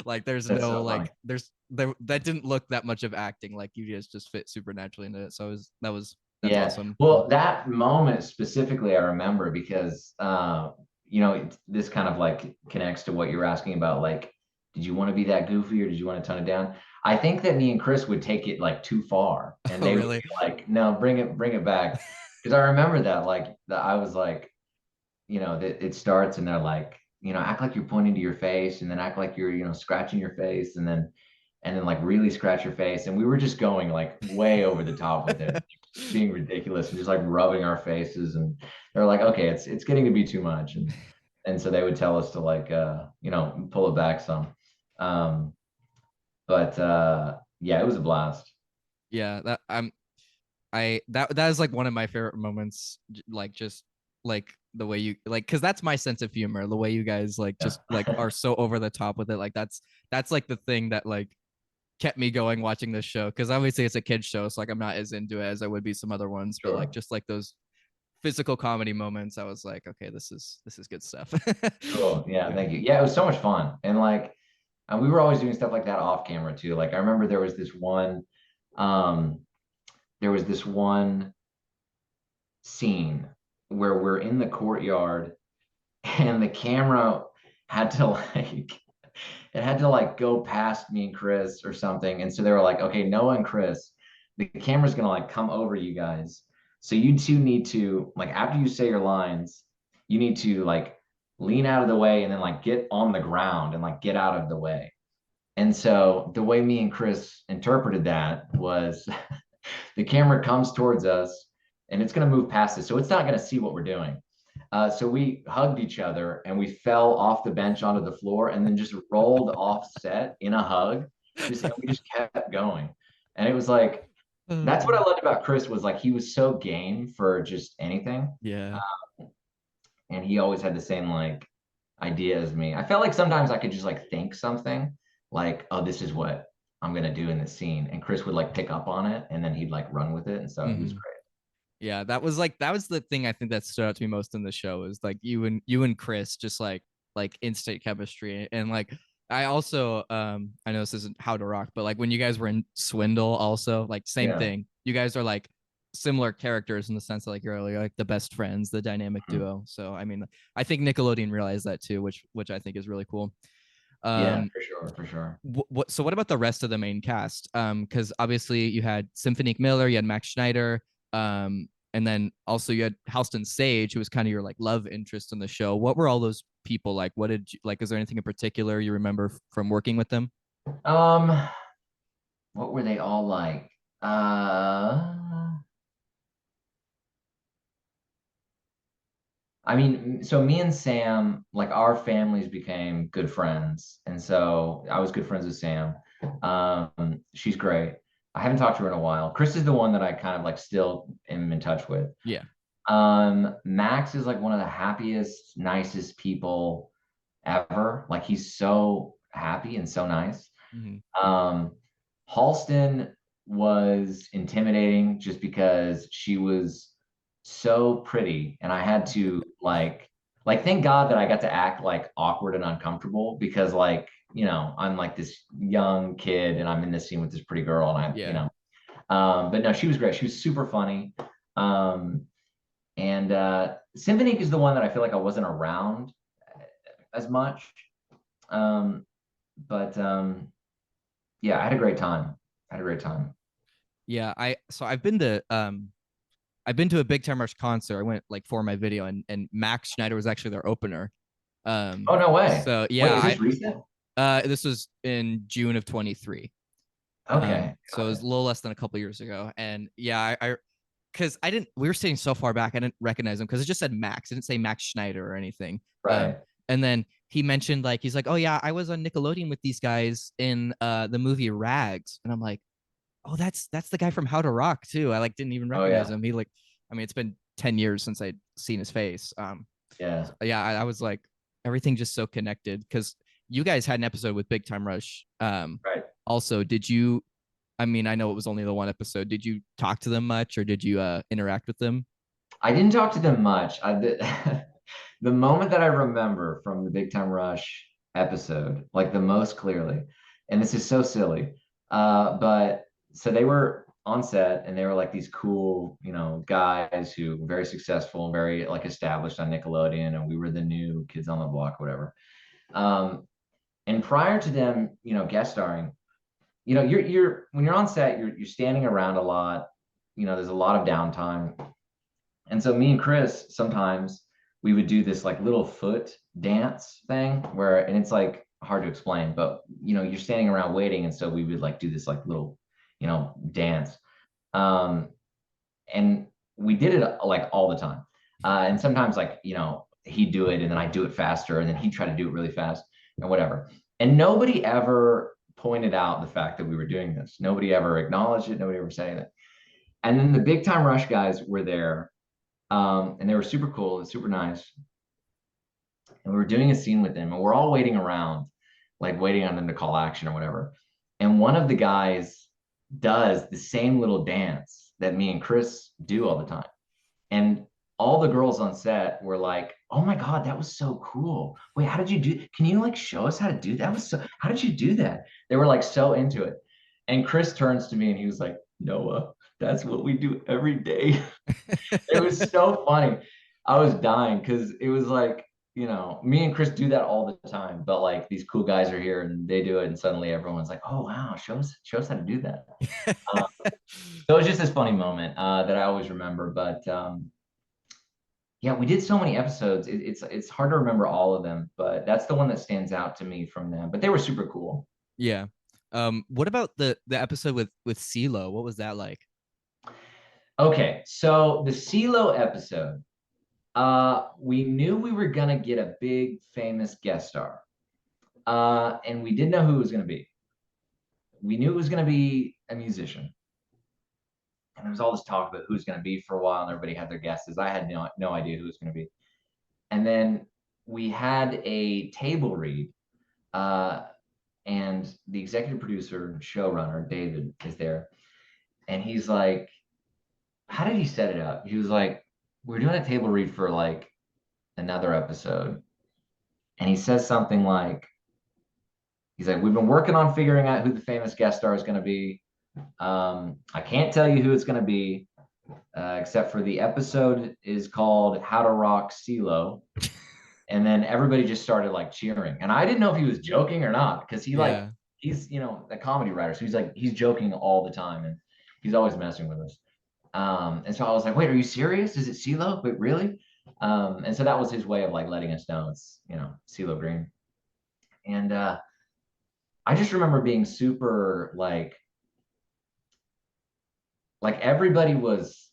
like there's that's no so like that didn't look that much of acting. Like you just fit super naturally into it. So that's awesome. Well, that moment specifically, I remember because this kind of like connects to what you're asking about. Like, did you want to be that goofy or did you want to tone it down? I think that me and Chris would take it like too far, and they would be like, no, bring it back. Because I remember that, I was like, it starts and they're like, act like you're pointing to your face, and then act like you're scratching your face, and then like really scratch your face. And we were just going like way over the top with it, being ridiculous and just like rubbing our faces. And they're like, okay, it's getting to be too much. And so they would tell us to like pull it back some. But yeah, it was a blast. Yeah, that is like one of my favorite moments, like just like the way you like, because that's my sense of humor, the way you guys like just like are so over the top with it. Like that's like the thing that like kept me going watching this show, because obviously it's a kid's show, so like I'm not as into it as I would be some other ones. But like just like those physical comedy moments, I was like, okay, this is good stuff. Cool. Yeah, thank you. Yeah, it was so much fun. And like we were always doing stuff like that off camera too. Like I remember there was this one scene where we're in the courtyard, and the camera had to like go past me and Chris or something. And so they were like, okay, Noah and Chris, the camera's gonna like come over you guys, so you two need to, like, after you say your lines, you need to like lean out of the way and then like get on the ground and like get out of the way. And so the way me and Chris interpreted that was the camera comes towards us and it's going to move past us, so it's not going to see what we're doing. So we hugged each other and we fell off the bench onto the floor and then just rolled off set in a hug. We just kept going. And it was like, that's what I loved about Chris, was like he was so game for just anything. Yeah. And he always had the same like idea as me. I felt like sometimes I could just like think something like, oh, this is what I'm gonna do in this scene, and Chris would like pick up on it and then he'd like run with it, and so it was great. Yeah, that was the thing I think that stood out to me most in the show, is like you and Chris just like instant chemistry. And like I also I know this isn't How to Rock, but like when you guys were in Swindle also, like same thing. You guys are like similar characters in the sense that like you're like the best friends, the dynamic duo. So I mean, I think Nickelodeon realized that too, which I think is really cool. Yeah, for sure. So what about the rest of the main cast? Because obviously you had Symphonique Miller, you had Max Schneider, and then also you had Halston Sage, who was kind of your like love interest in the show. What were all those people like? What did you like? Is there anything in particular you remember from working with them? What were they all like? I mean, so me and Sam, like our families became good friends. And so I was good friends with Sam. She's great. I haven't talked to her in a while. Chris is the one that I kind of like still am in touch with. Yeah. Max is like one of the happiest, nicest people ever. Like he's so happy and so nice. Halston was intimidating just because she was so pretty, and I had to like thank God that I got to act like awkward and uncomfortable, because like I'm like this young kid and I'm in this scene with this pretty girl, and but no, she was great. She was super funny. And Symphonique is the one that I feel like I wasn't around as much, but yeah, I had a great time. Yeah, I've been to a Big Time Rush concert. I went like for my video, and Max Schneider was actually their opener. Oh, no way. So yeah. Wait, is this recent? This was in June of 23. Okay. So it was a little less than a couple years ago. And yeah, because we were sitting so far back, I didn't recognize him because it just said Max. It didn't say Max Schneider or anything. Right. And then he mentioned he's like, oh yeah, I was on Nickelodeon with these guys in the movie Rags. And I'm like, oh, that's the guy from How to Rock too. I like didn't even recognize him. He it's been 10 years since I'd seen his face. Yeah. I was like, everything just so connected, because you guys had an episode with Big Time Rush. Right. Also, did you, I know it was only the one episode. Did you talk to them much, or did you interact with them? I didn't talk to them much. The moment that I remember from the Big Time Rush episode, like the most clearly, and this is so silly, but so they were on set and they were like these cool, guys who were very successful and very like established on Nickelodeon, and we were the new kids on the block, whatever. And prior to them, guest starring, you're when you're on set, you're standing around a lot. There's a lot of downtime, and so me and Chris sometimes we would do this like little foot dance thing where, and it's like hard to explain, but you're standing around waiting, and so we would like do this like little, dance. And we did it like all the time. And sometimes like, he'd do it and then I'd do it faster and then he'd try to do it really fast and whatever. And nobody ever pointed out the fact that we were doing this. Nobody ever acknowledged it. Nobody ever said anything. And then the Big Time Rush guys were there, and they were super cool and super nice. And we were doing a scene with them and we're all waiting around, like waiting on them to call action or whatever. And one of the guys does the same little dance that me and Chris do all the time. And all the girls on set were like, oh my God, that was so cool. Wait, how did you do? Can you like show us how to do that? How did you do that? They were like so into it. And Chris turns to me and he was like, Noah, that's what we do every day. It was so funny. I was dying because it was like, me and Chris do that all the time, but like these cool guys are here and they do it. And suddenly everyone's like, oh, wow, show us how to do that. So it was just this funny moment that I always remember. But yeah, we did so many episodes. It's hard to remember all of them, but that's the one that stands out to me from them. But they were super cool. Yeah. What about the episode with CeeLo? What was that like? Okay, so the CeeLo episode, we knew we were gonna get a big famous guest star, and we didn't know who it was gonna be. We knew it was gonna be a musician, and there was all this talk about who's gonna be for a while, and everybody had their guesses. I had no idea who it was gonna be, and then we had a table read, and the executive producer and showrunner David is there, and he's like, how did he set it up? He was like, we're doing a table read for like another episode. And he says something like, he's like, we've been working on figuring out who the famous guest star is going to be. I can't tell you who it's going to be, except for the episode is called How to Rock CeeLo. And then everybody just started like cheering. And I didn't know if he was joking or not, because he's, a comedy writer. So he's joking all the time and he's always messing with us. And so I was like, wait, are you serious? Is it CeeLo? Wait, really? And so that was his way of like letting us know it's, CeeLo Green. And I just remember being super like everybody was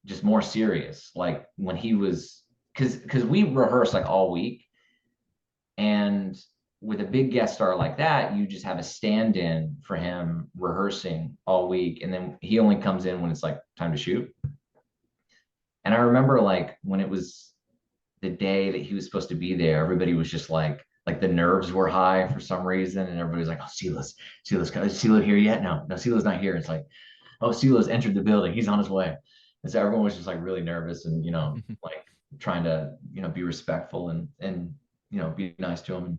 just more serious. Like when he was, because we rehearsed like all week. And with a big guest star like that, you just have a stand-in for him rehearsing all week. And then he only comes in when it's like time to shoot. And I remember like when it was the day that he was supposed to be there, everybody was just like the nerves were high for some reason. And everybody was like, oh, CeeLo's, is CeeLo here yet? No, CeeLo's not here. It's like, oh, CeeLo's entered the building. He's on his way. And so everyone was just like really nervous and, like trying to, be respectful and, be nice to him and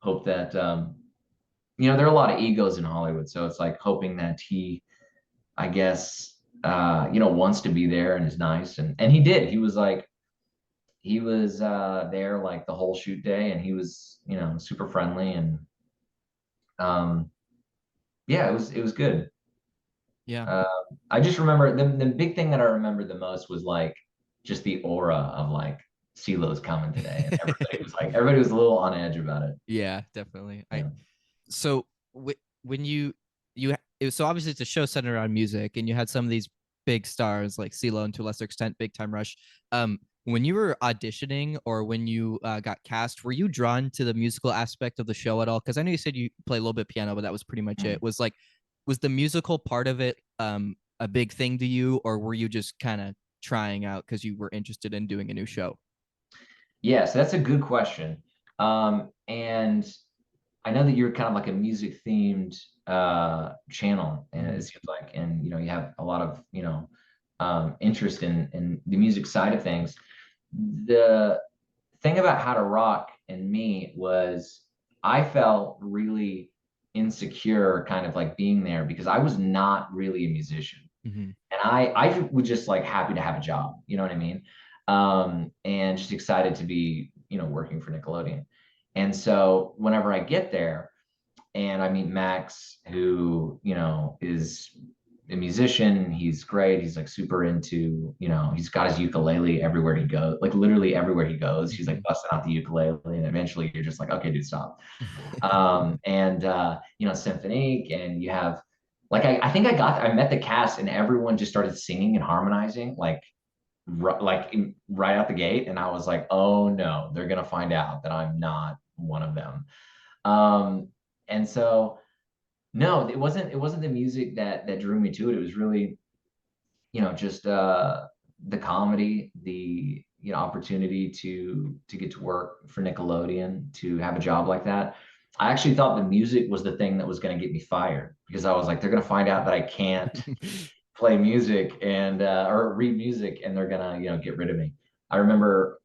hope that, there are a lot of egos in Hollywood. So it's like hoping that he, I guess, wants to be there and is nice. And he did. He was there like the whole shoot day and he was, super friendly and, yeah, it was good. Yeah. I just remember the big thing that I remember the most was like just the aura of like CeeLo's coming today, and everybody was a little on edge about it. Yeah, definitely. Yeah. So when so obviously it's a show centered around music, and you had some of these big stars like CeeLo and to a lesser extent Big Time Rush. When you were auditioning or when you got cast, were you drawn to the musical aspect of the show at all? Because I know you said you play a little bit piano, but that was pretty much it. Was the musical part of it a big thing to you, or were you just kind of trying out because you were interested in doing a new show? Yes, that's a good question. And I know that you're kind of like a music themed channel, and it seems like, and you have a lot of interest in the music side of things. The thing about How to Rock and me was I felt really insecure kind of like being there because I was not really a musician. And I was just like happy to have a job, you know what I mean? And just excited to be, working for Nickelodeon. And so whenever I get there and I meet Max, who, is a musician. He's great. He's like super into, he's got his ukulele everywhere he goes, like literally everywhere he goes. He's like busting out the ukulele, and eventually you're just like, okay, dude, stop. Symphonique, and you have like I think I met the cast, and everyone just started singing and harmonizing right out the gate, and I was like, oh no, they're gonna find out that I'm not one of them. And so no, it wasn't the music that drew me to it. It was really, just the comedy, the opportunity to get to work for Nickelodeon, to have a job like that. I actually thought the music was the thing that was going to get me fired, because I was like, they're going to find out that I can't play music and or read music, and they're gonna get rid of me. I remember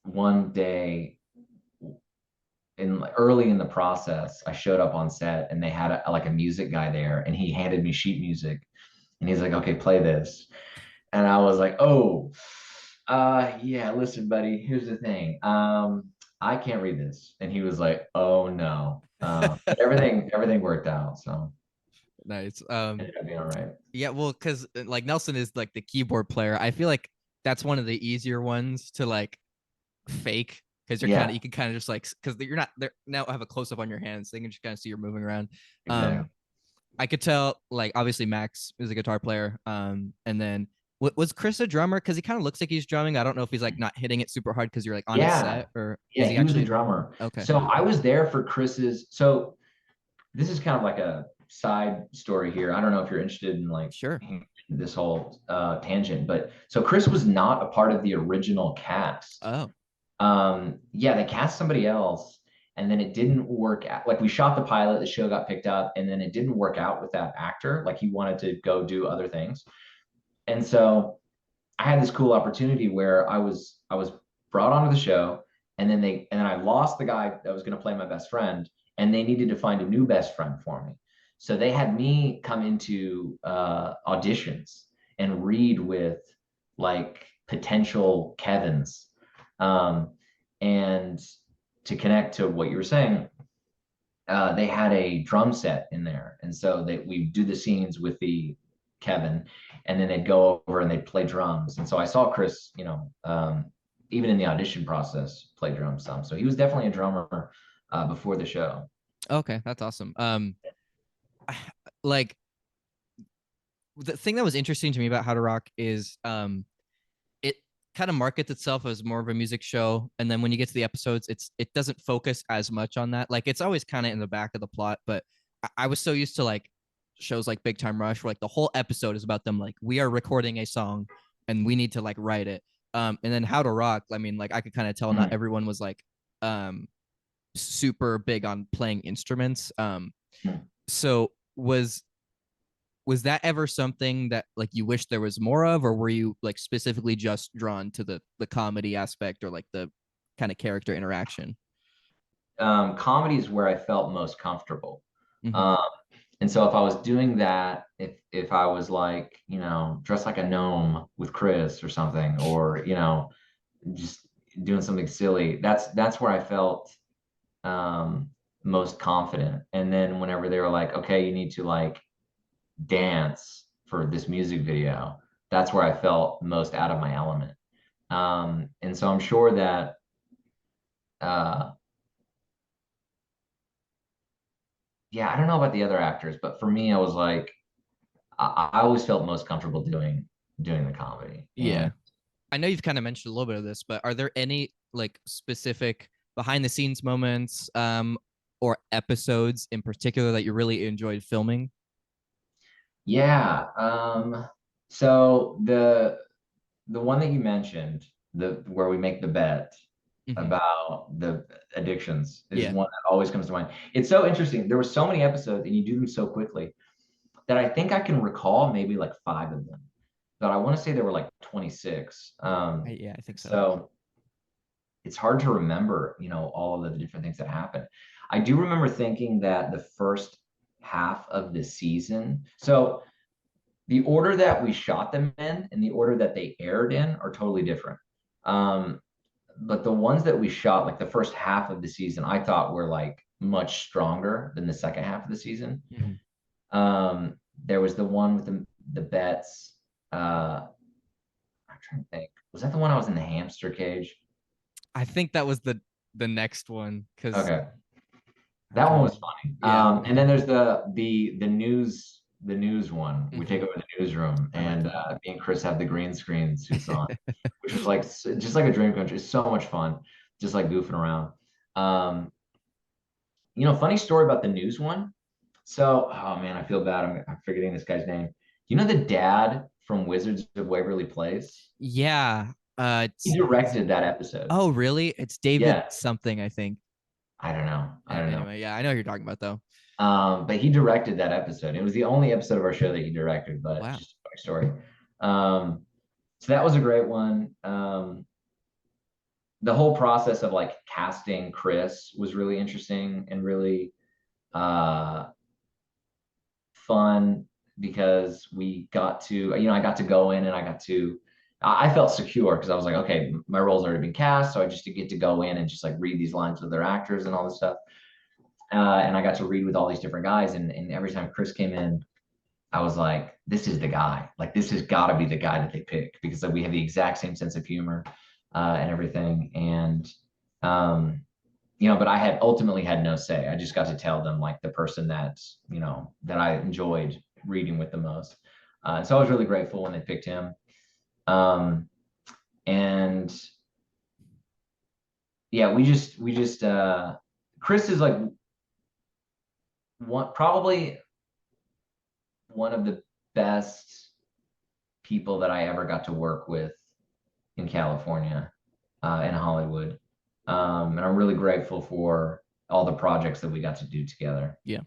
one day early in the process, I showed up on set, and they had a music guy there, and he handed me sheet music, and he's like, okay, play this. And I was like, oh, yeah, listen, buddy, here's the thing. I can't read this. And he was like, oh no. But everything worked out. So nice. ended up being all right. Yeah, well, because like Nelson is like the keyboard player. I feel like that's one of the easier ones to like fake, because you're you can kind of just like, because you're not there now, have a close up on your hands, so they can just kind of see you're moving around. Exactly. I could tell, like, obviously Max is a guitar player. And then was Chris a drummer? Because he kind of looks like he's drumming. I don't know if he's like not hitting it super hard because you're like on a set, or yeah, he was a drummer. Okay. So I was there for Chris's. So this is kind of like a side story here. I don't know if you're interested in like this whole tangent, but so Chris was not a part of the original cast. Oh. Yeah, they cast somebody else, and then it didn't work out. Like, we shot the pilot, the show got picked up, and then it didn't work out with that actor. Like, he wanted to go do other things. And so I had this cool opportunity where I was brought onto the show, and then I lost the guy that was going to play my best friend, and they needed to find a new best friend for me. So they had me come into auditions and read with like potential Kevins. And to connect to what you were saying, they had a drum set in there. And so we do the scenes with the Kevin, and then they'd go over and they'd play drums. And so I saw Chris, even in the audition process, play drums some. So he was definitely a drummer before the show. Okay, that's awesome. Like, the thing that was interesting to me about How to Rock is it kind of markets itself as more of a music show, and then when you get to the episodes, it doesn't focus as much on that. Like, it's always kind of in the back of the plot, but I was so used to like shows like Big Time Rush, where like the whole episode is about them like, we are recording a song and we need to like write it. And then How to Rock, I mean, like, I could kind of tell not everyone was like super big on playing instruments. So was that ever something that like you wish there was more of, or were you like specifically just drawn to the comedy aspect, or like the kind of character interaction? Comedy is where I felt most comfortable. And so if I was doing that, if I was like, dressed like a gnome with Chris or something, or, just doing something silly, that's where I felt most confident. And then whenever they were like, okay, you need to like dance for this music video, that's where I felt most out of my element. And so I'm sure that yeah, I don't know about the other actors, but for me, I was like, I always felt most comfortable doing the comedy. Yeah. I know you've kind of mentioned a little bit of this, but are there any like specific behind the scenes moments or episodes in particular that you really enjoyed filming? Yeah. So the one that you mentioned, where we make the bet about the addictions, is one that always comes to mind. It's so interesting. There were so many episodes, and you do them so quickly, that I think I can recall maybe like 5 of them. But I want to say there were like 26. Yeah, I think so. So it's hard to remember, all of the different things that happened. I do remember thinking that the first half of the season, so the order that we shot them in and the order that they aired in are totally different. But the ones that we shot, like the first half of the season, I thought were like much stronger than the second half of the season. There was the one with the bets. I'm trying to think. Was that the one I was in the hamster cage? I think that was the next one because Okay. That one was funny. Yeah. And then there's the news one. We take over the newsroom, and me and Chris have the green screen suits on, which was like just like a dream country. It's so much fun, just like goofing around. Funny story about the news one. So, oh man, I feel bad. I'm forgetting this guy's name. You know the dad from Wizards of Waverly Place? Yeah. He directed that episode. Oh, really? It's David Yeah. something, I think. I don't know. I don't know. Anyway, yeah, I know who you're talking about though. But he directed that episode. It was the only episode of our show that he directed, but Wow. just a funny story. So that was a great one. The whole process of like casting Chris was really interesting and really fun because we got to, I got to go in and I felt secure because I was like, okay, my role's already been cast. So I just get to go in and just like read these lines with their actors and all this stuff. And I got to read with all these different guys. And every time Chris came in, I was like, this is the guy. Like, this has got to be the guy that they pick because like, we have the exact same sense of humor and everything. And, but I had ultimately had no say. I just got to tell them like the person that I enjoyed reading with the most. So I was really grateful when they picked him. And yeah, we just Chris is like probably one of the best people that I ever got to work with in California, in Hollywood. And I'm really grateful for all the projects that we got to do together. Yeah.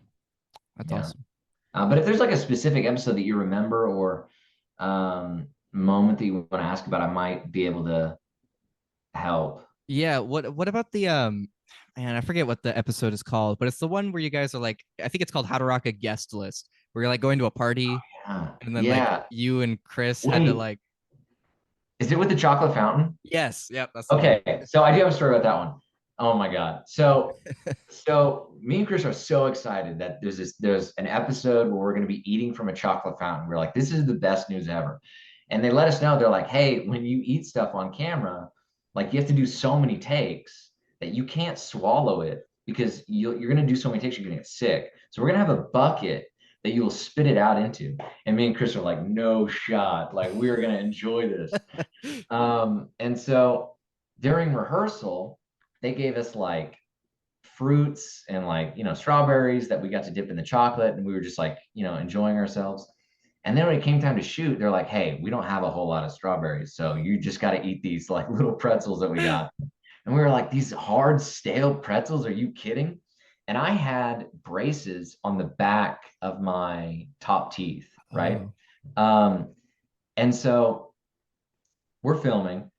That's awesome. But if there's like a specific episode that you remember or moment that you want to ask about, I might be able to help. Yeah. What about the man, I forget what the episode is called, but it's the one where you guys are like, I think it's called How to Rock a Guest List, where you're like going to a party and then like you and Chris had to like. Is it with the chocolate fountain? Yes. Yep. That's okay. So I do have a story about that one. Oh my God. So me and Chris are so excited that there's an episode where we're going to be eating from a chocolate fountain. We're like, this is the best news ever. And they let us know, they're like, hey, when you eat stuff on camera, like you have to do so many takes that you can't swallow it because you're going to do so many takes, you're going to get sick. So we're going to have a bucket that you'll spit it out into. And me and Chris are like, no shot. Like we're going to enjoy this. And so during rehearsal, they gave us like fruits and like, strawberries that we got to dip in the chocolate. And we were just like, enjoying ourselves. And then when it came time to shoot, they're like, hey, we don't have a whole lot of strawberries. So you just got to eat these like little pretzels that we got. And we were like, these hard, stale pretzels, are you kidding? And I had braces on the back of my top teeth, right? And so we're filming.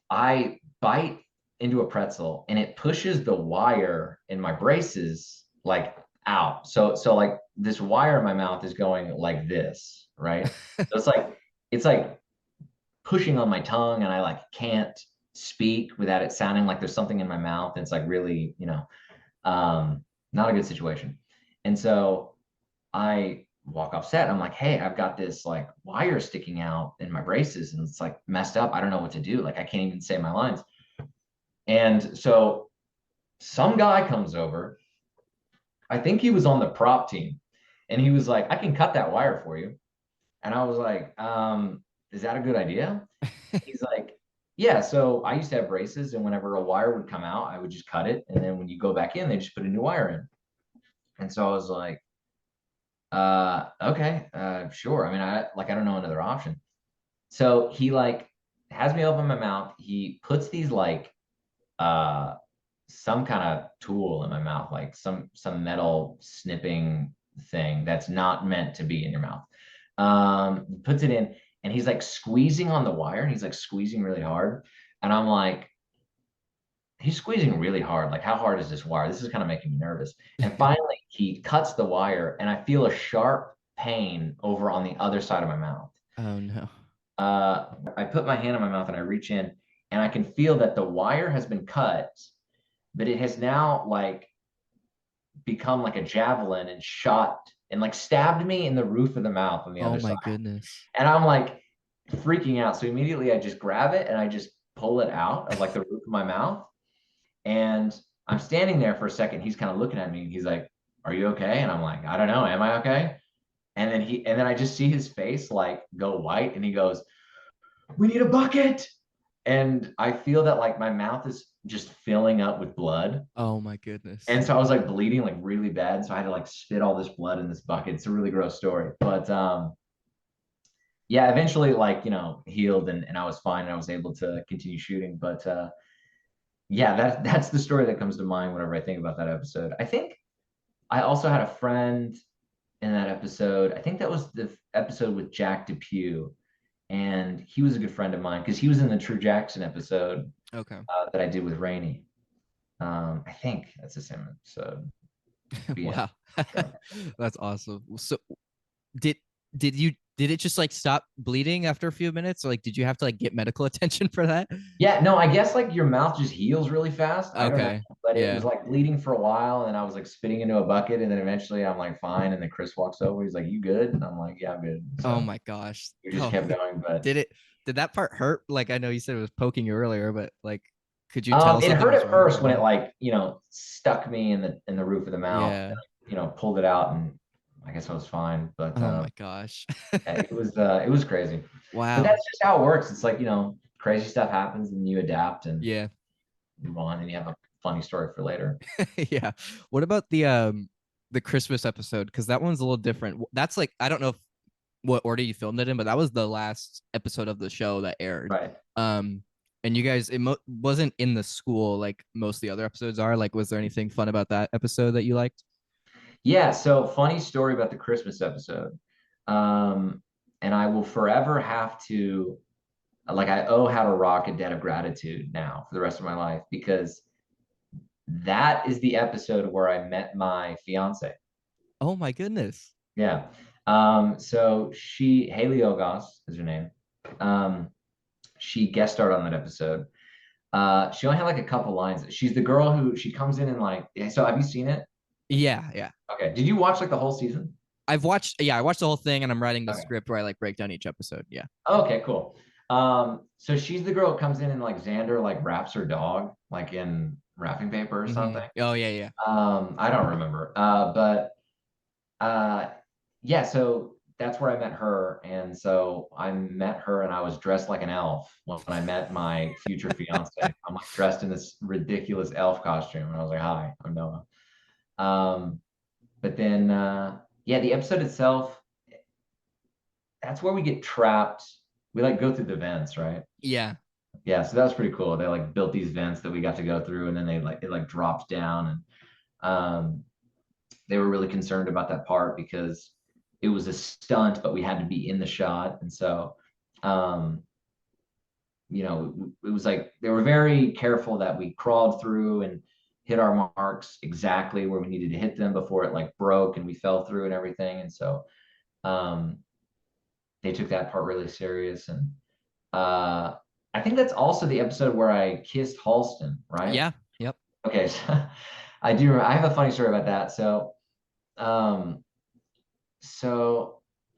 I bite into a pretzel and it pushes the wire in my braces like out. So like this wire in my mouth is going like this, right? So it's like pushing on my tongue and I like can't speak without it sounding like there's something in my mouth. And it's like really, not a good situation. And so I walk off set. I'm like, hey, I've got this like wire sticking out in my braces and it's like messed up. I don't know what to do. Like I can't even say my lines. And so some guy comes over. I think he was on the prop team and he was like, I can cut that wire for you. And I was like, is that a good idea? He's like, yeah. So I used to have braces and whenever a wire would come out, I would just cut it. And then when you go back in, they just put a new wire in. And so I was like, okay, sure. I mean, I don't know another option. So he like has me open my mouth. He puts these like, some kind of tool in my mouth, like some metal snipping thing that's not meant to be in your mouth. Puts it in and he's like squeezing on the wire and he's like squeezing really hard. And I'm like, he's squeezing really hard. Like, how hard is this wire? This is kind of making me nervous. And finally he cuts the wire and I feel a sharp pain over on the other side of my mouth. Oh no. I put my hand in my mouth and I reach in and I can feel that the wire has been cut, but it has now like become like a javelin and shot and like stabbed me in the roof of the mouth on the other side. Oh my goodness. And I'm like freaking out. So immediately I just grab it and I just pull it out of like the roof of my mouth. And I'm standing there for a second. He's kind of looking at me and he's like, "Are you okay?" And I'm like, "I don't know. Am I okay?" And then I just see his face like go white and he goes, "We need a bucket." And I feel that like my mouth is just filling up with blood. Oh my goodness. And so I was like bleeding like really bad. So I had to like spit all this blood in this bucket. It's a really gross story. But yeah, eventually like, healed and I was fine and I was able to continue shooting. But yeah, that's the story that comes to mind whenever I think about that episode. I think I also had a friend in that episode. I think that was the episode with Jack Depew. And he was a good friend of mine because he was in the True Jackson episode Okay. that I did with Rainey. I think that's the same episode. Yeah. Wow. That's awesome. So did it just like stop bleeding after a few minutes? Or like did you have to like get medical attention for that? Yeah, no, I guess like your mouth just heals really fast. I don't know, Okay. but it Yeah. was like bleeding for a while and then I was like spitting into a bucket and then eventually I'm like fine and then Chris walks over. He's like, "You good?" And I'm like, "Yeah, I'm good." So Oh my gosh. we just Oh, kept going. But did that part hurt? Like I know you said it was poking you earlier, but like could you tell it something hurt was at wrong? first when it like, stuck me in the roof of the mouth. Yeah. Pulled it out and I guess I was fine. But Oh my gosh. yeah, it was crazy. Wow. But that's just how it works. It's like, crazy stuff happens and you adapt and Yeah. move on and you have a funny story for later. Yeah. What about the Christmas episode? Because that one's a little different. That's like I don't know what order you filmed it in, but that was the last episode of the show that aired. Right. And you guys, wasn't in the school like most of the other episodes are. Like, was there anything fun about that episode that you liked? Yeah, so funny story about the Christmas episode. And I will forever have to, like, I owe How to Rock a debt of gratitude now for the rest of my life because that is the episode where I met my fiance. Oh my goodness. Yeah. So Haley Ogos is her name. She guest starred on that episode. She only had like a couple lines. She's the girl who she comes in and like, so have you seen it? Yeah. Okay. Did you watch like the whole season? I watched the whole thing and I'm writing the script where I like break down each episode. Yeah. Okay, cool. So she's the girl who comes in and like Xander like wraps her dog like in wrapping paper or something. Oh yeah. I don't remember. But yeah, so that's where I met her. And so I met her and I was dressed like an elf when I met my future fiance. I'm like dressed in this ridiculous elf costume. And I was like, "Hi, I'm Noah." But then yeah, the episode itself, that's where we get trapped. We like go through the vents, right? Yeah. Yeah, so that was pretty cool. They like built these vents that we got to go through and then it dropped down and they were really concerned about that part because it was a stunt, but we had to be in the shot. And so it was like they were very careful that we crawled through and hit our marks exactly where we needed to hit them before it like broke and we fell through and everything. And so they took that part really serious. And I think that's also the episode where I kissed Halston, right? Yeah. Yep. Okay. So I do remember, I have a funny story about that. So I'm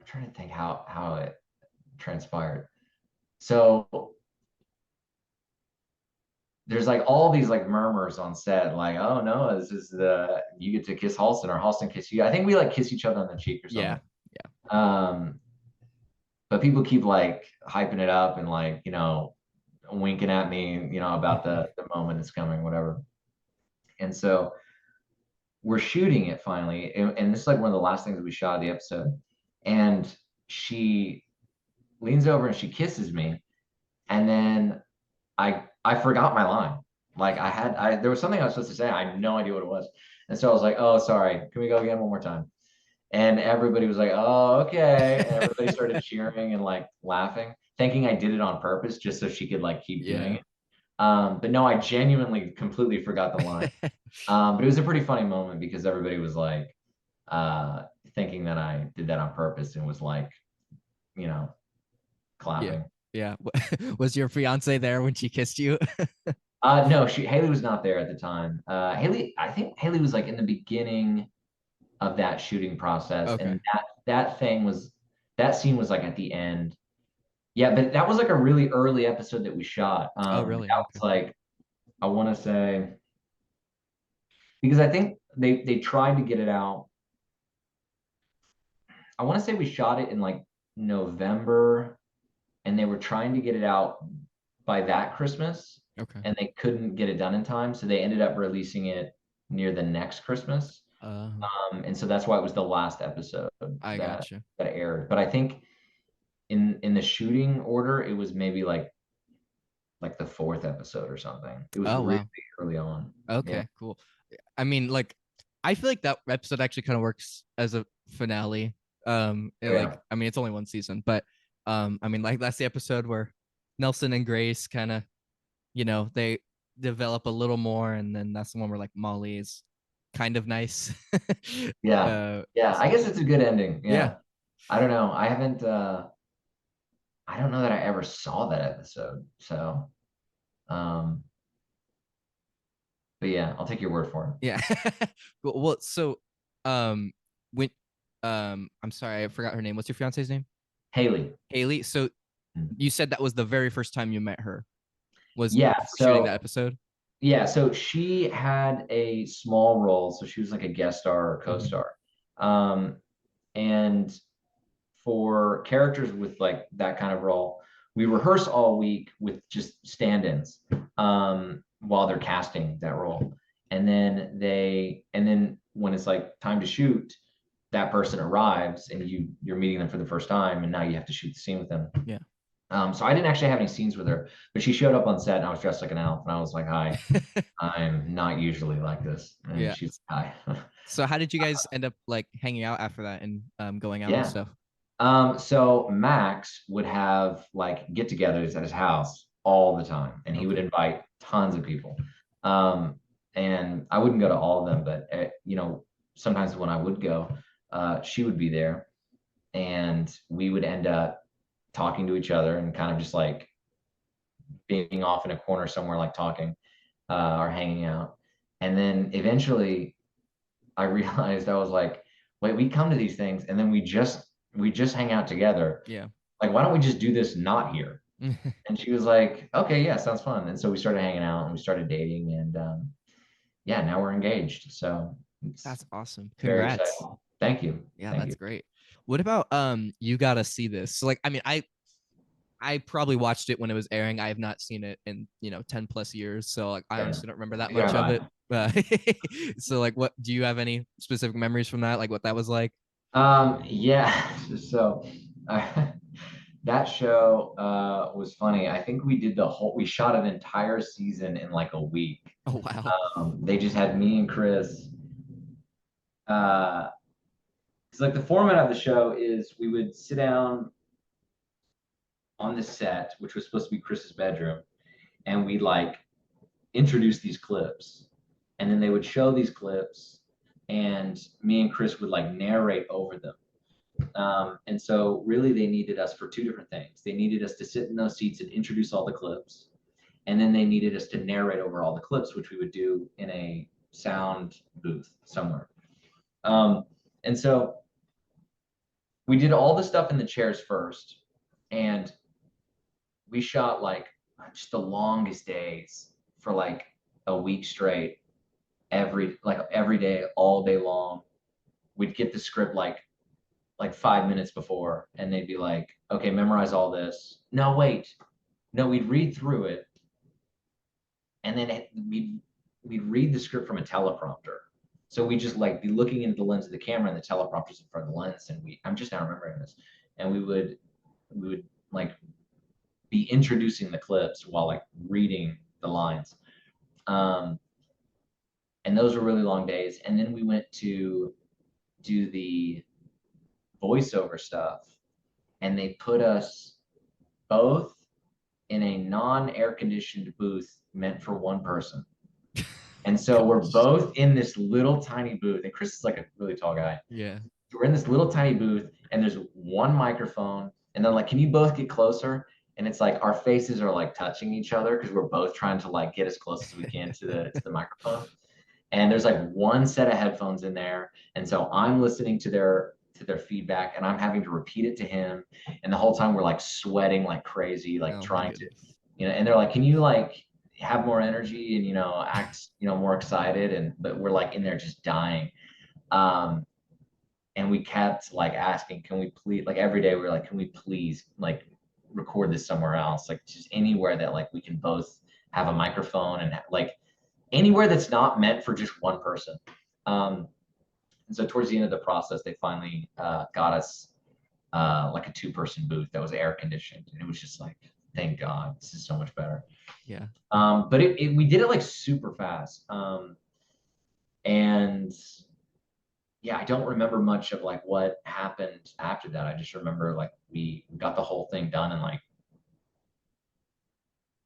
trying to think how it transpired. So there's like all these like murmurs on set, like, "Oh no, this is you get to kiss Halston or Halston kiss you." I think we like kiss each other on the cheek or something. Yeah. But people keep like hyping it up and like, winking at me, about the moment is coming, whatever. And so we're shooting it finally. And this is like one of the last things that we shot of the episode. And she leans over and she kisses me. And then I forgot my line. Like there was something I was supposed to say. I had no idea what it was. And so I was like, "Oh, sorry. Can we go again one more time?" And everybody was like, "Oh, okay." And everybody started cheering and like laughing, thinking I did it on purpose just so she could like keep doing it. But no, I genuinely completely forgot the line. But it was a pretty funny moment because everybody was like thinking that I did that on purpose and was like, clapping. Yeah. Was your fiance there when she kissed you? No, Haley was not there at the time. I think Haley was like in the beginning of that shooting process. Okay. And that scene was like at the end. Yeah, but that was like a really early episode that we shot. Oh, really? That was like, I want to say, because I think they tried to get it out. I want to say we shot it in like November, and they were trying to get it out by that Christmas. Okay. And they couldn't get it done in time, so they ended up releasing it near the next Christmas. And so that's why it was the last episode that aired. But I think in the shooting order, it was maybe like the 4th episode or something. It was really early on. Okay, Yeah. cool. I mean, like, I feel like that episode actually kind of works as a finale. Like, I mean, it's only one season, but I mean, like, that's the episode where Nelson and Grace kind of, you know, they develop a little more, and then that's the one where like Molly is kind of nice. Yeah. I guess it's a good ending. Yeah. I don't know. I haven't. I don't know that I ever saw that episode. So, but yeah, I'll take your word for it. Yeah. Well, so, when, I'm sorry, I forgot her name. What's your fiance's name? Haley. Haley. So, you said that was the very first time you met her. Was Yeah, shooting that episode? Yeah, so she had a small role, so she was like a guest star or co-star. And for characters with like that kind of role, we rehearse all week with just stand-ins while they're casting that role. And then when it's like time to shoot, that person arrives and you're meeting them for the first time, and now you have to shoot the scene with them. Yeah. So I didn't actually have any scenes with her, but she showed up on set and I was dressed like an elf, and I was like, "Hi, I'm not usually like this." And Yeah. she's like, "Hi." So how did you guys end up like hanging out after that and going out and stuff? So Max would have like get-togethers at his house all the time, and he would invite tons of people. And I wouldn't go to all of them, but you know, sometimes when I would go, she would be there, and we would end up talking to each other and kind of just like being off in a corner somewhere, like talking or hanging out. And then eventually I realized, I was like, wait, we come to these things and then we just hang out together. Yeah. Like, why don't we just do this not here? And she was like, okay, yeah, sounds fun. And so we started hanging out and we started dating, and yeah, now we're engaged. So That's awesome. very Congrats. exciting. Thank you. Yeah, Thank that's you. great. What about You Gotta See This? So like, I mean, I probably watched it when it was airing. I have not seen it in 10 plus years, so like I honestly don't remember that much of it. So like, what do you have any specific memories from that? Like what that was like? Yeah. So that show was funny. I think we shot an entire season in like a week. Oh wow. They just had me and Chris. It's like the format of the show is we would sit down on the set, which was supposed to be Chris's bedroom, and we'd like introduce these clips, and then they would show these clips, and me and Chris would like narrate over them. And so really they needed us for two different things. They needed us to sit in those seats and introduce all the clips, and then they needed us to narrate over all the clips, which we would do in a sound booth somewhere. And so we did all the stuff in the chairs first, and we shot like just the longest days for like a week straight, every day, all day long. We'd get the script like 5 minutes before, and they'd be like, okay, memorize all this. No, wait. No, we'd read through it, and then we'd read the script from a teleprompter. So we just like be looking into the lens of the camera, and the teleprompter's in front of the lens, and I'm just now remembering this. And we would like be introducing the clips while like reading the lines. And those were really long days. And then we went to do the voiceover stuff, and they put us both in a non-air conditioned booth meant for one person. And so we're both in this little tiny booth, and Chris is like a really tall guy. Yeah. So we're in this little tiny booth, and there's one microphone, and they're like, can you both get closer? And it's like our faces are like touching each other because we're both trying to like get as close as we can to the microphone. and there's like one set of headphones in there, and so I'm listening to their feedback, and I'm having to repeat it to him, and the whole time we're like sweating like crazy, like trying to, and they're like, can you like have more energy and act more excited, but we're like in there just dying. And we kept like asking, can we please, like every day we were like, can we please like record this somewhere else, like just anywhere that like we can both have a microphone, and like anywhere that's not meant for just one person. And so towards the end of the process, they finally got us like a 2-person booth that was air conditioned, and it was just like, thank God, this is so much better. Yeah. But we did it like super fast. And yeah, I don't remember much of like what happened after that. I just remember like we got the whole thing done in like,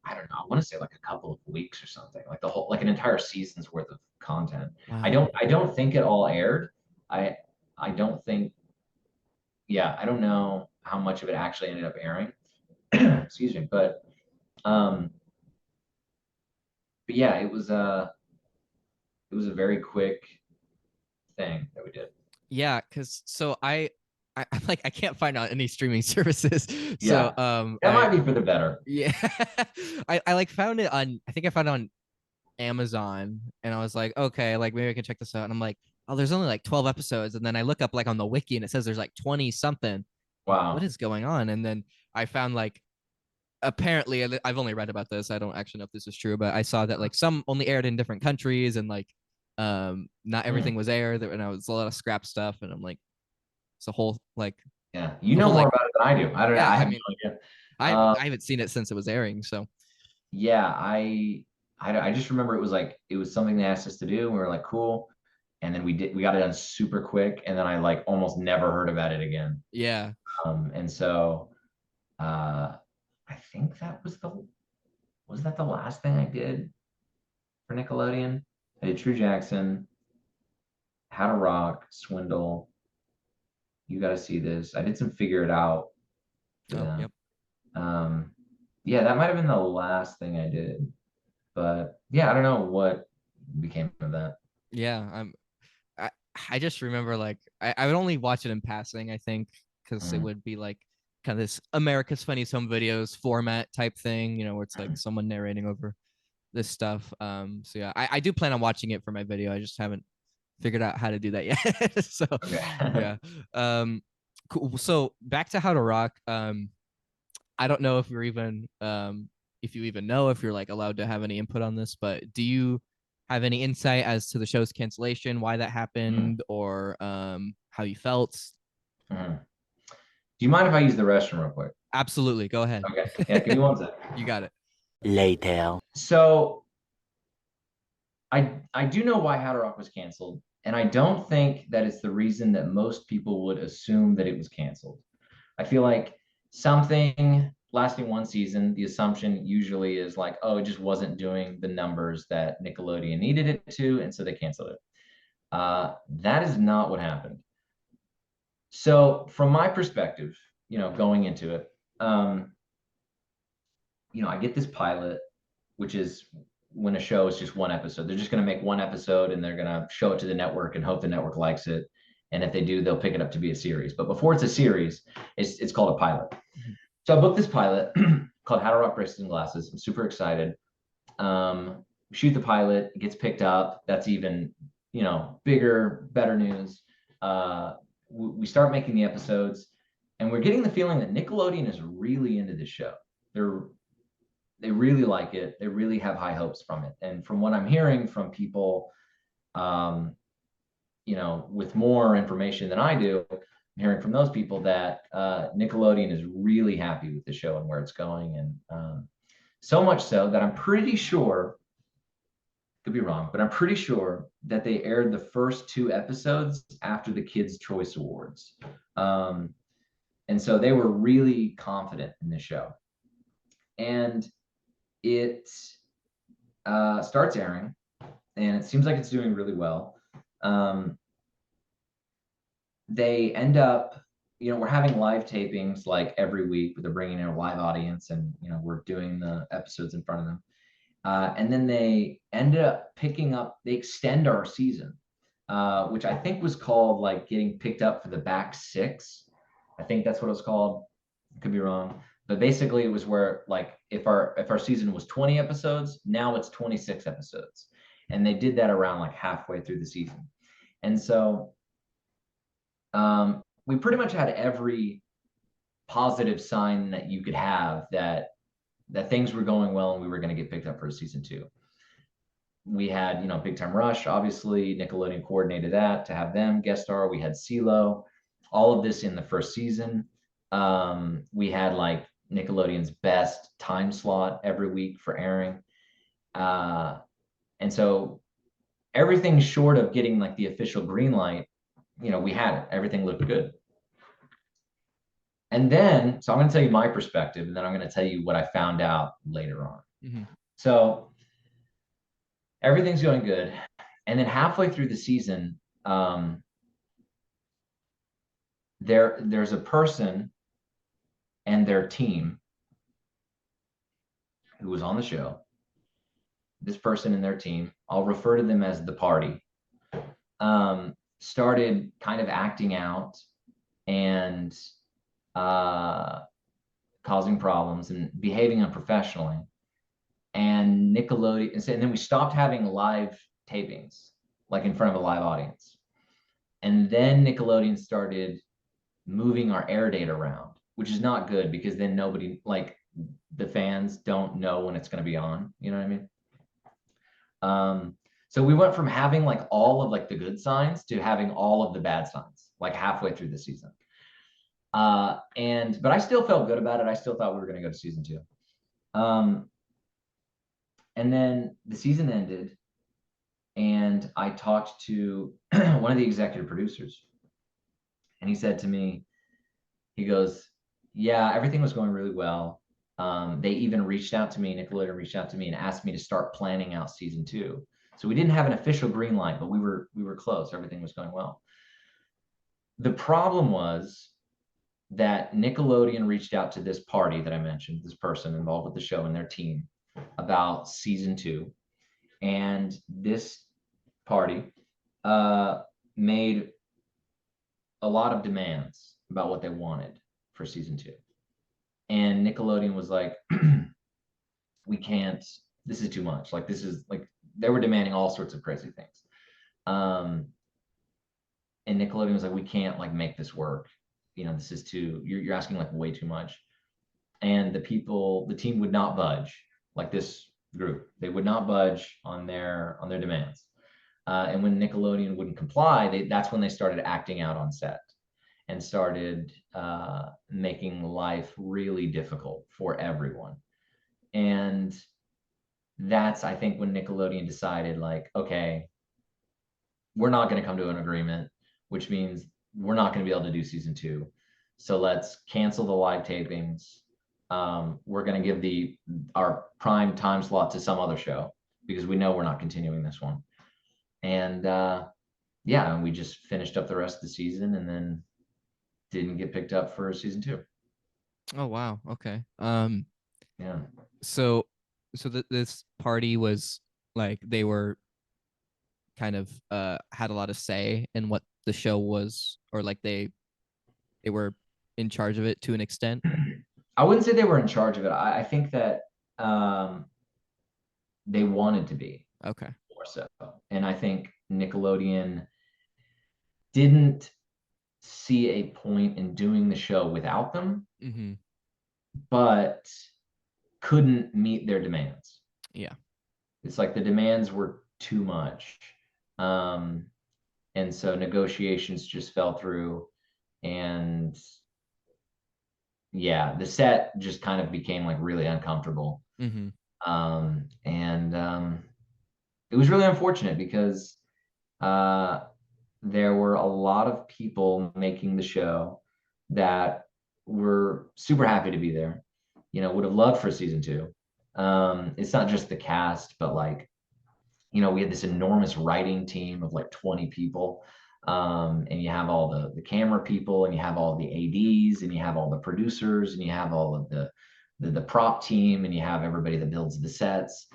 I don't know, I want to say like a couple of weeks or something, like the whole, like an entire season's worth of content. Wow. I don't think it all aired. I don't think, yeah, I don't know how much of it actually ended up airing. Excuse me, but yeah, it was a very quick thing that we did. Yeah, because so I'm like, I can't find out any streaming services. Yeah. So That might be for the better. Yeah. I like found it on, I think I found it on Amazon, and I was like, okay, like maybe I can check this out. And I'm like, oh, there's only like 12 episodes. And then I look up like on the wiki and it says there's like 20 something. Wow. What is going on? And then I found like, apparently, I've only read about this. I don't actually know if this is true, but I saw that like some only aired in different countries, and like not everything was aired, and it was a lot of scrap stuff. And I'm like, it's a whole like, yeah, you know more like, about it than I do. I don't know. yeah, I have mean, no idea. I haven't seen it since it was airing. So yeah, I just remember it was something they asked us to do, and we were like, cool. And then we got it done super quick, and then I like almost never heard about it again. Yeah. And so I think that was that the last thing I did for Nickelodeon? I did True Jackson, How to Rock, Swindle, You Gotta See This. I did some Figure It Out. Yep. Yeah, that might have been the last thing I did. But yeah, I don't know what became of that. Yeah, I just remember like I would only watch it in passing, I think, because it would be like kind of this America's Funniest Home Videos format type thing, where it's like someone narrating over this stuff. So yeah, I do plan on watching it for my video. I just haven't figured out how to do that yet. So yeah. Cool. So back to How to Rock. I don't know if you're even if you even know if you're like allowed to have any input on this, but do you have any insight as to the show's cancellation, why that happened, or how you felt? Do you mind if I use the restroom real quick? Absolutely. Go ahead. Okay. Yeah, give me one sec. You got it. Later. So I do know why How to Rock was canceled, and I don't think that it's the reason that most people would assume that it was canceled. I feel like something lasting one season, the assumption usually is like, oh, it just wasn't doing the numbers that Nickelodeon needed it to, and so they canceled it. That is not what happened. So from my perspective, going into it, I get this pilot, which is when a show is just one episode. They're just going to make one episode, and they're going to show it to the network and hope the network likes it. And if they do, they'll pick it up to be a series. But before it's a series, it's called a pilot. So I booked this pilot called How to Rock Braces and Glasses. I'm super excited. Shoot the pilot, it gets picked up. That's even, bigger, better news. We start making the episodes, and we're getting the feeling that Nickelodeon is really into this show. They really like it. They really have high hopes from it. And from what I'm hearing from people, with more information than I do, I'm hearing from those people that Nickelodeon is really happy with the show and where it's going. And so much so that I'm pretty sure, could be wrong, but I'm pretty sure that they aired the first 2 episodes after the Kids' Choice Awards. And so they were really confident in the show. And it starts airing, and it seems like it's doing really well. They end up, we're having live tapings like every week, but they're bringing in a live audience, and we're doing the episodes in front of them. And then they ended up they extend our season, which I think was called like getting picked up for the back six. I think that's what it was called. Could be wrong. But basically it was where like if our season was 20 episodes, now it's 26 episodes. And they did that around like halfway through the season. And so we pretty much had every positive sign that you could have that things were going well and we were going to get picked up for a season 2. We had, Big Time Rush, obviously. Nickelodeon coordinated that to have them guest star. We had CeeLo, all of this in the first season. We had like Nickelodeon's best time slot every week for airing. And so everything short of getting like the official green light, we had it. Everything looked good. And then, so I'm going to tell you my perspective, and then I'm going to tell you what I found out later on. Mm-hmm. So everything's going good. And then halfway through the season, there's a person and their team who was on the show. This person and their team, I'll refer to them as the party, started kind of acting out and causing problems and behaving unprofessionally. And Nickelodeon, and then we stopped having live tapings, like in front of a live audience. And then Nickelodeon started moving our air date around, which is not good because then nobody, like the fans don't know when it's going to be on. You know what I mean? So we went from having like all of like the good signs to having all of the bad signs, like halfway through the season. But I still felt good about it. I still thought we were going to go to season 2. And then the season ended and I talked to one of the executive producers and he said to me, he goes, yeah, everything was going really well. They even reached out to me, Nickelodeon reached out to me and asked me to start planning out season 2. So we didn't have an official green light, but we were close. Everything was going well. The problem was that Nickelodeon reached out to this party that I mentioned, this person involved with the show and their team about season 2. And this party made a lot of demands about what they wanted for season 2. And Nickelodeon was like, we can't, this is too much. Like, this is like, they were demanding all sorts of crazy things. And Nickelodeon was like, we can't like make this work. This is too, you're asking like way too much. And the team would not budge, like this group, they would not budge on their demands. And when Nickelodeon wouldn't comply, that's when they started acting out on set and started making life really difficult for everyone. And that's, I think, when Nickelodeon decided like, okay, we're not going to come to an agreement, which means we're not going to be able to do season 2. So let's cancel the live tapings. We're going to give our prime time slot to some other show because we know we're not continuing this one. And yeah, we just finished up the rest of the season and then didn't get picked up for season 2. Oh, wow. Okay. Yeah. So this party was like, they were kind of had a lot of say in what the show was, or like they were in charge of it to an extent? I wouldn't say they were in charge of it. I think that they wanted to be. Okay. More so. And I think Nickelodeon didn't see a point in doing the show without them, Mm-hmm. but couldn't meet their demands. Yeah. It's like the demands were too much. And so negotiations just fell through, and yeah, the set just kind of became like really uncomfortable. Mm-hmm. It was really unfortunate because there were a lot of people making the show that were super happy to be there, would have loved for season 2. It's not just the cast, but like, we had this enormous writing team of like 20 people. And you have all the camera people, and you have all the ADs, and you have all the producers, and you have all of the prop team, and you have everybody that builds the sets.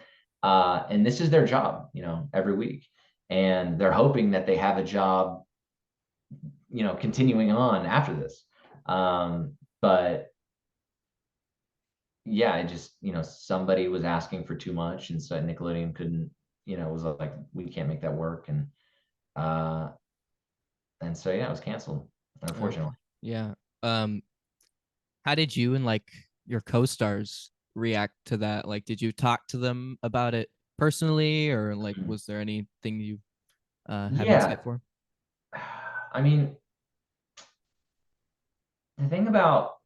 And this is their job, every week. And they're hoping that they have a job, continuing on after this. But yeah, it just, somebody was asking for too much. And so Nickelodeon couldn't, was like, we can't make that work. And so, yeah, it was canceled, unfortunately. Yeah. How did you and like your co-stars react to that? Like, did you talk to them about it personally, or like, was there anything you have insight for? I mean, the thing about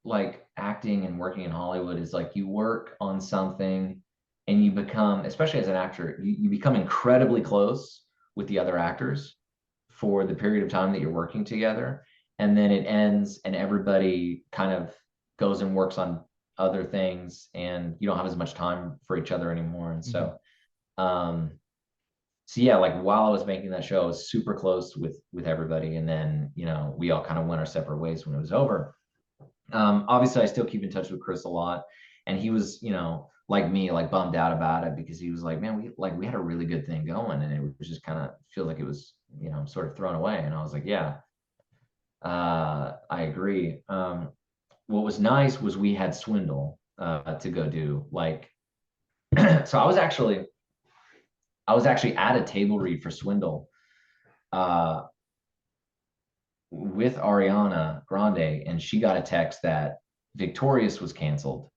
like acting and working in Hollywood is like you work on something and you become, especially as an actor, you become incredibly close with the other actors for the period of time that you're working together. And then it ends and everybody kind of goes and works on other things and you don't have as much time for each other anymore. And so, so yeah, like while I was making that show, I was super close with everybody. And then, we all kind of went our separate ways when it was over. Obviously I still keep in touch with Chris a lot, and he was, like me, like bummed out about it because he was like, man, we had a really good thing going, and it was just kind of feel like it was, sort of thrown away. And I was like, yeah, I agree. What was nice was we had Swindle to go do, like, so I was actually at a table read for Swindle with Ariana Grande, and she got a text that Victorious was canceled,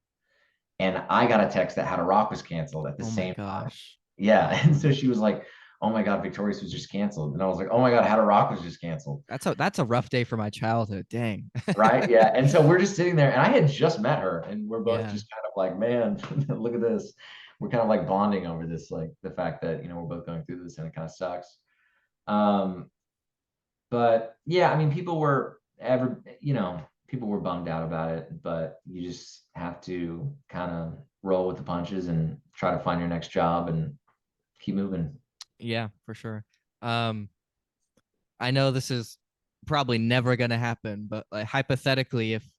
and I got a text that How to Rock was canceled at the same time. Yeah, and so she was like, "Oh my God, Victorious was just canceled," and I was like, "Oh my God, How to Rock was just canceled." That's a rough day for my childhood. Dang. Right? Yeah, and so we're just sitting there, and I had just met her, and we're both just kind of like, "Man, look at this." We're kind of like bonding over this, like the fact that we're both going through this, and it kind of sucks. But yeah, I mean, people were bummed out about it, but you just have to kind of roll with the punches and try to find your next job and keep moving. Yeah, for sure. I know this is probably never going to happen, but like hypothetically, if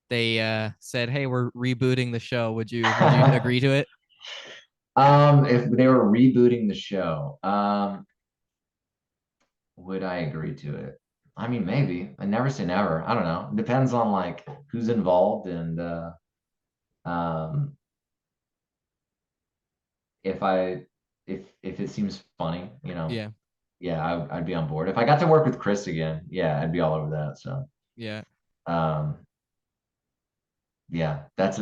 they said, "Hey, we're rebooting the show," would you agree to it? If they were rebooting the show, would I agree to it? I mean, maybe. I never say never. I don't know. It depends on like who's involved and if it seems funny, Yeah. Yeah, I'd be on board. If I got to work with Chris again, yeah, I'd be all over that. So yeah. Yeah, that's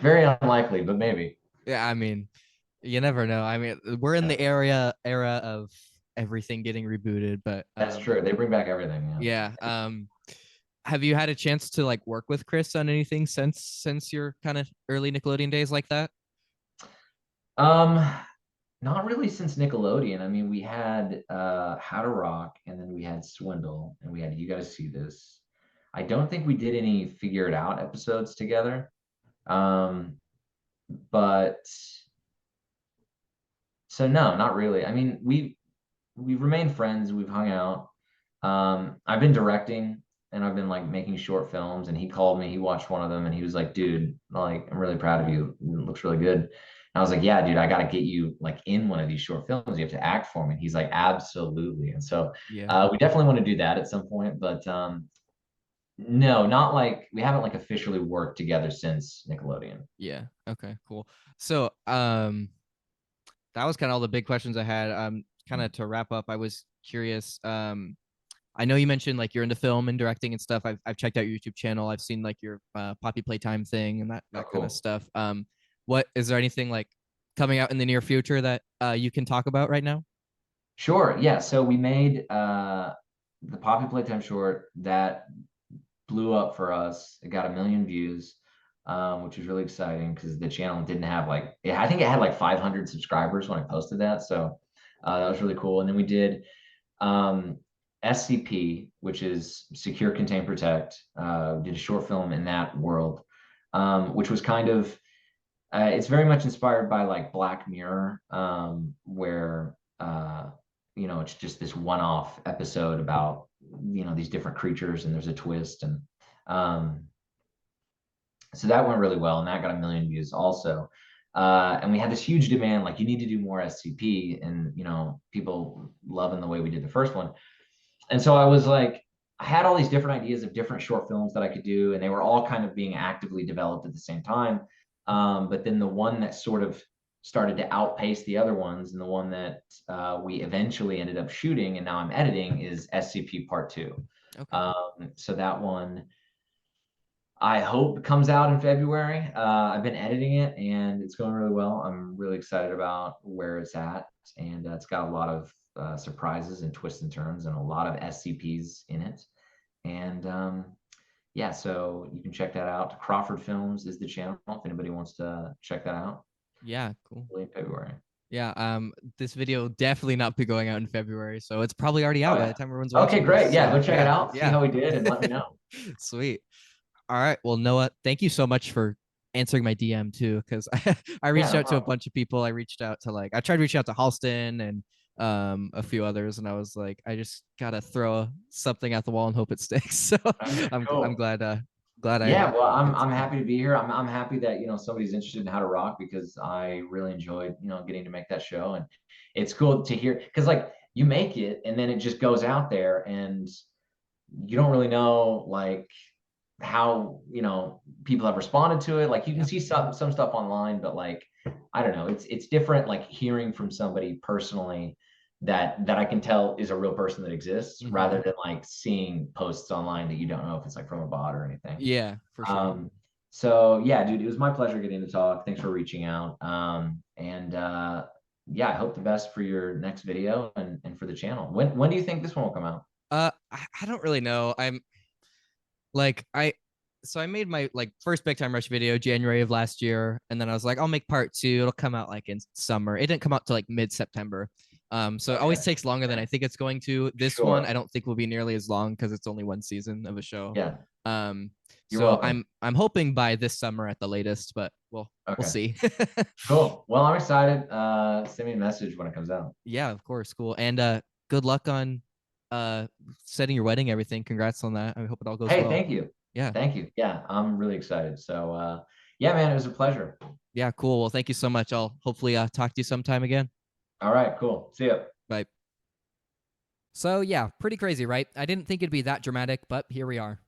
very unlikely, but maybe. Yeah, I mean, you never know. I mean, we're in the era of everything getting rebooted, but that's true. They bring back everything. Yeah. Have you had a chance to like work with Chris on anything since your kind of early Nickelodeon days like that? Not really since Nickelodeon. I mean, we had How to Rock, and then we had Swindle, and we had You Gotta See This. I don't think we did any Figure It Out episodes together. But so no, not really. I mean, we've remained friends. We've hung out. I've been directing, and I've been like making short films, and he called me. He watched one of them, and he was like, "Dude, like, I'm really proud of you. It looks really good." And I was like, "Yeah, dude, I got to get you like in one of these short films. You have to act for me." And he's like, "Absolutely." And so we definitely want to do that at some point, but no, not like we haven't like officially worked together since Nickelodeon. Yeah. Okay, cool. So that was kind of all the big questions I had. Kind of to wrap up, I was curious. I know you mentioned like you're into film and directing and stuff. I've checked out your YouTube channel. I've seen like your Poppy Playtime thing and that kind of stuff. What is there anything like coming out in the near future that you can talk about right now? Sure. Yeah. So we made the Poppy Playtime short that blew up for us. It got 1 million views, which was really exciting because the channel didn't have like, I think it had like 500 subscribers when I posted that. So that was really cool. And then we did SCP, which is Secure, Contain, Protect. Did a short film in that world, which was kind of, it's very much inspired by like Black Mirror, where it's just this one-off episode about these different creatures, and there's a twist, and so that went really well, and that got 1 million views also. And we had this huge demand, like, you need to do more SCP, and people loving the way we did the first one. And so I was like, I had all these different ideas of different short films that I could do, and they were all kind of being actively developed at the same time. But then the one that sort of started to outpace the other ones, and the one that we eventually ended up shooting and now I'm editing, is SCP Part 2. Okay. So that one, I hope, comes out in February. I've been editing it and it's going really well. I'm really excited about where it's at, and it's got a lot of surprises and twists and turns and a lot of SCPs in it. And yeah, so you can check that out. Crawford Films is the channel if anybody wants to check that out. Yeah, cool. Late February. Yeah, this video will definitely not be going out in February, so it's probably already out by the time everyone's watching. Okay, great. this, Yeah, so, go check it out. See how we did and let me know. Sweet. All right. Well, Noah, thank you so much for answering my DM too, because I reached no out to a problem. bunch of people. I reached out to I tried reaching out to Halston and a few others, and I was like, I just gotta throw something at the wall and hope it sticks. So I'm glad Yeah, well, I'm happy to be here. I'm happy that somebody's interested in How to Rock, because I really enjoyed getting to make that show, and it's cool to hear, because like you make it and then it just goes out there and you don't really know like how people have responded to it. Like you can see some stuff online, but like I don't know, it's different like hearing from somebody personally that I can tell is a real person that exists, rather than like seeing posts online that you don't know if it's like from a bot or anything. Yeah, for sure. So yeah, dude, it was my pleasure getting to talk. Thanks for reaching out. Yeah, I hope the best for your next video and for the channel. When do you think this one will come out? I don't really know. So I made my first Big Time Rush video January of last year, and then I was like, I'll make part 2. It'll come out like in summer. It didn't come out till like mid-September. So it always takes longer than I think it's going to. This one I don't think will be nearly as long because it's only one season of a show. Yeah. You're So welcome. I'm hoping by this summer at the latest, but we'll see. Cool. Well, I'm excited. Send me a message when it comes out. Yeah, of course. Cool. And good luck on setting your wedding, everything. Congrats on that. I hope it all goes well. Hey, thank you. Yeah. Thank you. Yeah, I'm really excited. So yeah, man, it was a pleasure. Yeah, cool. Well, thank you so much. I'll hopefully talk to you sometime again. All right, cool. See ya. Bye. So yeah, pretty crazy, right? I didn't think it'd be that dramatic, but here we are.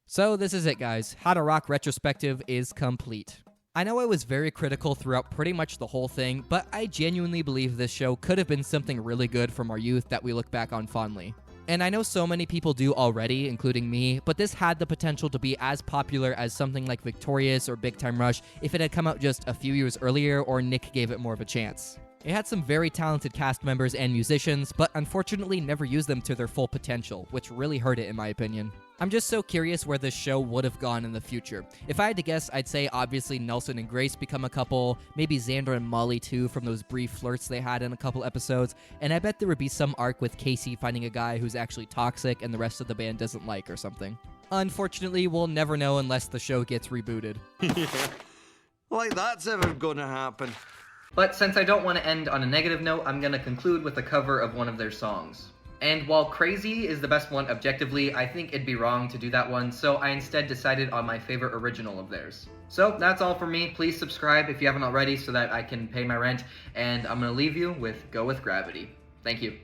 So this is it, guys. How to Rock Retrospective is complete. I know I was very critical throughout pretty much the whole thing, but I genuinely believe this show could have been something really good from our youth that we look back on fondly. And I know so many people do already, including me, but this had the potential to be as popular as something like Victorious or Big Time Rush if it had come out just a few years earlier or Nick gave it more of a chance. It had some very talented cast members and musicians, but unfortunately never used them to their full potential, which really hurt it in my opinion. I'm just so curious where this show would have gone in the future. If I had to guess, I'd say obviously Nelson and Grace become a couple, maybe Xander and Molly too from those brief flirts they had in a couple episodes, and I bet there would be some arc with Casey finding a guy who's actually toxic and the rest of the band doesn't like or something. Unfortunately, we'll never know unless the show gets rebooted. Like that's ever gonna happen. But since I don't want to end on a negative note, I'm going to conclude with a cover of one of their songs. And while Crazy is the best one objectively, I think it'd be wrong to do that one, so I instead decided on my favorite original of theirs. So that's all for me. Please subscribe if you haven't already so that I can pay my rent, and I'm going to leave you with Go With Gravity. Thank you.